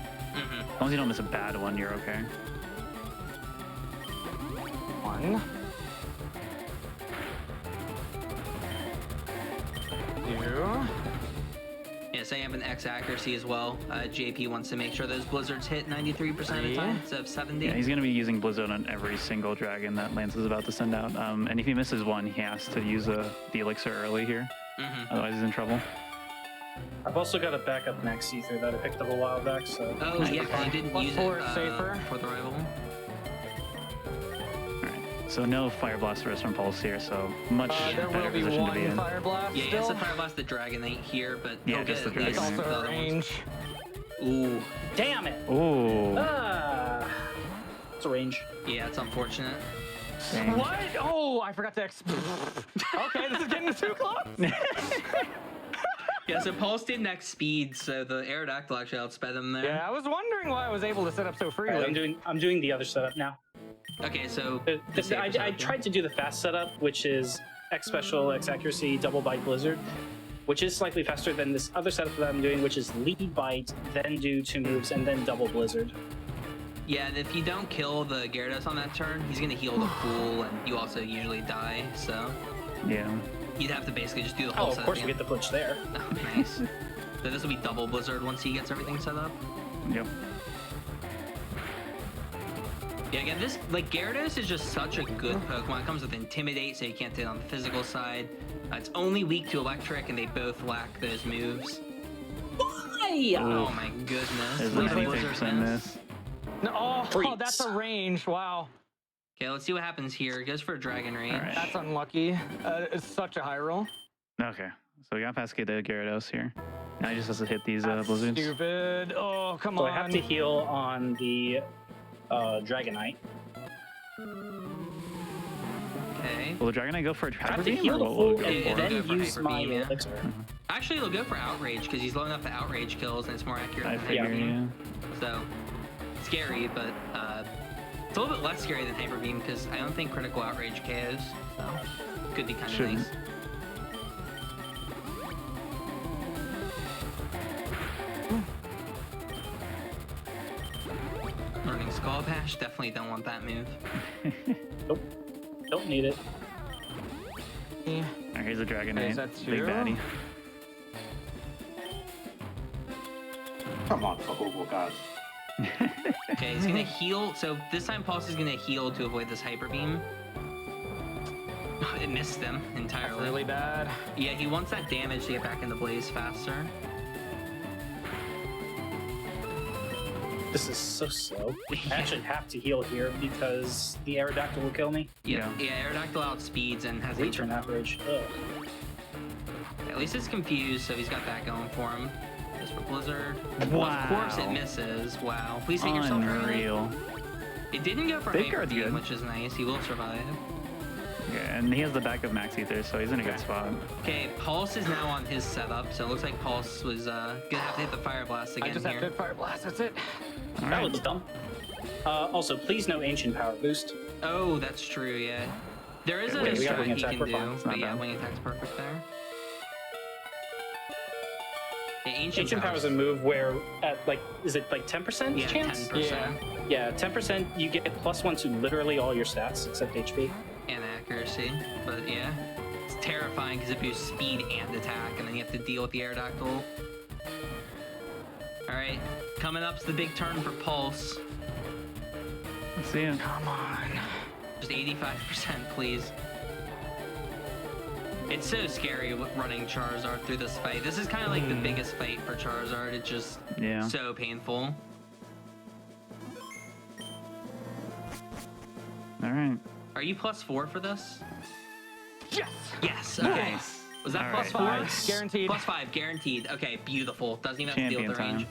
[SPEAKER 4] long as you don't miss a bad one, you're okay.
[SPEAKER 2] 1, 2.
[SPEAKER 5] Yes, I have an X accuracy as well. JP wants to make sure those blizzards hit 93% of the time instead of 70.
[SPEAKER 4] Yeah, he's going to be using Blizzard on every single dragon that Lance is about to send out. And if he misses one, he has to use the elixir early here. Otherwise, he's in trouble.
[SPEAKER 3] I've also got a backup max ether that I picked up a while back, so...
[SPEAKER 5] Oh, yeah, because you didn't use it
[SPEAKER 2] safer
[SPEAKER 5] for the rival.
[SPEAKER 4] Alright, so no Fire Blast Rest from Pulse here, so much
[SPEAKER 2] there
[SPEAKER 4] better
[SPEAKER 2] will be
[SPEAKER 4] position to
[SPEAKER 2] one
[SPEAKER 4] be in.
[SPEAKER 2] Fire Blast
[SPEAKER 5] Yeah,
[SPEAKER 2] still.
[SPEAKER 5] it's a Fire Blast the Dragonite here, but
[SPEAKER 4] Yeah,
[SPEAKER 5] he'll
[SPEAKER 4] just
[SPEAKER 5] get
[SPEAKER 4] the
[SPEAKER 5] at
[SPEAKER 2] It's
[SPEAKER 5] least
[SPEAKER 4] Dragonite.
[SPEAKER 2] also
[SPEAKER 5] the
[SPEAKER 2] a
[SPEAKER 5] other ones.
[SPEAKER 2] range.
[SPEAKER 5] Ooh.
[SPEAKER 3] Damn it!
[SPEAKER 4] Oh,
[SPEAKER 3] It's a range.
[SPEAKER 5] Yeah, it's unfortunate.
[SPEAKER 4] dang.
[SPEAKER 2] What? Oh, I forgot to Okay, this is getting too close.
[SPEAKER 5] Yeah, so Pulse did next speed, so the Aerodactyl actually outsped him there.
[SPEAKER 2] Yeah, I was wondering why I was able to set up so freely.
[SPEAKER 3] I'm doing the other setup now.
[SPEAKER 5] Okay, so...
[SPEAKER 3] I tried to do the fast setup, which is X special, X accuracy, double bite blizzard, which is slightly faster than this other setup that I'm doing, which is lead bite, then do 2 moves, and then double blizzard.
[SPEAKER 5] Yeah, and if you don't kill the Gyarados on that turn, he's gonna heal the Fool, and you also usually die, so...
[SPEAKER 4] Yeah.
[SPEAKER 5] You'd have to basically just do the whole
[SPEAKER 3] Oh, of
[SPEAKER 5] setup
[SPEAKER 3] course you
[SPEAKER 5] again.
[SPEAKER 3] get the glitch there.
[SPEAKER 5] Oh, nice. So this will be double Blizzard once he gets everything set up.
[SPEAKER 4] Yep.
[SPEAKER 5] Yeah, again, this, like, Gyarados is just such a good Pokemon. It comes with Intimidate, so you can't hit on the physical side. It's only weak to Electric, and they both lack those moves.
[SPEAKER 3] Why?
[SPEAKER 5] Oh my goodness.
[SPEAKER 4] There's
[SPEAKER 5] Those
[SPEAKER 4] a
[SPEAKER 5] Blizzards
[SPEAKER 4] 93%
[SPEAKER 5] miss.
[SPEAKER 4] miss.
[SPEAKER 2] No, oh,
[SPEAKER 3] Freaks.
[SPEAKER 2] that's a range. Wow.
[SPEAKER 5] Okay, let's see what happens here. It goes for a Dragon Rage.
[SPEAKER 4] Alright.
[SPEAKER 2] That's unlucky. It's such a high roll.
[SPEAKER 4] Okay, so we got past the Gyarados here. Now he just has to hit these
[SPEAKER 2] That's
[SPEAKER 4] Blizzards.
[SPEAKER 2] stupid. Oh, come
[SPEAKER 3] So
[SPEAKER 2] on.
[SPEAKER 3] I have to heal on the Dragonite.
[SPEAKER 5] Okay.
[SPEAKER 4] Will the Dragonite go for a
[SPEAKER 3] I have
[SPEAKER 4] Hyper
[SPEAKER 3] to
[SPEAKER 4] Beam,
[SPEAKER 3] heal
[SPEAKER 4] or
[SPEAKER 3] the
[SPEAKER 4] what will
[SPEAKER 3] full
[SPEAKER 4] it go
[SPEAKER 5] Yeah,
[SPEAKER 4] for?
[SPEAKER 5] it'll
[SPEAKER 3] and
[SPEAKER 5] go
[SPEAKER 3] then
[SPEAKER 5] for
[SPEAKER 3] use
[SPEAKER 5] Hyper
[SPEAKER 3] my
[SPEAKER 5] Beam, yeah.
[SPEAKER 3] elixir.
[SPEAKER 5] Actually, it'll go for Outrage, because he's low enough to Outrage kills, and it's more accurate
[SPEAKER 4] I
[SPEAKER 5] than
[SPEAKER 4] figure,
[SPEAKER 5] Hyper Beam.
[SPEAKER 4] yeah.
[SPEAKER 5] So, scary, but it's a little bit less scary than Hyper Beam, because I don't think Critical Outrage KOs, so could be kind of
[SPEAKER 4] Shouldn't.
[SPEAKER 5] nice. Learning Skull Bash, definitely don't want that move.
[SPEAKER 3] Nope. Don't need it.
[SPEAKER 2] Yeah.
[SPEAKER 4] Alright, here's the
[SPEAKER 2] Okay,
[SPEAKER 4] Dragonite.
[SPEAKER 2] that's
[SPEAKER 4] Big
[SPEAKER 2] two.
[SPEAKER 4] baddie.
[SPEAKER 1] Come on, oh god.
[SPEAKER 5] Okay, he's gonna heal. So this time Pulse is gonna heal to avoid this Hyper Beam. It missed him entirely.
[SPEAKER 2] That's really bad.
[SPEAKER 5] Yeah, he wants that damage to get back in the blaze faster.
[SPEAKER 3] This is so slow. I actually have to heal here because the Aerodactyl will kill me.
[SPEAKER 5] Yeah, Aerodactyl outspeeds and has
[SPEAKER 3] Return
[SPEAKER 5] H.
[SPEAKER 3] average. Ugh.
[SPEAKER 5] At least it's confused, so he's got that going for him. Just for Blizzard.
[SPEAKER 4] Wow.
[SPEAKER 5] Well, of course it misses. Wow. Please hit yourself.
[SPEAKER 4] Unreal.
[SPEAKER 5] It didn't go for
[SPEAKER 4] Big
[SPEAKER 5] Hyper
[SPEAKER 4] guard's
[SPEAKER 5] Beam,
[SPEAKER 4] good.
[SPEAKER 5] which is nice. He will survive.
[SPEAKER 4] Okay, and he has the back of Max Ether, so he's in a good spot.
[SPEAKER 5] Okay, Pulse is now on his setup, so it looks like Pulse was gonna have to hit the Fire Blast again
[SPEAKER 2] I just
[SPEAKER 5] here.
[SPEAKER 2] have to Fire Blast. That's it.
[SPEAKER 4] All
[SPEAKER 3] That
[SPEAKER 4] right.
[SPEAKER 3] was dumb. Also, please no Ancient Power Boost.
[SPEAKER 5] Oh, that's true, yeah. There is
[SPEAKER 4] Okay,
[SPEAKER 5] a
[SPEAKER 4] wait, we got
[SPEAKER 5] strat
[SPEAKER 3] wing
[SPEAKER 5] he
[SPEAKER 3] attack,
[SPEAKER 5] can
[SPEAKER 3] we're
[SPEAKER 5] do,
[SPEAKER 3] fine.
[SPEAKER 4] It's
[SPEAKER 5] but
[SPEAKER 4] not
[SPEAKER 5] yeah,
[SPEAKER 4] bad.
[SPEAKER 5] wing attack's perfect there. Yeah,
[SPEAKER 3] Ancient Power is a move where, at like, is it like 10%
[SPEAKER 5] yeah,
[SPEAKER 3] chance?
[SPEAKER 5] 10%.
[SPEAKER 3] Yeah, 10% you get +1 to literally all your stats except HP.
[SPEAKER 5] And accuracy, but yeah. It's terrifying because it boosts speed and attack, and then you have to deal with the Aerodactyl. Alright, coming up's the big turn for Pulse.
[SPEAKER 4] Let's see him.
[SPEAKER 2] Come on.
[SPEAKER 5] Just 85%, please. It's so scary running Charizard through this fight. This is kind of like the biggest fight for Charizard. It's just
[SPEAKER 4] Yeah.
[SPEAKER 5] so painful.
[SPEAKER 4] All right.
[SPEAKER 5] Are you +4 for this?
[SPEAKER 2] Yes.
[SPEAKER 5] Yes, okay.
[SPEAKER 4] Nice.
[SPEAKER 5] Was that
[SPEAKER 4] All
[SPEAKER 5] +5?
[SPEAKER 4] right.
[SPEAKER 3] Nice.
[SPEAKER 2] Guaranteed.
[SPEAKER 5] +5, guaranteed. Okay, beautiful. Doesn't even have to deal with the
[SPEAKER 4] Champion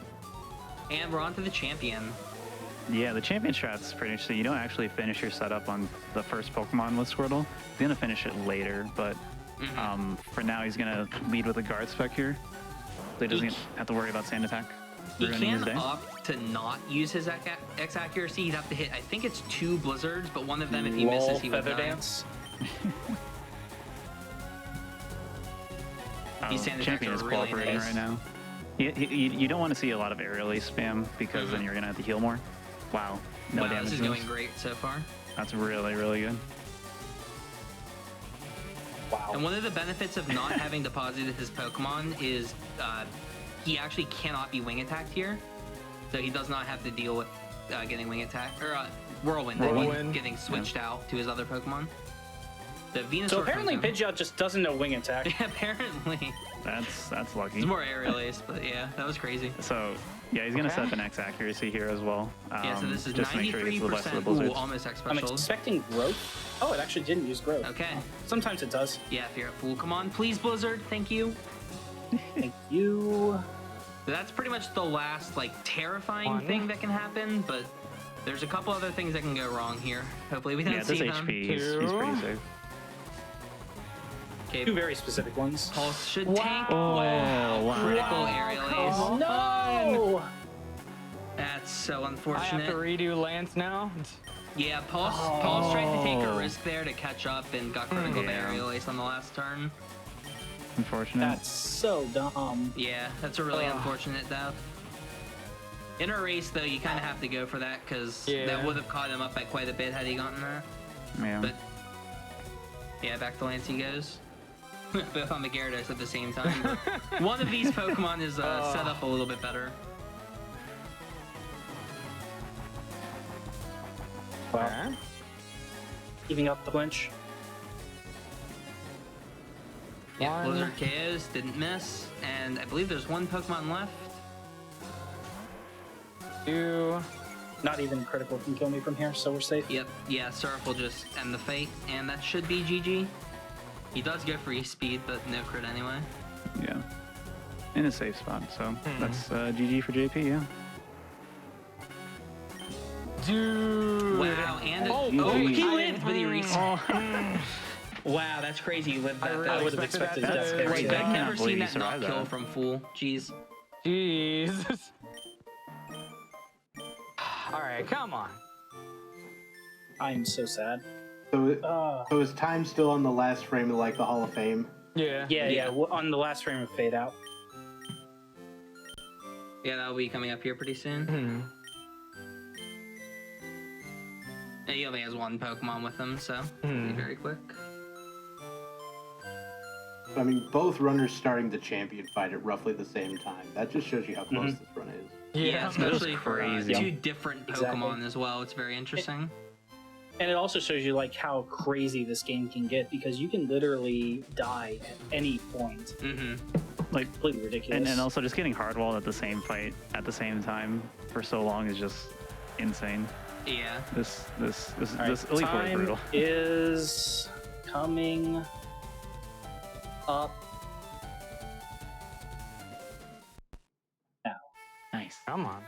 [SPEAKER 5] range. And we're on to the champion.
[SPEAKER 4] Yeah, the champion strat's pretty interesting. You don't actually finish your setup on the first Pokemon with Squirtle. He's gonna finish it later, but for now he's gonna lead with a guard spec here. So he doesn't have to worry about sand attack.
[SPEAKER 5] He
[SPEAKER 4] ruining his
[SPEAKER 5] can
[SPEAKER 4] day.
[SPEAKER 5] opt to not use his X accuracy. He'd have to hit, I think it's 2 blizzards, but one of them, if he
[SPEAKER 3] Lol,
[SPEAKER 5] misses, he would
[SPEAKER 3] feather
[SPEAKER 5] die.
[SPEAKER 3] dance.
[SPEAKER 5] These sand attacks
[SPEAKER 4] Champion
[SPEAKER 5] are
[SPEAKER 4] is
[SPEAKER 5] really
[SPEAKER 4] cooperating
[SPEAKER 5] nice.
[SPEAKER 4] right now. You don't want to see a lot of aerial ace spam because then you're gonna have to heal more. Wow, no
[SPEAKER 5] Wow,
[SPEAKER 4] damage.
[SPEAKER 5] this is
[SPEAKER 4] moves.
[SPEAKER 5] going great so far.
[SPEAKER 4] That's really, really good.
[SPEAKER 3] Wow.
[SPEAKER 5] And one of the benefits of not having deposited his Pokemon is he actually cannot be wing attacked here. So he does not have to deal with getting wing attack, or Whirlwind, I mean,
[SPEAKER 2] Whirlwind.
[SPEAKER 5] getting switched out to his other Pokemon. The Venusaur
[SPEAKER 3] So apparently
[SPEAKER 5] comes in.
[SPEAKER 3] Pidgeot just doesn't know wing attack.
[SPEAKER 5] Apparently.
[SPEAKER 4] That's lucky.
[SPEAKER 5] It's more aerial ace, but yeah, that was crazy.
[SPEAKER 4] So yeah, he's gonna
[SPEAKER 2] Okay.
[SPEAKER 4] set up an X accuracy here as well.
[SPEAKER 5] Yeah, so this is
[SPEAKER 4] just to make sure he gets the rest of the
[SPEAKER 5] 93%. Ooh,
[SPEAKER 4] blizzards.
[SPEAKER 5] almost X
[SPEAKER 3] I'm
[SPEAKER 5] special.
[SPEAKER 3] expecting growth. Oh, it actually didn't use growth.
[SPEAKER 5] Okay.
[SPEAKER 3] Sometimes it does.
[SPEAKER 5] Yeah, if you're at full, come on. Please, Blizzard. Thank you.
[SPEAKER 3] Thank you.
[SPEAKER 5] So that's pretty much the last, like, terrifying
[SPEAKER 2] One.
[SPEAKER 5] thing that can happen, but there's a couple other things that can go wrong here. Hopefully we don't
[SPEAKER 4] Yeah,
[SPEAKER 5] see
[SPEAKER 4] this
[SPEAKER 5] them.
[SPEAKER 4] HP, he's pretty safe.
[SPEAKER 3] Two
[SPEAKER 5] Okay,
[SPEAKER 3] very specific ones.
[SPEAKER 5] Pulse should
[SPEAKER 2] Wow.
[SPEAKER 5] tank.
[SPEAKER 4] Oh, wow.
[SPEAKER 5] Critical aerial ace.
[SPEAKER 3] No!
[SPEAKER 5] That's so
[SPEAKER 2] I have
[SPEAKER 5] unfortunate.
[SPEAKER 2] to redo Lance now.
[SPEAKER 5] Yeah, Pulse tried to take a risk there to catch up and got critical
[SPEAKER 4] Yeah.
[SPEAKER 5] aerial ace on the last turn.
[SPEAKER 4] Unfortunate.
[SPEAKER 3] That's so dumb.
[SPEAKER 5] Yeah, that's a really
[SPEAKER 2] Ugh.
[SPEAKER 5] unfortunate death. In a race, though, you kind of have to go for that because
[SPEAKER 2] Yeah.
[SPEAKER 5] that would have caught him up by quite a bit had he gotten that.
[SPEAKER 4] Yeah.
[SPEAKER 5] But yeah, back to Lance he goes. Both on the Gyarados at the same time. But one of these Pokemon is set up a little bit better.
[SPEAKER 2] Okay.
[SPEAKER 3] Giving up the flinch.
[SPEAKER 5] Yeah,
[SPEAKER 2] One.
[SPEAKER 5] Blizzard KOs, didn't miss. And I believe there's one Pokemon left.
[SPEAKER 2] 2.
[SPEAKER 3] Not even critical can kill me from here, so we're safe.
[SPEAKER 5] Yep, yeah, Surf will just end the fate, and that should be GG. He does go for E-Speed, but no crit anyway.
[SPEAKER 4] Yeah. In a safe spot, so that's GG for JP, yeah.
[SPEAKER 2] Dude.
[SPEAKER 5] Wow, and
[SPEAKER 2] Oh,
[SPEAKER 5] he
[SPEAKER 2] I-
[SPEAKER 5] lived, but he reset. Wow, that's crazy. He lived that.
[SPEAKER 2] really
[SPEAKER 3] I would have
[SPEAKER 2] expected
[SPEAKER 3] expected
[SPEAKER 2] that
[SPEAKER 3] death
[SPEAKER 2] to-
[SPEAKER 3] there.
[SPEAKER 2] Wait,
[SPEAKER 3] too.
[SPEAKER 2] that
[SPEAKER 5] I've
[SPEAKER 2] can't
[SPEAKER 5] never
[SPEAKER 4] believe
[SPEAKER 5] seen
[SPEAKER 4] he
[SPEAKER 5] that not
[SPEAKER 4] survived
[SPEAKER 5] kill
[SPEAKER 4] that.
[SPEAKER 5] from Fool. Jeez.
[SPEAKER 2] Jesus. All right, come on.
[SPEAKER 3] I am so sad.
[SPEAKER 1] So is time still on the last frame of like the Hall of Fame?
[SPEAKER 2] Yeah.
[SPEAKER 3] Yeah. On the last frame of Fade Out.
[SPEAKER 5] Yeah, that'll be coming up here pretty soon.
[SPEAKER 2] Hmm.
[SPEAKER 5] And he only has one Pokemon with him, so it'll be very quick.
[SPEAKER 1] I mean, both runners starting the champion fight at roughly the same time. That just shows you how close this run is.
[SPEAKER 5] Yeah, especially for
[SPEAKER 4] crazy.
[SPEAKER 5] two different
[SPEAKER 3] Exactly.
[SPEAKER 5] Pokemon as well. It's very interesting.
[SPEAKER 3] And it also shows you like how crazy this game can get because you can literally die at any point.
[SPEAKER 5] Mm-hmm.
[SPEAKER 4] Like,
[SPEAKER 3] Completely ridiculous.
[SPEAKER 4] and also just getting hardwalled at the same fight at the same time for so long is just insane.
[SPEAKER 5] Yeah.
[SPEAKER 4] This
[SPEAKER 3] All right,
[SPEAKER 4] Elite Four is
[SPEAKER 3] time
[SPEAKER 4] brutal.
[SPEAKER 3] is coming up now.
[SPEAKER 4] Nice.
[SPEAKER 2] Come on.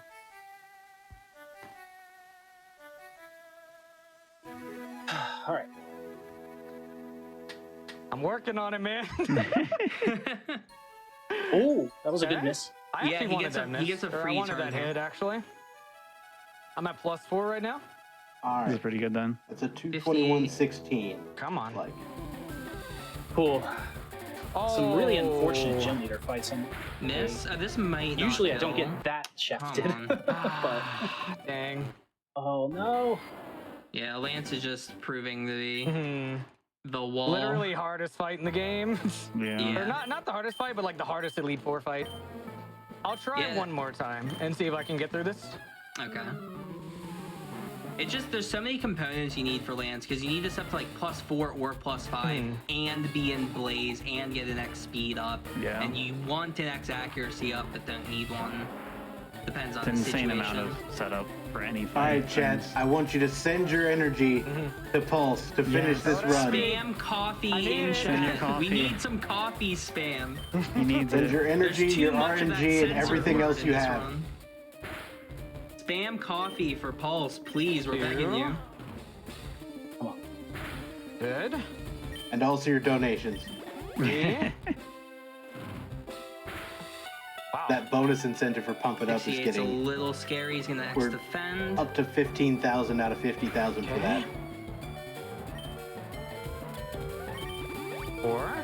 [SPEAKER 3] All right.
[SPEAKER 2] I'm working on it, man.
[SPEAKER 3] Oh, that was a good
[SPEAKER 2] Okay.
[SPEAKER 3] miss.
[SPEAKER 2] I
[SPEAKER 5] Yeah,
[SPEAKER 2] actually
[SPEAKER 5] he
[SPEAKER 2] wanted
[SPEAKER 5] gets a-
[SPEAKER 2] that
[SPEAKER 5] he
[SPEAKER 2] miss.
[SPEAKER 5] gets a
[SPEAKER 2] Or
[SPEAKER 5] free
[SPEAKER 2] I wanted
[SPEAKER 5] turn
[SPEAKER 2] that
[SPEAKER 5] here.
[SPEAKER 2] hit, actually. I'm at +4 right now.
[SPEAKER 1] All
[SPEAKER 4] This is
[SPEAKER 1] right,
[SPEAKER 4] pretty good then.
[SPEAKER 1] that's a 221.16.
[SPEAKER 2] Come on.
[SPEAKER 1] Like,
[SPEAKER 3] Cool.
[SPEAKER 2] Oh.
[SPEAKER 3] Some really unfortunate gym leader fights.
[SPEAKER 5] Miss? This might not
[SPEAKER 3] Usually I don't
[SPEAKER 5] kill.
[SPEAKER 3] get that shafted.
[SPEAKER 5] Come on.
[SPEAKER 3] But
[SPEAKER 2] Dang.
[SPEAKER 3] oh no.
[SPEAKER 5] Yeah, Lance is just proving
[SPEAKER 2] Hmm.
[SPEAKER 5] the wall.
[SPEAKER 2] Literally hardest fight in the game.
[SPEAKER 4] Yeah.
[SPEAKER 5] Yeah.
[SPEAKER 2] Or not the hardest fight, but like the hardest Elite Four fight. I'll try
[SPEAKER 5] Yeah.
[SPEAKER 2] one more time and see if I can get through this.
[SPEAKER 5] Okay. It's just there's so many components you need for Lance because you need this up to like +4 or +5 and be in Blaze and get an X speed up.
[SPEAKER 4] Yeah.
[SPEAKER 5] And you want an X accuracy up but don't need one. Depends on
[SPEAKER 4] It's an
[SPEAKER 5] the
[SPEAKER 4] insane
[SPEAKER 5] situation.
[SPEAKER 4] amount of setup for any
[SPEAKER 1] all
[SPEAKER 4] fight.
[SPEAKER 1] right, chat. I want you to send your energy to Pulse to finish
[SPEAKER 4] Yes.
[SPEAKER 1] this run.
[SPEAKER 5] Spam coffee
[SPEAKER 2] I need
[SPEAKER 5] in
[SPEAKER 2] it.
[SPEAKER 4] Send your
[SPEAKER 5] chat.
[SPEAKER 4] coffee.
[SPEAKER 5] We need some coffee spam.
[SPEAKER 4] He needs
[SPEAKER 1] Send
[SPEAKER 4] it.
[SPEAKER 1] your energy,
[SPEAKER 5] There's too
[SPEAKER 1] your
[SPEAKER 5] much of that
[SPEAKER 1] RNG, and
[SPEAKER 5] censored
[SPEAKER 1] everything
[SPEAKER 5] word
[SPEAKER 1] else
[SPEAKER 5] in
[SPEAKER 1] you
[SPEAKER 5] this
[SPEAKER 1] have.
[SPEAKER 5] run. Spam coffee for Pulse, please. We're begging you.
[SPEAKER 2] Good.
[SPEAKER 1] And also your donations.
[SPEAKER 2] Yeah. Wow.
[SPEAKER 1] bonus incentive for Pump It Up is
[SPEAKER 5] It's a
[SPEAKER 1] getting
[SPEAKER 5] little scary. He's gonna
[SPEAKER 1] We're
[SPEAKER 5] X-defend.
[SPEAKER 1] up to 15,000 out of 50,000 for that.
[SPEAKER 2] 4.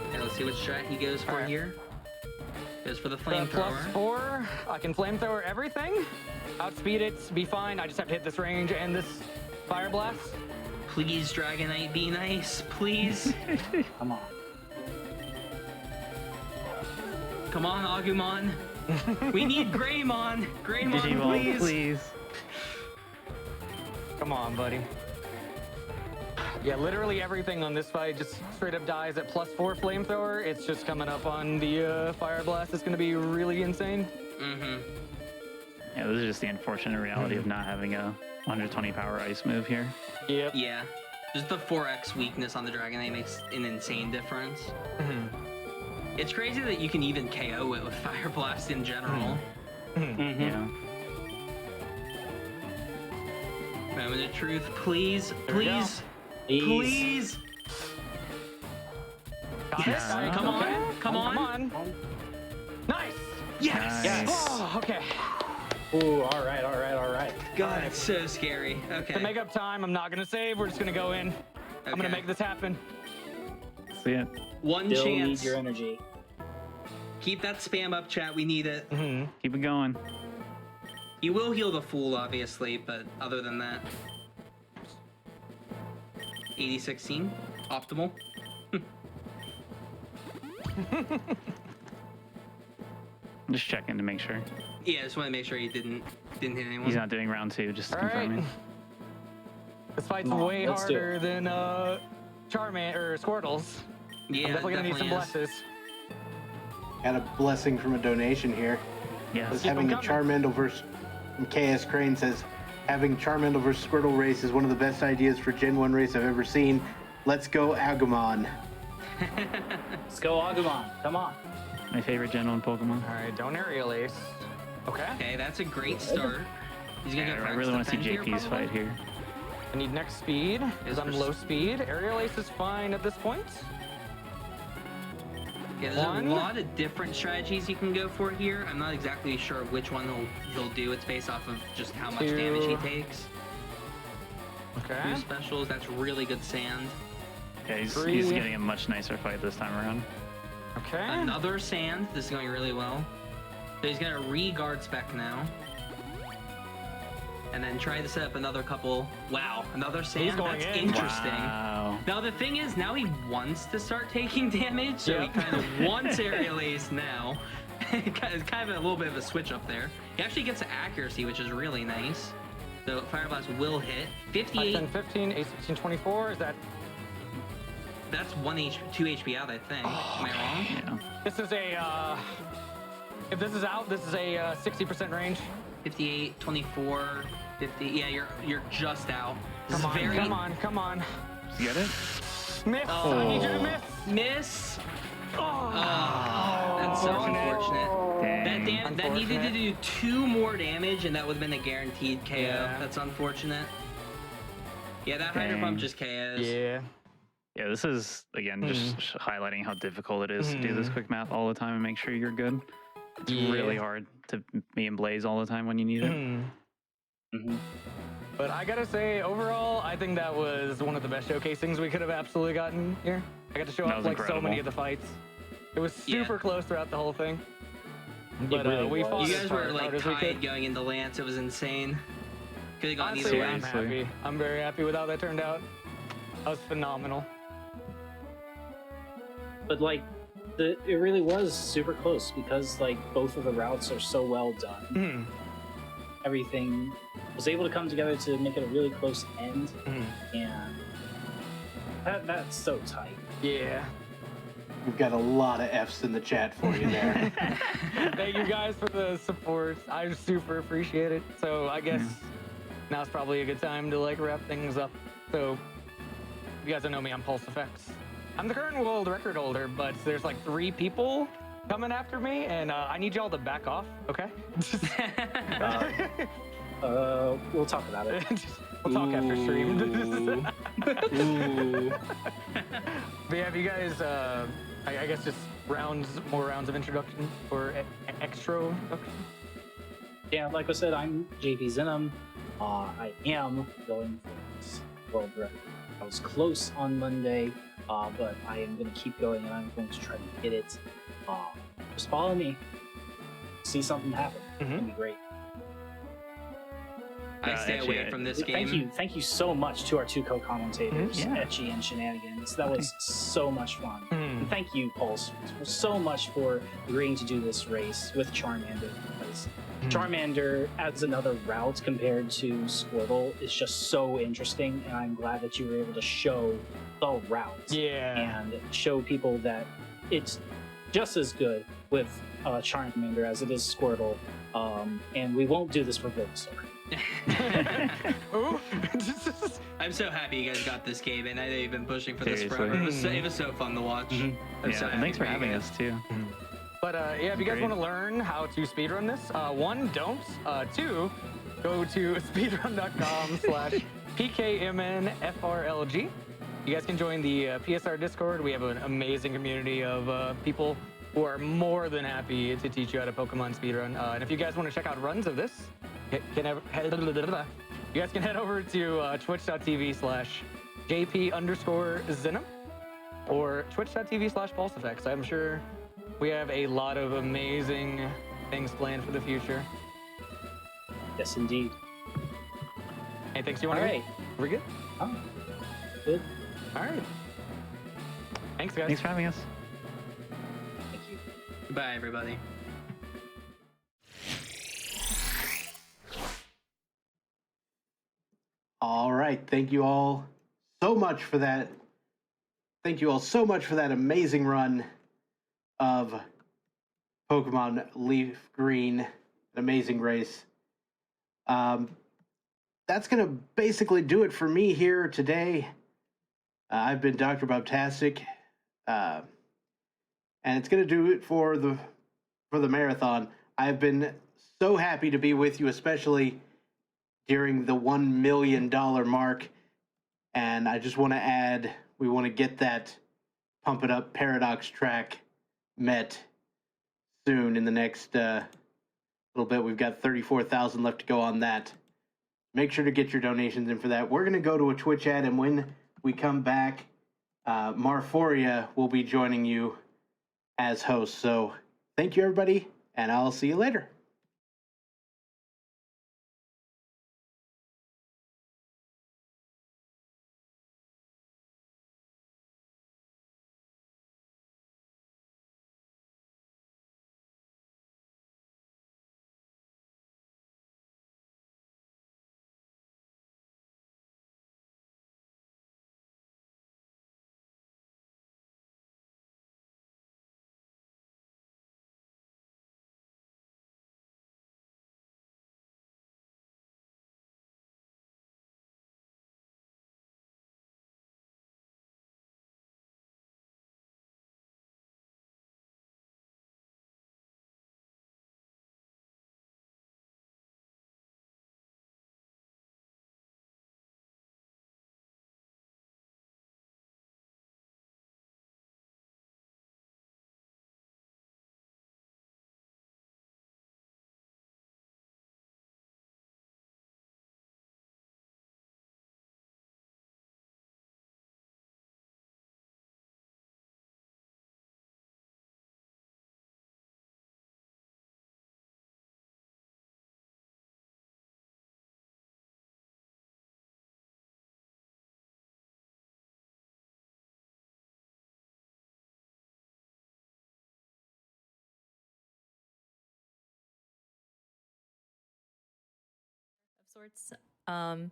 [SPEAKER 5] Okay, let's see what strat he goes for
[SPEAKER 2] Alright.
[SPEAKER 5] here. Goes for the
[SPEAKER 2] Plus
[SPEAKER 5] flamethrower.
[SPEAKER 2] 4. I can flamethrower everything. Outspeed it. Be fine. I just have to hit this range and this fire blast.
[SPEAKER 5] Please, Dragonite, be nice. Please.
[SPEAKER 3] Come on.
[SPEAKER 5] Come on, Agumon. We need Greymon. Greymon,
[SPEAKER 4] Digimon, please.
[SPEAKER 2] Come on, buddy. Yeah, literally everything on this fight just straight up dies at plus 4 flamethrower. It's just coming up on the fire blast. It's gonna be really insane.
[SPEAKER 5] Mm-hmm.
[SPEAKER 4] Yeah, this is just the unfortunate reality of not having a 120 power ice move here.
[SPEAKER 2] Yep.
[SPEAKER 5] Yeah. Just the 4x weakness on the Dragonite makes an insane difference. It's crazy that you can even KO it with Fire Blast in general.
[SPEAKER 4] Yeah.
[SPEAKER 5] Moment of truth, please,
[SPEAKER 2] There we go.
[SPEAKER 5] please,
[SPEAKER 3] Please.
[SPEAKER 5] please.
[SPEAKER 2] Got
[SPEAKER 5] Yes,
[SPEAKER 2] it.
[SPEAKER 5] come on,
[SPEAKER 2] Okay.
[SPEAKER 5] come on.
[SPEAKER 2] Come on. Nice.
[SPEAKER 5] Yes!
[SPEAKER 4] Nice.
[SPEAKER 2] Oh, okay.
[SPEAKER 3] Ooh, all right, all right, all right.
[SPEAKER 5] God, it's so scary. Okay.
[SPEAKER 2] To make up time, I'm not gonna save. We're just gonna go in. I'm gonna
[SPEAKER 5] Okay.
[SPEAKER 2] make this happen.
[SPEAKER 4] See it.
[SPEAKER 5] One
[SPEAKER 3] Still
[SPEAKER 5] chance.
[SPEAKER 3] need your energy.
[SPEAKER 5] Keep that spam up, chat. We need it.
[SPEAKER 4] Keep it going.
[SPEAKER 5] You will heal the fool, obviously, but other than that. 80-16. Optimal.
[SPEAKER 4] Just checking to make sure.
[SPEAKER 5] Yeah, just want to make sure he didn't hit anyone.
[SPEAKER 4] He's not doing round 2, just
[SPEAKER 2] All right.
[SPEAKER 4] confirming.
[SPEAKER 2] This fight's
[SPEAKER 3] Come on,
[SPEAKER 2] way
[SPEAKER 3] let's do
[SPEAKER 2] harder than Charman or Squirtles.
[SPEAKER 5] Yeah,
[SPEAKER 2] I'm definitely gonna need some
[SPEAKER 5] is.
[SPEAKER 2] blesses.
[SPEAKER 1] Got a blessing from a donation here.
[SPEAKER 4] Yes.
[SPEAKER 1] Was
[SPEAKER 2] Keep 'em
[SPEAKER 1] having a
[SPEAKER 2] coming.
[SPEAKER 1] Charmander versus KS Crane says, having Charmander versus Squirtle race is one of the best ideas for Gen 1 race I've ever seen. Let's go Agumon.
[SPEAKER 3] Let's go, Agumon. Come on.
[SPEAKER 4] My favorite Gen 1 Pokemon.
[SPEAKER 2] All right, don't aerial ace. Okay.
[SPEAKER 5] Okay, that's a great start. He's gonna
[SPEAKER 4] Yeah,
[SPEAKER 5] go for
[SPEAKER 4] I really want to see
[SPEAKER 5] X-defend here,
[SPEAKER 4] JP's
[SPEAKER 5] probably.
[SPEAKER 4] fight here.
[SPEAKER 2] I need next speed because I'm low speed. Aerial ace is fine at this point.
[SPEAKER 5] Yeah, there's
[SPEAKER 2] One.
[SPEAKER 5] a lot of different strategies you can go for here. I'm not exactly sure which one he'll do. It's based off of just how much
[SPEAKER 2] Two.
[SPEAKER 5] damage he takes.
[SPEAKER 2] Okay.
[SPEAKER 5] Two specials, that's really good sand.
[SPEAKER 4] Yeah, he's
[SPEAKER 2] 3.
[SPEAKER 4] getting a much nicer fight this time around.
[SPEAKER 2] Okay.
[SPEAKER 5] Another sand. This is going really well. So he's gonna re-guard spec now. And then try to set up another couple. Wow, another sand.
[SPEAKER 2] going
[SPEAKER 5] That's
[SPEAKER 2] in.
[SPEAKER 5] interesting.
[SPEAKER 4] Wow.
[SPEAKER 5] Now the thing is, now he wants to start taking damage, so
[SPEAKER 2] Yep.
[SPEAKER 5] he kind of wants aerial ace now. It's kind of a little bit of a switch up there. He actually gets accuracy, which is really nice. So Fire Blast will hit. 58.
[SPEAKER 2] 10, 15, 8, 16, 24. Is that?
[SPEAKER 5] That's 2 HP out, I think. Am I wrong?
[SPEAKER 4] Yeah.
[SPEAKER 2] This is a. If this is out, this is a 60% range.
[SPEAKER 5] 58, 24, 50. Yeah, you're just out. This
[SPEAKER 2] Come
[SPEAKER 5] is
[SPEAKER 2] on,
[SPEAKER 5] very
[SPEAKER 2] come on, come on.
[SPEAKER 4] You get it?
[SPEAKER 2] Miss.
[SPEAKER 5] Oh.
[SPEAKER 2] I need you to miss.
[SPEAKER 5] Miss.
[SPEAKER 2] Oh.
[SPEAKER 5] That's so
[SPEAKER 2] Darn it.
[SPEAKER 5] unfortunate.
[SPEAKER 4] Dang.
[SPEAKER 5] That needed to do 2 more damage, and that would have been a guaranteed KO.
[SPEAKER 2] Yeah.
[SPEAKER 5] That's unfortunate. Yeah, that Hydro Pump
[SPEAKER 4] Dang.
[SPEAKER 5] just KOs.
[SPEAKER 2] Yeah.
[SPEAKER 4] Yeah, this is, again, just highlighting how difficult it is to do this quick math all the time and make sure you're good. It's really hard to be in Blaze all the time when you need it.
[SPEAKER 3] Mm-hmm.
[SPEAKER 2] But I gotta say, overall, I think that was one of the best showcasings we could have absolutely gotten here. I got to show
[SPEAKER 4] That
[SPEAKER 2] off
[SPEAKER 4] was
[SPEAKER 2] like so many
[SPEAKER 4] incredible.
[SPEAKER 2] of the fights. It was
[SPEAKER 5] Yeah.
[SPEAKER 2] super close throughout the whole thing. But
[SPEAKER 3] really
[SPEAKER 2] we
[SPEAKER 3] was.
[SPEAKER 2] fought
[SPEAKER 5] You
[SPEAKER 2] as
[SPEAKER 5] guys
[SPEAKER 2] hard
[SPEAKER 5] were like
[SPEAKER 2] as we
[SPEAKER 5] tied
[SPEAKER 2] could.
[SPEAKER 5] going into Lance. It was insane. Could have gone
[SPEAKER 2] Honestly,
[SPEAKER 5] either way.
[SPEAKER 2] I'm
[SPEAKER 4] Seriously.
[SPEAKER 2] happy. I'm very happy with how that turned out. That was phenomenal.
[SPEAKER 3] But like, it really was super close because like both of the routes are so well done. Everything was able to come together to make it a really close end, and that's so tight.
[SPEAKER 2] Yeah.
[SPEAKER 1] We've got a lot of F's in the chat for you there.
[SPEAKER 2] Thank you guys for the support. I super appreciate it. So I guess now's probably a good time to like wrap things up. So if you guys don't know me, I'm PulseEffect. I'm the current world record holder, but there's like 3 people coming after me, and I need y'all to back off, okay?
[SPEAKER 3] We'll talk about it.
[SPEAKER 2] We'll talk after stream.
[SPEAKER 3] Ooh.
[SPEAKER 2] But yeah, if you guys, I guess just more rounds of introduction or extra introduction?
[SPEAKER 3] Yeah, like I said, I'm JP Zenum. I am going for this world record. I was close on Monday, but I am going to keep going and I'm going to try to get it. Just follow me. See something happen. It's going to be great.
[SPEAKER 5] I stay
[SPEAKER 4] Etchy,
[SPEAKER 5] away from this game.
[SPEAKER 3] Thank you so much to our two co-commentators,
[SPEAKER 4] Yeah.
[SPEAKER 3] Etchy and Shenanigans. That was so much fun. And thank you, Pulse, for so much for agreeing to do this race with Charmander, because Charmander as another route compared to Squirtle is just so interesting, and I'm glad that you were able to show the route and show people that it's just as good with Charmander as it is Squirtle, and we won't do this for Bulbasaur.
[SPEAKER 5] I'm so happy you guys got this game, and I know you've been pushing for this
[SPEAKER 4] Seriously.
[SPEAKER 5] forever. It was so fun to watch. I'm so
[SPEAKER 4] Yeah, and
[SPEAKER 5] happy
[SPEAKER 4] thanks for
[SPEAKER 5] you
[SPEAKER 4] having
[SPEAKER 5] guys.
[SPEAKER 4] us too.
[SPEAKER 2] But yeah, if you guys
[SPEAKER 4] Great.
[SPEAKER 2] want to learn how to speedrun this, one, don't. Two, go to speedrun.com/PKMNFRLG. You guys can join the PSR Discord. We have an amazing community of people who are more than happy to teach you how to Pokemon speedrun. And if you guys want to check out runs of this, you guys can head over to twitch.tv/JP_Zenum or twitch.tv/PulseEffect. I'm sure we have a lot of amazing things planned for the future.
[SPEAKER 3] Yes, indeed.
[SPEAKER 2] Anything else you want
[SPEAKER 3] All
[SPEAKER 2] to
[SPEAKER 3] right.
[SPEAKER 2] We're good?
[SPEAKER 3] Oh, good.
[SPEAKER 2] All right. Thanks, guys.
[SPEAKER 4] Thanks for having us.
[SPEAKER 3] Thank you.
[SPEAKER 5] Bye, everybody.
[SPEAKER 1] All right. Thank you all so much for that. Thank you all so much for that amazing run of Pokemon LeafGreen. An amazing race. That's going to basically do it for me here today. I've been DoctorBobtastic. And it's going to do it for the marathon. I've been so happy to be with you, especially during the $1 million mark. And I just want to add, we want to get that Pump It Up Paradox track met soon in the next little bit. We've got 34,000 left to go on that. Make sure to get your donations in for that. We're going to go to a Twitch ad, and when we come back, Marforia will be joining you as host. So thank you, everybody, and I'll see you later.
[SPEAKER 6] Of sorts. Um,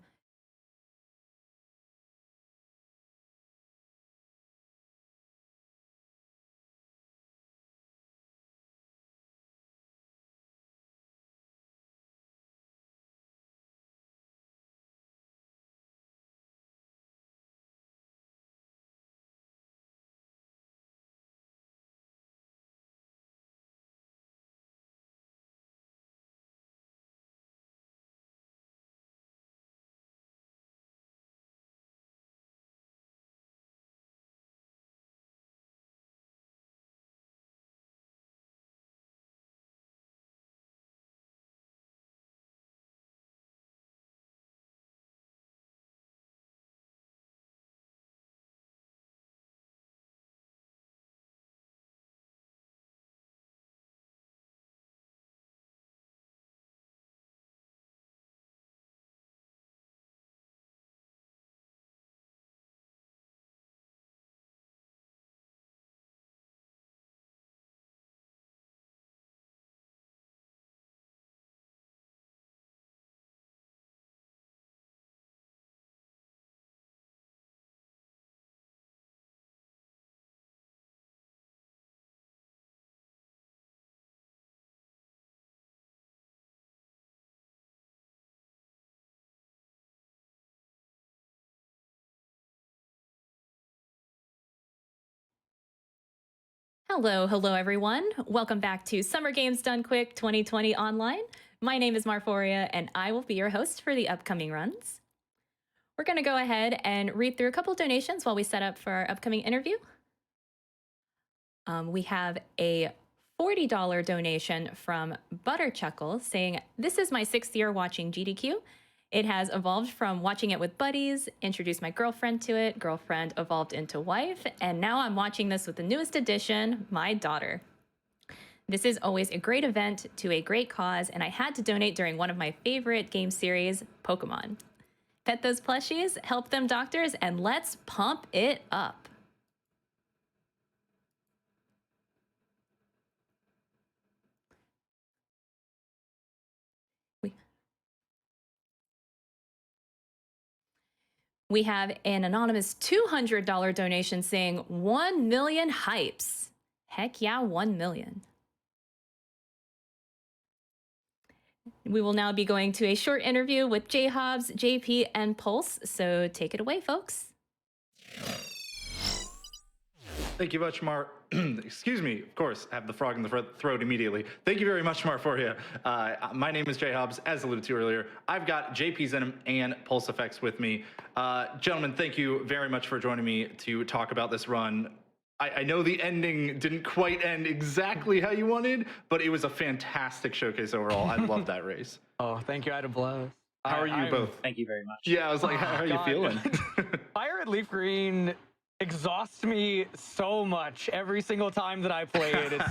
[SPEAKER 6] Hello everyone. Welcome back to Summer Games Done Quick 2020 Online. My name is Marforia, and I will be your host for the upcoming runs. We're going to go ahead and read through a couple donations while we set up for our upcoming interview. We have a $40 donation from Butterchuckle saying, "This is my 6th year watching GDQ. It has evolved from watching it with buddies, introduced my girlfriend to it, girlfriend evolved into wife, and now I'm watching this with the newest addition, my daughter. This is always a great event to a great cause, and I had to donate during one of my favorite game series, Pokémon. Pet those plushies, help them doctors, and let's pump it up." We have an anonymous $200 donation saying 1 million hypes. Heck yeah, 1 million. We will now be going to a short interview with Jhobz, JP, and Pulse. So take it away, folks.
[SPEAKER 7] Thank you much, Mar. Excuse me, of course, I have the frog in the throat immediately. Thank you very much, Marforia. My name is Jhobz, as alluded to earlier. I've got JP Zenom and PulseEffect with me. Gentlemen, thank you very much for joining me to talk about this run. I know the ending didn't quite end exactly how you wanted, but it was a fantastic showcase overall. I love that race.
[SPEAKER 2] Oh, thank you. I had a blast.
[SPEAKER 7] How are you both?
[SPEAKER 3] Thank you very much.
[SPEAKER 7] Yeah, I was like, how are you feeling?
[SPEAKER 2] FireRed LeafGreen exhausts me so much every single time that I play it.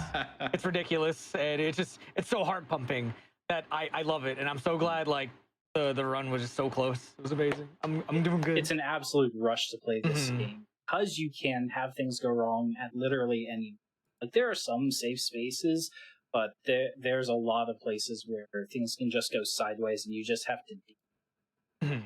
[SPEAKER 2] It's ridiculous, and it's so heart pumping that I love it, and I'm so glad like the run was just so close. It was amazing. I'm doing good.
[SPEAKER 3] It's an absolute rush to play this game because you can have things go wrong at literally any. Like there are some safe spaces, but there's a lot of places where things can just go sideways, and you just have to.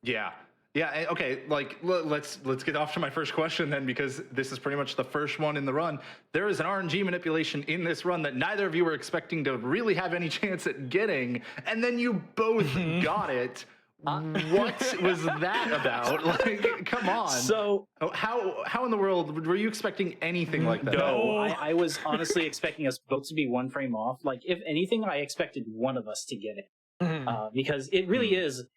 [SPEAKER 7] Yeah. Yeah, okay, like, let's get off to my first question then, because this is pretty much the first one in the run. There is an RNG manipulation in this run that neither of you were expecting to really have any chance at getting, and then you both got it. What was that about? Like, come on.
[SPEAKER 3] So,
[SPEAKER 7] how in the world were you expecting anything like that?
[SPEAKER 3] No, I was honestly expecting us both to be one frame off. Like, if anything, I expected one of us to get it. Because it really is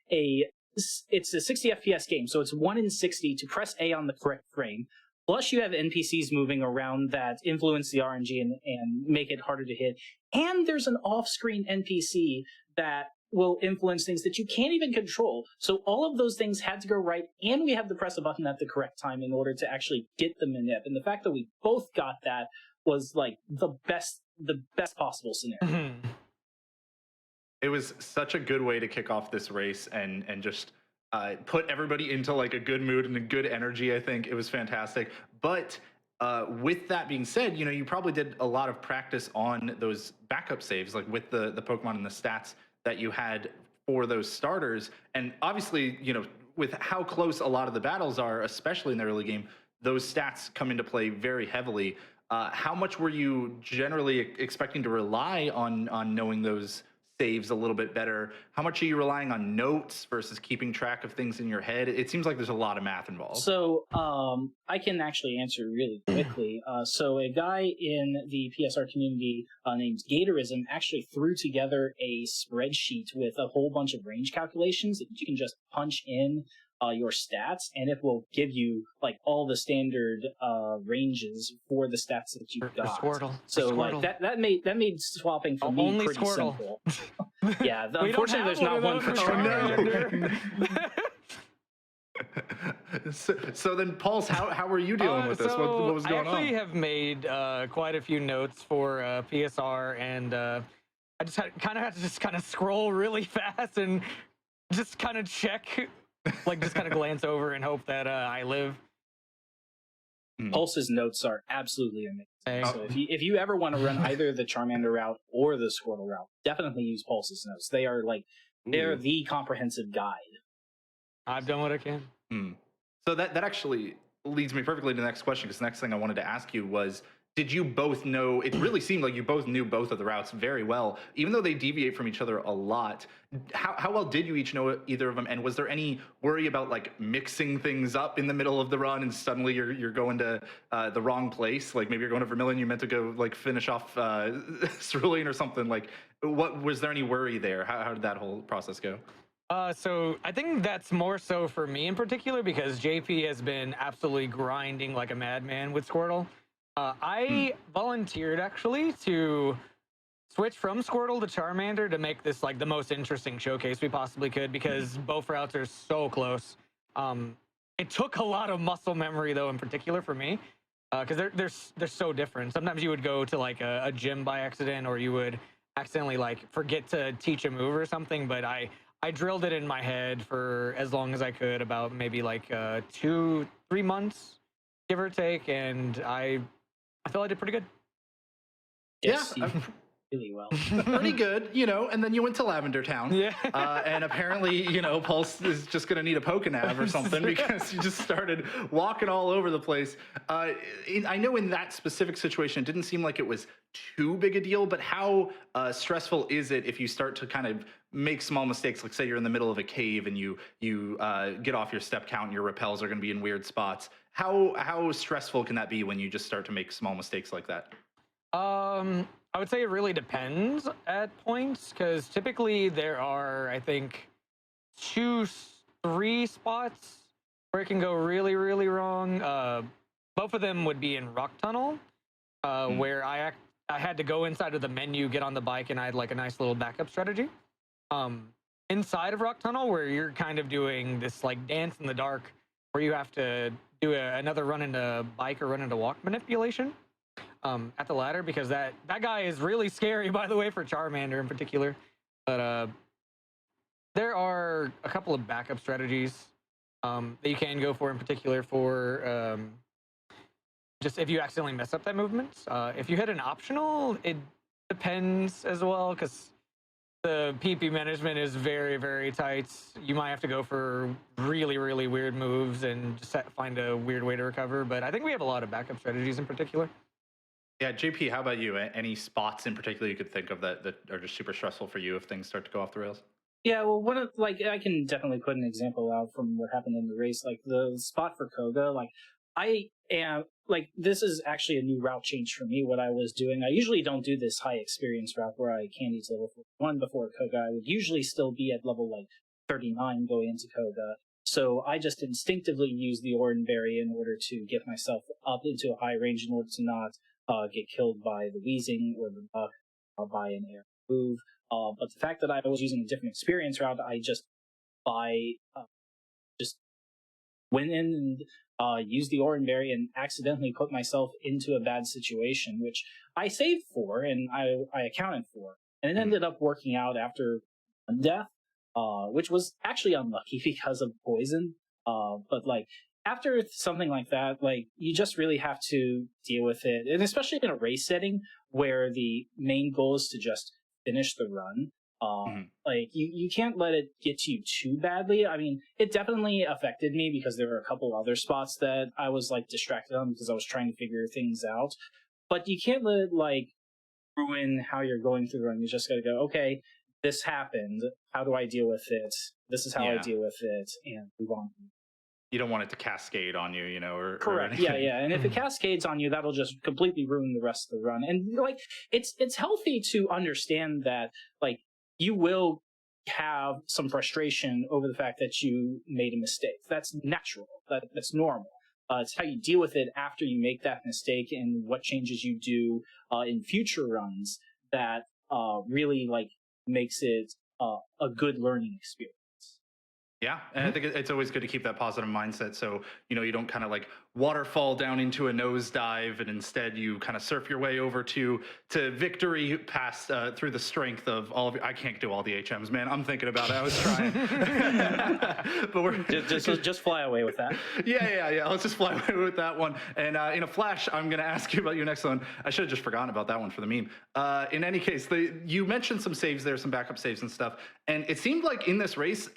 [SPEAKER 3] it's a 60 FPS game, so it's 1 in 60 to press A on the correct frame. Plus, you have NPCs moving around that influence the RNG and make it harder to hit. And there's an off-screen NPC that will influence things that you can't even control. So all of those things had to go right, and we had to press a button at the correct time in order to actually get the manip. And the fact that we both got that was like the best possible scenario.
[SPEAKER 7] It was such a good way to kick off this race and just put everybody into like a good mood and a good energy. I think it was fantastic. But with that being said, you know, you probably did a lot of practice on those backup saves, like with the Pokemon and the stats that you had for those starters. And obviously, you know, with how close a lot of the battles are, especially in the early game, those stats come into play very heavily. How much were you generally expecting to rely on knowing those saves a little bit better? How much are you relying on notes versus keeping track of things in your head? It seems like there's a lot of math involved.
[SPEAKER 3] So I can actually answer really quickly. So a guy in the PSR community named Gatorism actually threw together a spreadsheet with a whole bunch of range calculations that you can just punch in your stats, and it will give you like all the standard ranges for the stats that you've got.
[SPEAKER 2] Squirtle.
[SPEAKER 3] So
[SPEAKER 2] Squirtle.
[SPEAKER 3] like that made swapping for me
[SPEAKER 2] Only
[SPEAKER 3] pretty
[SPEAKER 2] Squirtle.
[SPEAKER 3] simple. Yeah, unfortunately there's not one for Charmander.
[SPEAKER 7] So then, Pulse, how were you dealing with this? What was going on?
[SPEAKER 2] I actually have made quite a few notes for PSR, and I just kind of had to just kind of scroll really fast and just kind of check. Like just kind of glance over and hope that I live.
[SPEAKER 3] Pulse's notes are absolutely amazing. So if you ever want to run either the Charmander route or the Squirtle route, definitely use Pulse's notes. They are like they're the comprehensive guide.
[SPEAKER 2] I've done what I can.
[SPEAKER 7] So that actually leads me perfectly to the next question, because the next thing I wanted to ask you was, did you both know? It really seemed like you both knew both of the routes very well, even though they deviate from each other a lot. How well did you each know either of them? And was there any worry about like mixing things up in the middle of the run and suddenly you're going to the wrong place? Like maybe you're going to Vermilion, you meant to go like finish off Cerulean or something. Like, what was there any worry there? How did that whole process go?
[SPEAKER 2] So I think that's more so for me in particular because JP has been absolutely grinding like a madman with Squirtle. I volunteered actually to switch from Squirtle to Charmander to make this like the most interesting showcase we possibly could because both routes are so close. It took a lot of muscle memory though, in particular for me, because they're so different. Sometimes you would go to like a gym by accident, or you would accidentally like forget to teach a move or something. But I drilled it in my head for as long as I could, about maybe like 2-3 months, give or take, and I feel I did pretty good.
[SPEAKER 3] Yes,
[SPEAKER 7] Yeah,
[SPEAKER 3] really well.
[SPEAKER 7] pretty good, you know. And then you went to Lavender Town,
[SPEAKER 2] Yeah.
[SPEAKER 7] and apparently, you know, Pulse is just going to need a Pokénav or something because you just started walking all over the place. I know in that specific situation, it didn't seem like it was too big a deal, but how stressful is it if you start to kind of make small mistakes? Like say you're in the middle of a cave and you get off your step count and your repels are going to be in weird spots. How stressful can that be when you just start to make small mistakes like that?
[SPEAKER 2] I would say it really depends at points, because typically there are, I think, 2-3 spots where it can go really, really wrong. Both of them would be in Rock Tunnel, where I had to go inside of the menu, get on the bike, and I had like a nice little backup strategy. Inside of Rock Tunnel, where you're kind of doing this like dance in the dark, where you have to do another run into bike or run into walk manipulation at the ladder, because that guy is really scary, by the way, for Charmander in particular. But there are a couple of backup strategies that you can go for, in particular for just if you accidentally mess up that movement. If you hit an optional, it depends as well, because the PP management is very, very tight. You might have to go for really, really weird moves and just find a weird way to recover. But I think we have a lot of backup strategies in particular.
[SPEAKER 7] Yeah, JP, how about you? Any spots in particular you could think of that are just super stressful for you if things start to go off the rails?
[SPEAKER 3] Yeah, well, I can definitely put an example out from what happened in the race. Like the spot for Koga, this is actually a new route change for me. What I was doing, I usually don't do this high experience route where I candies level 41 before Koga. I would usually still be at level like 39 going into Koga. So I just instinctively use the Oran Berry in order to get myself up into a high range in order to not get killed by the Weezing or the Buck by an air move. But the fact that I was using a different experience route, I just went in and used the Oran Berry and accidentally put myself into a bad situation, which I saved for and I accounted for. And it ended up working out after one death, which was actually unlucky because of poison. But like, after something like that, like, you just really have to deal with it. And especially in a race setting where the main goal is to just finish the run. Like, you can't let it get to you too badly. I mean, it definitely affected me because there were a couple other spots that I was, like, distracted on because I was trying to figure things out. But you can't let it, like, ruin how you're going through the run. You just gotta go, okay, this happened. How do I deal with it? This is how I deal with it, and move on.
[SPEAKER 7] You don't want it to cascade on you, you know, or
[SPEAKER 3] correct. Yeah. And if it cascades on you, that'll just completely ruin the rest of the run. And like, it's healthy to understand that, like, you will have some frustration over the fact that you made a mistake. That's natural. That's normal. It's how you deal with it after you make that mistake and what changes you do in future runs that really like makes it a good learning experience.
[SPEAKER 7] Yeah, and I think it's always good to keep that positive mindset, so you know you don't kind of like waterfall down into a nosedive, and instead you kind of surf your way over to victory past through the strength of all of you. I can't do all the HMs, man. I'm thinking about it. I was trying, but we're
[SPEAKER 3] just fly away with that.
[SPEAKER 7] Yeah. Let's just fly away with that one. And in a flash, I'm going to ask you about your next one. I should have just forgotten about that one for the meme. In any case, you mentioned some saves there, some backup saves and stuff, and it seemed like in this race.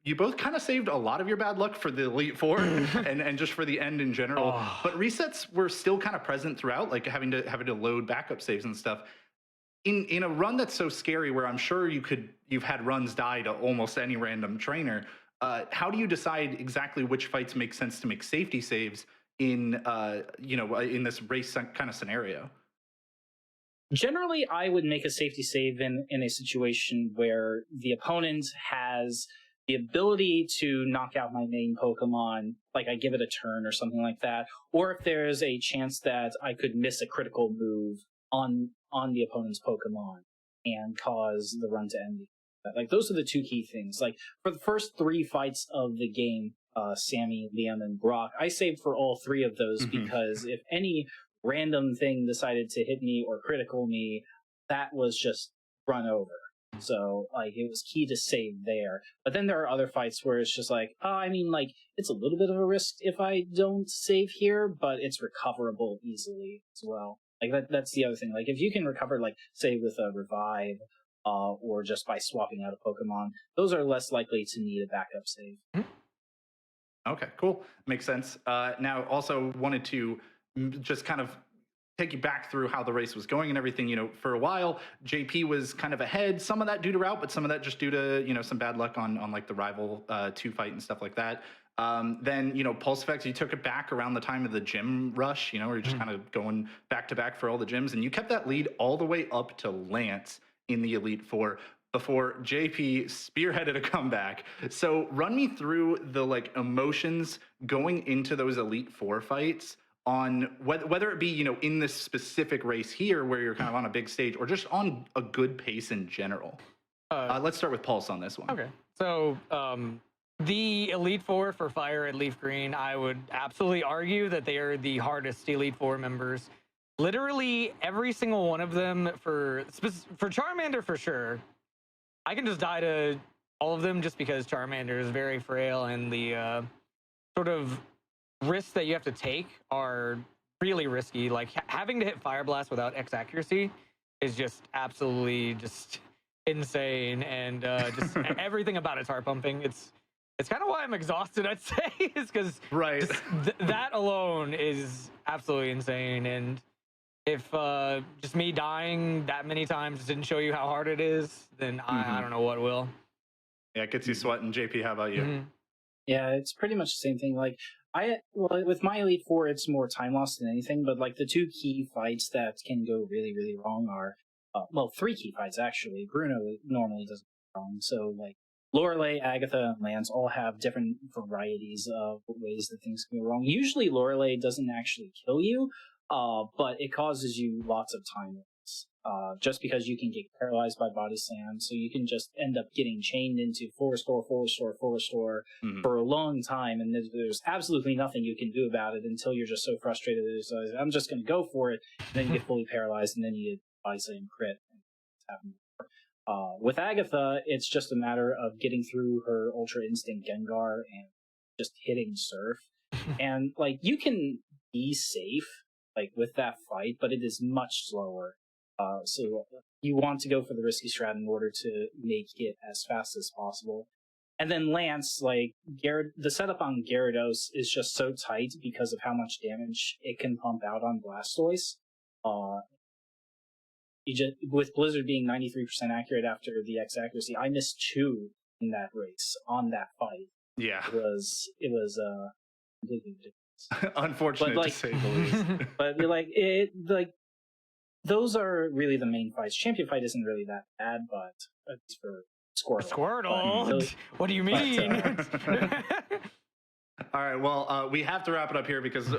[SPEAKER 7] you both kind of saved a lot of your bad luck for the Elite Four and just for the end in general.
[SPEAKER 2] Oh.
[SPEAKER 7] But resets were still kind of present throughout, like having to load backup saves and stuff. In a run that's so scary, where I'm sure you've had runs die to almost any random trainer. How do you decide exactly which fights make sense to make safety saves in in this race kind of scenario?
[SPEAKER 3] Generally, I would make a safety save in a situation where the opponent has the ability to knock out my main Pokemon, like I give it a turn or something like that, or if there's a chance that I could miss a critical move on the opponent's Pokemon and cause the run to end. Like, those are the two key things. Like, for the first 3 fights of the game, Sammy, Liam, and Brock, I saved for all 3 of those because if any random thing decided to hit me or critical me, that was just run over. So, like, it was key to save there. But then there are other fights where it's just like, it's a little bit of a risk if I don't save here, but it's recoverable easily as well. Like, that's the other thing. Like, if you can recover, like, say with a revive, or just by swapping out a Pokemon, those are less likely to need a backup save.
[SPEAKER 7] Okay, cool. Makes sense. Now, also wanted to just kind of take you back through how the race was going and everything. For a while, JP was kind of ahead. Some of that due to route, but some of that just due to, some bad luck on like the rival 2 fight and stuff like that. Then, PulseEffect, you took it back around the time of the gym rush, where you're just kind of going back to back for all the gyms. And you kept that lead all the way up to Lance in the Elite Four before JP spearheaded a comeback. So run me through the emotions going into those Elite Four fights on whether it be, in this specific race here where you're kind of on a big stage or just on a good pace in general. Let's start with Pulse on this one.
[SPEAKER 2] Okay. So the Elite Four for FireRed, LeafGreen, I would absolutely argue that they are the hardest Elite Four members. Literally every single one of them for Charmander for sure. I can just die to all of them just because Charmander is very frail and the sort of risks that you have to take are really risky. Like having to hit Fire Blast without X accuracy is just absolutely just insane, and just everything about it's heart pumping. It's kind of why I'm exhausted, I'd say, is because that alone is absolutely insane. And if just me dying that many times didn't show you how hard it is, then I don't know what will.
[SPEAKER 7] Yeah, it gets you sweating. JP, how about you?
[SPEAKER 3] Yeah, it's pretty much the same thing. Like, with my Elite Four, it's more time loss than anything, but like the 2 key fights that can go really, really wrong are, 3 key fights actually. Bruno normally doesn't go wrong, so like Lorelei, Agatha, and Lance all have different varieties of ways that things can go wrong. Usually Lorelei doesn't actually kill you, but it causes you lots of time loss. Just because you can get paralyzed by body slam, so you can just end up getting chained into full restore for a long time, and there's absolutely nothing you can do about it until you're just so frustrated that it's like, I'm just going to go for it, and then you get fully paralyzed, and then you get body slam crit. With Agatha, it's just a matter of getting through her Ultra Instinct Gengar and just hitting Surf. And like, you can be safe like with that fight, but it is much slower. So you want to go for the risky strat in order to make it as fast as possible. And then Lance, like the setup on Gyarados is just so tight because of how much damage it can pump out on Blastoise. With Blizzard being 93% accurate after the X accuracy, I missed 2 in that race on that fight.
[SPEAKER 7] Yeah,
[SPEAKER 3] it was completely ridiculous.
[SPEAKER 7] Unfortunate, to say the least.
[SPEAKER 3] But those are really the main fights. Champion fight isn't really that bad, but it's for
[SPEAKER 2] Squirtle. What do you mean?
[SPEAKER 7] All right, well, we have to wrap it up here because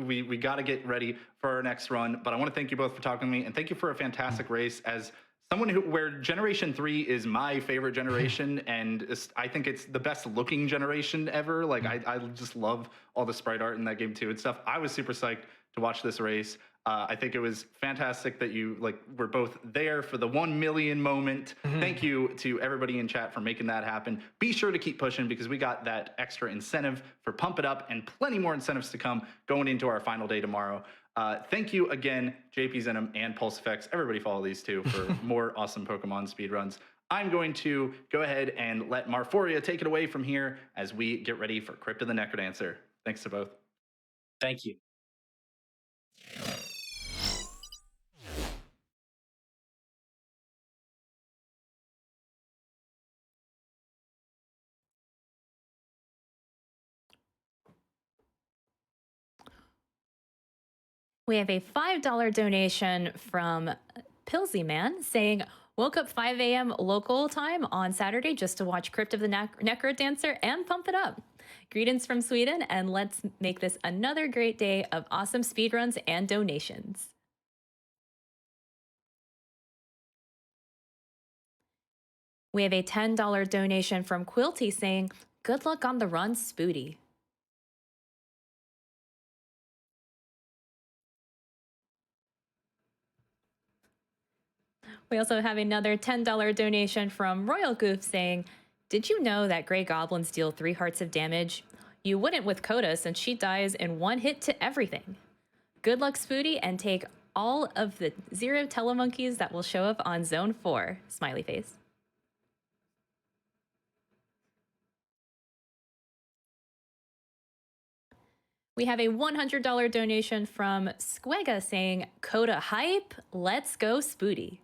[SPEAKER 7] we got to get ready for our next run. But I want to thank you both for talking to me, and thank you for a fantastic race. As someone where Generation 3 is my favorite generation, and I think it's the best looking generation ever. Like, I just love all the sprite art in that game too and stuff. I was super psyched to watch this race. I think it was fantastic that you were both there for the 1 million moment. Thank you to everybody in chat for making that happen. Be sure to keep pushing because we got that extra incentive for Pump It Up and plenty more incentives to come going into our final day tomorrow. Thank you again, JP Zenom and PulseEffect. Everybody follow these two for more awesome Pokemon speedruns. I'm going to go ahead and let Marforia take it away from here as we get ready for Crypt of the Necrodancer. Thanks to both.
[SPEAKER 3] Thank you.
[SPEAKER 6] We have a $5 donation from Pilsy Man saying, woke up 5 a.m. local time on Saturday just to watch Crypt of the Necrodancer and pump it up. Greetings from Sweden, and let's make this another great day of awesome speedruns and donations. We have a $10 donation from Quilty saying, good luck on the run, Spooty. We also have another $10 donation from Royal Goof saying, did you know that Grey Goblins deal 3 hearts of damage? You wouldn't with Coda since she dies in 1 hit to everything. Good luck, Spooty, and take all of the 0 telemonkeys that will show up on Zone 4. Smiley face. We have a $100 donation from Squega saying, Coda hype, let's go Spooty.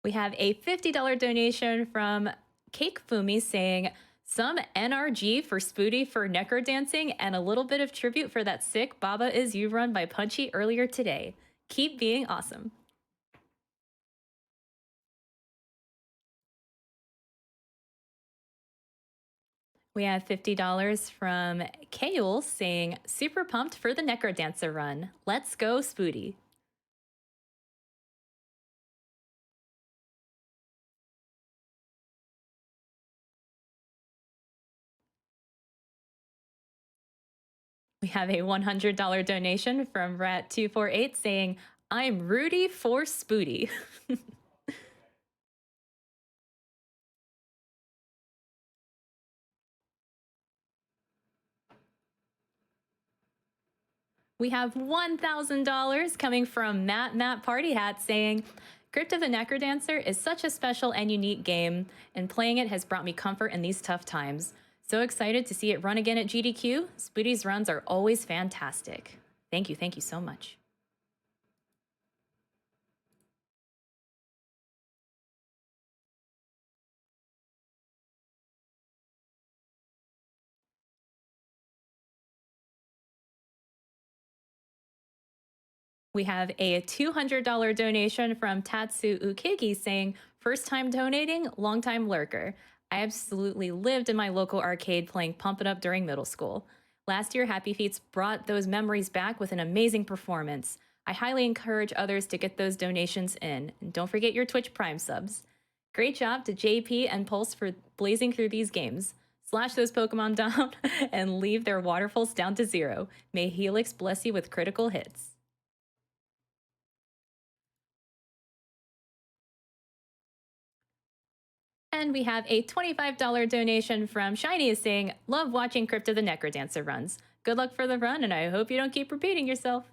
[SPEAKER 6] We have a $50 donation from Cake Fumi saying, some NRG for Spooty for necrodancing and a little bit of tribute for that sick Baba Is You run by Punchy earlier today. Keep being awesome. We have $50 from Kale saying, super pumped for the necrodancer run. Let's go Spooty. We have a $100 donation from Rat248 saying, I'm Rudy for Spooty. We have $1,000 coming from Matt Party Hat saying, Crypt of the Necrodancer is such a special and unique game, and playing it has brought me comfort in these tough times. So excited to see it run again at GDQ. Spooty's runs are always fantastic. Thank you so much. We have a $200 donation from Tatsu Ukigi saying, first time donating, long time lurker. I absolutely lived in my local arcade playing Pump It Up during middle school. Last year, Happy Feets brought those memories back with an amazing performance. I highly encourage others to get those donations in. And don't forget your Twitch Prime subs. Great job to JP and Pulse for blazing through these games. Slash those Pokemon down and leave their waterfalls down to 0. May Helix bless you with critical hits. And we have a $25 donation from Shiny saying, love watching Crypt of the Necrodancer runs. Good luck for the run, and I hope you don't keep repeating yourself.